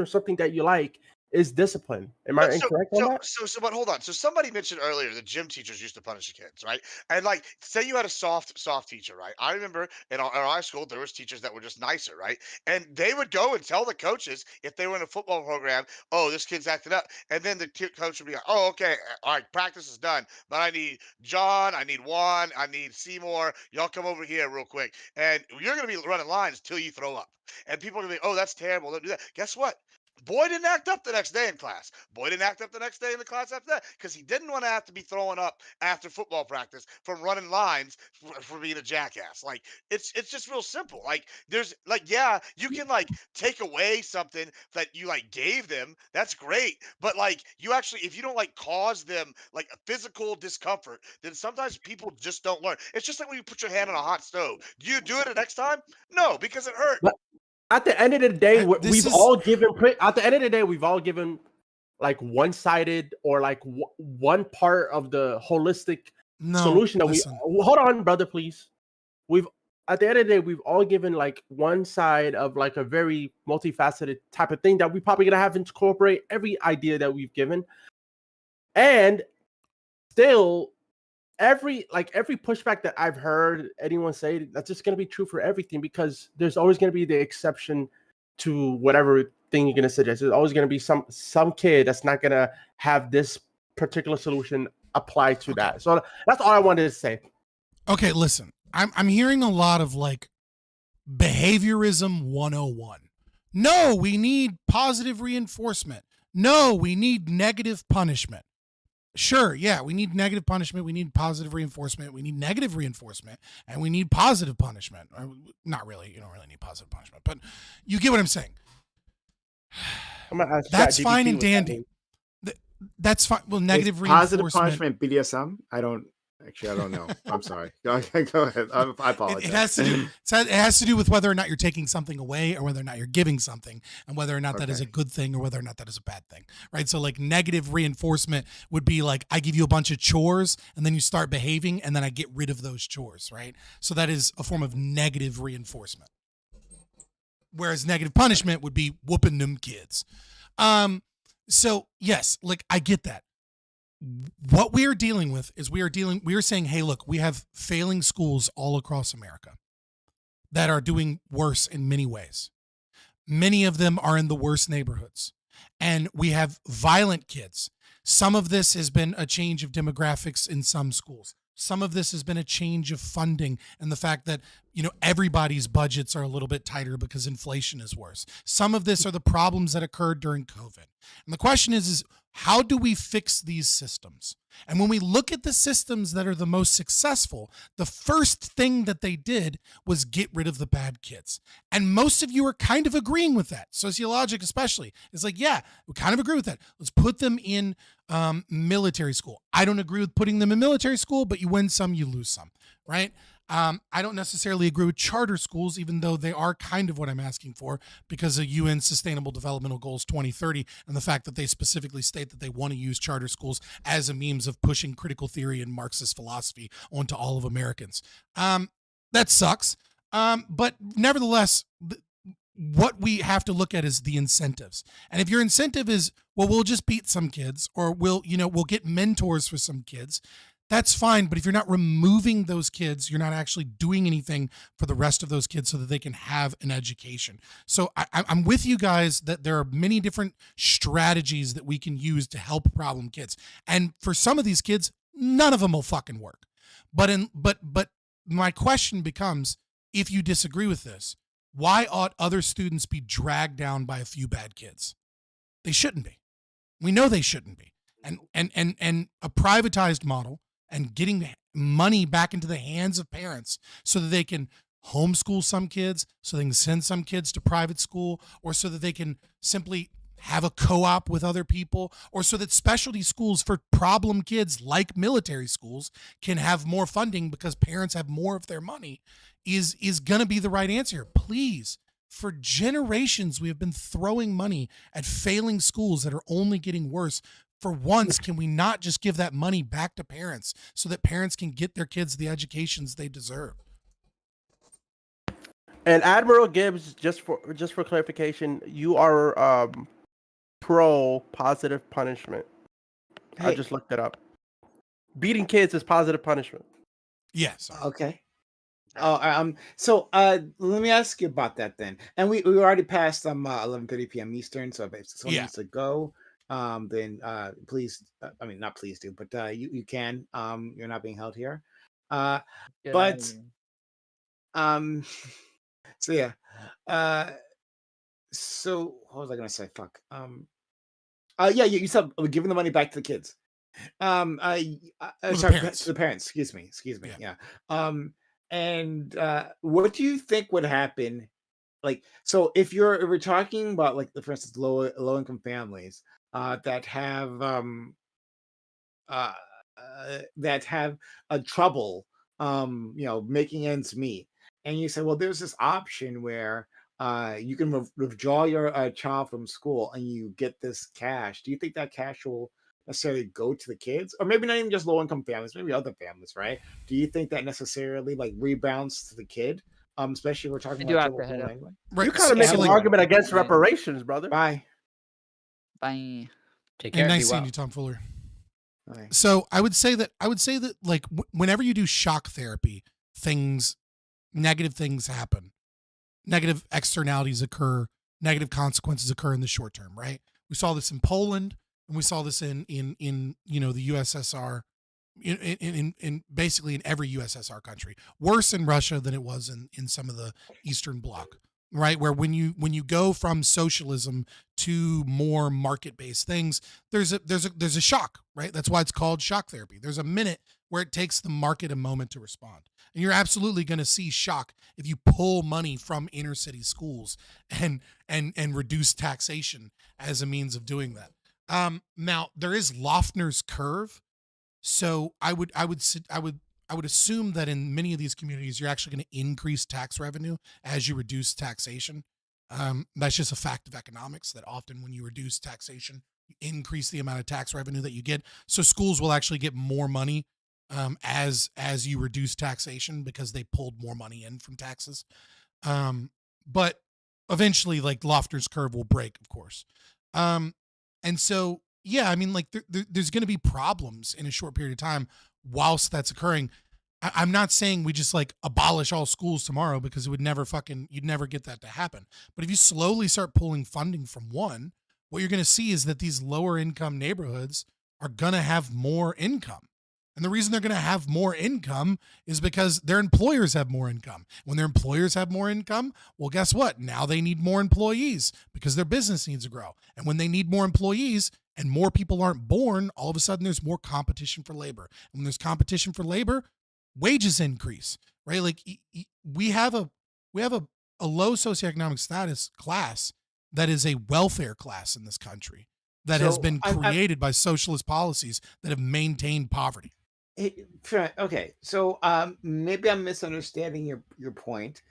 something that you like is discipline. Am I incorrect on that? But hold on. So somebody mentioned earlier that gym teachers used to punish the kids, right? And like, say you had a soft teacher, right? I remember in our school there was teachers that were just nicer, right? And they would go and tell the coaches if they were in a football program, oh, this kid's acting up, and then the coach would be like, oh, okay, all right, practice is done, but I need John, I need Juan, I need Seymour, y'all come over here real quick, and you're gonna be running lines till you throw up, and people are gonna be, oh, that's terrible, don't do that. Guess what? Boy didn't act up the next day in class. Boy didn't act up the next day in the class after that because he didn't want to have to be throwing up after football practice from running lines for being a jackass. Like it's just real simple. Like there's like yeah, you can like take away something that you like gave them. That's great. But like you actually if you don't like cause them like a physical discomfort, then sometimes people just don't learn. It's just like when you put your hand on a hot stove. Do you do it the next time? No, because it hurt. But at the end of the day, this we've is- all given. At the end of the day, we've all given like one-sided or like one part of the holistic No, solution that listen. we. Hold on, brother, please. We've at the end of the day, we've all given like one side of like a very multifaceted type of thing that we probably gonna have to incorporate every idea that we've given, and still. Every pushback that I've heard anyone say, that's just gonna be true for everything because there's always gonna be the exception to whatever thing you're gonna suggest. There's always gonna be some kid that's not gonna have this particular solution applied to that. So that's all I wanted to say. Okay, listen. I'm hearing a lot of like behaviorism 101. No, we need positive reinforcement. No, we need negative punishment. Sure, yeah, we need negative punishment, we need positive reinforcement, we need negative reinforcement, and we need positive punishment. Or, not really, you don't really need positive punishment, but you get what I'm saying. I'm gonna ask That's ChatGPT fine and what that dandy. means. That's fine. Well, negative Positive reinforcement. punishment BDSM? I don't know. I'm sorry. Go ahead. I apologize. It has to do. It has to do with whether or not you're taking something away, or whether or not you're giving something, and whether or not that is a good thing, or whether or not that is a bad thing, right? So, like negative reinforcement would be like I give you a bunch of chores, and then you start behaving, and then I get rid of those chores, right? So that is a form of negative reinforcement. Whereas negative punishment would be whooping them kids. So yes, like I get that. What we are dealing with is we are saying, hey, look, we have failing schools all across America that are doing worse in many ways. Many of them are in the worst neighborhoods. And we have violent kids. Some of this has been a change of demographics in some schools. Some of this has been a change of funding and the fact that, everybody's budgets are a little bit tighter because inflation is worse. Some of this are the problems that occurred during COVID. And the question is how do we fix these systems? And when we look at the systems that are the most successful, the first thing that they did was get rid of the bad kids. And most of you are kind of agreeing with that. Sociologic especially. It's like, yeah, we kind of agree with that. Let's put them in military school. I don't agree with putting them in military school, but you win some, you lose some, right? I don't necessarily agree with charter schools, even though they are kind of what I'm asking for because of UN Sustainable Developmental Goals 2030 and the fact that they specifically state that they want to use charter schools as a means of pushing critical theory and Marxist philosophy onto all of Americans. That sucks. But nevertheless, what we have to look at is the incentives. And if your incentive is, well, we'll just beat some kids or we'll get mentors for some kids, that's fine. But if you're not removing those kids, you're not actually doing anything for the rest of those kids so that they can have an education. So I'm with you guys that there are many different strategies that we can use to help problem kids. And for some of these kids, none of them will fucking work. But my question becomes, if you disagree with this, why ought other students be dragged down by a few bad kids? They shouldn't be. We know they shouldn't be. And a privatized model and getting money back into the hands of parents so that they can homeschool some kids, so they can send some kids to private school, or so that they can simply have a co-op with other people, or so that specialty schools for problem kids like military schools can have more funding because parents have more of their money is going to be the right answer. Please, for generations, we have been throwing money at failing schools that are only getting worse. For once, can we not just give that money back to parents so that parents can get their kids the educations they deserve? And Admiral Gibbs, just for clarification, you are pro positive punishment. Hey. I just looked it up. Beating kids is positive punishment. Yes. Okay. So let me ask you about that then. And we already passed 11:30 p.m. Eastern. So if someone needs to go, then please, I mean, not please do, but you can. You're not being held here. But so yeah. So what was I gonna say? Fuck. Yeah, you said giving the money back to the kids. The Sorry, parents. to the parents. Excuse me. Yeah. And what do you think would happen? Like, so if we're talking about like, for instance, low income families that have uh, that have trouble, making ends meet, and you say, well, there's this option where you can withdraw your child from school and you get this cash. Do you think that cash will necessarily go to the kids, or maybe not even just low income families, maybe other families, right? Do you think that necessarily like rebounds to the kid? Especially if we're talking I do about have children to head up. anyway. You kind of making an argument against reparations, brother. Bye. Bye. Take Hey, care. nice Be seeing well. you, Tom Fuller. Bye. So I would say that like whenever you do shock therapy, negative things happen, negative externalities occur, negative consequences occur in the short term, right? We saw this in Poland, and we saw this in the USSR, in basically in every USSR country. Worse in Russia than it was in some of the Eastern Bloc, right? Where when you go from socialism to more market-based things, there's a shock, right? That's why it's called shock therapy. There's a minute where it takes the market a moment to respond. And you're absolutely going to see shock if you pull money from inner city schools and reduce taxation as a means of doing that. Now there is Lofner's curve. So I would assume that in many of these communities, you're actually going to increase tax revenue as you reduce taxation. That's just a fact of economics, that often when you reduce taxation, you increase the amount of tax revenue that you get. So schools will actually get more money as you reduce taxation because they pulled more money in from taxes. But eventually, like, Lofner's curve will break, of course. And so, yeah, I mean, like there's going to be problems in a short period of time whilst that's occurring. I'm not saying we just like abolish all schools tomorrow, because you'd never get that to happen. But if you slowly start pulling funding from one, what you're going to see is that these lower income neighborhoods are going to have more income. And the reason they're going to have more income is because their employers have more income. When their employers have more income, well, guess what? Now they need more employees because their business needs to grow. And when they need more employees and more people aren't born, all of a sudden there's more competition for labor. And when there's competition for labor, wages increase, right? Like we have a low socioeconomic status class that is a welfare class in this country that has been created by socialist policies that have maintained poverty. Okay, so maybe I'm misunderstanding your point.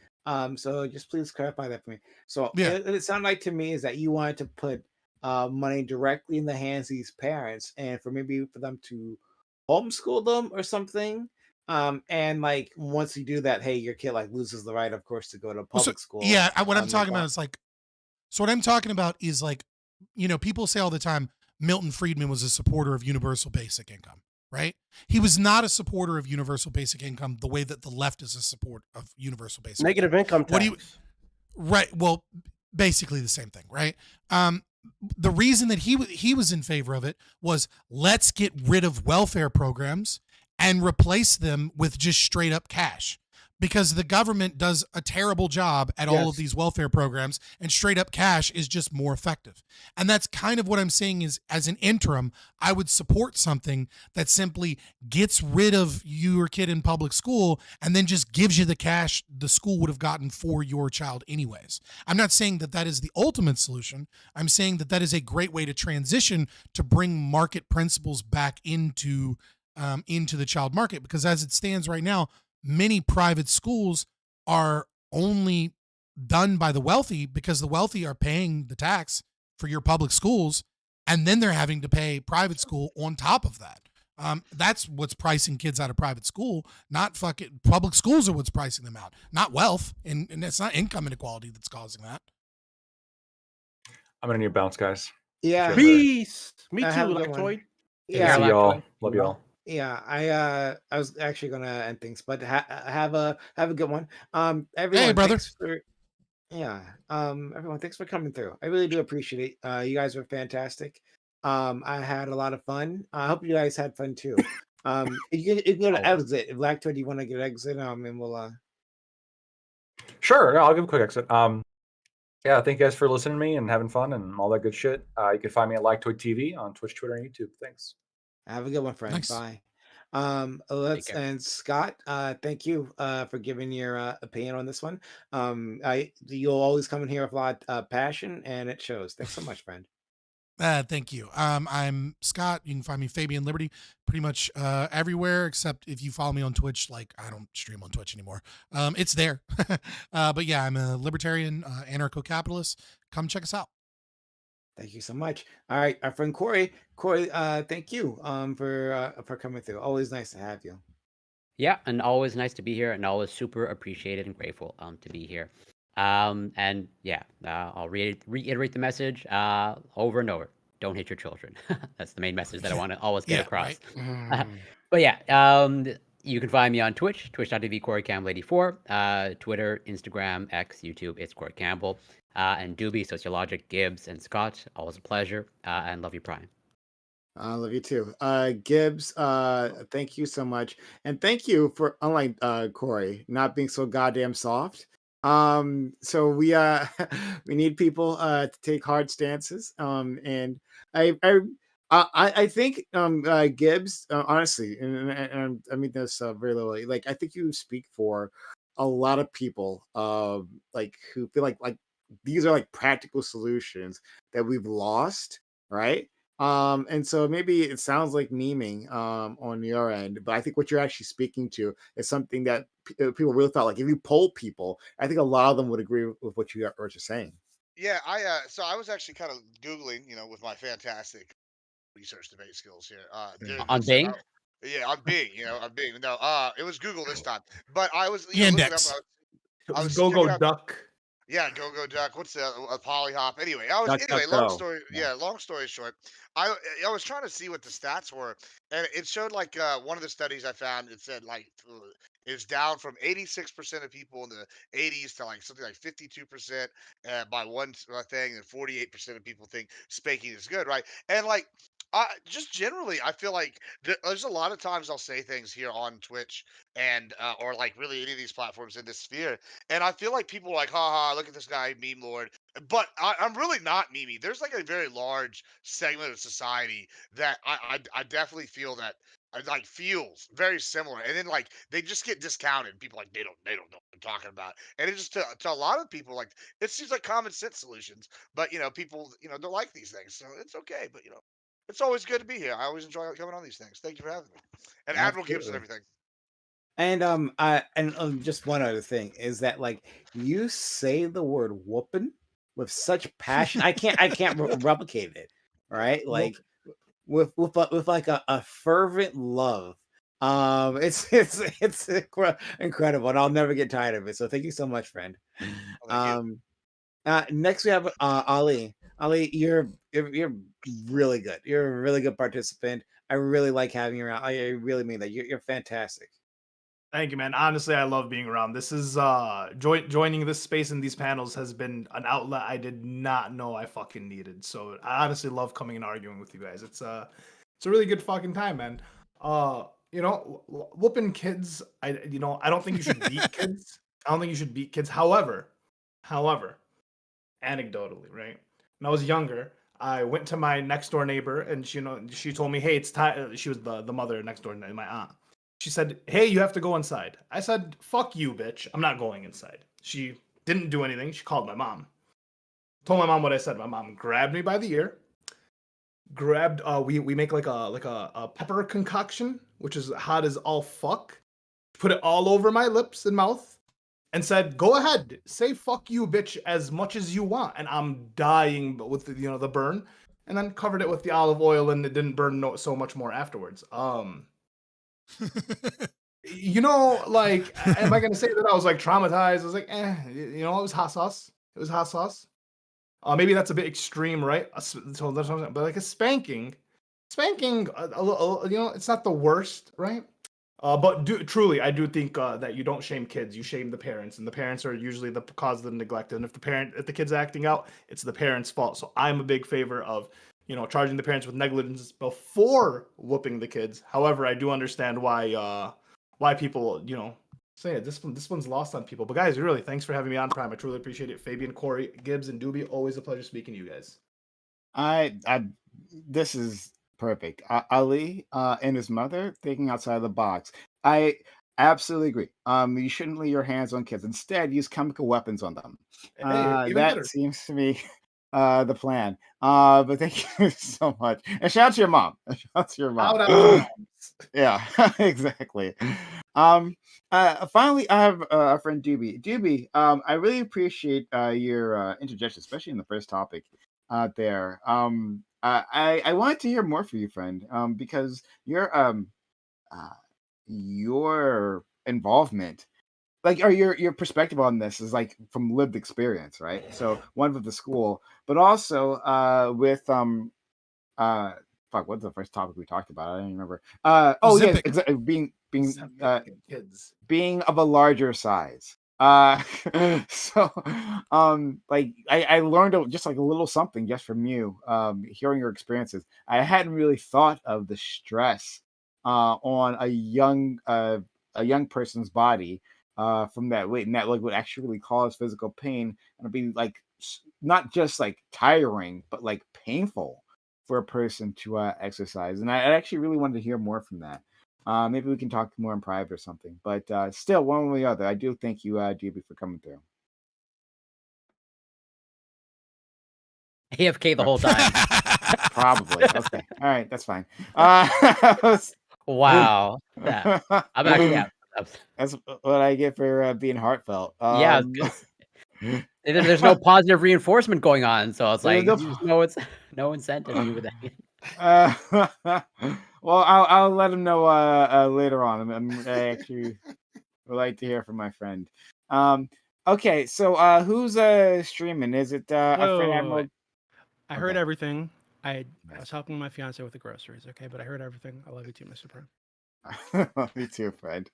So just please clarify that for me. So it sounded like to me is that you wanted to put money directly in the hands of these parents, and for them to homeschool them or something. And like once you do that, hey, your kid like loses the right, of course, to go to public school. Yeah, what I'm talking about is like, so what I'm talking about is like, people say all the time, Milton Friedman was a supporter of universal basic income, right? He was not a supporter of universal basic income the way that the left is a support of universal basic negative income tax. Right. Well, basically the same thing, right? The reason that he was in favor of it was, let's get rid of welfare programs and replace them with just straight up cash, because the government does a terrible job at all of these welfare programs, and straight up cash is just more effective. And that's kind of what I'm saying is, as an interim, I would support something that simply gets rid of your kid in public school and then just gives you the cash the school would have gotten for your child anyways. I'm not saying that that is the ultimate solution. I'm saying that that is a great way to transition to bring market principles back into the child market, because as it stands right now, many private schools are only done by the wealthy because the wealthy are paying the tax for your public schools, and then they're having to pay private school on top of that. That's what's pricing kids out of private school, not fucking public schools are what's pricing them out, not wealth. And it's not income inequality that's causing that. I'm gonna need a bounce, guys. Yeah. Peace. Me too, Have a good Jack one. Lloyd. Yeah. See y'all. Love y'all. Yeah, I was actually gonna end things, but have a good one. Everyone, Hey, brother. everyone, thanks for coming through. I really do appreciate it. You guys were fantastic. I had a lot of fun. I hope you guys had fun too. You can go to exit. If Lactoid, do you want to get exit? And we'll Sure, I'll give a quick exit. Yeah, thank you guys for listening to me and having fun and all that good shit. You can find me at LikeToy TV on Twitch, Twitter, and YouTube. Thanks. Have a good one, friend. Nice. Bye. Take care. And Scott, thank you for giving your opinion on this one. You'll always come in here with a lot of passion, and it shows. Thanks so much, friend. Thank you. I'm Scott. You can find me Fabian Liberty pretty much everywhere except if you follow me on Twitch. Like I don't stream on Twitch anymore. It's there. But yeah, I'm a libertarian, anarcho-capitalist. Come check us out. Thank you so much. All right, our friend Corey. Corey, thank you for coming through. Always nice to have you. Yeah, and always nice to be here, and always super appreciated and grateful to be here. And yeah, I'll reiterate the message over and over. Don't hit your children. That's the main message that I want to always get across. Right? But yeah, you can find me on Twitch, twitch.tv, CoreyCampbell84, Twitter, Instagram, X, YouTube, it's Corey Campbell, and Doobie, Sociologic, Gibbs, and Scott. Always a pleasure, and love you, Brian. I love you too. Gibbs, thank you so much. And thank you for, unlike Corey, not being so goddamn soft. So we we need people to take hard stances. And I think Gibbs, honestly, and I mean this very literally, like I think you speak for a lot of people like who feel like these are like practical solutions that we've lost, right? And so maybe it sounds like memeing on your end, but I think what you're actually speaking to is something that people really felt like if you poll people, I think a lot of them would agree with what you're saying. Yeah, so I was actually kind of Googling, with my fantastic research debate skills here. On Bing? Yeah, on Bing, on Bing. No, it was Google this time. But I was Yandex. looking up, I was Go checking out, duck. yeah, go duck. What's a polyhop? Anyway, Duck, long go. story. Yeah, long story short, I was trying to see what the stats were, and it showed like one of the studies I found. It said like it's down from 86% of people in the 80s to like something like 52% by one thing, and 48% of people think spanking is good, right? And like. Just generally, I feel like there's a lot of times I'll say things here on Twitch and or like really any of these platforms in this sphere, and I feel like people are like, haha, look at this guy, meme lord. But I'm really not memey. There's like a very large segment of society that I definitely feel that like feels very similar. And then like they just get discounted. People like they don't know what I'm talking about. And it just to a lot of people, like it seems like common sense solutions. But people, don't like these things. So it's okay. But it's always good to be here. I always enjoy coming on these things. Thank you for having me. And Admiral Gibbs and Absolutely. everything. And just one other thing is that like you say the word whooping with such passion. I can't replicate it, right? Like with like a fervent love. It's incredible, and I'll never get tired of it. So thank you so much, friend. Next we have Ali. Ali, you're really good. You're a really good participant. I really like having you around. I really mean that. You're fantastic. Thank you, man. Honestly, I love being around. This is joining this space in these panels has been an outlet I did not know I fucking needed. So I honestly love coming and arguing with you guys. It's a really good fucking time, man. Whooping kids. I don't think you should beat kids. I don't think you should beat kids. However, anecdotally, right? When I was younger, I went to my next door neighbor, and she told me, "Hey, it's time." She was the mother next door, my aunt. She said, "Hey, you have to go inside." I said, "Fuck you, bitch. I'm not going inside." She didn't do anything. She called my mom. Told my mom what I said. My mom grabbed me by the ear. Grabbed. We make like a pepper concoction, which is hot as all fuck. Put it all over my lips and mouth, and said, "Go ahead, say fuck you, bitch, as much as you want." And I'm dying with the burn, and then covered it with the olive oil, and it didn't burn so much more afterwards. Like, am I gonna say that I was like traumatized? I was like, it was hot sauce. It was hot sauce. Maybe that's a bit extreme, right? So that's what I'm saying. But like a spanking, it's not the worst, right? But truly, I do think that you don't shame kids. You shame the parents, and the parents are usually the cause of the neglect. And if the kid's acting out, it's the parents' fault. So I'm a big favor of charging the parents with negligence before whooping the kids. However, I do understand why people So yeah, this one's lost on people. But guys, really, thanks for having me on Prime. I truly appreciate it. Fabian, Corey, Gibbs, and Doobie, always a pleasure speaking to you guys. This is perfect. Ali and his mother thinking outside the box. I absolutely agree. You shouldn't lay your hands on kids. Instead, use chemical weapons on them. Hey, even That better. seems to be the plan. But thank you so much. And shout out to your mom. Shout out to your mom. Shout out to moms. Yeah, exactly. Finally, I have a friend Doobie. Doobie, I really appreciate your interjection, especially in the first topic there. I wanted to hear more from you, friend, because your involvement, like, or your perspective on this is like from lived experience, right? So one with the school, but also with fuck, what's the first topic we talked about? I don't even remember. Oh yeah, exactly. Being kids. being of a larger size. So like I learned just like a little something just from you, hearing your experiences. I hadn't really thought of the stress on a young person's body from that weight, and that like would actually really cause physical pain, and it'd be like not just like tiring, but like painful for a person to exercise. And I actually really wanted to hear more from that. Maybe we can talk more in private or something. But still, one way or the other, I do thank you, DB, for coming through. AFK the whole time. Probably. Okay. All right. That's fine. Wow. Yeah. I'm actually, yeah. That's what I get for being heartfelt. Yeah. There's no positive reinforcement going on, so it's like There's no incentive to do with that. Well, I'll let him know later on. I actually would like to hear from my friend. Okay, so who's streaming? Is it our friend Admiral? I heard everything. I was helping my fiance with the groceries, okay, but I heard everything. I love you too, Mr. Prime. Me too, friend.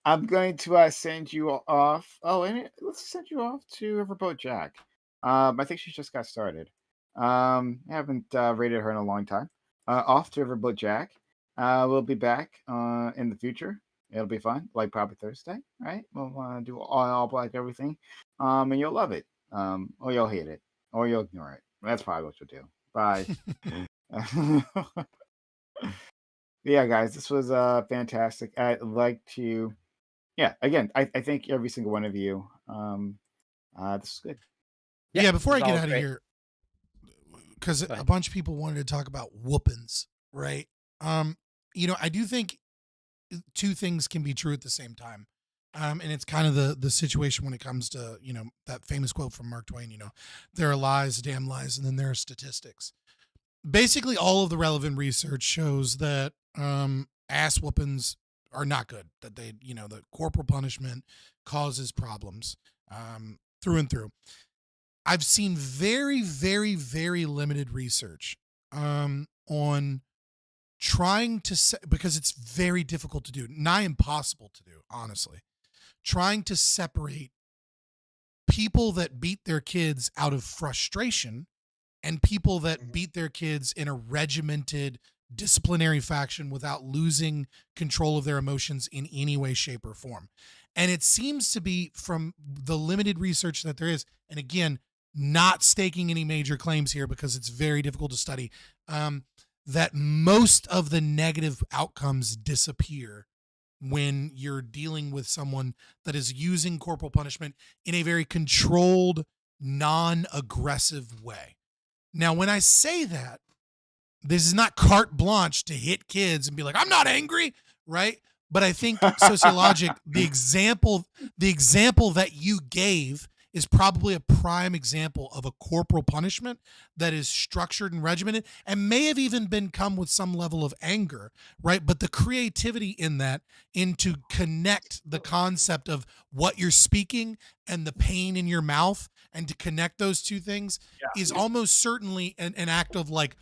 I'm going to send you off. Oh, and let's send you off to Riverboat Jack. I think she just got started. I haven't rated her in a long time. Off to Riverboat Jack. We'll be back in the future. It'll be fun, like probably Thursday, right? We'll do all black everything, and you'll love it, or you'll hate it, or you'll ignore it. That's probably what you'll do. Bye. Yeah, guys, this was fantastic. I'd like to, again, I thank every single one of you. This is good. Yeah, before I get out of here, because a bunch of people wanted to talk about whoopings, right? I do think two things can be true at the same time. And it's kind of the situation when it comes to, that famous quote from Mark Twain, there are lies, damn lies, and then there are statistics. Basically, all of the relevant research shows that ass whoopings are not good, that they, the corporal punishment causes problems through and through. I've seen very, very, very limited research on trying to because it's very difficult to do, nigh impossible to do, honestly, trying to separate people that beat their kids out of frustration and people that beat their kids in a regimented disciplinary fashion without losing control of their emotions in any way, shape, or form. And it seems to be, from the limited research that there is, and again, not staking any major claims here because it's very difficult to study, that most of the negative outcomes disappear when you're dealing with someone that is using corporal punishment in a very controlled, non-aggressive way. Now, when I say that, this is not carte blanche to hit kids and be like, I'm not angry, right? But I think sociologic, the example that you gave is probably a prime example of a corporal punishment that is structured and regimented and may have even come with some level of anger, right? But the creativity in that, to connect the concept of what you're speaking and the pain in your mouth, and to connect those two things is almost certainly an act of like,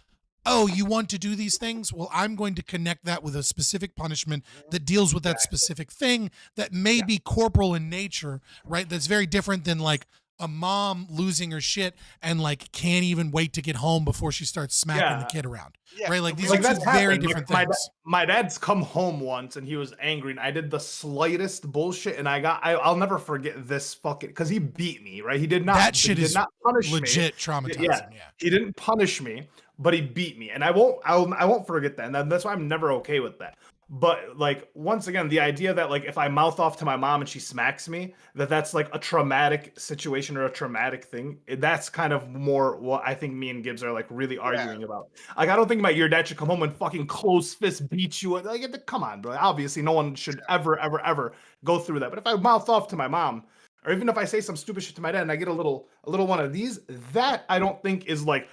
oh, you want to do these things? Well, I'm going to connect that with a specific punishment that deals with that specific thing that may be corporal in nature, right? That's very different than like, a mom losing her shit and like can't even wait to get home before she starts smacking the Yeah. kid around. Yeah, Right? Like these Like are two that's very happened. different Like, things. my dad's come home once and he was angry and I did the slightest bullshit and I'll never forget this fucking because he beat me, right? He did not That shit he did is not punish legit me. traumatizing. Yeah. He didn't punish me, but he beat me. And I won't forget that. And that's why I'm never okay with that. But like once again, the idea that like if I mouth off to my mom and she smacks me, that's like a traumatic situation or a traumatic thing. That's kind of more what I think me and Gibbs are like really arguing about. Like I don't think your dad should come home and fucking close fist beat you. Like come on, bro. Obviously, no one should ever go through that. But if I mouth off to my mom, or even if I say some stupid shit to my dad and I get a little one of these, that I don't think is like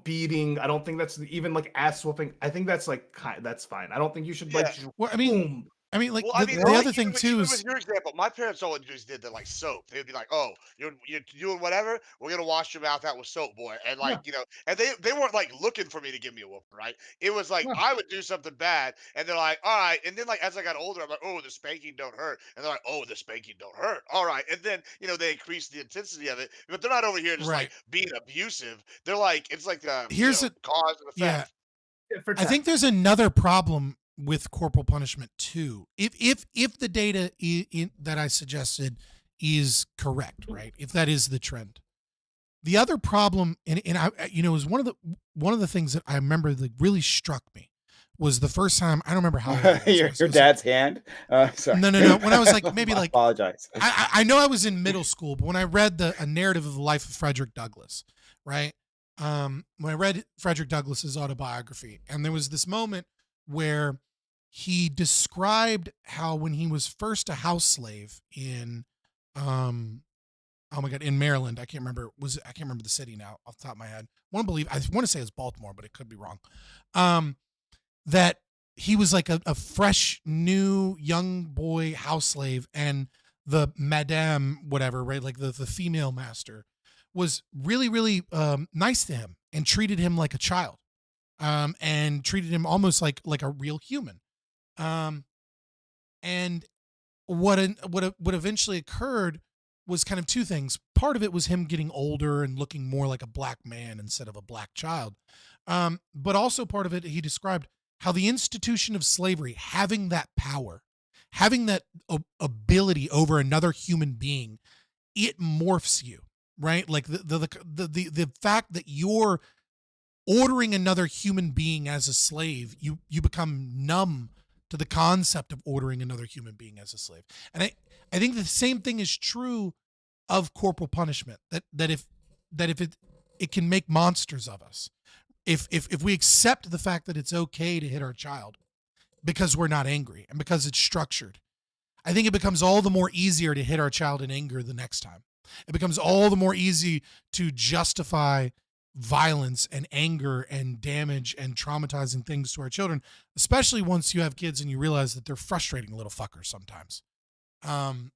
beating. I don't think that's even like ass whooping. I think that's like that's fine. I don't think you should like Well, I mean, like Well, I the, mean, the like, other thing even too with is your example, my parents always just did the like soap. They'd be like, "Oh, you're doing whatever. We're gonna wash your mouth out with soap, boy." And like and they weren't like looking for me to give me a whooping, right? It was like I would do something bad, and they're like, "All right." And then like as I got older, I'm like, "Oh, the spanking don't hurt," and they're like, "Oh, the spanking don't hurt." All right, and then they increase the intensity of it, but they're not over here just Right. like being abusive. They're like it's like Here's a cause and yeah. effect. I think there's another problem with corporal punishment too. If the data that I suggested is correct, right? If that is the trend, the other problem, and I is one of the things that I remember that really struck me was the first time. I don't remember how old I was. your dad's hand. Sorry. No. When I was like maybe like apologize. I know I was in middle school, but when I read a narrative of the life of Frederick Douglass, right? When I read Frederick Douglass's autobiography, and there was this moment where he described how when he was first a house slave in oh my god, in Maryland, I can't remember the city now off the top of my head. I want to say it's Baltimore, but it could be wrong. That he was like a fresh new young boy house slave, and the madame whatever, right, like the female master was really, really nice to him and treated him like a child, and treated him almost like a real human. And what eventually occurred was kind of two things. Part of it was him getting older and looking more like a black man instead of a black child. But also part of it, he described how the institution of slavery, having that power, having that ability over another human being, it morphs you. Right, like the fact that you're ordering another human being as a slave, you become numb to the concept of ordering another human being as a slave. And I think the same thing is true of corporal punishment. That if it can make monsters of us. If we accept the fact that it's okay to hit our child because we're not angry and because it's structured, I think it becomes all the more easier to hit our child in anger the next time. It becomes all the more easy to justify violence and anger and damage and traumatizing things to our children, especially once you have kids and you realize that they're frustrating little fuckers sometimes. And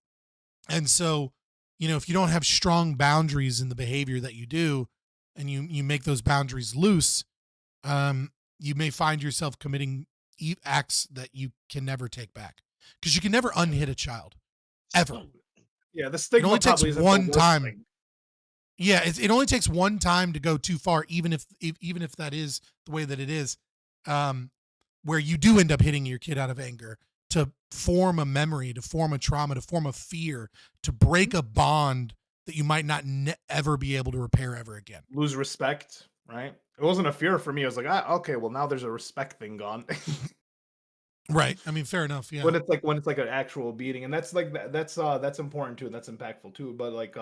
so, if you don't have strong boundaries in the behavior that you do, and you make those boundaries loose, you may find yourself committing acts that you can never take back, because you can never unhit a child, ever. Yeah, the stigma it only takes probably isn't one the worst time. thing. Yeah, it only takes one time to go too far, even if that is the way that it is, where you do end up hitting your kid out of anger, to form a memory, to form a trauma, to form a fear, to break a bond that you might not ever be able to repair ever again. Lose respect, right? It wasn't a fear for me. I was like, okay, well now there's a respect thing gone. Right. I mean, fair enough. Yeah. When it's like an actual beating, and that's like that's important too, and that's impactful too. But like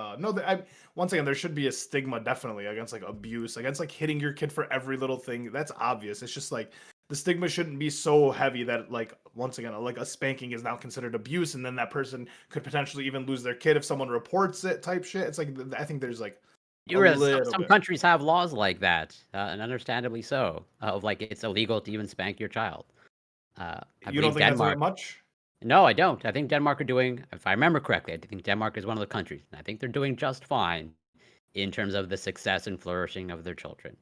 once again, there should be a stigma definitely against like abuse, against like hitting your kid for every little thing. That's obvious. It's just like the stigma shouldn't be so heavy that like once again like a spanking is now considered abuse, and then that person could potentially even lose their kid if someone reports it. Type shit. It's like I think there's like some countries have laws like that, and understandably so, of like it's illegal to even spank your child. You don't think Denmark, that's much? No, I don't. I think Denmark are doing, if I remember correctly, I think Denmark is one of the countries, and I think they're doing just fine in terms of the success and flourishing of their children.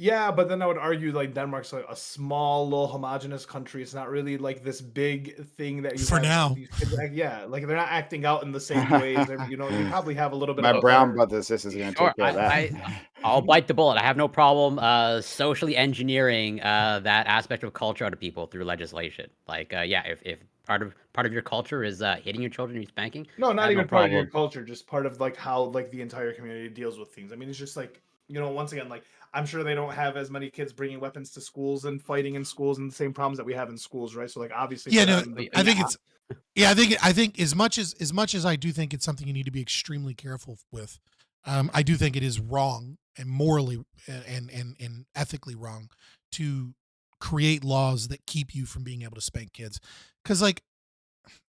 Yeah, but then I would argue like Denmark's like a small, little homogenous country. It's not really like this big thing that you For have now. these kids yeah, like they're not acting out in the same ways. You know, you probably have a little bit My of a brown better. brother sisters are gonna Sure, take care of that. I'll bite the bullet. I have no problem socially engineering that aspect of culture out of people through legislation. Like, yeah, if part of your culture is hitting your children, you're spanking. No, I not have no even part of your problem. culture, just part of like how like the entire community deals with things. I mean, it's just like, you know, once again, like I'm sure they don't have as many kids bringing weapons to schools and fighting in schools and the same problems that we have in schools, right? So like obviously, Yeah, for no, them, I think it's. Yeah, I think as much as I do think it's something you need to be extremely careful with. I do think it is wrong and morally and ethically wrong to create laws that keep you from being able to spank kids, because like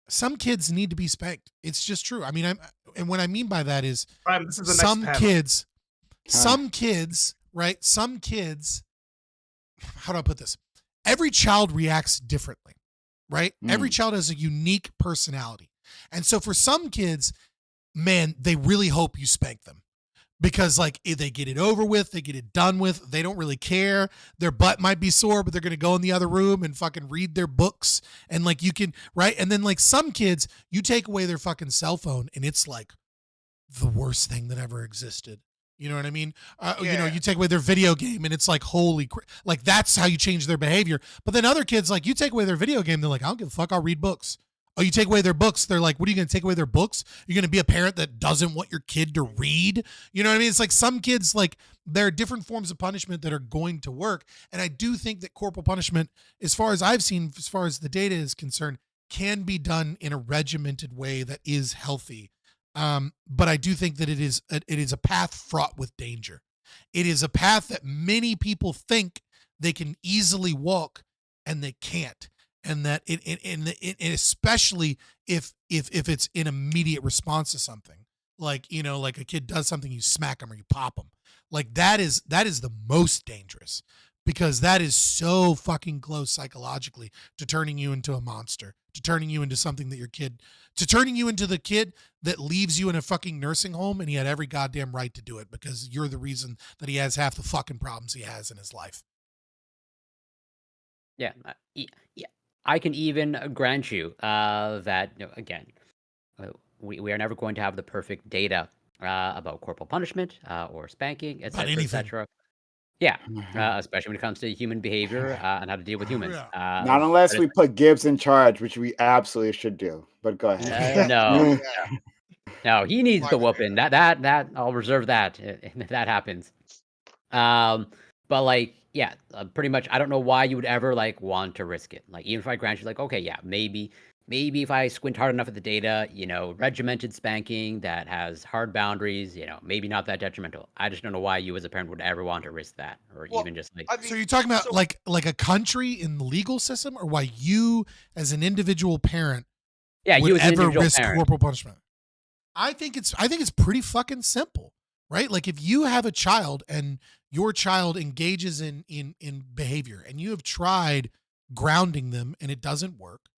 some kids need to be spanked. It's just true. I mean, and what I mean by that is this is the next some panel. kids, right? Some kids. How do I put this? Every child reacts differently, right? Every child has a unique personality. And so for some kids, man, they really hope you spank them because like if they get it over with, they get it done with, they don't really care. Their butt might be sore, but they're going to go in the other room and fucking read their books. And like you can, right? And then like some kids, you take away their fucking cell phone and it's like the worst thing that ever existed. You know what I mean? You know, you take away their video game and it's like, holy crap. Like, that's how you change their behavior. But then other kids, like, you take away their video game, they're like, I don't give a fuck, I'll read books. Oh, you take away their books, they're like, what are you going to take away their books? You're going to be a parent that doesn't want your kid to read? You know what I mean? It's like some kids, like, there are different forms of punishment that are going to work. And I do think that corporal punishment, as far as I've seen, as far as the data is concerned, can be done in a regimented way that is healthy. But I do think that it is a path fraught with danger. It is a path that many people think they can easily walk and they can't. And that it especially if it's in immediate response to something, like, you know, like a kid does something, you smack them or you pop them. Like that is the most dangerous, because that is so fucking close psychologically to turning you into a monster, to turning you into something that to turning you into the kid that leaves you in a fucking nursing home, and he had every goddamn right to do it because you're the reason that he has half the fucking problems he has in his life. Yeah, yeah. I can even grant you that, you know, again, we are never going to have the perfect data about corporal punishment or spanking, etc., etc. Yeah, especially when it comes to human behavior and how to deal with humans. Not unless we put Gibbs in charge, which we absolutely should do. But go ahead. No, he needs the whooping. That I'll reserve that if that happens. But like, yeah, pretty much. I don't know why you would ever like want to risk it. Like, even if I grant you, like, okay, yeah, maybe if I squint hard enough at the data, you know, regimented spanking that has hard boundaries, you know, maybe not that detrimental. I just don't know why you as a parent would ever want to risk that, or even just like. So you're talking about like a country in the legal system, or why you as an individual parent, yeah, would you as an ever individual risk parent. corporal punishment? I think it's pretty fucking simple, right? Like if you have a child and your child engages in behavior and you have tried grounding them and it doesn't work.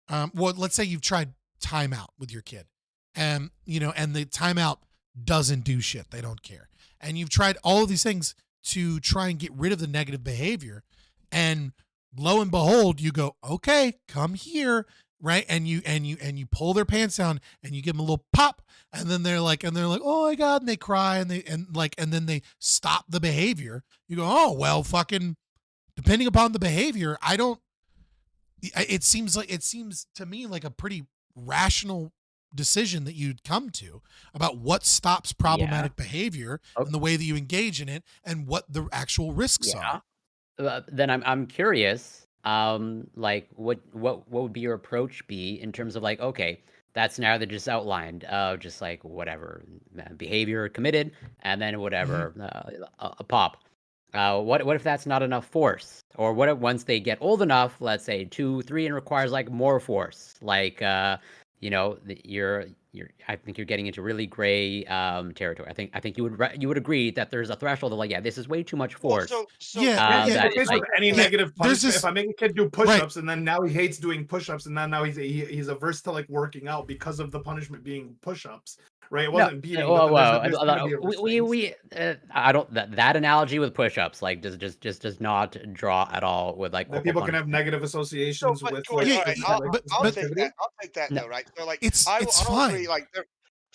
Well, let's say you've tried timeout with your kid and, you know, and the timeout doesn't do shit. They don't care. And you've tried all of these things to try and get rid of the negative behavior. And lo and behold, you go, okay, come here. Right. And you pull their pants down and you give them a little pop, and then they're like, oh my God. And they cry and then they stop the behavior. You go, oh, well, fucking depending upon the behavior, it seems to me like a pretty rational decision that you'd come to about what stops problematic behavior and the way that you engage in it and what the actual risks are. Then I'm curious. Like what would be your approach be in terms of like, okay, that scenario that just outlined, just like whatever behavior committed and then whatever a pop. What if that's not enough force? Or what if once they get old enough, let's say 2, 3, and requires like more force, like you know, I think you're getting into really gray territory. I think you would agree that there's a threshold of like, yeah, this is way too much force. Yeah, that if it's it's like, with any negative there's punishment, this- if I make a kid do push-ups and then now he hates doing push-ups and then now he's averse to like working out because of the punishment being push-ups, right? It wasn't beating. But then there's gonna be a I don't that analogy with push-ups like does not draw at all with like that people can have punishment. negative associations with. Like, I'll take that. I'll take that though, right? So like, It's I'll fine. agree, like, but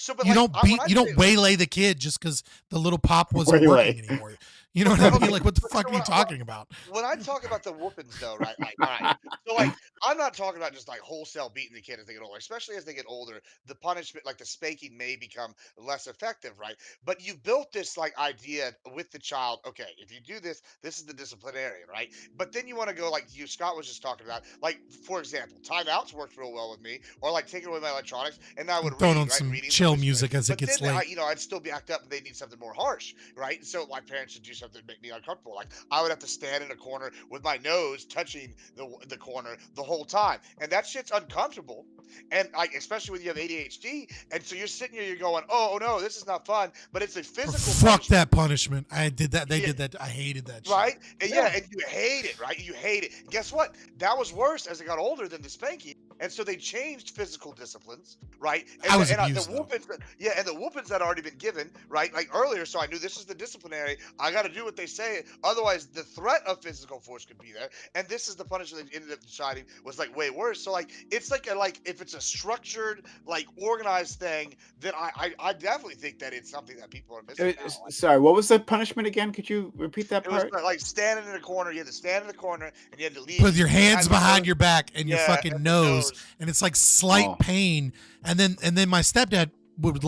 You like, don't beat, you don't waylay the kid just because the little pop wasn't working anymore. You know what I mean? Like, what the fuck are you talking about? When I talk about the whoopings, though, right? Like, all right. So, like, I'm not talking about just like wholesale beating the kid as they get older. Especially as they get older, the punishment, like the spanking, may become less effective, right? But you built this like idea with the child. Okay, if you do this, this is the disciplinarian, right? But then you want to go like you, Scott was just talking about. Like, for example, timeouts worked real well with me, or like taking away my electronics, and I would Throwing read, on right? some Reading chill music as it gets then late. I'd still be act up, and they need something more harsh, right? So my parents would do something to make me uncomfortable. Like I would have to stand in a corner with my nose touching the corner the whole time, and that shit's uncomfortable. And like especially when you have ADHD, and so you're sitting here, you're going, oh no, this is not fun. But it's a physical. Fuck that punishment. I did that. They did that. I hated that shit. Right? And and you hate it, right? You hate it. Guess what? That was worse as I got older than the spanking. And so they changed physical disciplines, right? And, I was and abused, the whoopings, and the whoopings that had already been given, right? Like earlier, so I knew this is the disciplinary. I got to do what they say. Otherwise, the threat of physical force could be there. And this is the punishment they ended up deciding was like way worse. So like, it's like if it's a structured, like organized thing, then I definitely think that it's something that people are missing now. Sorry, what was the punishment again? Could you repeat that It was part? like standing in a corner. You had to stand in the corner, and you had to leave With your hands had behind your back and your fucking and nose, and it's like slight Oh. pain, and then my stepdad would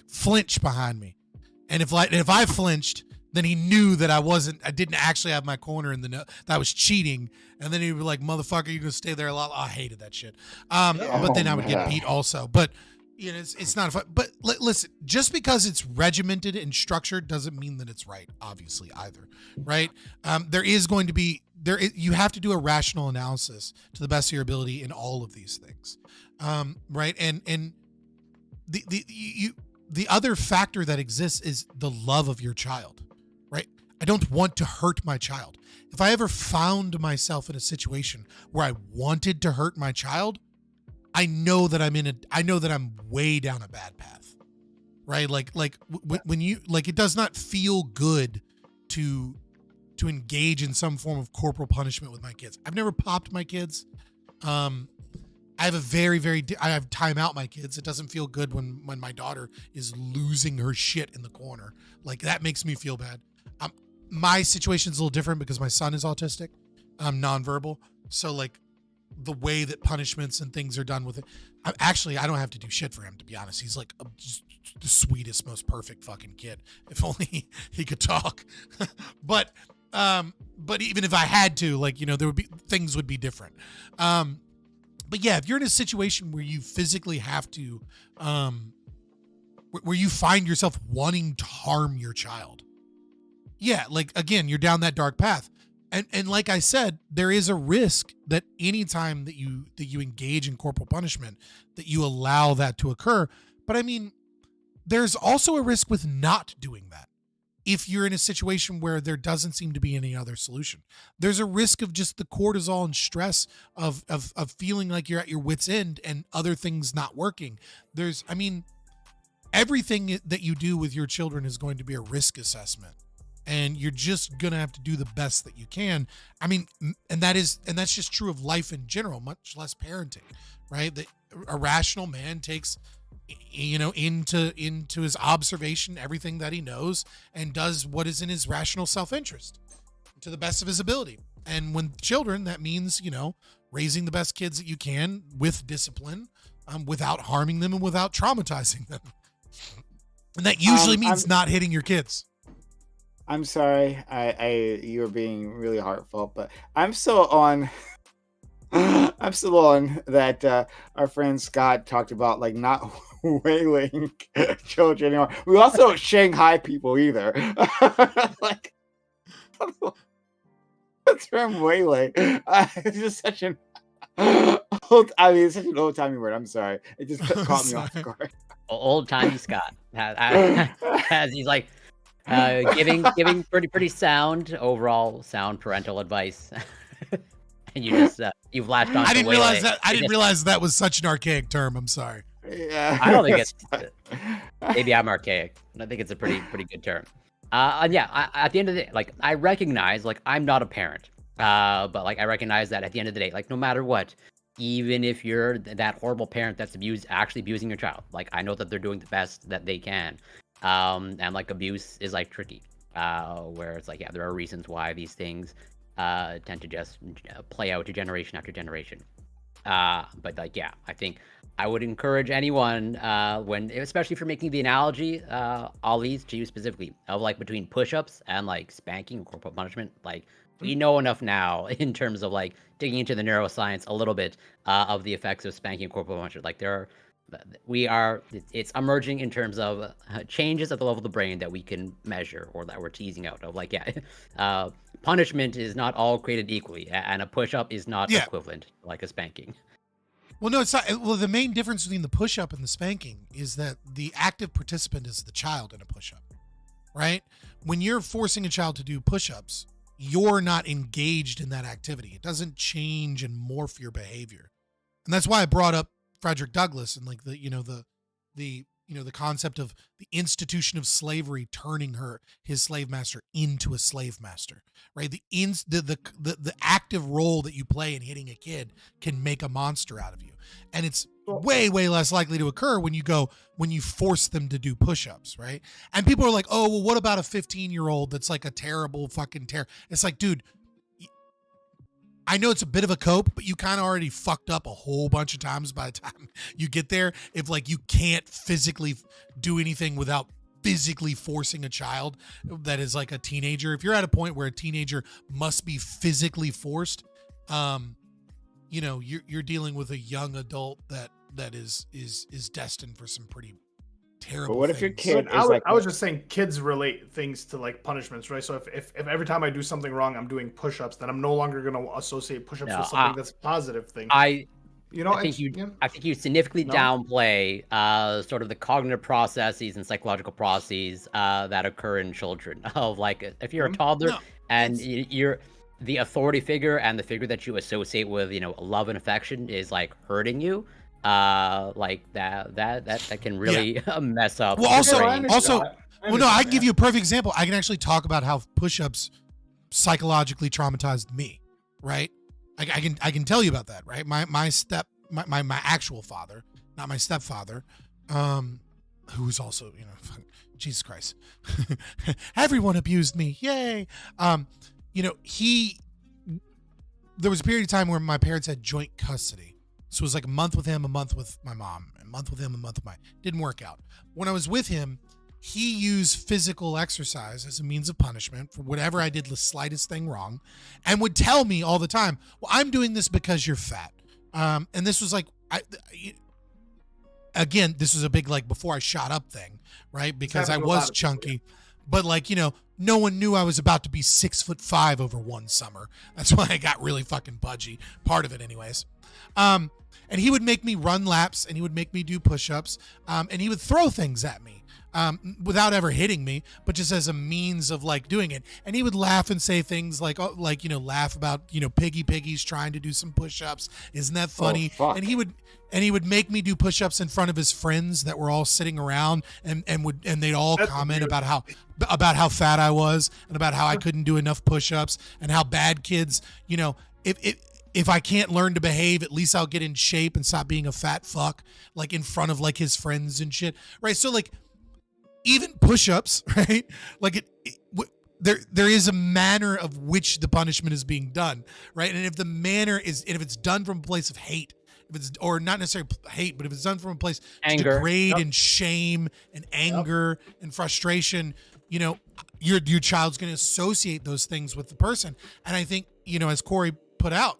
flinch behind me, and if I flinched, then he knew that I didn't actually have my corner in the that I was cheating, and then he'd be like, "Motherfucker, you're gonna stay there a lot." I hated that shit. But then I would get beat also. But you know, it's not fun. But listen, just because it's regimented and structured doesn't mean that it's right. Obviously, either, right? There is going to be you have to do a rational analysis to the best of your ability in all of these things, right? And the other factor that exists is the love of your child, right? I don't want to hurt my child. If I ever found myself in a situation where I wanted to hurt my child, I know that I'm way down a bad path, right? Like when you it does not feel good to engage in some form of corporal punishment with my kids. I've never popped my kids. I have I have time out my kids. It doesn't feel good when my daughter is losing her shit in the corner. Like that makes me feel bad. My situation's a little different because my son is autistic. I'm nonverbal. So like the way that punishments and things are done with it, I don't have to do shit for him, to be honest. He's like just the sweetest, most perfect fucking kid. If only he could talk. But even if I had to, like, you know, things would be different. But yeah, if you're in a situation where you physically have to, where you find yourself wanting to harm your child, yeah, like again, you're down that dark path. And like I said, there is a risk that anytime that you engage in corporal punishment, that you allow that to occur. But I mean, there's also a risk with not doing that. If you're in a situation where there doesn't seem to be any other solution, there's a risk of just the cortisol and stress of feeling like you're at your wit's end and other things not working. Everything that you do with your children is going to be a risk assessment. And you're just going to have to do the best that you can. I mean, and that's just true of life in general, much less parenting, right? That a rational man takes, you know, into his observation everything that he knows and does what is in his rational self-interest to the best of his ability. And when children, that means, you know, raising the best kids that you can with discipline, without harming them and without traumatizing them. And that usually means not hitting your kids. I'm sorry, you're being really heartfelt, but I'm still on that our friend Scott talked about, like, not waylaying children anymore. We also don't Shanghai people either. Like, what's from waylay? It's just such an I mean, it's such an old timey word. I'm sorry. It just caught me off guard. Old timey Scott has he's like giving pretty sound overall sound parental advice, and you just you've latched on. I didn't realize that was such an archaic term. I'm sorry. Yeah, I don't think it's. Maybe I'm archaic. I think it's a pretty good term. And yeah, at the end of the day, like I recognize, like I'm not a parent, but like I recognize that at the end of the day, like no matter what, even if you're that horrible parent that's actually abusing your child, like I know that they're doing the best that they can, and like abuse is like tricky, where it's like yeah, there are reasons why these things tend to just play out to generation after generation. But like yeah, I think I would encourage anyone especially if you're making the analogy, Ollie's to you specifically, of like between push-ups and like spanking or corporal punishment. Like we know enough now in terms of like digging into the neuroscience a little bit of the effects of spanking and corporal punishment. Like it's emerging in terms of changes at the level of the brain that we can measure or that we're teasing out of. Like yeah, punishment is not all created equally, and a push-up is not equivalent to like a spanking. Well, no, it's not. Well, the main difference between the push-up and the spanking is that the active participant is the child in a push-up, right? When you're forcing a child to do push-ups, you're not engaged in that activity. It doesn't change and morph your behavior. And that's why I brought up Frederick Douglass and like the concept of the institution of slavery turning his slave master into a slave master, right? The active role that you play in hitting a kid can make a monster out of you. And it's way, way less likely to occur when you force them to do push-ups, right? And people are like, oh, well, what about a 15-year-old that's like a terrible fucking terror? It's like, dude, I know it's a bit of a cope, but you kind of already fucked up a whole bunch of times by the time you get there. If like you can't physically do anything without physically forcing a child that is like a teenager, if you're at a point where a teenager must be physically forced, you're dealing with a young adult that is destined for some pretty terrible. But what if your kid is I was just saying kids relate things to like punishments, right? So if every time I do something wrong, I'm doing push-ups, then I'm no longer going to associate push-ups with something that's a positive thing. I think you significantly downplay sort of the cognitive processes and psychological processes that occur in children. Of like, if you're a toddler and you're the authority figure and the figure that you associate with, love and affection is like hurting you. Like that can really mess up. Well, I can give you a perfect example. I can actually talk about how push-ups psychologically traumatized me, right? I can tell you about that, right? My actual father, not my stepfather, who's also, Jesus Christ, everyone abused me, yay. There was a period of time where my parents had joint custody. So it was like a month with him, a month with my mom, a month with him, a month with didn't work out. When I was with him, he used physical exercise as a means of punishment for whatever I did the slightest thing wrong, and would tell me all the time, well, I'm doing this because you're fat. And this was like, again, this was a big, like, before I shot up thing, right? Because I was chunky, but like, no one knew I was about to be 6'5" over one summer. That's why I got really fucking pudgy. Part of it anyways. And he would make me run laps, and he would make me do push-ups, and he would throw things at me without ever hitting me, but just as a means of like doing it. And he would laugh and say things like laugh about piggy's trying to do some push-ups. Isn't that funny? And he would make me do push-ups in front of his friends that were all sitting around, and they'd all comment about how fat I was and about how I couldn't do enough push-ups and how bad kids, if I can't learn to behave, at least I'll get in shape and stop being a fat fuck, like in front of like his friends and shit. Right. So like even push-ups, right? Like there is a manner of which the punishment is being done. Right. And if the manner is, and if it's done from a place of hate, or not necessarily hate, but if it's done from a place to degrade and shame and anger and frustration, your child's going to associate those things with the person. And I think, as Corey put out,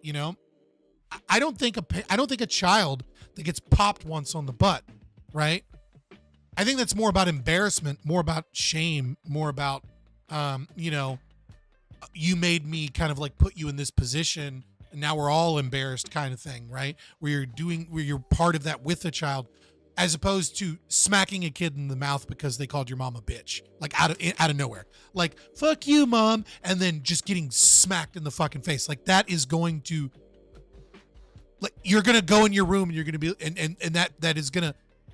I don't think a child that gets popped once on the butt, right? I think that's more about embarrassment, more about shame, more about, you made me kind of like put you in this position and now we're all embarrassed kind of thing, right? Where you're part of that with a child, as opposed to smacking a kid in the mouth because they called your mom a bitch, like out of nowhere, like fuck you, mom, and then just getting smacked in the fucking face. Like that is going to, like, you're gonna go in your room and you're gonna be, and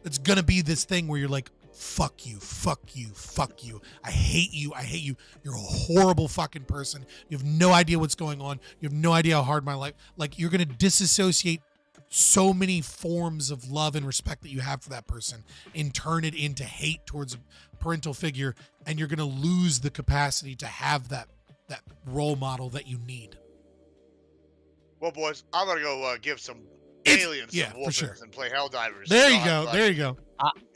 it's gonna be this thing where you're like, fuck you, I hate you, you're a horrible fucking person, you have no idea what's going on, you have no idea how hard my life, like, you're gonna disassociate so many forms of love and respect that you have for that person and turn it into hate towards a parental figure, and you're gonna lose the capacity to have that role model that you need. Well, boys, I'm gonna go give some aliens some whoopings sure. and play Helldivers. There you go. There you go.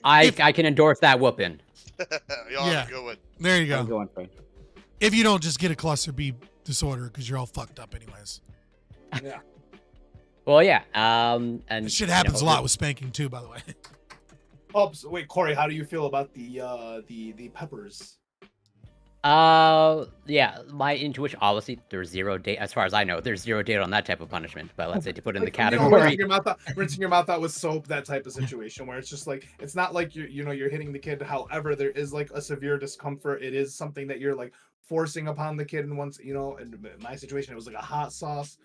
I can endorse that whooping. Y'all have a good one. There you go. I'm going for it. If you don't just get a cluster B disorder because you're all fucked up anyways. Yeah. Well, yeah. And this shit happens a lot with spanking too, by the way. Oh, so wait, Corey, how do you feel about the peppers? Yeah, my intuition, obviously there's zero data, as far as I know, there's zero data on that type of punishment, but let's say to put in the category. Rinsing your mouth out with soap, that type of situation where it's just like, it's not like you're hitting the kid. However, there is like a severe discomfort. It is something that you're like forcing upon the kid. And once, in my situation, it was like a hot sauce.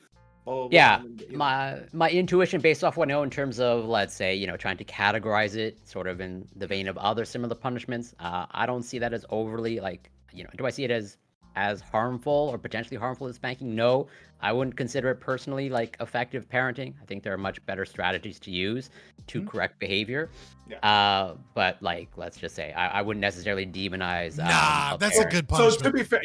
Yeah, my intuition based off what I know in terms of, let's say, trying to categorize it sort of in the vein of other similar punishments, I don't see that as overly like, do I see it as harmful or potentially harmful as spanking? No, I wouldn't consider it personally like effective parenting. I think there are much better strategies to use to correct behavior. Yeah. But like, let's just say, I wouldn't necessarily demonize. That's a good punishment. So to be fair,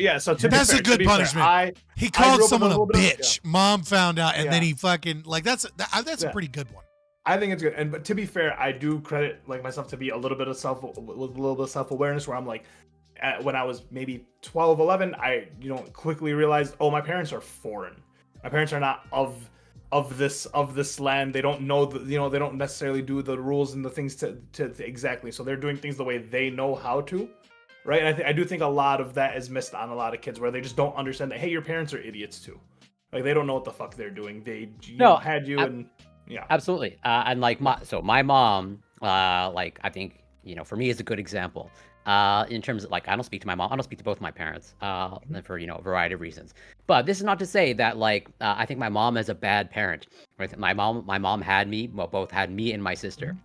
that's a good punishment. He called someone a bitch. Mom found out, and then he fucking that's a pretty good one. I think it's good. But to be fair, I do credit like myself to be a little bit of self-awareness where I'm like, when I was maybe 12, 11, I quickly realized, oh, my parents are foreign. My parents are not of this land. They don't know they don't necessarily do the rules and the things to exactly. So they're doing things the way they know how to, right? And I do think a lot of that is missed on a lot of kids where they just don't understand that, hey, your parents are idiots too. Like they don't know what the fuck they're doing. They had you and yeah, absolutely. And like my mom, like I think for me is a good example. In terms of like, I don't speak to my mom. I don't speak to both my parents for a variety of reasons. But this is not to say that like I think my mom is a bad parent. Right? My mom had me. Well, both had me and my sister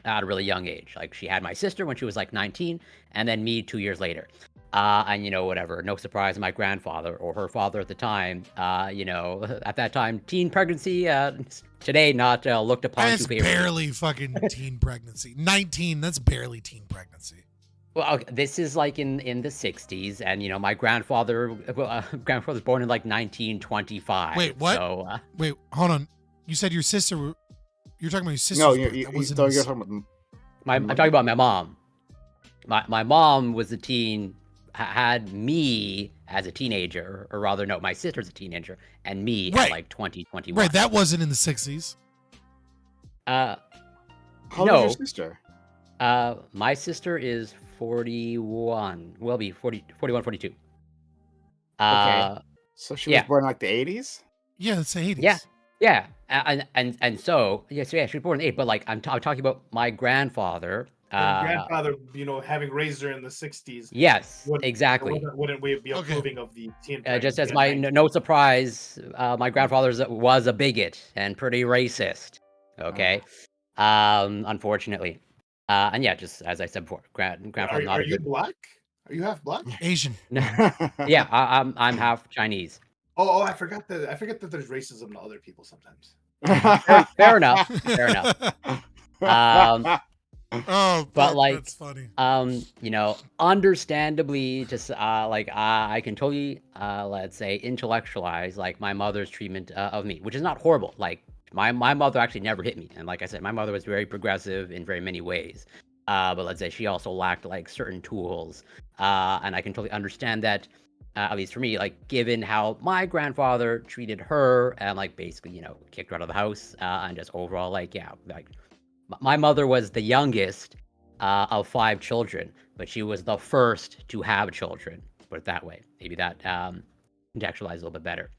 at a really young age. Like she had my sister when she was like 19, and then me 2 years later. And whatever. No surprise, my grandfather or her father at the time. At that time, teen pregnancy. Today, not looked upon. That's barely fucking teen pregnancy. 19. That's barely teen pregnancy. Well, okay, this is like in the 60s, and my grandfather was born in like 1925. Wait, what? So, wait, hold on. You said your sister. You're talking about your sister. No, you're talking about I'm talking about my mom. My mom was a teen, had me as a teenager, or rather, no, my sister's a teenager, and me at like 20, 21. Right, that wasn't in the 60s. How old is your sister? My sister is 41. Will be 41, 42. Okay. So she was born in like the 80s? Yeah, let's say 80s. Yeah. And so she was born in the 80s, but like I'm talking about my grandfather. Grandfather, having raised her in the 60s. Yes, exactly. Wouldn't we be approving of the teen? Just as no surprise, my grandfather was a bigot and pretty racist. Okay. Unfortunately. And yeah, just as I said before, grandfather. Are you black? Are you half black? Asian. Yeah, I'm half Chinese. Oh, I forgot that there's racism to other people sometimes. Fair enough. But like, that's funny. Understandably, just like I can totally let's say intellectualize like my mother's treatment of me, which is not horrible. Like my mother actually never hit me, and like I said, my mother was very progressive in very many ways. But let's say she also lacked like certain tools, and I can totally understand that. At least for me, like given how my grandfather treated her and like basically kicked her out of the house, and just overall like my mother was the youngest of 5 children, but she was the first to have children. Put it that way. Maybe that contextualizes a little bit better.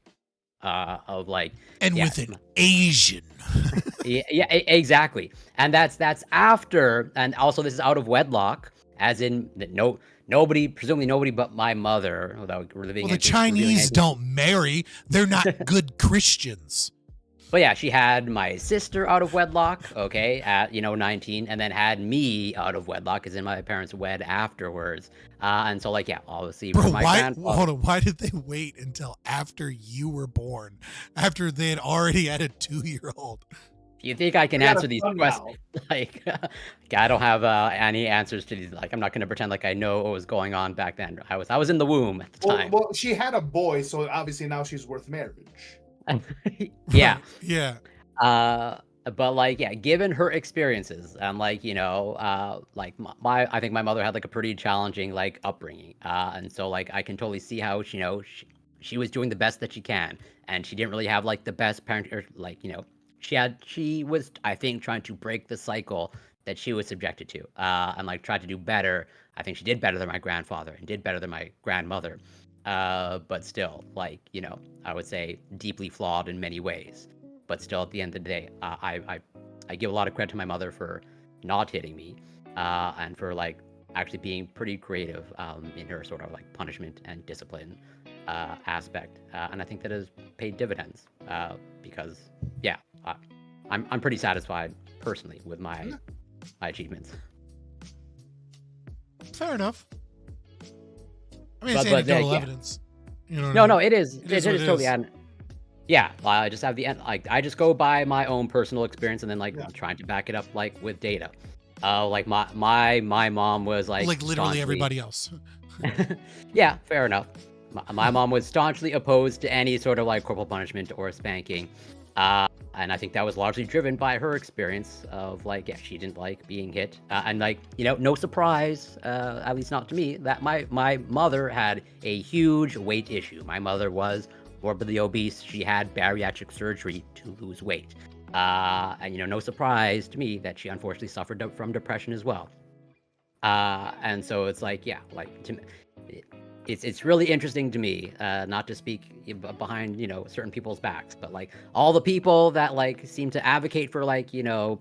of like, And yeah, with an Asian. yeah, exactly. And that's after, and also this is out of wedlock, as in that nobody, presumably nobody but my mother, without revealing Well, the anything- revealing Chinese anything. don't marry. They're not good Christians. But yeah, she had my sister out of wedlock, okay, at 19, and then had me out of wedlock, as in my parents wed afterwards. And so, like, yeah, obviously, Bro, for my why? grandfather. Hold on. Why did they wait until after you were born? After they had already had a 2-year-old? You think I can We got answer a these son questions? Like, I don't have any answers to these. Like, I'm not going to pretend like I know what was going on back then. I was in the womb at the time. Well, she had a boy, so obviously now she's worth marriage. Yeah. Yeah. But like, yeah, given her experiences and like, like I think my mother had like a pretty challenging like upbringing. And so like, I can totally see how, she was doing the best that she can. And she didn't really have like the best parent, or like, she was, I think, trying to break the cycle that she was subjected to, and like tried to do better. I think she did better than my grandfather and did better than my grandmother. But still, like, I would say deeply flawed in many ways. But still, at the end of the day, I give a lot of credit to my mother for not hitting me, and for like actually being pretty creative in her sort of like punishment and discipline aspect. And I think that has paid dividends, because yeah, I'm pretty satisfied personally with my achievements. Fair enough. I mean, it's But anecdotal yeah. evidence. You know what I No, mean? no, it is. It It is is what it totally. is. And yeah, I just have the end. Like, I just go by my own personal experience, and then like trying to back it up like with data. Like my mom was like literally staunchly- everybody else. Yeah, fair enough. My mom was staunchly opposed to any sort of like corporal punishment or spanking. And I think that was largely driven by her experience of like, yeah, she didn't like being hit. And like, no surprise, at least not to me, that my mother had a huge weight issue. My mother was morbidly obese. She had bariatric surgery to lose weight. And no surprise to me that she unfortunately suffered from depression as well. And so it's like, yeah, like it's really interesting to me, not to speak behind certain people's backs, but like all the people that like seem to advocate for like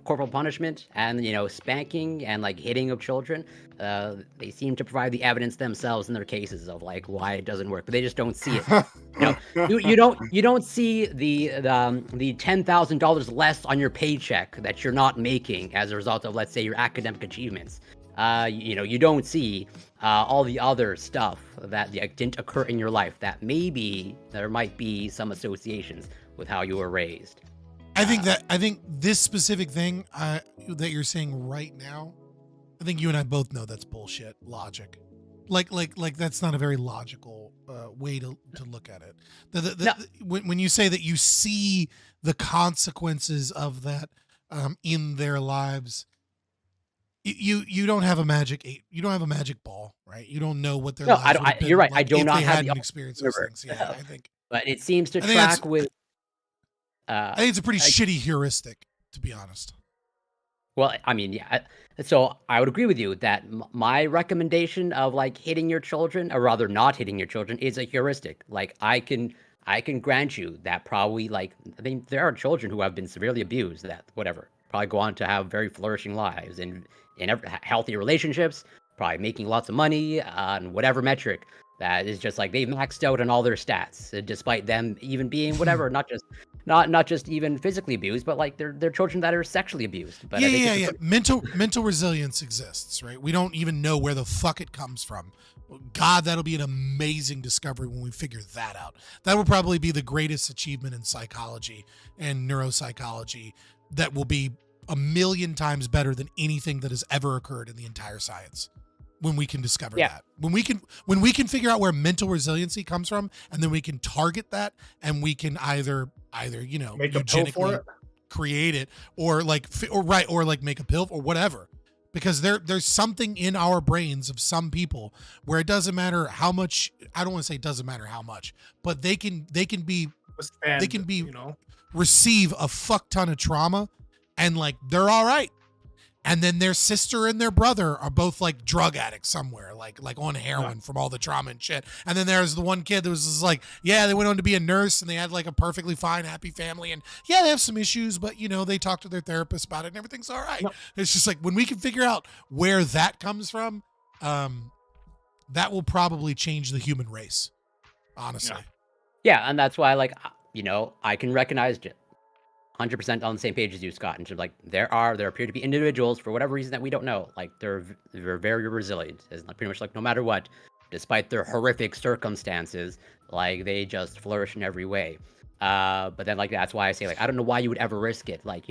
corporal punishment and spanking and like hitting of children, they seem to provide the evidence themselves in their cases of like why it doesn't work, but they just don't see it. You don't see the $10,000 less on your paycheck that you're not making as a result of, let's say, your academic achievements. You don't see all the other stuff that didn't occur in your life that maybe there might be some associations with how you were raised. I think this specific thing that you're saying right now, I think you and I both know that's bullshit logic. Like that's not a very logical way to look at it. When you say that you see the consequences of that in their lives, you don't have a magic ball, right? You don't know what their lives would have been you're right. like I do if not they have hadn't the experienced those things. Yeah, I think. But it seems to I think track with. I think it's a pretty shitty heuristic, to be honest. Well, I mean, yeah. So I would agree with you that my recommendation of like hitting your children, or rather not hitting your children, is a heuristic. Like I can grant you that probably like I mean there are children who have been severely abused that whatever probably go on to have very flourishing lives in healthy relationships, probably making lots of money on whatever metric. That is just like they've maxed out on all their stats, despite them even being whatever, not just even physically abused, but like they're children that are sexually abused. But Yeah. Mental resilience exists, right? We don't even know where the fuck it comes from. God, that'll be an amazing discovery when we figure that out. That will probably be the greatest achievement in psychology and neuropsychology. That will be 1,000,000 times better than anything that has ever occurred in the entire science. When we can discover that, when we can figure out where mental resiliency comes from, and then we can target that, and we can either Make a pill for it? create it, or like make a pill or whatever, because there's something in our brains of some people where it doesn't matter how much. I don't want to say it doesn't matter how much, but they can receive a fuck ton of trauma, and like they're all right. And then their sister and their brother are both like drug addicts somewhere, like on heroin from all the trauma and shit. And then there's the one kid that was just like, yeah, they went on to be a nurse and they had like a perfectly fine, happy family. And yeah, they have some issues, but you know, they talk to their therapist about it and everything's all right. It's just like when we can figure out where that comes from, that will probably change the human race, honestly. Yeah, and that's why, like, you know, I can recognize 100% on the same page as you, Scott. And like, there appear to be individuals for whatever reason that we don't know. Like, they're very resilient. It's like pretty much like no matter what, despite their horrific circumstances, like they just flourish in every way. But then like that's why I say like I don't know why you would ever risk it. Like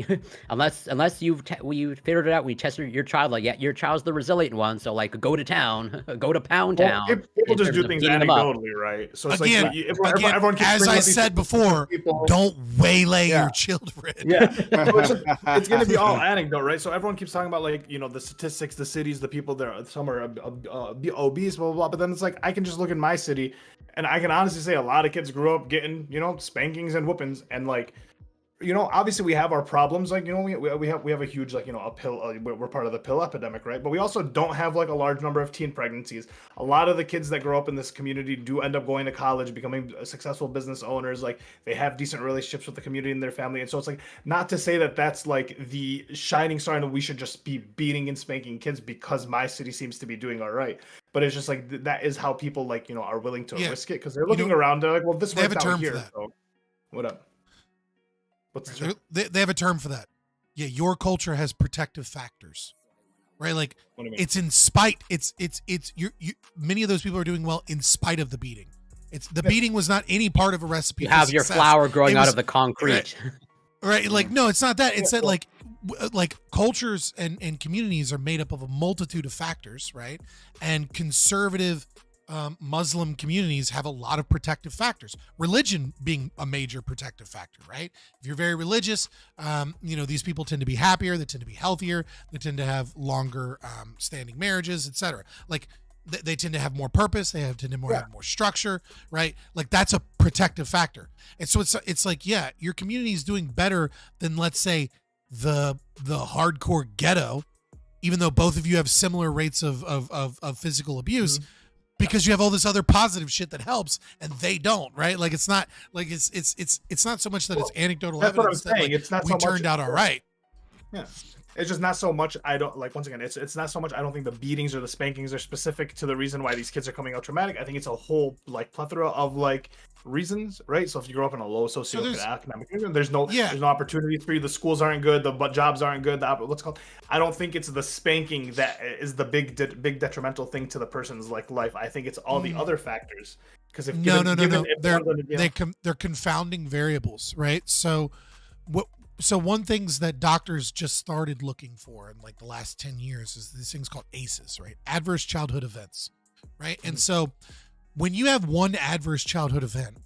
unless you figured it out, we tested your child. Like yeah, your child's the resilient one. So like go to town, go to Pound Town. People just do things anecdotally, right? So it's again, like everyone keeps as I said before, don't waylay your children. Yeah, so it's going to be all anecdote, right? So everyone keeps talking about like you know the statistics, the cities, the people there. Some are obese, blah blah blah. But then it's like I can just look in my city, and I can honestly say a lot of kids grew up getting spankings and whoopings, and like obviously we have our problems, like we have a huge like a pill, we're part of the pill epidemic, right? But we also don't have like a large number of teen pregnancies. A lot of the kids that grow up in this community do end up going to college, becoming successful business owners. Like they have decent relationships with the community and their family, and so it's like not to say that that's like the shining star and we should just be beating and spanking kids because my city seems to be doing all right. But it's just like that is how people like are willing to risk it because they're looking around, they're like, well, this works out here. So what up? What's they have a term for that. Yeah, your culture has protective factors, right? Like it's in spite. It's you. Many of those people are doing well in spite of the beating. It's the beating was not any part of a recipe. You have your flower growing out of the concrete, right? Like no, it's not that. It's that like cultures and communities are made up of a multitude of factors, right? And conservative Muslim communities have a lot of protective factors, religion being a major protective factor, right? If you're very religious, these people tend to be happier, they tend to be healthier, they tend to have longer standing marriages, etc. Like they tend to have more purpose, they tend to have more structure, right? Like that's a protective factor. And so it's like, yeah, your community is doing better than, let's say, the hardcore ghetto, even though both of you have similar rates of physical abuse. Mm-hmm. Because you have all this other positive shit that helps, and they don't, right? Like it's not like it's not so much that it's anecdotal that's evidence what I'm saying. That, like, it's not we so turned much, out all right. Yeah, it's just not so much. I don't like. Once again, it's not so much. I don't think the beatings or the spankings are specific to the reason why these kids are coming out traumatic. I think it's a whole like plethora of like reasons, right? So if you grow up in a low socioeconomic, there's no opportunities for you. The schools aren't good. The jobs aren't good. I don't think it's the spanking that is the big detrimental thing to the person's like life. I think it's all the other factors. Because if they're confounding variables, right? So one things that doctors just started looking for in like the last 10 years is these things called ACEs, right? Adverse childhood events, right? And so when you have one adverse childhood event,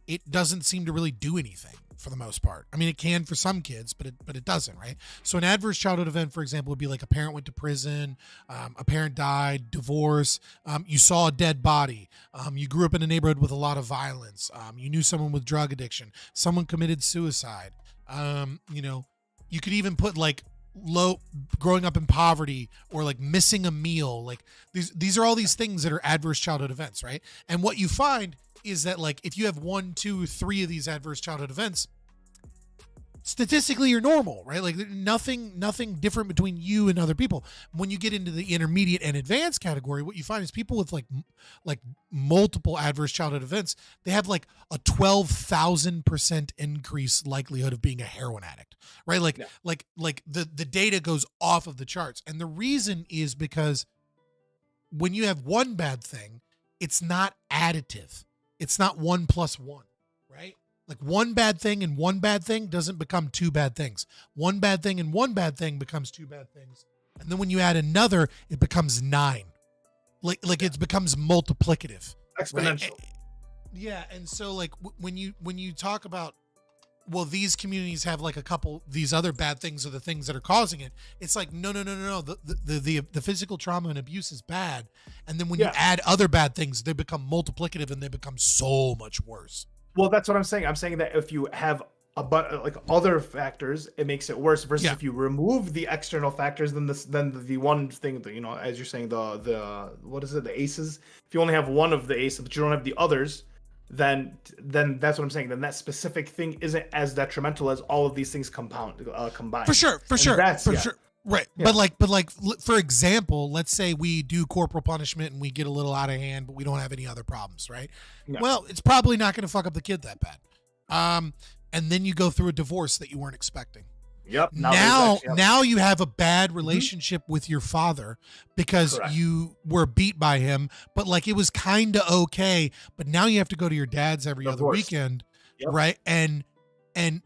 it doesn't seem to really do anything for the most part. I mean, it can for some kids, but it doesn't, right? So an adverse childhood event, for example, would be like a parent went to prison, a parent died, divorce, you saw a dead body, you grew up in a neighborhood with a lot of violence, you knew someone with drug addiction, someone committed suicide. You could even put like growing up in poverty or like missing a meal. Like these are all these things that are adverse childhood events, right? And what you find is that like if you have 1, 2, 3 of these adverse childhood events, statistically you're normal, right? Like nothing different between you and other people. When you get into the intermediate and advanced category, what you find is people with like multiple adverse childhood events, they have like a 12,000% increase likelihood of being a heroin addict, right? Like the data goes off of the charts. And the reason is because when you have one bad thing, it's not additive. It's not 1 + 1, right? Like one bad thing and one bad thing doesn't become 2 bad things. One bad thing and one bad thing becomes 2 bad things. And then when you add another, it becomes 9. Like it becomes multiplicative. Exponential. Right? Yeah. And so like when you talk about, well, these communities have like a couple, these other bad things are the things that are causing it. It's like, no. The physical trauma and abuse is bad. And then when you add other bad things, they become multiplicative and they become so much worse. Well, that's what I'm saying. I'm saying that if you have like other factors, it makes it worse. Versus if you remove the external factors, then the one thing that, you know, as you're saying, the what is it, the aces. If you only have one of the aces, but you don't have the others, then that's what I'm saying. Then that specific thing isn't as detrimental as all of these things combined. For sure. That's, for sure. Right. Yeah. But like, for example, let's say we do corporal punishment and we get a little out of hand, but we don't have any other problems, right? Yeah. Well, it's probably not going to fuck up the kid that bad. And then you go through a divorce that you weren't expecting. Yep. Now you have a bad relationship with your father because you were beat by him, but like it was kind of okay. But now you have to go to your dad's every other weekend, right? And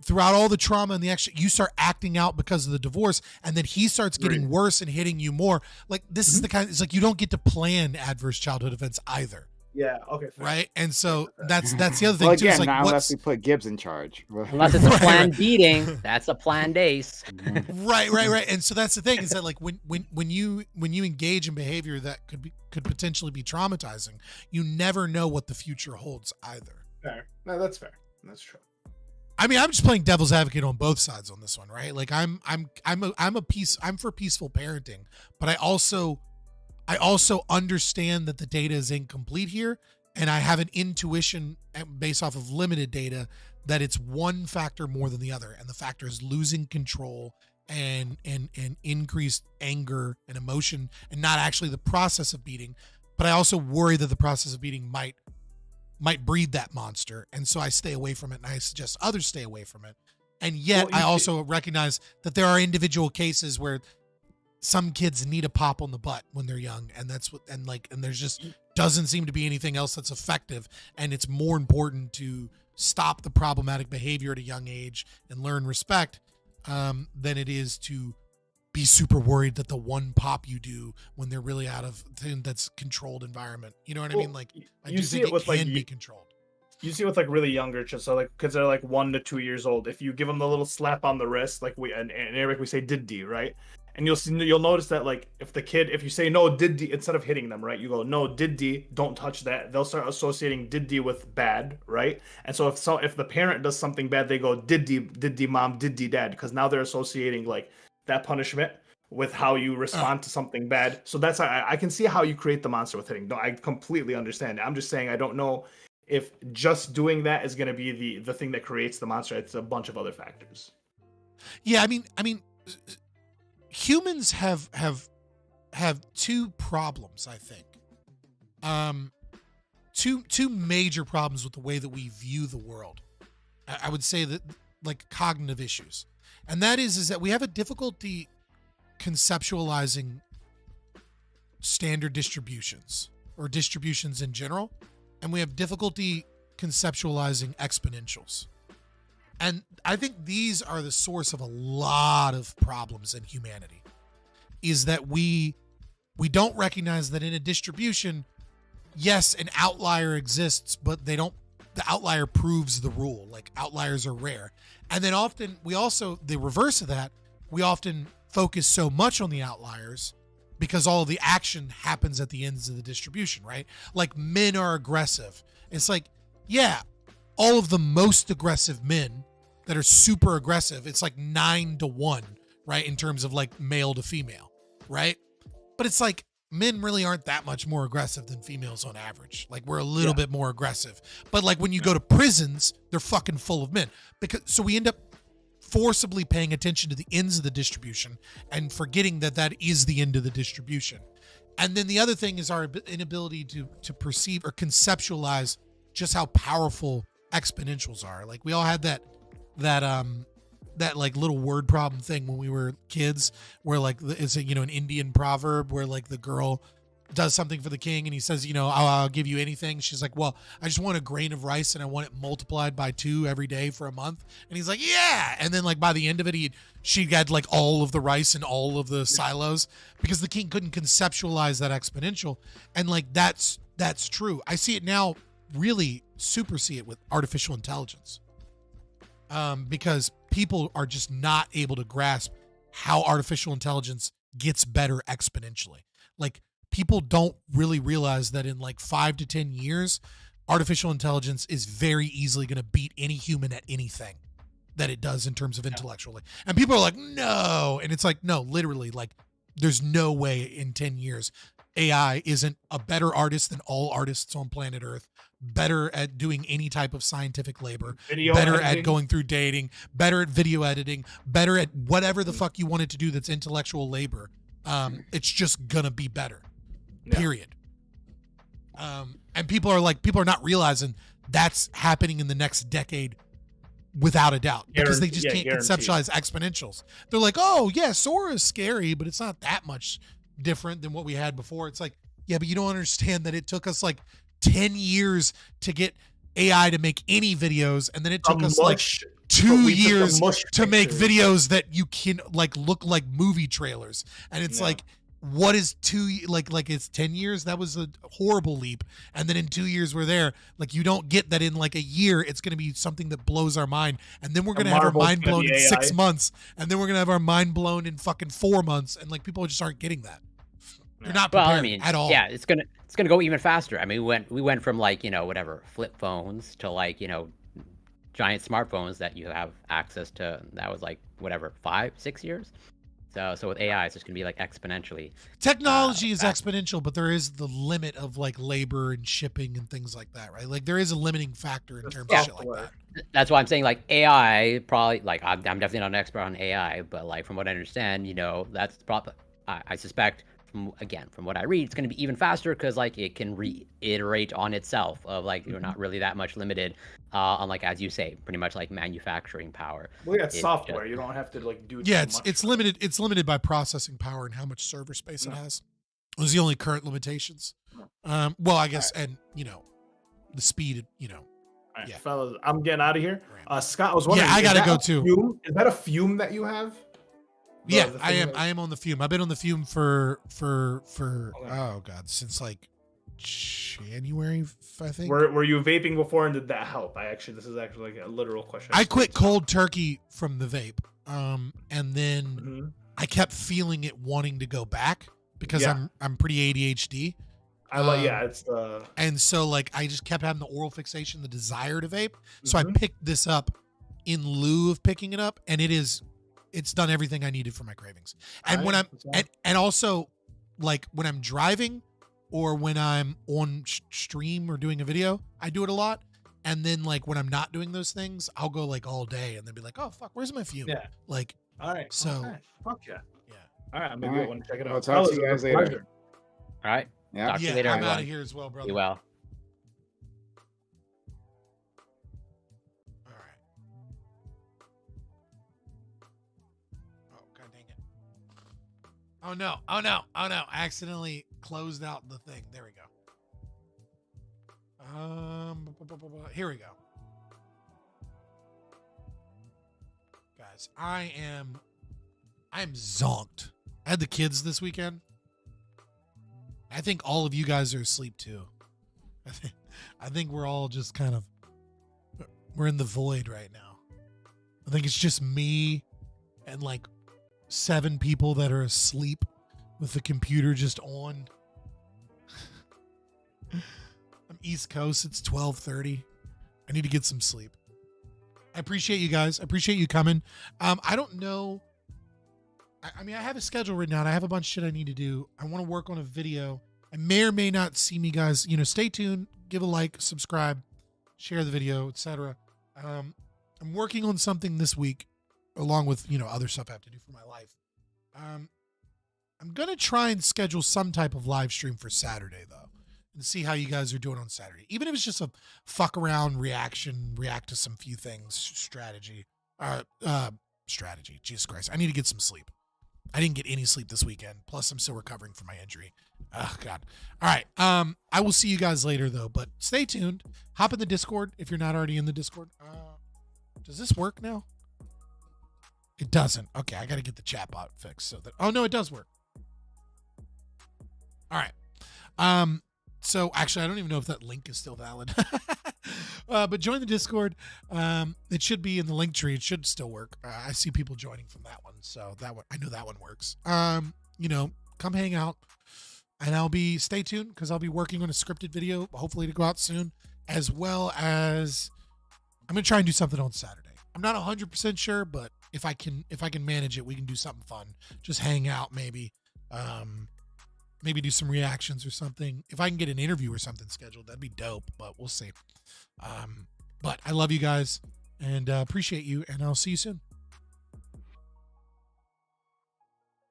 throughout all the trauma and the action, you start acting out because of the divorce, and then he starts getting worse and hitting you more. Like this is the kind. It's like you don't get to plan adverse childhood events either. Yeah. Okay. Right. And so that's the other thing Well, too. again, It's like, not unless we put Gibbs in charge. Unless it's a planned beating, that's a planned ace. Right. And so that's the thing, is that like when you engage in behavior that could potentially be traumatizing, you never know what the future holds either. Fair. No, that's fair. That's true. I mean, I'm just playing devil's advocate on both sides on this one, right? Like I'm for peaceful parenting, but I also understand that the data is incomplete here, and I have an intuition based off of limited data that it's one factor more than the other, and the factor is losing control and increased anger and emotion, and not actually the process of beating. But I also worry that the process of beating might breed that monster, and so I stay away from it, and I suggest others stay away from it. And yet I also recognize that there are individual cases where some kids need a pop on the butt when they're young, and there's just doesn't seem to be anything else that's effective, and it's more important to stop the problematic behavior at a young age and learn respect than it is to be super worried that the one pop you do when they're really out of that's controlled environment. You know what I mean? Like I do think it can be controlled. You see with like really younger kids, so like kids that are like 1 to 2 years old, if you give them the little slap on the wrist, like in Arabic we say diddi, right? And you'll notice that like if you say no diddi instead of hitting them, right? You go no diddi, don't touch that. They'll start associating diddi with bad, right? And so if the parent does something bad, they go diddi mom, diddi dad, because now they're associating like that punishment with how you respond to something bad. So that's I can see how you create the monster with hitting. No, I completely understand it. I'm just saying I don't know if just doing that is going to be the thing that creates the monster. It's a bunch of other factors. Yeah, I mean, humans have two problems, I think. Two major problems with the way that we view the world. I would say that like cognitive issues. And that is that we have a difficulty conceptualizing standard distributions or distributions in general. And we have difficulty conceptualizing exponentials. And I think these are the source of a lot of problems in humanity, is that we don't recognize that in a distribution, yes, an outlier exists, but the outlier proves the rule. Like outliers are rare. And then often the reverse of that, we often focus so much on the outliers because all of the action happens at the ends of the distribution, right? Like men are aggressive. It's like, yeah, all of the most aggressive men that are super aggressive, it's like 9-1, right? In terms of like male to female, right? But it's like men really aren't that much more aggressive than females on average. Like we're a little bit more aggressive. But like when you go to prisons, they're fucking full of men. So we end up forcibly paying attention to the ends of the distribution and forgetting that is the end of the distribution. And then the other thing is our inability to perceive or conceptualize just how powerful exponentials are. Like we all had that like little word problem thing when we were kids, where like it's an Indian proverb where like the girl does something for the king and he says, I'll give you anything. She's like, well, I just want a grain of rice and I want it multiplied by 2 every day for a month. And he's like, yeah. And then like by the end of it, she got like all of the rice in all of the silos because the king couldn't conceptualize that exponential. And like that's true. I see it now, really super see it with artificial intelligence. Because people are just not able to grasp how artificial intelligence gets better exponentially. Like people don't really realize that in like 5 to 10 years, artificial intelligence is very easily going to beat any human at anything. that it does in terms of intellectually. And people are like, no. And it's like, no, literally, like, there's no way in 10 years AI isn't a better artist than all artists on planet Earth, better at doing any type of scientific labor, Video better editing. at going through dating, better at video editing, better at whatever the fuck you want it to do that's intellectual labor. It's just gonna be better. Period. And people are not realizing that's happening in the next decade without a doubt, because they just can't conceptualize exponentials. They're like, oh yeah, Sora is scary, but it's not that much different than what we had before. It's like, yeah, but you don't understand that it took us like 10 years to get AI to make any videos, and then it took us like 2 years to make videos that you can like look like movie trailers. And it's like, what is like it's 10 years? That was a horrible leap. And then in 2 years we're there. Like, you don't get that in like a year. It's going to be something that blows our mind. And then we're going to have our mind blown in 6 months. And then we're going to have our mind blown in fucking 4 months. And like, people just aren't getting that. They're not prepared at all. Yeah, it's gonna go even faster. I mean, we went from like, whatever, flip phones to like, giant smartphones that you have access to. That was like whatever, 5-6 years. So with AI, it's just gonna be like exponentially. Technology is exponential, but there is the limit of like labor and shipping and things like that, right? Like, there is a limiting factor in terms of shit like that. That's why I'm saying like AI probably, like, I'm definitely not an expert on AI, but like from what I understand, that's probably, I suspect from what I read, it's going to be even faster because like it can reiterate on itself of like you're not really that much limited on, like, as you say, pretty much like manufacturing power. Well, yeah, it's software. You don't have to like do. Yeah, it's limited. It's limited by processing power and how much server space it has. Those are the only current limitations. Well, I guess, and the speed. All right, fellas, I'm getting out of here. Scott, I was wondering. Yeah, I gotta go too. Fume? Is that a fume that you have? Yeah, I am. I am on the fume. I've been on the fume for oh god, since like January, I think. Were you vaping before, and did that help? This is actually like a literal question. I quit cold turkey from the vape, and then I kept feeling it wanting to go back because I'm pretty ADHD. It's the and so like I just kept having the oral fixation, the desire to vape. So I picked this up in lieu of picking it up, and it's done everything I needed for my cravings. And when I'm and also like when I'm driving or when I'm on stream or doing a video, I do it a lot. And then like when I'm not doing those things, I'll go like all day and then be like, oh fuck, where's my fume? Yeah. Like, all right. So fuck yeah. Yeah. All right. Maybe I want to check it out. I'll talk to you guys later. All right. Yeah. Talk to you later. I'm everyone. out of here as well, brother. Be well. Oh no. I accidentally closed out the thing. There we go. Here we go. Guys, I am zonked. I had the kids this weekend. I think all of you guys are asleep too. I think we're all just kind of, we're in the void right now. I think it's just me and like 7 people that are asleep with the computer just on. I'm East Coast. It's 12:30. I need to get some sleep. I appreciate you guys. I appreciate you coming. I don't know. I mean, I have a schedule written out. I have a bunch of shit I need to do. I want to work on a video. I may or may not see me, guys. Stay tuned. Give a like, subscribe, share the video, etc. I'm working on something this week, along with other stuff I have to do for my life. I'm gonna try and schedule some type of live stream for Saturday though, and see how you guys are doing on Saturday. Even if it's just a fuck around react to some few things, strategy. Jesus Christ, I need to get some sleep. I didn't get any sleep this weekend. Plus, I'm still recovering from my injury. Oh God. All right. I will see you guys later though. But stay tuned. Hop in the Discord if you're not already in the Discord. Does this work now? It doesn't. Okay, I got to get the chat bot fixed so that. Oh no, it does work. All right. So actually, I don't even know if that link is still valid. But join the Discord. It should be in the link tree. It should still work. I see people joining from that one, so that one I know that one works. Come hang out, and stay tuned because I'll be working on a scripted video, hopefully to go out soon, as well as I'm gonna try and do something on Saturday. I'm not 100% sure, but if I can manage it, we can do something fun. Just hang out, maybe. Maybe do some reactions or something. If I can get an interview or something scheduled, that'd be dope, but we'll see. But I love you guys and appreciate you, and I'll see you soon.